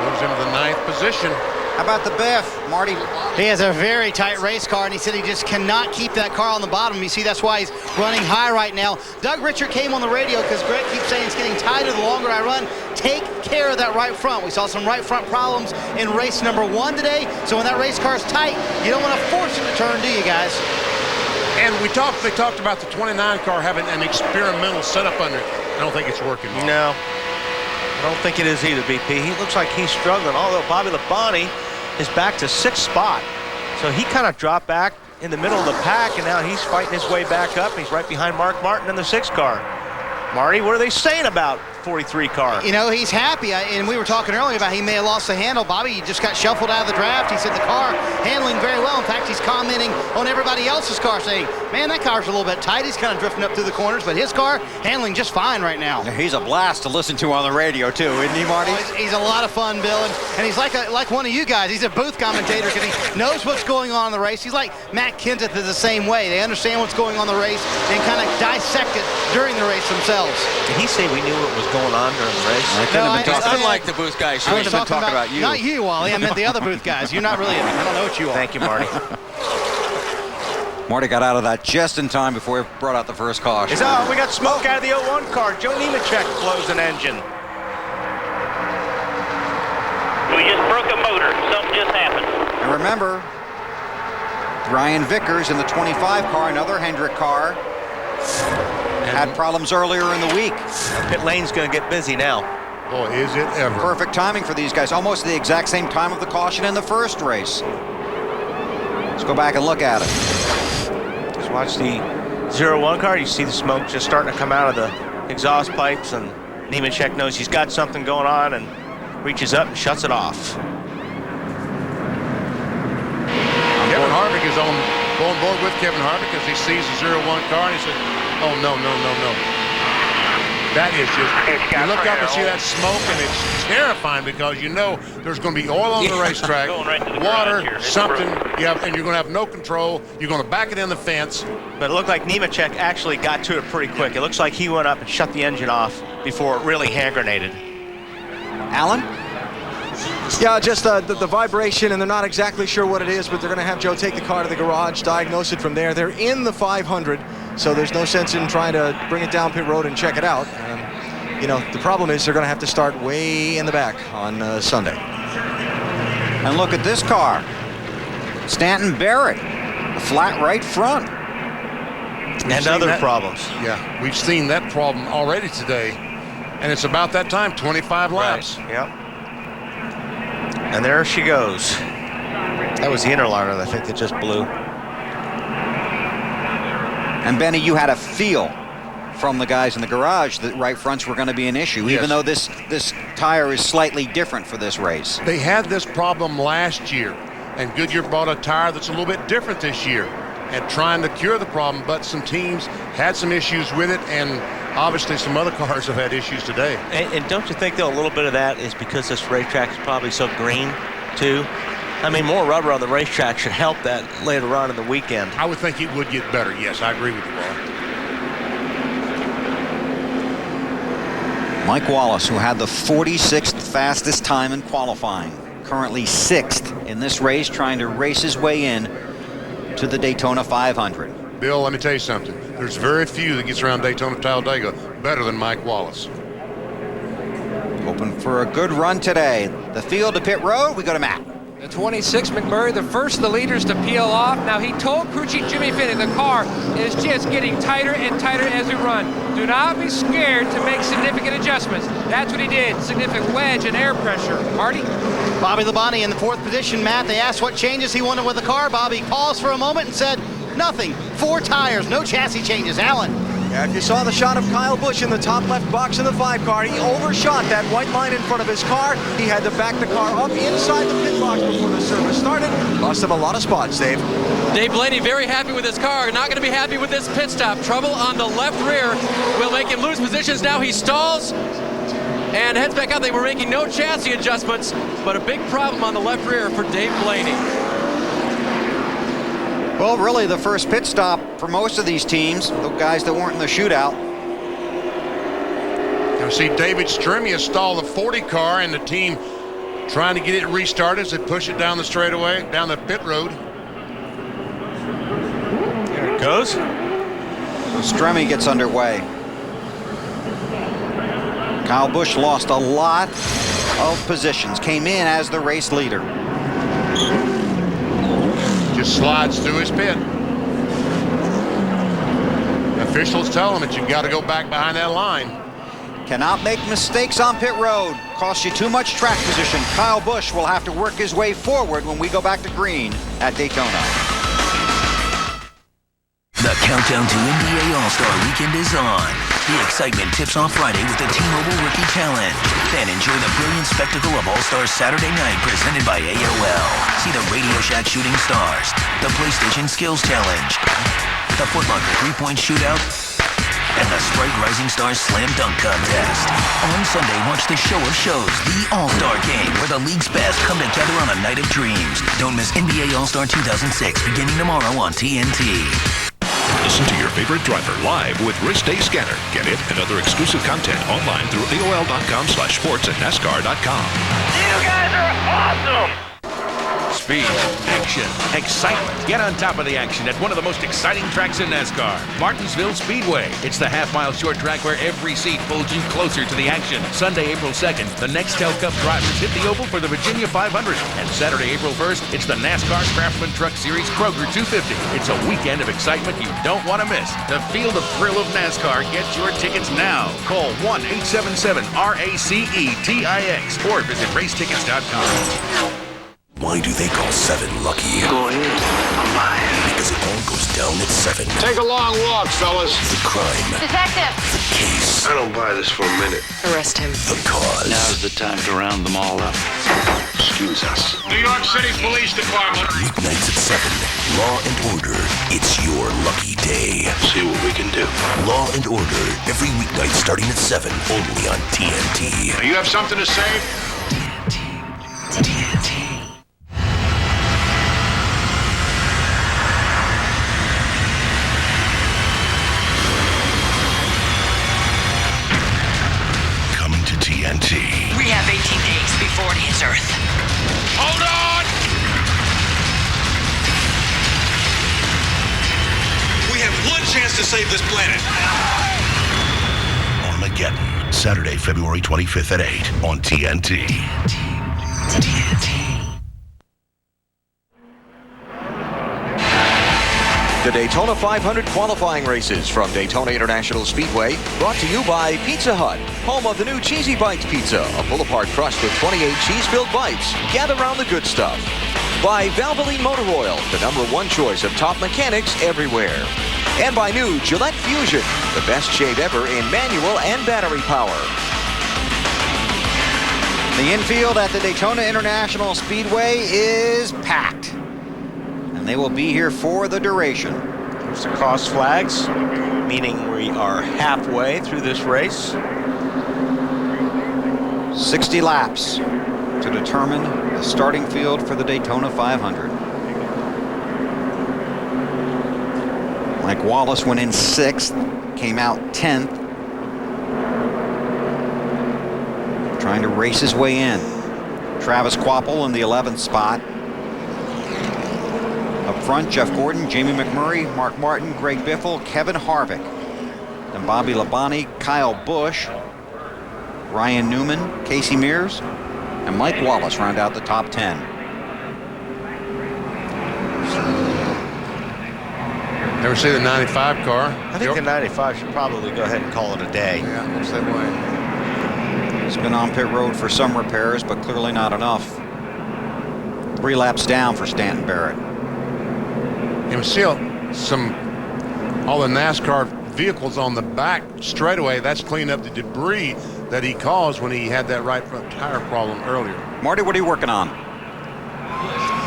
Moves into the 9th position. How about the Biff, Marty? He has a very tight race car, and he said he just cannot keep that car on the bottom. You see, that's why he's running high right now. Doug Richard came on the radio because Greg keeps saying it's getting tighter the longer I run. Take care of that right front. We saw some right front problems in race number 1 today. So when that race car is tight, you don't want to force it to turn, do you guys? And they talked about the 29 car having an experimental setup under it. I don't think it's working well. No, I don't think it is either, BP. He looks like he's struggling, although Bobby Labonte is back to 6th spot. So he kind of dropped back in the middle of the pack, and now he's fighting his way back up. He's right behind Mark Martin in the 6th car. Marty, what are they saying about 43 car? You know, he's happy, and we were talking earlier about he may have lost the handle. Bobby just got shuffled out of the draft. He said the car handling very well. In fact, he's commenting on everybody else's car, saying, man, that car's a little bit tight. He's kind of drifting up through the corners, but his car handling just fine right now. He's a blast to listen to on the radio, too, isn't he, Marty? Oh, he's a lot of fun, Bill, and he's like one of you guys. He's a booth commentator because he knows what's going on in the race. He's like Matt Kenseth is the same way. They understand what's going on in the race and kind of dissect it during the race themselves. Did he say we knew what was going on during the race? Unlike the booth guys, she was talking about you. Not you, Wally. I meant the other booth guys. You're not really. I don't know what you are. Thank you, Marty. Marty got out of that just in time before he brought out the first caution. We got smoke out of the 01 car. Joe Nemechek blows an engine. We just broke a motor. Something just happened. And remember, Ryan Vickers in the 25 car, another Hendrick car, had problems earlier in the week. Pit lane's going to get busy now. Boy, is it ever. Perfect timing for these guys. Almost the exact same time of the caution in the first race. Let's go back and look at it. Just watch the 01 car. You see the smoke just starting to come out of the exhaust pipes, and Nemechek knows he's got something going on and reaches up and shuts it off. Kevin Harvick is on board with Kevin Harvick because he sees the 01 car and he says, oh, no. That is just, you look up and see that smoke, and it's terrifying because you know there's going to be oil on the racetrack, water, something, and you're going to have no control. You're going to back it in the fence. But it looked like Nemechek actually got to it pretty quick. It looks like he went up and shut the engine off before it really hand grenaded. Alan? Yeah, just the vibration, and they're not exactly sure what it is, but they're going to have Joe take the car to the garage, diagnose it from there. They're in the 500, so there's no sense in trying to bring it down pit road and check it out. You know, the problem is they're going to have to start way in the back on Sunday. And look at this car. Stanton Barrett, the flat right front. And other problems. Yeah, we've seen that problem already today, and it's about that time, 25 laps. Right. Yep. And there she goes. That was the inner liner, I think, that just blew. And Benny, you had a feel from the guys in the garage that right fronts were going to be an issue, even though this tire is slightly different for this race. They had this problem last year, and Goodyear bought a tire that's a little bit different this year and trying to cure the problem, but some teams had some issues with it, and obviously some other cars have had issues today. And don't you think, though, a little bit of that is because this racetrack is probably so green, too? I mean, more rubber on the racetrack should help that later on in the weekend. I would think it would get better, yes. I agree with you, Paul. Mike Wallace, who had the 46th fastest time in qualifying, currently 6th in this race, trying to race his way in to the Daytona 500. Bill, let me tell you something. There's very few that gets around Daytona Talladega better than Mike Wallace. Hoping for a good run today. The field to pit road, we go to Matt. The 26, McMurray, the first of the leaders to peel off. Now, he told crew chief Jimmy Finney the car is just getting tighter and tighter as we run. Do not be scared to make significant adjustments. That's what he did. Significant wedge and air pressure. Marty? Bobby Labonte in the 4th position, Matt. They asked what changes he wanted with the car. Bobby paused for a moment and said, nothing. 4 tires, no chassis changes. Alan? If you saw the shot of Kyle Busch in the top left box in the 5 car, he overshot that white line in front of his car. He had to back the car up inside the pit box before the service started. Lost him a lot of spots, Dave. Dave Blaney very happy with his car. Not going to be happy with this pit stop. Trouble on the left rear will make him lose positions. Now he stalls and heads back out. They were making no chassis adjustments, but a big problem on the left rear for Dave Blaney. Well, really the first pit stop for most of these teams, the guys that weren't in the shootout. Now see David Stremia stall the 40 car and the team trying to get it restarted as they push it down the straightaway, down the pit road. There it goes. So Stremme gets underway. Kyle Busch lost a lot of positions, came in as the race leader. Just slides through his pit. Officials tell him that you've got to go back behind that line. Cannot make mistakes on pit road. Costs you too much track position. Kyle Busch will have to work his way forward when we go back to green at Daytona. The countdown to NBA All-Star Weekend is on. The excitement tips off Friday with the T-Mobile Rookie Challenge. Then enjoy the brilliant spectacle of All-Star Saturday night presented by AOL. See the Radio Shack Shooting Stars, the PlayStation Skills Challenge, the Foot Locker 3-point Shootout, and the Sprite Rising Stars Slam Dunk Contest. On Sunday, watch the show of shows, the All-Star Game, where the league's best come together on a night of dreams. Don't miss NBA All-Star 2006 beginning tomorrow on TNT. Listen to your favorite driver live with Race Day Scanner. Get it and other exclusive content online through AOL.com/sports and NASCAR.com. You guys are awesome! Speed, action, excitement. Get on top of the action at one of the most exciting tracks in NASCAR, Martinsville Speedway. It's the half-mile short track where every seat pulls you closer to the action. Sunday, April 2nd, the Nextel Cup drivers hit the oval for the Virginia 500. And Saturday, April 1st, it's the NASCAR Craftsman Truck Series Kroger 250. It's a weekend of excitement you don't want to miss. To feel the thrill of NASCAR, get your tickets now. Call 1-877-RACETIX or visit racetickets.com. Why do they call 7 lucky? Go ahead. I'm buying. Because it all goes down at 7. Take a long walk, fellas. The crime. Detective! The case. I don't buy this for a minute. Arrest him. The cause. Now's the time to round them all up. Excuse us. New York City Police Department. Weeknights at 7. Law and Order. It's your lucky day. See what we can do. Law and Order. Every weeknight starting at 7. Only on TNT. You have something to say? TNT. TNT. We have 18 days before it hits Earth. Hold on! We have one chance to save this planet. Armageddon, Saturday, February 25th at 8 on TNT. TNT. The Daytona 500 qualifying races from Daytona International Speedway, brought to you by Pizza Hut, home of the new Cheesy Bites Pizza, a pull-apart crust with 28 cheese-filled bites. Gather round the good stuff. By Valvoline Motor Oil, the #1 choice of top mechanics everywhere. And by new Gillette Fusion, the best shave ever in manual and battery power. The infield at the Daytona International Speedway is packed. They will be here for the duration. There's the cross flags, meaning we are halfway through this race. 60 laps to determine the starting field for the Daytona 500. Mike Wallace went in 6th, came out 10th. Trying to race his way in. Travis Kvapil in the 11th spot. Up front, Jeff Gordon, Jamie McMurray, Mark Martin, Greg Biffle, Kevin Harvick. Then Bobby Labonte, Kyle Busch, Ryan Newman, Casey Mears, and Mike Wallace round out the top 10. Never see the 95 car. I think the 95 should probably go ahead and call it a day. Yeah, looks that way. He's been on pit road for some repairs, but clearly not enough. 3 laps down for Stanton Barrett. You see all the NASCAR vehicles on the back straightaway. That's cleaning up the debris that he caused when he had that right front tire problem earlier. Marty, what are you working on?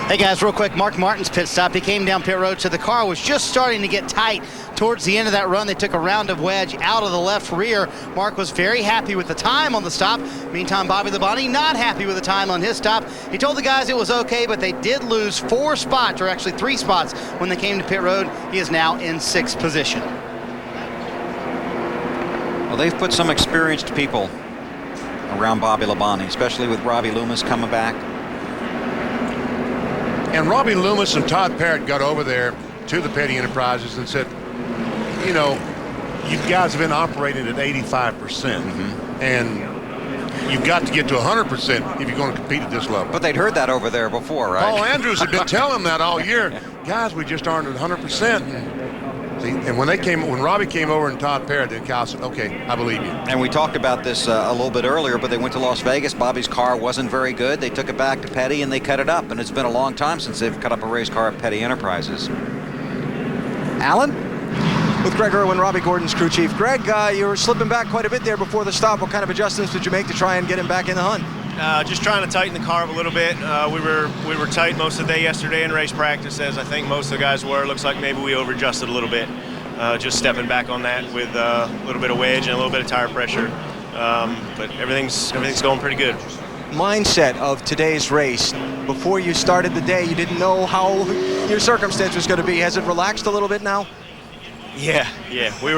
Hey guys, real quick, Mark Martin's pit stop. He came down pit road, so the car was just starting to get tight towards the end of that run. They took a round of wedge out of the left rear. Mark was very happy with the time on the stop. Meantime, Bobby Labonte not happy with the time on his stop. He told the guys it was okay, but they did lose 4 spots, or actually 3 spots, when they came to pit road. He is now in 6th position. Well, they've put some experienced people around Bobby Labonte, especially with Robbie Loomis coming back. And Robbie Loomis and Todd Parrott got over there to the Petty Enterprises and said, you know, you guys have been operating at 85%, and you've got to get to 100% if you're going to compete at this level. But they'd heard that over there before, right? Paul Andrews had been telling them that all year. Guys, we just aren't at 100%. And when Robbie came over and Todd Parrott, then Kyle said, okay, I believe you. And we talked about this a little bit earlier, but they went to Las Vegas. Bobby's car wasn't very good. They took it back to Petty and they cut it up. And it's been a long time since they've cut up a race car at Petty Enterprises. Alan? With Greg Irwin, Robbie Gordon's crew chief. Greg, you were slipping back quite a bit there before the stop. What kind of adjustments did you make to try and get him back in the hunt? Just trying to tighten the car up a little bit. We were tight most of the day yesterday in race practice, as I think most of the guys were. Looks like maybe we over-adjusted a little bit. Just stepping back on that with a little bit of wedge and a little bit of tire pressure. But everything's going pretty good. Mindset of today's race. Before you started the day, you didn't know how your circumstance was going to be. Has it relaxed a little bit now? Yeah. We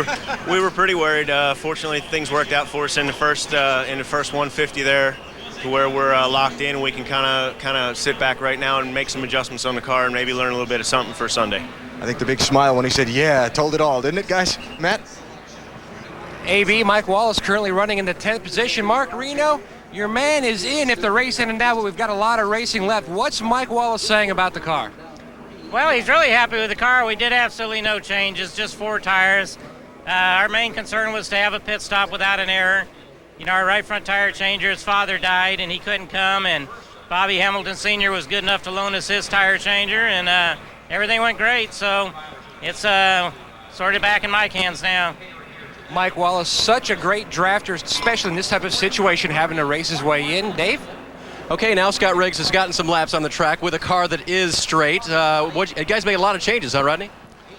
were pretty worried. Fortunately, things worked out for us in the first 150 there, to where we're locked in. We can kind of sit back right now and make some adjustments on the car and maybe learn a little bit of something for Sunday. I think the big smile when he said, yeah, told it all, didn't it, guys? Matt? AB, Mike Wallace currently running in the 10th position. Mark Reno, your man is in if the race ended now, but we've got a lot of racing left. What's Mike Wallace saying about the car? Well, he's really happy with the car. We did absolutely no changes, just 4 tires. Our main concern was to have a pit stop without an error. You know, our right front tire changer, his father died and he couldn't come, and Bobby Hamilton Sr. was good enough to loan us his tire changer, and everything went great, so it's sort of back in Mike's hands now. Mike Wallace, such a great drafter, especially in this type of situation, having to race his way in. Dave? Okay, now Scott Riggs has gotten some laps on the track with a car that is straight. You guys made a lot of changes, huh, Rodney?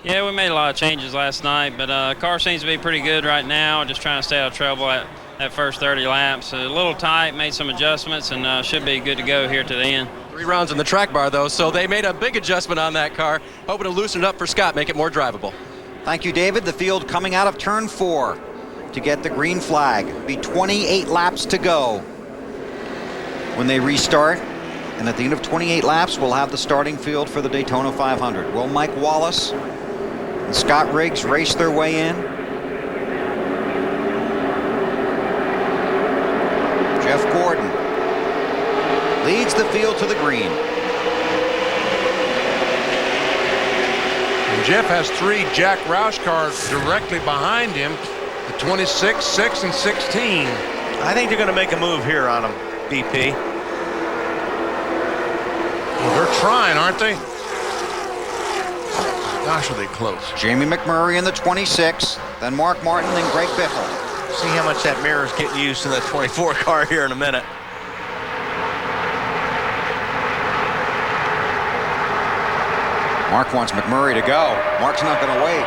Yeah, we made a lot of changes last night, but car seems to be pretty good right now. Just trying to stay out of trouble at first 30 laps. A little tight, made some adjustments, and should be good to go here to the end. 3 rounds in the track bar, though, so they made a big adjustment on that car, hoping to loosen it up for Scott, make it more drivable. Thank you, David. The field coming out of turn 4 to get the green flag. Be 28 laps to go when they restart. And at the end of 28 laps, we'll have the starting field for the Daytona 500. Will Mike Wallace and Scott Riggs race their way in? Jeff Gordon leads the field to the green. And Jeff has 3 Jack Roush cars directly behind him, the 26, 6, and 16. I think they're going to make a move here on him, BP. Well, they're trying, aren't they? Gosh, are they close. Jamie McMurray in the 26, then Mark Martin, then Greg Biffle. See how much that mirror is getting used in the 24 car here in a minute. Mark wants McMurray to go. Mark's not going to wait.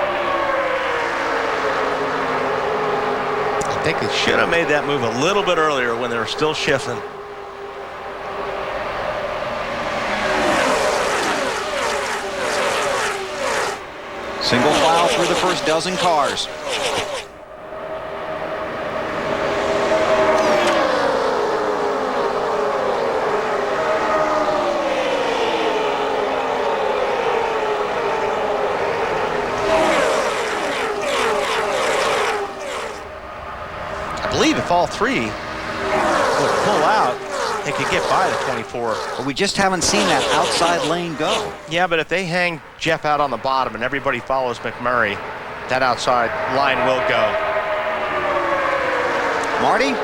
I think they should have made that move a little bit earlier when they were still shifting. Single file through the first dozen cars. I believe if all 3 would pull out, they could get by the 24. But we just haven't seen that outside lane go. Yeah, but if they hang Jeff out on the bottom and everybody follows McMurray, that outside line will go. Marty?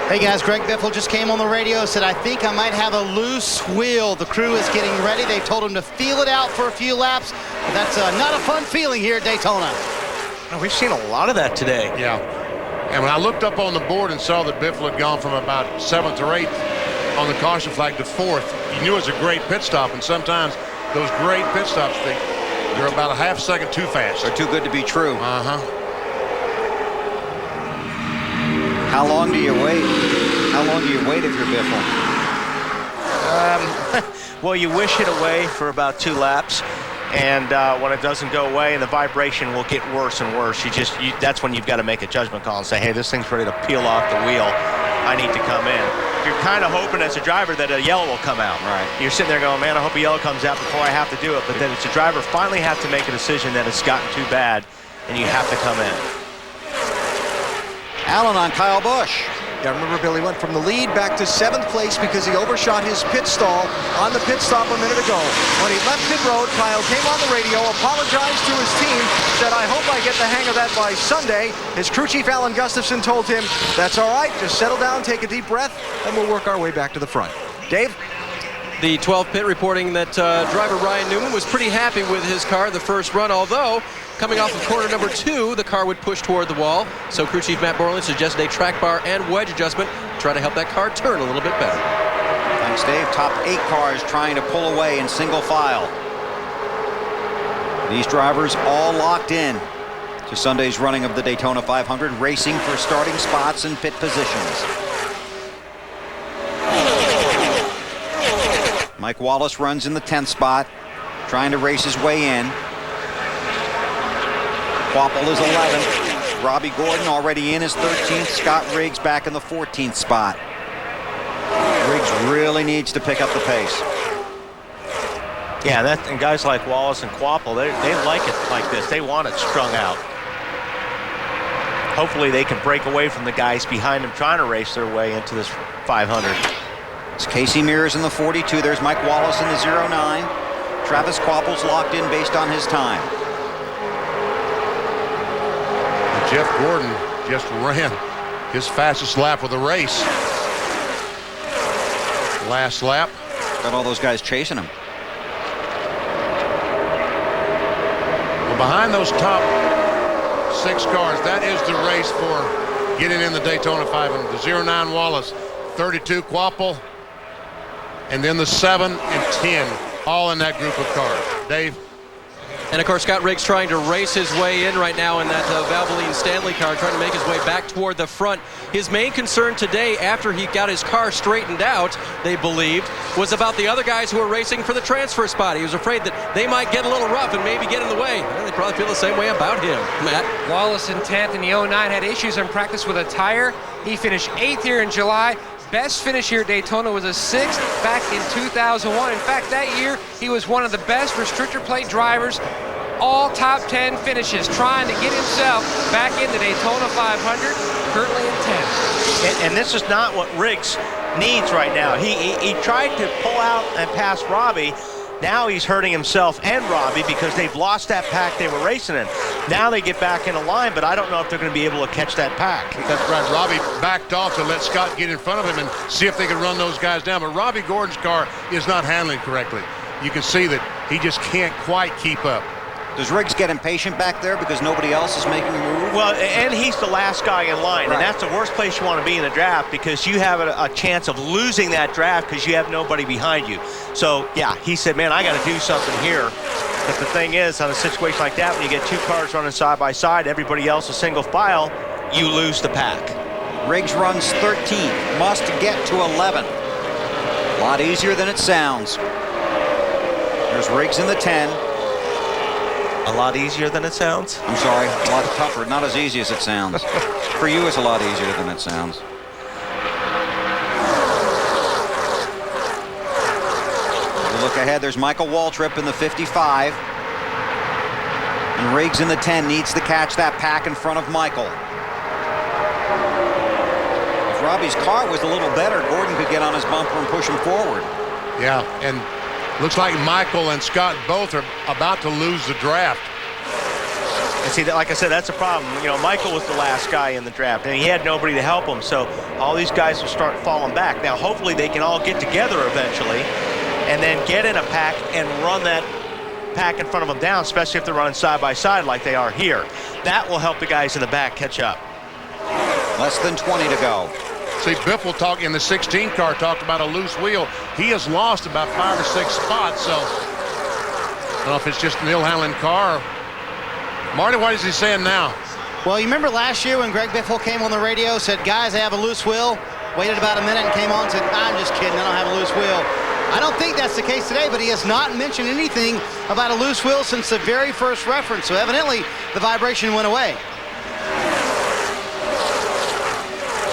Hey guys, Greg Biffle just came on the radio, said, I think I might have a loose wheel. The crew is getting ready. They told him to feel it out for a few laps, but that's not a fun feeling here at Daytona. We've seen a lot of that today. Yeah. And when I looked up on the board and saw that Biffle had gone from about 7th or 8th on the caution flag to 4th, you knew it was a great pit stop. And sometimes those great pit stops, they're about a half second too fast. They're too good to be true. Uh-huh. How long do you wait? How long do you wait if you're Biffle? Well, you wish it away for about 2 laps. And when it doesn't go away, the vibration will get worse and worse. That's when you've got to make a judgment call and say, hey, this thing's ready to peel off the wheel. I need to come in. You're kind of hoping as a driver that a yellow will come out. Right. You're sitting there going, man, I hope a yellow comes out before I have to do it. But then it's a driver finally have to make a decision that it's gotten too bad, and you have to come in. Allen on Kyle Busch. Yeah, remember Billy went from the lead back to 7th place because he overshot his pit stall on the pit stop a minute ago. When he left pit road, Kyle came on the radio, apologized to his team, said, I hope I get the hang of that by Sunday. His crew chief, Alan Gustafson, told him, that's all right, just settle down, take a deep breath, and we'll work our way back to the front. Dave? The 12th pit reporting that driver Ryan Newman was pretty happy with his car in the first run, although coming off of corner number 2, the car would push toward the wall. So crew chief Matt Borland suggested a track bar and wedge adjustment to try to help that car turn a little bit better. Thanks, Dave. Top 8 cars trying to pull away in single file. These drivers all locked in to Sunday's running of the Daytona 500, racing for starting spots and pit positions. Mike Wallace runs in the 10th spot, trying to race his way in. Quapple is 11th. Robbie Gordon already in his 13th. Scott Riggs back in the 14th spot. Riggs really needs to pick up the pace. Yeah, and guys like Wallace and Quapple, they like it like this. They want it strung out. Hopefully they can break away from the guys behind them trying to race their way into this 500. It's Casey Mears in the 42. There's Mike Wallace in the 09. Travis Quapple's locked in based on his time. Jeff Gordon just ran his fastest lap of the race. Last lap. Got all those guys chasing him. Well, behind those top 6 cars, that is the race for getting in the Daytona 500. The 09 Wallace, 32 Quapple, and then the 7 and 10, all in that group of cars. Dave? And of course, Scott Riggs trying to race his way in right now in that Valvoline Stanley car, trying to make his way back toward the front. His main concern today, after he got his car straightened out, they believed, was about the other guys who were racing for the transfer spot. He was afraid that they might get a little rough and maybe get in the way. Well, they probably feel the same way about him. Matt? Wallace in 10th in the 09 had issues in practice with a tire. He finished 8th here in July. Best finish here at Daytona was a 6th back in 2001. In fact, that year, he was one of the best restrictor plate drivers. All top 10 finishes, trying to get himself back in the Daytona 500, currently in 10th. And this is not what Riggs needs right now. He tried to pull out and pass Robbie. Now he's hurting himself and Robbie because they've lost that pack they were racing in. Now they get back in a line, but I don't know if they're going to be able to catch that pack. That's right. Robbie backed off to let Scott get in front of him and see if they could run those guys down. But Robbie Gordon's car is not handling correctly. You can see that he just can't quite keep up. Does Riggs get impatient back there because nobody else is making a move? Well, and he's the last guy in line, and that's the worst place you want to be in the draft because you have a chance of losing that draft because you have nobody behind you. So, yeah, he said, man, I got to do something here. But the thing is, on a situation like that, when you get 2 cars running side by side, everybody else is single file, you lose the pack. Riggs runs 13th, must get to 11th. A lot easier than it sounds. There's Riggs in the 10. A lot easier than it sounds? I'm sorry, a lot tougher, not as easy as it sounds. For you, it's a lot easier than it sounds. We'll look ahead, there's Michael Waltrip in the 55. And Riggs in the 10 needs to catch that pack in front of Michael. If Robbie's car was a little better, Gordon could get on his bumper and push him forward. Yeah, and looks like Michael and Scott both are about to lose the draft. And see, like I said, that's a problem. You know, Michael was the last guy in the draft, and he had nobody to help him, so all these guys will start falling back. Now, hopefully they can all get together eventually and then get in a pack and run that pack in front of them down, especially if they're running side by side like they are here. That will help the guys in the back catch up. Less than 20 to go. See, Biffle talk in the 16 car talked about a loose wheel. He has lost about 5 or 6 spots, so I don't know if it's just an ill-handling car. Marty, what is he saying now? Well, you remember last year when Greg Biffle came on the radio, said, guys, I have a loose wheel, waited about a minute and came on and said, I'm just kidding, I don't have a loose wheel. I don't think that's the case today, but he has not mentioned anything about a loose wheel since the very first reference, so evidently the vibration went away.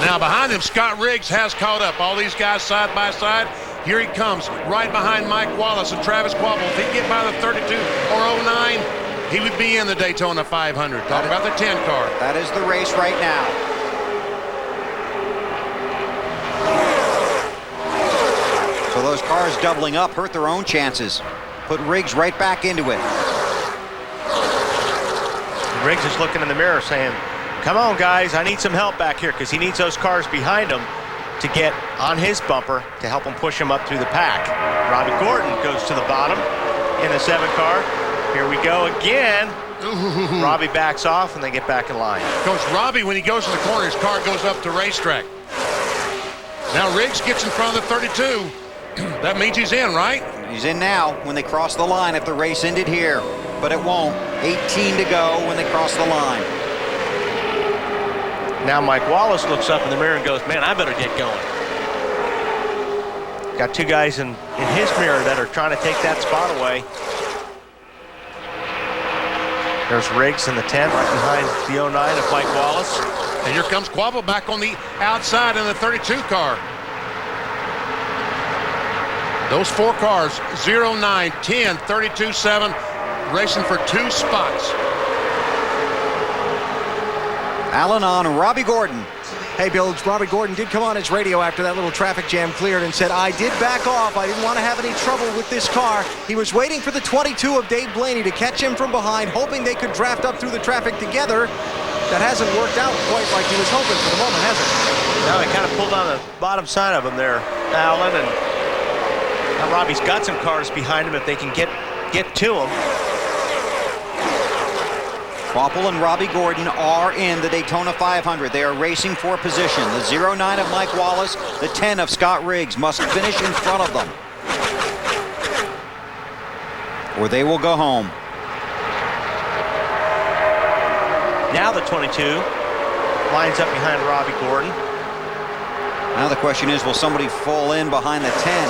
Now behind him, Scott Riggs has caught up. All these guys side by side. Here he comes, right behind Mike Wallace and Travis Quapple. If he can get by the 32 or 09, he would be in the Daytona 500. Talking about the 10 car. That is the race right now. So those cars doubling up hurt their own chances. Put Riggs right back into it. Riggs is looking in the mirror saying, come on, guys, I need some help back here, because he needs those cars behind him to get on his bumper to help him push him up through the pack. Robbie Gordon goes to the bottom in the 7 car. Here we go again. Robbie backs off, and they get back in line. Coach Robbie, when he goes to the corner, his car goes up to racetrack. Now Riggs gets in front of the 32. That means he's in, right? He's in now when they cross the line if the race ended here. But it won't. 18 to go when they cross the line. Now Mike Wallace looks up in the mirror and goes, man, I better get going. Got 2 guys in his mirror that are trying to take that spot away. There's Riggs in the 10 right behind the 09 of Mike Wallace. And here comes Quapple back on the outside in the 32 car. Those 4 cars, 0, 9, 10, 32, 7, racing for 2 spots. Allen on Robbie Gordon. Hey, Bill, Robbie Gordon did come on his radio after that little traffic jam cleared and said, I did back off. I didn't want to have any trouble with this car. He was waiting for the 22 of Dave Blaney to catch him from behind, hoping they could draft up through the traffic together. That hasn't worked out quite like he was hoping for the moment, has it? Now he kind of pulled on the bottom side of him there, Allen, and now Robbie's got some cars behind him if they can get to him. Quapple and Robbie Gordon are in the Daytona 500. They are racing for position. The 09 of Mike Wallace, the 10 of Scott Riggs must finish in front of them, or they will go home. Now the 22 lines up behind Robbie Gordon. Now the question is, will somebody fall in behind the 10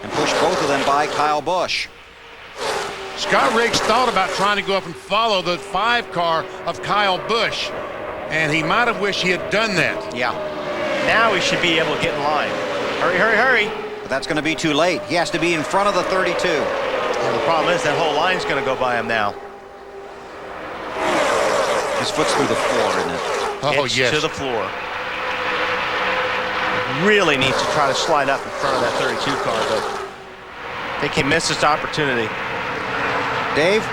and push both of them by Kyle Busch? Scott Riggs thought about trying to go up and follow the 5 car of Kyle Busch, and he might have wished he had done that. Yeah. Now he should be able to get in line. Hurry, hurry, hurry. But that's going to be too late. He has to be in front of the 32. Well, the problem is that whole line's going to go by him now. His foot's through the floor, isn't it? Oh, it's yes. to the floor. Really needs to try to slide up in front of that 32 car, but I think he missed his opportunity. Dave?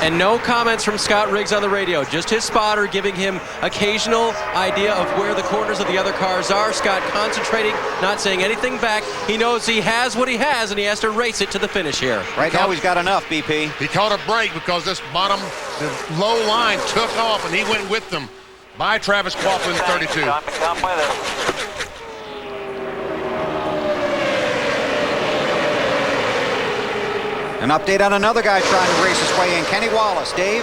And no comments from Scott Riggs on the radio, just his spotter giving him occasional idea of where the corners of the other cars are. Scott concentrating, not saying anything back. He knows he has what he has, and he has to race it to the finish here. Right now he's got enough, BP. He caught a break because this bottom, the low line took off, and he went with them by Travis Quapple in 32. Come with it. An update on another guy trying to race his way in, Kenny Wallace. Dave?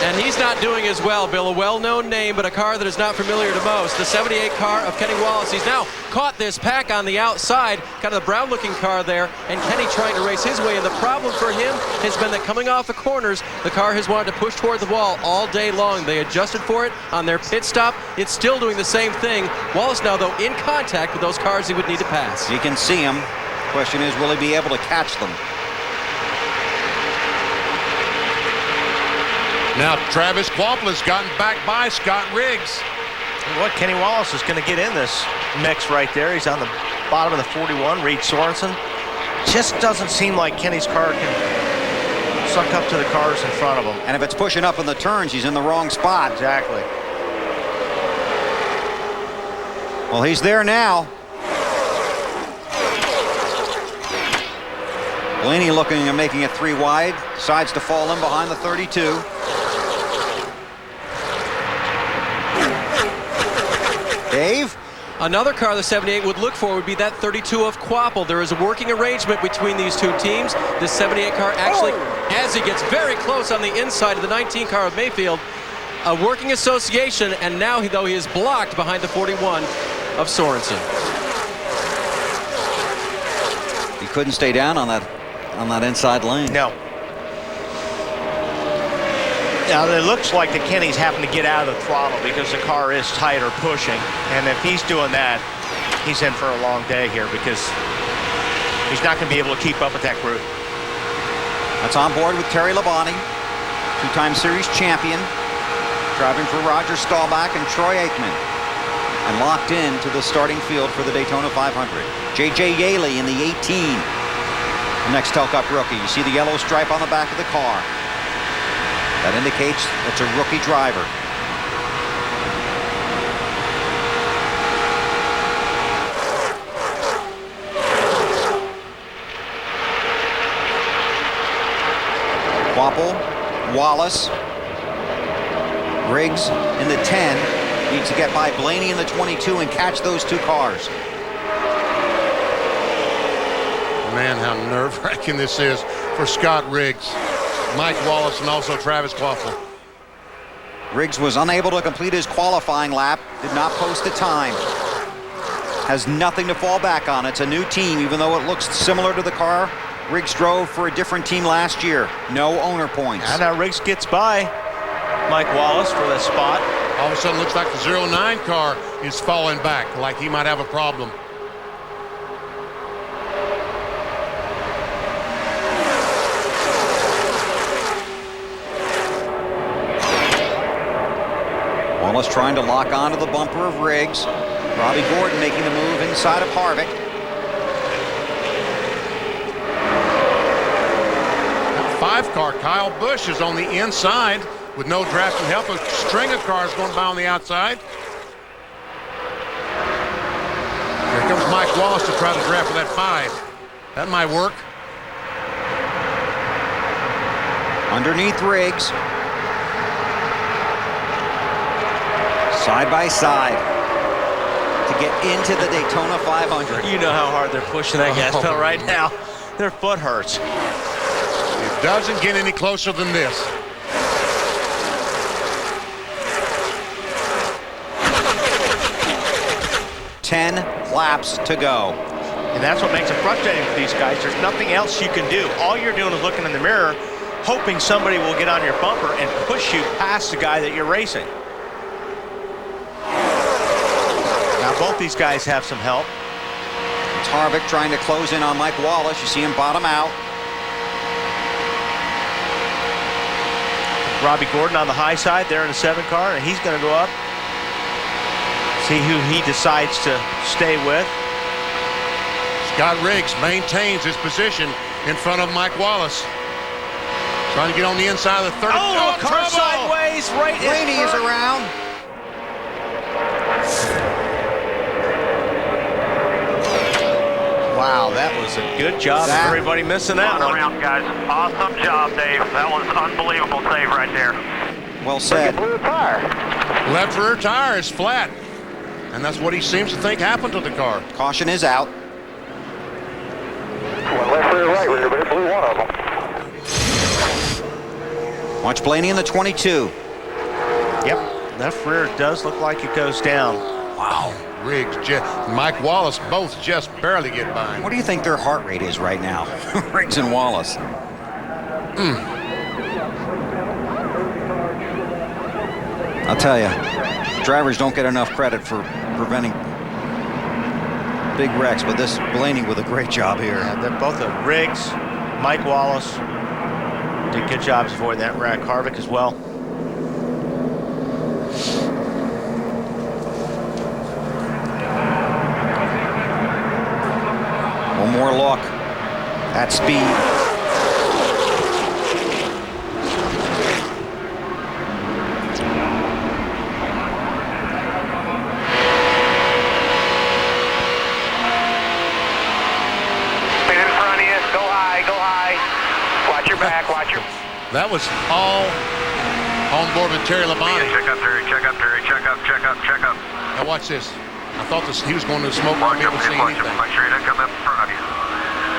And he's not doing as well, Bill. A well-known name, but a car that is not familiar to most. The 78 car of Kenny Wallace. He's now caught this pack on the outside, kind of the brown-looking car there, and Kenny trying to race his way. And the problem for him has been that coming off the corners, the car has wanted to push toward the wall all day long. They adjusted for it on their pit stop. It's still doing the same thing. Wallace now, though, in contact with those cars he would need to pass. You can see him. Question is, will he be able to catch them? Now Travis Quapple has gotten back by Scott Riggs. What, Kenny Wallace is going to get in this mix right there. He's on the bottom of the 41, Reed Sorensen. Just doesn't seem like Kenny's car can suck up to the cars in front of him. And if it's pushing up in the turns, he's in the wrong spot. Exactly. Well, he's there now. Blaney looking at making it 3 wide, decides to fall in behind the 32. Dave? Another car the 78 would look for would be that 32 of Quapple. There is a working arrangement between these two teams. The 78 car actually, as he gets very close on the inside of the 19 car of Mayfield, a working association, and now though he is blocked behind the 41 of Sorensen. He couldn't stay down on that inside lane. No. Now, it looks like the Kenny's having to get out of the throttle because the car is tight or pushing. And if he's doing that, he's in for a long day here because he's not going to be able to keep up with that group. That's on board with Terry Labonte, 2-time series champion, driving for Roger Staubach and Troy Aikman, and locked into the starting field for the Daytona 500. J.J. Yaley in the 18, the next Nextel Cup rookie. You see the yellow stripe on the back of the car. That indicates it's a rookie driver. Quapple, Wallace, Riggs in the 10 needs to get by Blaney in the 22 and catch those two cars. Man, how nerve-wracking this is for Scott Riggs, Mike Wallace, and also Travis Quapple. Riggs was unable to complete his qualifying lap, did not post a time. Has nothing to fall back on. It's a new team, even though it looks similar to the car Riggs drove for a different team last year. No owner points. And now Riggs gets by Mike Wallace for that spot. All of a sudden, looks like the 09 car is falling back, like he might have a problem. Wallace trying to lock onto the bumper of Riggs. Robbie Gordon making the move inside of Harvick. That 5 car, Kyle Busch, is on the inside with no draft and help. A string of cars going by on the outside. Here comes Mike Wallace to try to draft for that 5. That might work. Underneath Riggs. Side by side to get into the Daytona 500. You know how hard they're pushing that gas pedal right now. Their foot hurts. It doesn't get any closer than this. Ten laps to go. And that's what makes it frustrating for these guys. There's nothing else you can do. All you're doing is looking in the mirror, hoping somebody will get on your bumper and push you past the guy that you're racing. Now both these guys have some help. It's Harvick trying to close in on Mike Wallace. You see him bottom out. Robbie Gordon on the high side there in the 7 car, and he's going to go up. See who he decides to stay with. Scott Riggs maintains his position in front of Mike Wallace. Trying to get on the inside of the 30. Oh, car sideways right in Blaney is around. Wow, that was a good job. Everybody missing that one. Around, guys. Awesome job, Dave. That was an unbelievable save right there. Well said. Left rear tire is flat. And that's what he seems to think happened to the car. Caution is out. Well, left rear, right rear, but it blew one of them. Watch Blaney in the 22. Yep, left rear does look like it goes down. Wow. Riggs, Mike Wallace both just barely get by him. What do you think their heart rate is right now? Riggs and Wallace. I'll tell you, drivers don't get enough credit for preventing big wrecks, but this Blaney with a great job here. Yeah, they're both Riggs, Mike Wallace did good jobs avoiding that wreck. Harvick as well. One more look at speed. Spin in front of you. Go high, go high. That was all on board with Terry Labonte. Check up, Terry. Check up, Terry. Check up, check up, check up. Now watch this. I thought he was going to smoke. Won't be able to see anything. Make sure he doesn't come up in front of you.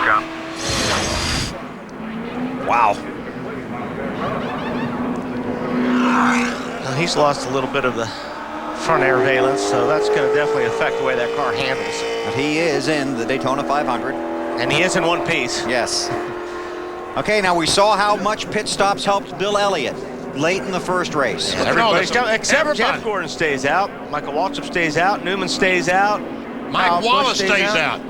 Come. Wow. Well, he's lost a little bit of the front air valence, so that's going to definitely affect the way that car handles. But he is in the Daytona 500. And he is in one piece. Yes. Okay, now we saw how much pit stops helped Bill Elliott late in the first race. Yeah, everybody's got, except Jeff Gordon stays out. Michael Waltrip stays out. Newman stays out. Mike Wallace stays out.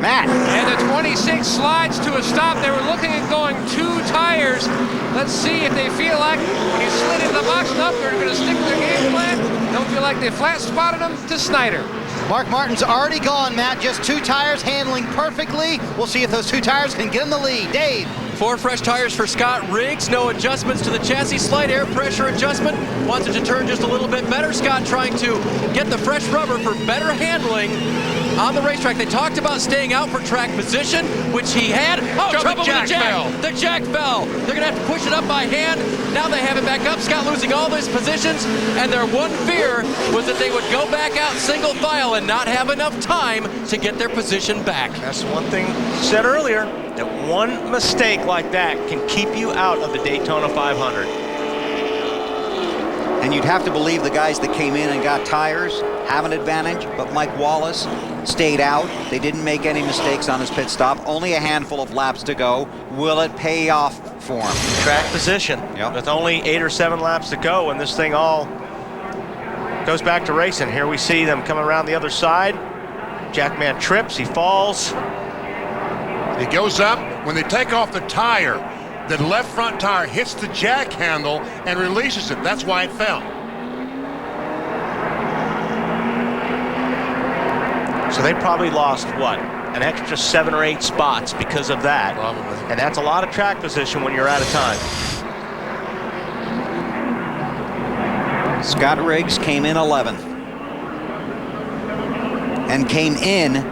Matt. And the 26 slides to a stop. They were looking at going 2 tires. Let's see if they feel like when you slid into the box up, they're going to stick to their game plan. Don't feel like they flat spotted them to Snyder. Mark Martin's already gone, Matt. Just 2 tires handling perfectly. We'll see if those 2 tires can get in the lead. Dave. 4 fresh tires for Scott Riggs. No adjustments to the chassis. Slight air pressure adjustment. Wants it to turn just a little bit better. Scott trying to get the fresh rubber for better handling on the racetrack. They talked about staying out for track position, which he had. Oh, trouble with the jack. The jack fell. They're going to have to push it up by hand. Now they have it back up. Scott losing all his positions, and their one fear was that they would go back out single file and not have enough time to get their position back. That's one thing you said earlier, that one mistake like that can keep you out of the Daytona 500. And you'd have to believe the guys that came in and got tires have an advantage, but Mike Wallace stayed out. They didn't make any mistakes on his pit stop. Only a handful of laps to go. Will it pay off for him? Track position. Yep. With only 8 or 7 laps to go, and this thing all goes back to racing. Here we see them coming around the other side. Jackman trips, he falls. He goes up. When they take off the tire, the left front tire hits the jack handle and releases it. That's why it fell. So they probably lost, what, an extra 7 or 8 spots because of that. Probably. And that's a lot of track position when you're out of time. Scott Riggs came in 11th and came in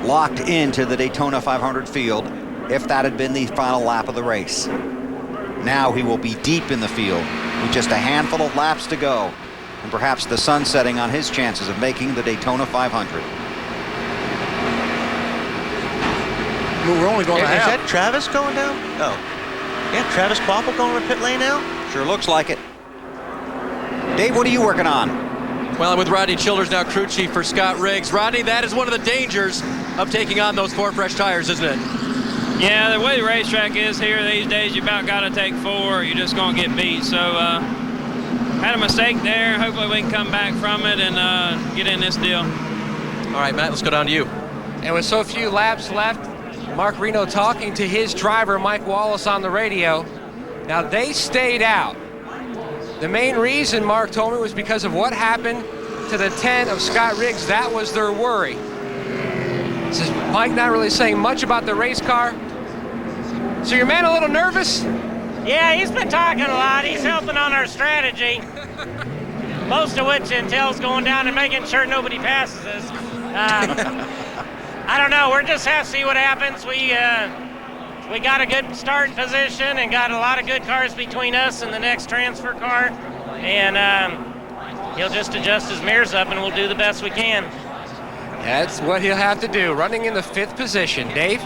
locked into the Daytona 500 field if that had been the final lap of the race. Now he will be deep in the field with just a handful of laps to go, and perhaps the sun setting on his chances of making the Daytona 500. We're only going to have... Is that Travis going down? Oh. Yeah, Travis Kvapil going to pit lane now? Sure looks like it. Dave, what are you working on? Well, I'm with Rodney Childers now, crew chief for Scott Riggs. Rodney, that is one of the dangers of taking on those 4 fresh tires, isn't it? Yeah, the way the racetrack is here these days, you about got to take 4 or you're just going to get beat. So, had a mistake there. Hopefully we can come back from it and get in this deal. All right, Matt, let's go down to you. And with so few laps left, Mark Reno talking to his driver, Mike Wallace, on the radio. Now, they stayed out. The main reason, Mark told me, was because of what happened to the 10 of Scott Riggs. That was their worry. Says Mike not really saying much about the race car. So your man a little nervous? Yeah, he's been talking a lot. He's helping on our strategy. Most of which entails going down and making sure nobody passes us. I don't know. We're just have to see what happens. We got a good starting position and got a lot of good cars between us and the next transfer car. And he'll just adjust his mirrors up and we'll do the best we can. That's what he'll have to do, running in the 5th position. Dave?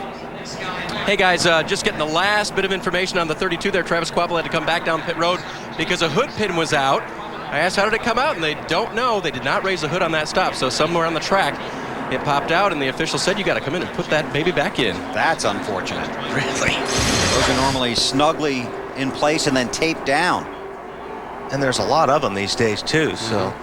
Hey guys, just getting the last bit of information on the 32 there. Travis Kvapil had to come back down pit road because a hood pin was out. I asked how did it come out, and they don't know. They did not raise the hood on that stop, so somewhere on the track it popped out, and the official said you got to come in and put that baby back in. That's unfortunate. Really? Those are normally snugly in place and then taped down. And there's a lot of them these days too, so.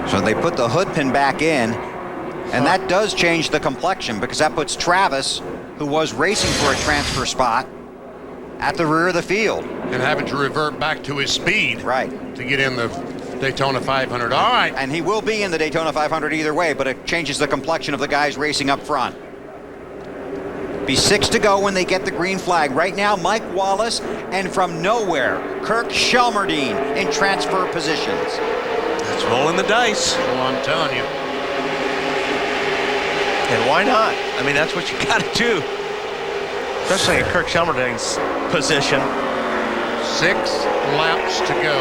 So they put the hood pin back in, and that does change the complexion because that puts Travis, who was racing for a transfer spot, at the rear of the field. And having to revert back to his speed. Right. To get in the Daytona 500. All right. And he will be in the Daytona 500 either way, but it changes the complexion of the guys racing up front. Be 6 to go when they get the green flag. Right now, Mike Wallace, and from nowhere, Kirk Shelmerdine in transfer positions. That's rolling the dice. Well, I'm telling you. And why not? I mean, that's what you got to do. especially in Kirk Shelmerding's position. 6 laps to go.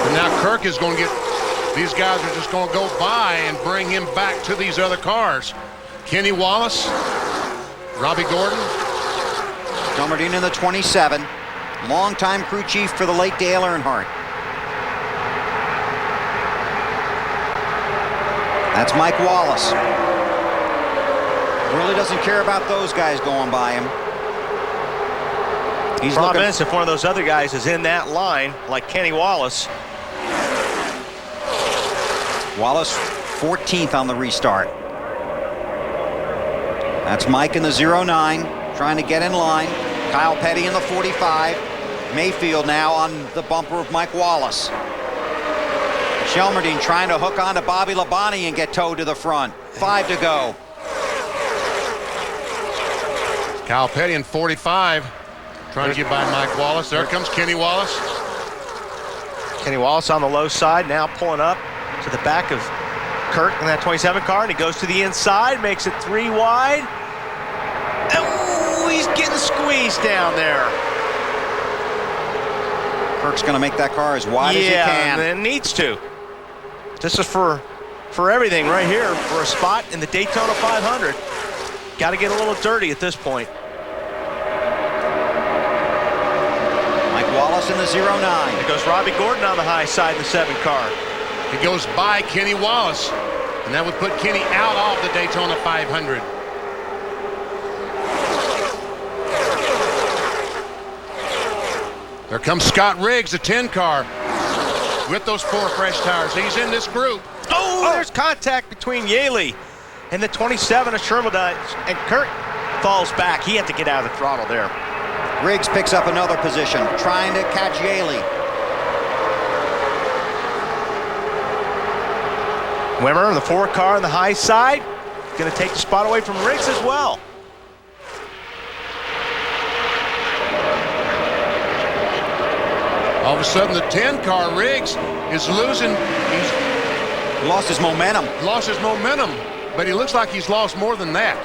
And now Kirk is going to get, these guys are just going to go by and bring him back to these other cars. Kenny Wallace, Robbie Gordon. Shelmerdine in the 27. Longtime crew chief for the late Dale Earnhardt. That's Mike Wallace. Really doesn't care about those guys going by him. He's Problem is, if one of those other guys is in that line, like Kenny Wallace. Wallace 14th on the restart. That's Mike in the 09, trying to get in line. Kyle Petty in the 45. Mayfield now on the bumper of Mike Wallace. Shelmerdine trying to hook onto Bobby Labonte and get towed to the front. 5 to go. Kyle Petty in 45. Trying to get by Mike Wallace. There comes Kenny Wallace. Kenny Wallace on the low side, now pulling up to the back of Kirk in that 27 car, and he goes to the inside, makes it 3 wide. Oh, he's getting squeezed down there. Kirk's going to make that car as wide as he can. Yeah, and needs to. This is for everything right here, for a spot in the Daytona 500. Got to get a little dirty at this point. Wallace in the 09. There goes Robbie Gordon on the high side in the 7 car. He goes by Kenny Wallace, and that would put Kenny out of the Daytona 500. There comes Scott Riggs, the 10 car, with those 4 fresh tires. He's in this group. Oh, there's contact between Yaley and the 27 of Sherman, and Kirk falls back. He had to get out of the throttle there. Riggs picks up another position, trying to catch Yaley. Wimmer in the 4 car on the high side. Going to take the spot away from Riggs as well. All of a sudden, the 10 car, Riggs, is losing. He's lost his momentum. Lost his momentum, but he looks like he's lost more than that.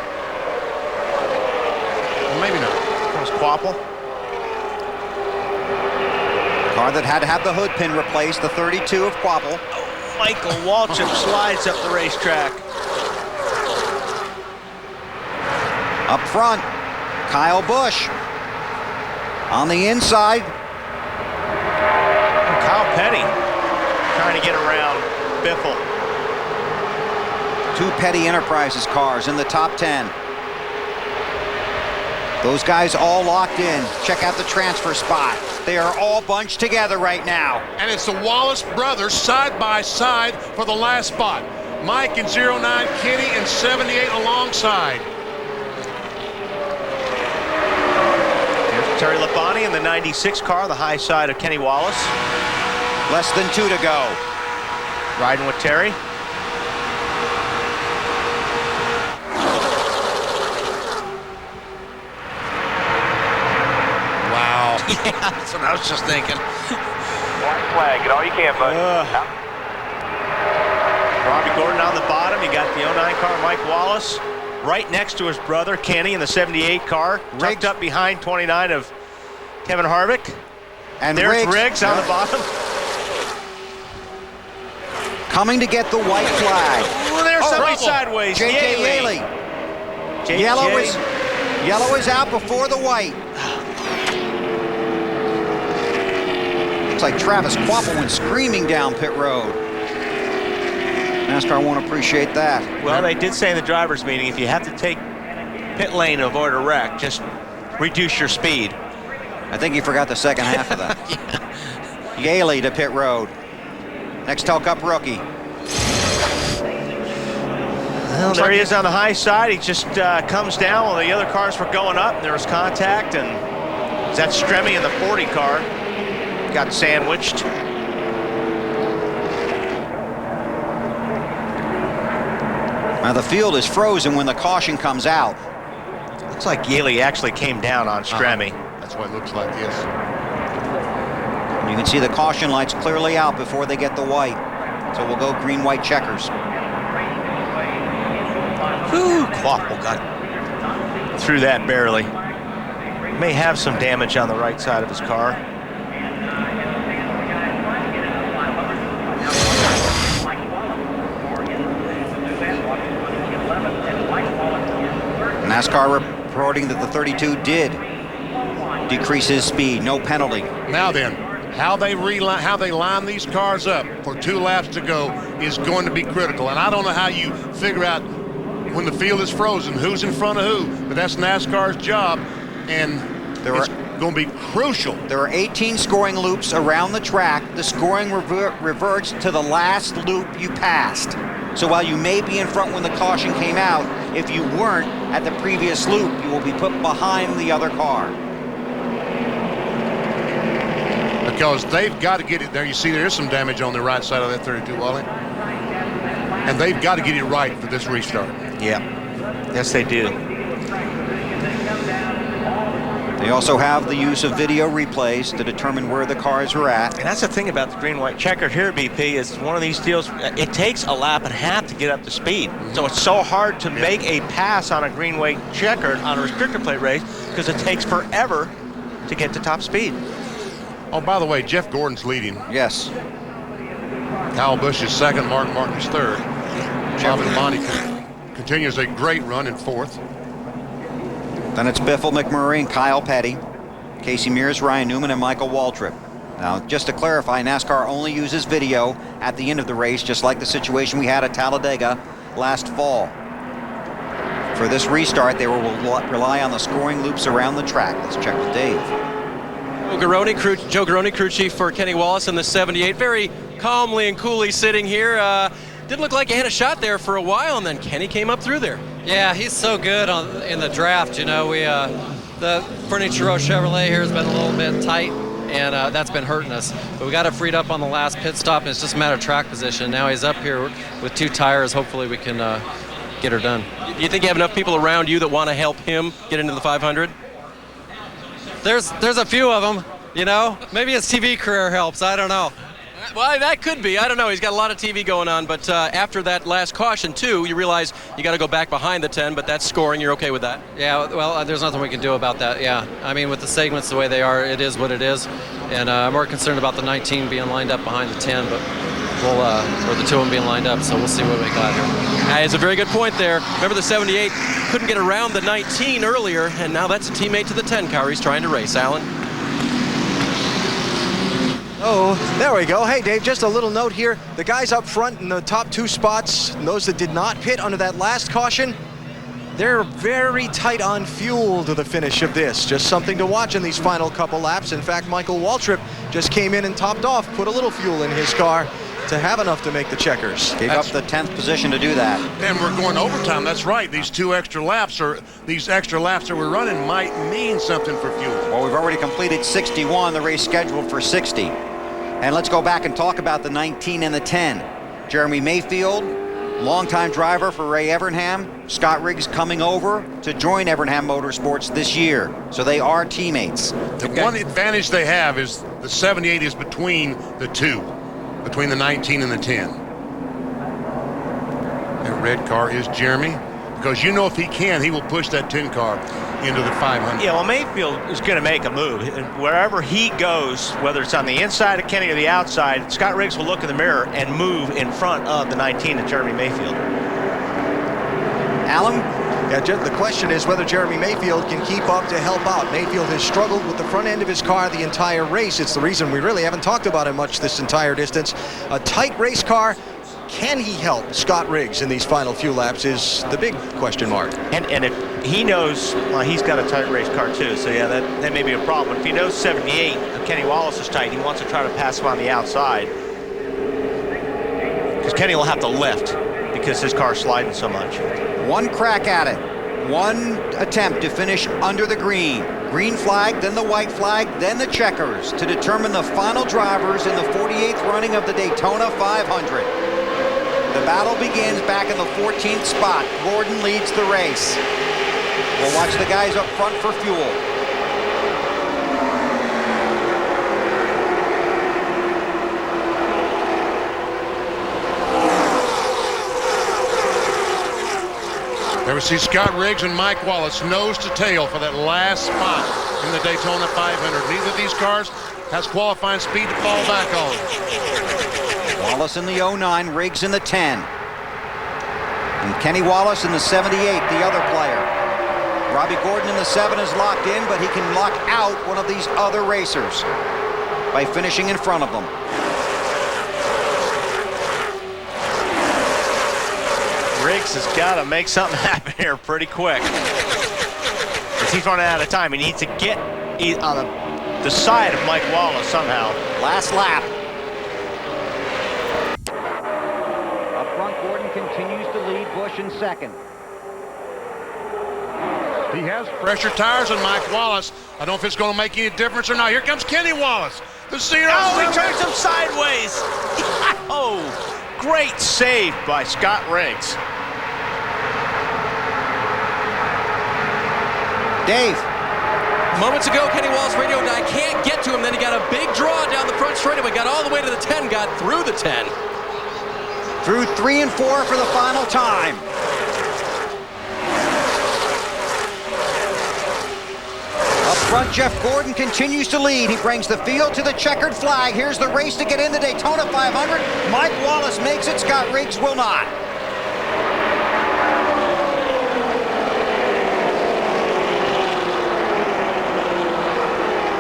Well, maybe not. Quapple. Car that had to have the hood pin replaced, the 32 of Quapple. Oh, Michael Waltrip slides up the racetrack. Up front, Kyle Busch. On the inside. And Kyle Petty trying to get around Biffle. 2 Petty Enterprises cars in the top 10. Those guys all locked in. Check out the transfer spot. They are all bunched together right now. And it's the Wallace brothers side by side for the last spot. Mike in 09, Kenny in 78 alongside. Here's Terry Labonte in the 96 car, the high side of Kenny Wallace. Less than 2 to go. Riding with Terry. Yeah, that's what I was just thinking. White flag, get all you can, bud. Robbie Gordon on the bottom. You got the 09 car, Mike Wallace, right next to his brother Kenny in the 78 car, tucked up behind 29 of Kevin Harvick. And there's Riggs on the bottom. Coming to get the white flag. Oh, there's somebody sideways. J.J. Yaley. Yellow is out before the white. Looks like Travis Quapple went screaming down pit road. NASCAR won't appreciate that. Well, they did say in the driver's meeting, if you have to take pit lane to avoid a wreck, just reduce your speed. I think you forgot the second half of that. Yaley to pit road. Nextel Cup rookie. Well, there he is on the high side. He just comes down while the other cars were going up. There was contact, and that's Stremme in the 40 car. Got sandwiched. Now the field is frozen when the caution comes out. Looks like Yaley actually came down on Stremme. That's what it looks like, yes. You can see the caution lights clearly out before they get the white. So we'll go green-white checkers. Ooh, Quapple got through that barely. May have some damage on the right side of his car. NASCAR reporting that the 32 did decrease his speed, no penalty. Now then, how they line these cars up for 2 laps to go is going to be critical. And I don't know how you figure out when the field is frozen who's in front of who, but that's NASCAR's job, and it's going to be crucial. There are 18 scoring loops around the track. The scoring reverts to the last loop you passed. So while you may be in front when the caution came out, if you weren't at the previous loop, you will be put behind the other car. Because they've got to get it there. You see there is some damage on the right side of that 32, Wally. And they've got to get it right for this restart. Yeah. Yes, they do. They also have the use of video replays to determine where the cars are at. And that's the thing about the green-white checkered here, BP, is one of these deals, it takes a lap and a half to get up to speed. So it's so hard to make a pass on a green-white checkered on a restrictor plate race because it takes forever to get to top speed. Oh, by the way, Jeff Gordon's leading. Yes. Kyle Busch is second, Mark Martin's third. Bobby Labonte continues a great run in fourth. Then it's Biffle McMurray and Kyle Petty, Casey Mears, Ryan Newman, and Michael Waltrip. Now, just to clarify, NASCAR only uses video at the end of the race, just like the situation we had at Talladega last fall. For this restart, they will rely on the scoring loops around the track. Let's check with Dave. Joe Garone, crew chief for Kenny Wallace in the 78, very calmly and coolly sitting here. Didn't look like he had a shot there for a while, and then Kenny came up through there. Yeah, he's so good in the draft. You know, the Furniture Row Chevrolet here has been a little bit tight, and that's been hurting us. But we got it freed up on the last pit stop, and it's just a matter of track position. Now he's up here with 2 tires. Hopefully we can get her done. Do you think you have enough people around you that want to help him get into the 500? There's a few of them, you know. Maybe his TV career helps. I don't know. Well, that could be. I don't know. He's got a lot of TV going on, but after that last caution, too, you realize you got to go back behind the 10, but that's scoring. You're okay with that? Yeah, well, there's nothing we can do about that, yeah. I mean, with the segments the way they are, it is what it is. And I'm more concerned about the 19 being lined up behind the 10, but or the 2 of them being lined up, so we'll see what we got here. It's a very good point there. Remember, the 78 couldn't get around the 19 earlier, and now that's a teammate to the 10 car he's trying to race. Alan? Oh, there we go. Hey, Dave, just a little note here. The guys up front in the top 2 spots, those that did not pit under that last caution, they're very tight on fuel to the finish of this. Just something to watch in these final couple laps. In fact, Michael Waltrip just came in and topped off, put a little fuel in his car to have enough to make the checkers. Gave up the 10th position to do that. And we're going overtime. That's right. These 2 extra laps, or these extra laps that we're running, might mean something for fuel. Well, we've already completed 61, the race scheduled for 60. And let's go back and talk about the 19 and the 10. Jeremy Mayfield, longtime driver for Ray Evernham. Scott Riggs coming over to join Evernham Motorsports this year. So they are teammates. The one advantage they have is the 78 is between the 2, between the 19 and the 10. That red car is Jeremy, because you know if he can, he will push that 10 car into the 500. Yeah, well, Mayfield is going to make a move. And wherever he goes, whether it's on the inside of Kenny or the outside, Scott Riggs will look in the mirror and move in front of the 19 of Jeremy Mayfield. Alan? Yeah, the question is whether Jeremy Mayfield can keep up to help out. Mayfield has struggled with the front end of his car the entire race. It's the reason we really haven't talked about him much this entire distance. A tight race car. Can he help Scott Riggs in these final few laps is the big question mark. And if he knows, well, he's got a tight race car too, so yeah, that may be a problem. If he knows 78, Kenny Wallace is tight, he wants to try to pass him on the outside. Because Kenny will have to lift because his car's sliding so much. One crack at it. One attempt to finish under the green. Green flag, then the white flag, then the checkers to determine the final drivers in the 48th running of the Daytona 500. The battle begins back in the 14th spot. Gordon leads the race. We'll watch the guys up front for fuel. There we see Scott Riggs and Mike Wallace nose to tail for that last spot in the Daytona 500. Neither of these cars has qualifying speed to fall back on. Wallace in the 09, Riggs in the 10. And Kenny Wallace in the 78, the other player. Robbie Gordon in the 7 is locked in, but he can lock out one of these other racers by finishing in front of them. Riggs has got to make something happen here pretty quick. Because he's running out of time. He needs to get on the side of Mike Wallace somehow. Last lap. Up front, Gordon continues to lead, Busch in second. He has pressure tires on Mike Wallace. I don't know if it's going to make any difference or not. Here comes Kenny Wallace. The 0. Oh, he turns him sideways. Oh, great save by Scott Riggs. Dave. Moments ago, Kenny Wallace radioed, I can't get to him. Then he got a big draw down the front straightaway, got all the way to the 10, got through the 10. Through 3 and 4 for the final time. Up front, Jeff Gordon continues to lead. He brings the field to the checkered flag. Here's the race to get in the Daytona 500. Mike Wallace makes it. Scott Riggs will not.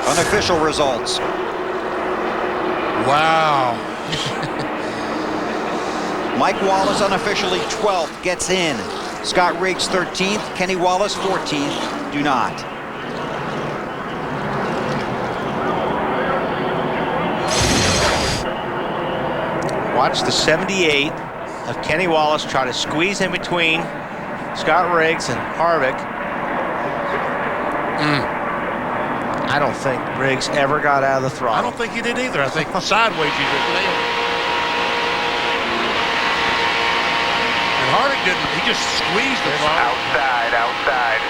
Unofficial results. Wow. Mike Wallace unofficially 12th gets in. Scott Riggs 13th. Kenny Wallace 14th do not. Watch the 78 of Kenny Wallace try to squeeze in between Scott Riggs and Harvick. I don't think Riggs ever got out of the throttle. I don't think he did either. I think sideways he just nailed it. And Harvick didn't. He just squeezed the throttle. Outside.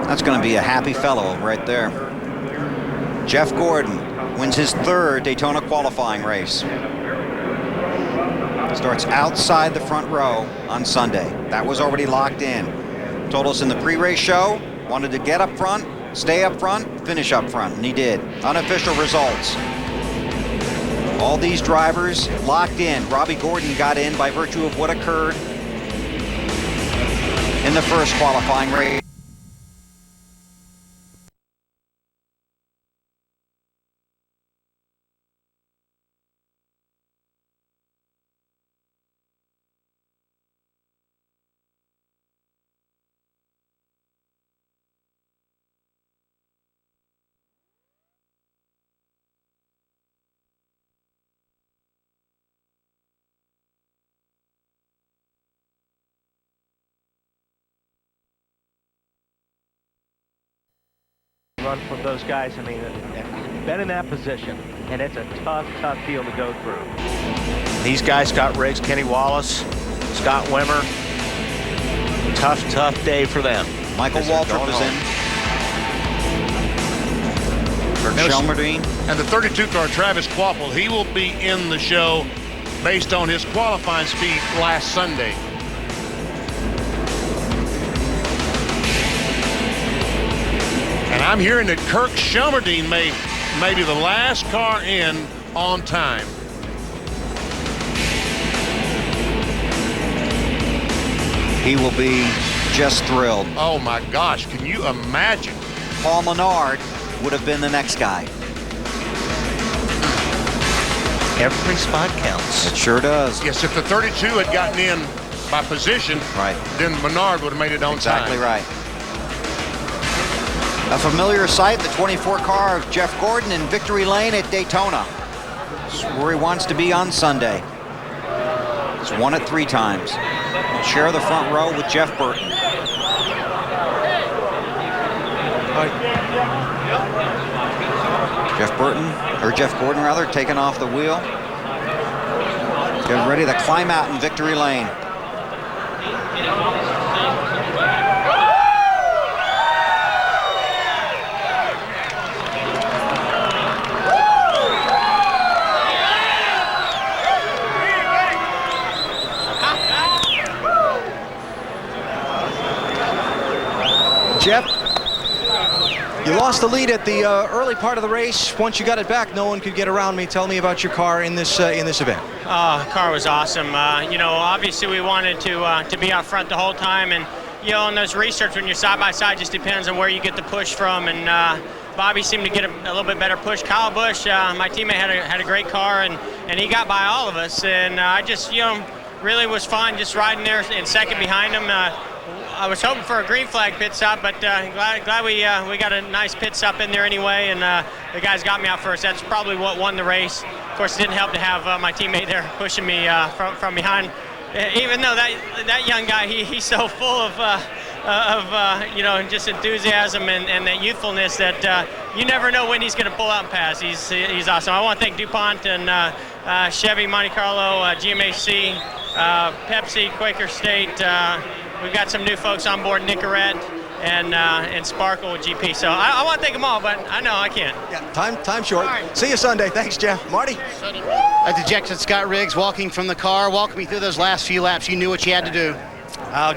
That's going to be a happy fellow right there. Jeff Gordon wins his 3rd Daytona qualifying race. Starts outside the front row on Sunday. That was already locked in. Told us in the pre-race show, wanted to get up front, stay up front, finish up front, and he did. Unofficial results. All these drivers locked in. Robbie Gordon got in by virtue of what occurred in the first qualifying race. Run from those guys, I mean, been in that position, and it's a tough deal to go through. These guys, Scott Riggs, Kenny Wallace, Scott Wimmer, tough day for them. Michael Waltrip is in. Kurt Shelmerdine. And the 32 car, Travis Kvapil, he will be in the show based on his qualifying speed last Sunday. And I'm hearing that Kirk Shelmerdine may be the last car in on time. He will be just thrilled. Oh my gosh, can you imagine? Paul Menard would have been the next guy. Every spot counts. It sure does. Yes, if the 32 had gotten in by position, right, then Menard would have made it on time. Exactly right. A familiar sight, the 24 car of Jeff Gordon in victory lane at Daytona. It's where he wants to be on Sunday. He's won it 3 times. He'll share the front row with Jeff Burton. Jeff Gordon rather, taking off the wheel. Getting ready to climb out in victory lane. Jeff, you lost the lead at the early part of the race. Once you got it back, no one could get around me. Tell me about your car in this event. Car was awesome. Obviously we wanted to be out front the whole time, and in those restarts when you're side by side, just depends on where you get the push from. And Bobby seemed to get a little bit better push. Kyle Busch, my teammate, had a great car, and he got by all of us. And I just really was fine just riding there in second behind him. I was hoping for a green flag pit stop, but glad we got a nice pit stop in there anyway, and the guys got me out first. That's probably what won the race. Of course, it didn't help to have my teammate there pushing me from behind. Even though that young guy, he's so full of just enthusiasm and that youthfulness that you never know when he's going to pull out and pass. He's awesome. I want to thank DuPont and Chevy, Monte Carlo, GMHC, Pepsi, Quaker State. We've got some new folks on board, Nicorette and Sparkle with GP. So I want to thank them all, but I know I can't. Yeah, time short. Right. See you Sunday. Thanks, Jeff. Marty? At the Jackson, Scott Riggs walking from the car. Walk me through those last few laps. You knew what you had to do.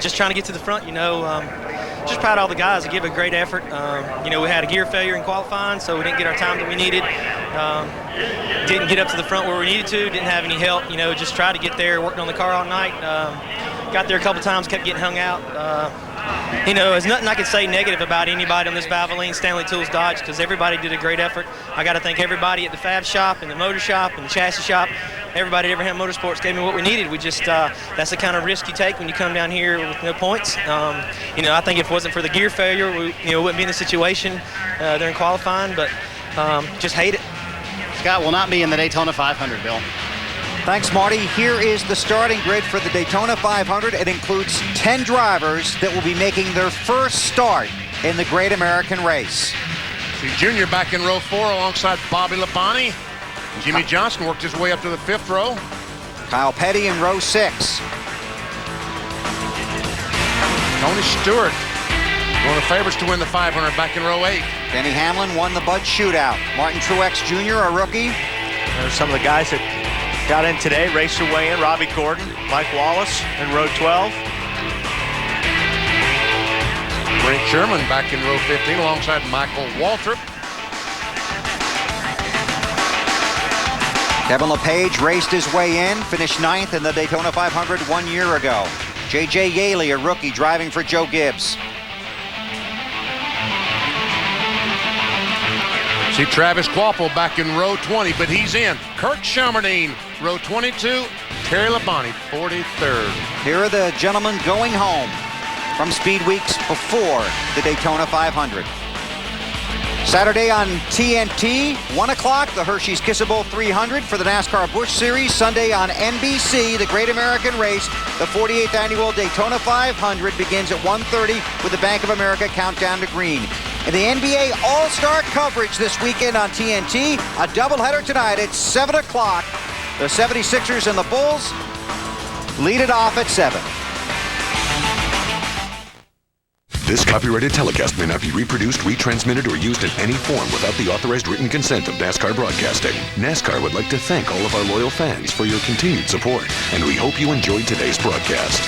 Just trying to get to the front, just proud of all the guys that give a great effort. We had a gear failure in qualifying, so we didn't get our time that we needed. Didn't get up to the front where we needed to, didn't have any help. Just tried to get there, worked on the car all night. Got there a couple times, kept getting hung out. There's nothing I could say negative about anybody on this Valvoline, Stanley Tools, Dodge, because everybody did a great effort. I got to thank everybody at the Fab Shop and the Motor Shop and the Chassis Shop. Everybody at Abraham Motorsports gave me what we needed. We just, that's the kind of risk you take when you come down here with no points. I think if it wasn't for the gear failure, we wouldn't be in the situation during qualifying, but just hate it. Scott will not be in the Daytona 500, Bill. Thanks, Marty. Here is the starting grid for the Daytona 500. It includes 10 drivers that will be making their first start in the Great American Race. See Junior back in row 4 alongside Bobby Labonte. Jimmy Johnson worked his way up to the 5th row. Kyle Petty in row 6. Tony Stewart, one of the favorites to win the 500, back in row 8. Denny Hamlin won the Bud Shootout. Martin Truex Jr., a rookie. There's some of the guys that got in today, raced their way in. Robbie Gordon, Mike Wallace in row 12. Brent Sherman back in row 15 alongside Michael Waltrip. Kevin LePage raced his way in, finished 9th in the Daytona 500 1 year ago. J.J. Yaley, a rookie, driving for Joe Gibbs. See Travis Quapple back in row 20, but he's in. Kurt Shelmerdine, row 22. Terry Labonte, 43rd. Here are the gentlemen going home from speed weeks before the Daytona 500. Saturday on TNT, 1 o'clock, the Hershey's Kissable 300 for the NASCAR Busch Series. Sunday on NBC, the Great American Race, the 48th annual Daytona 500 begins at 1:30 with the Bank of America Countdown to Green. In the NBA All-Star coverage this weekend on TNT, a doubleheader tonight at 7 o'clock. The 76ers and the Bulls lead it off at 7. This copyrighted telecast may not be reproduced, retransmitted, or used in any form without the authorized written consent of NASCAR Broadcasting. NASCAR would like to thank all of our loyal fans for your continued support, and we hope you enjoyed today's broadcast.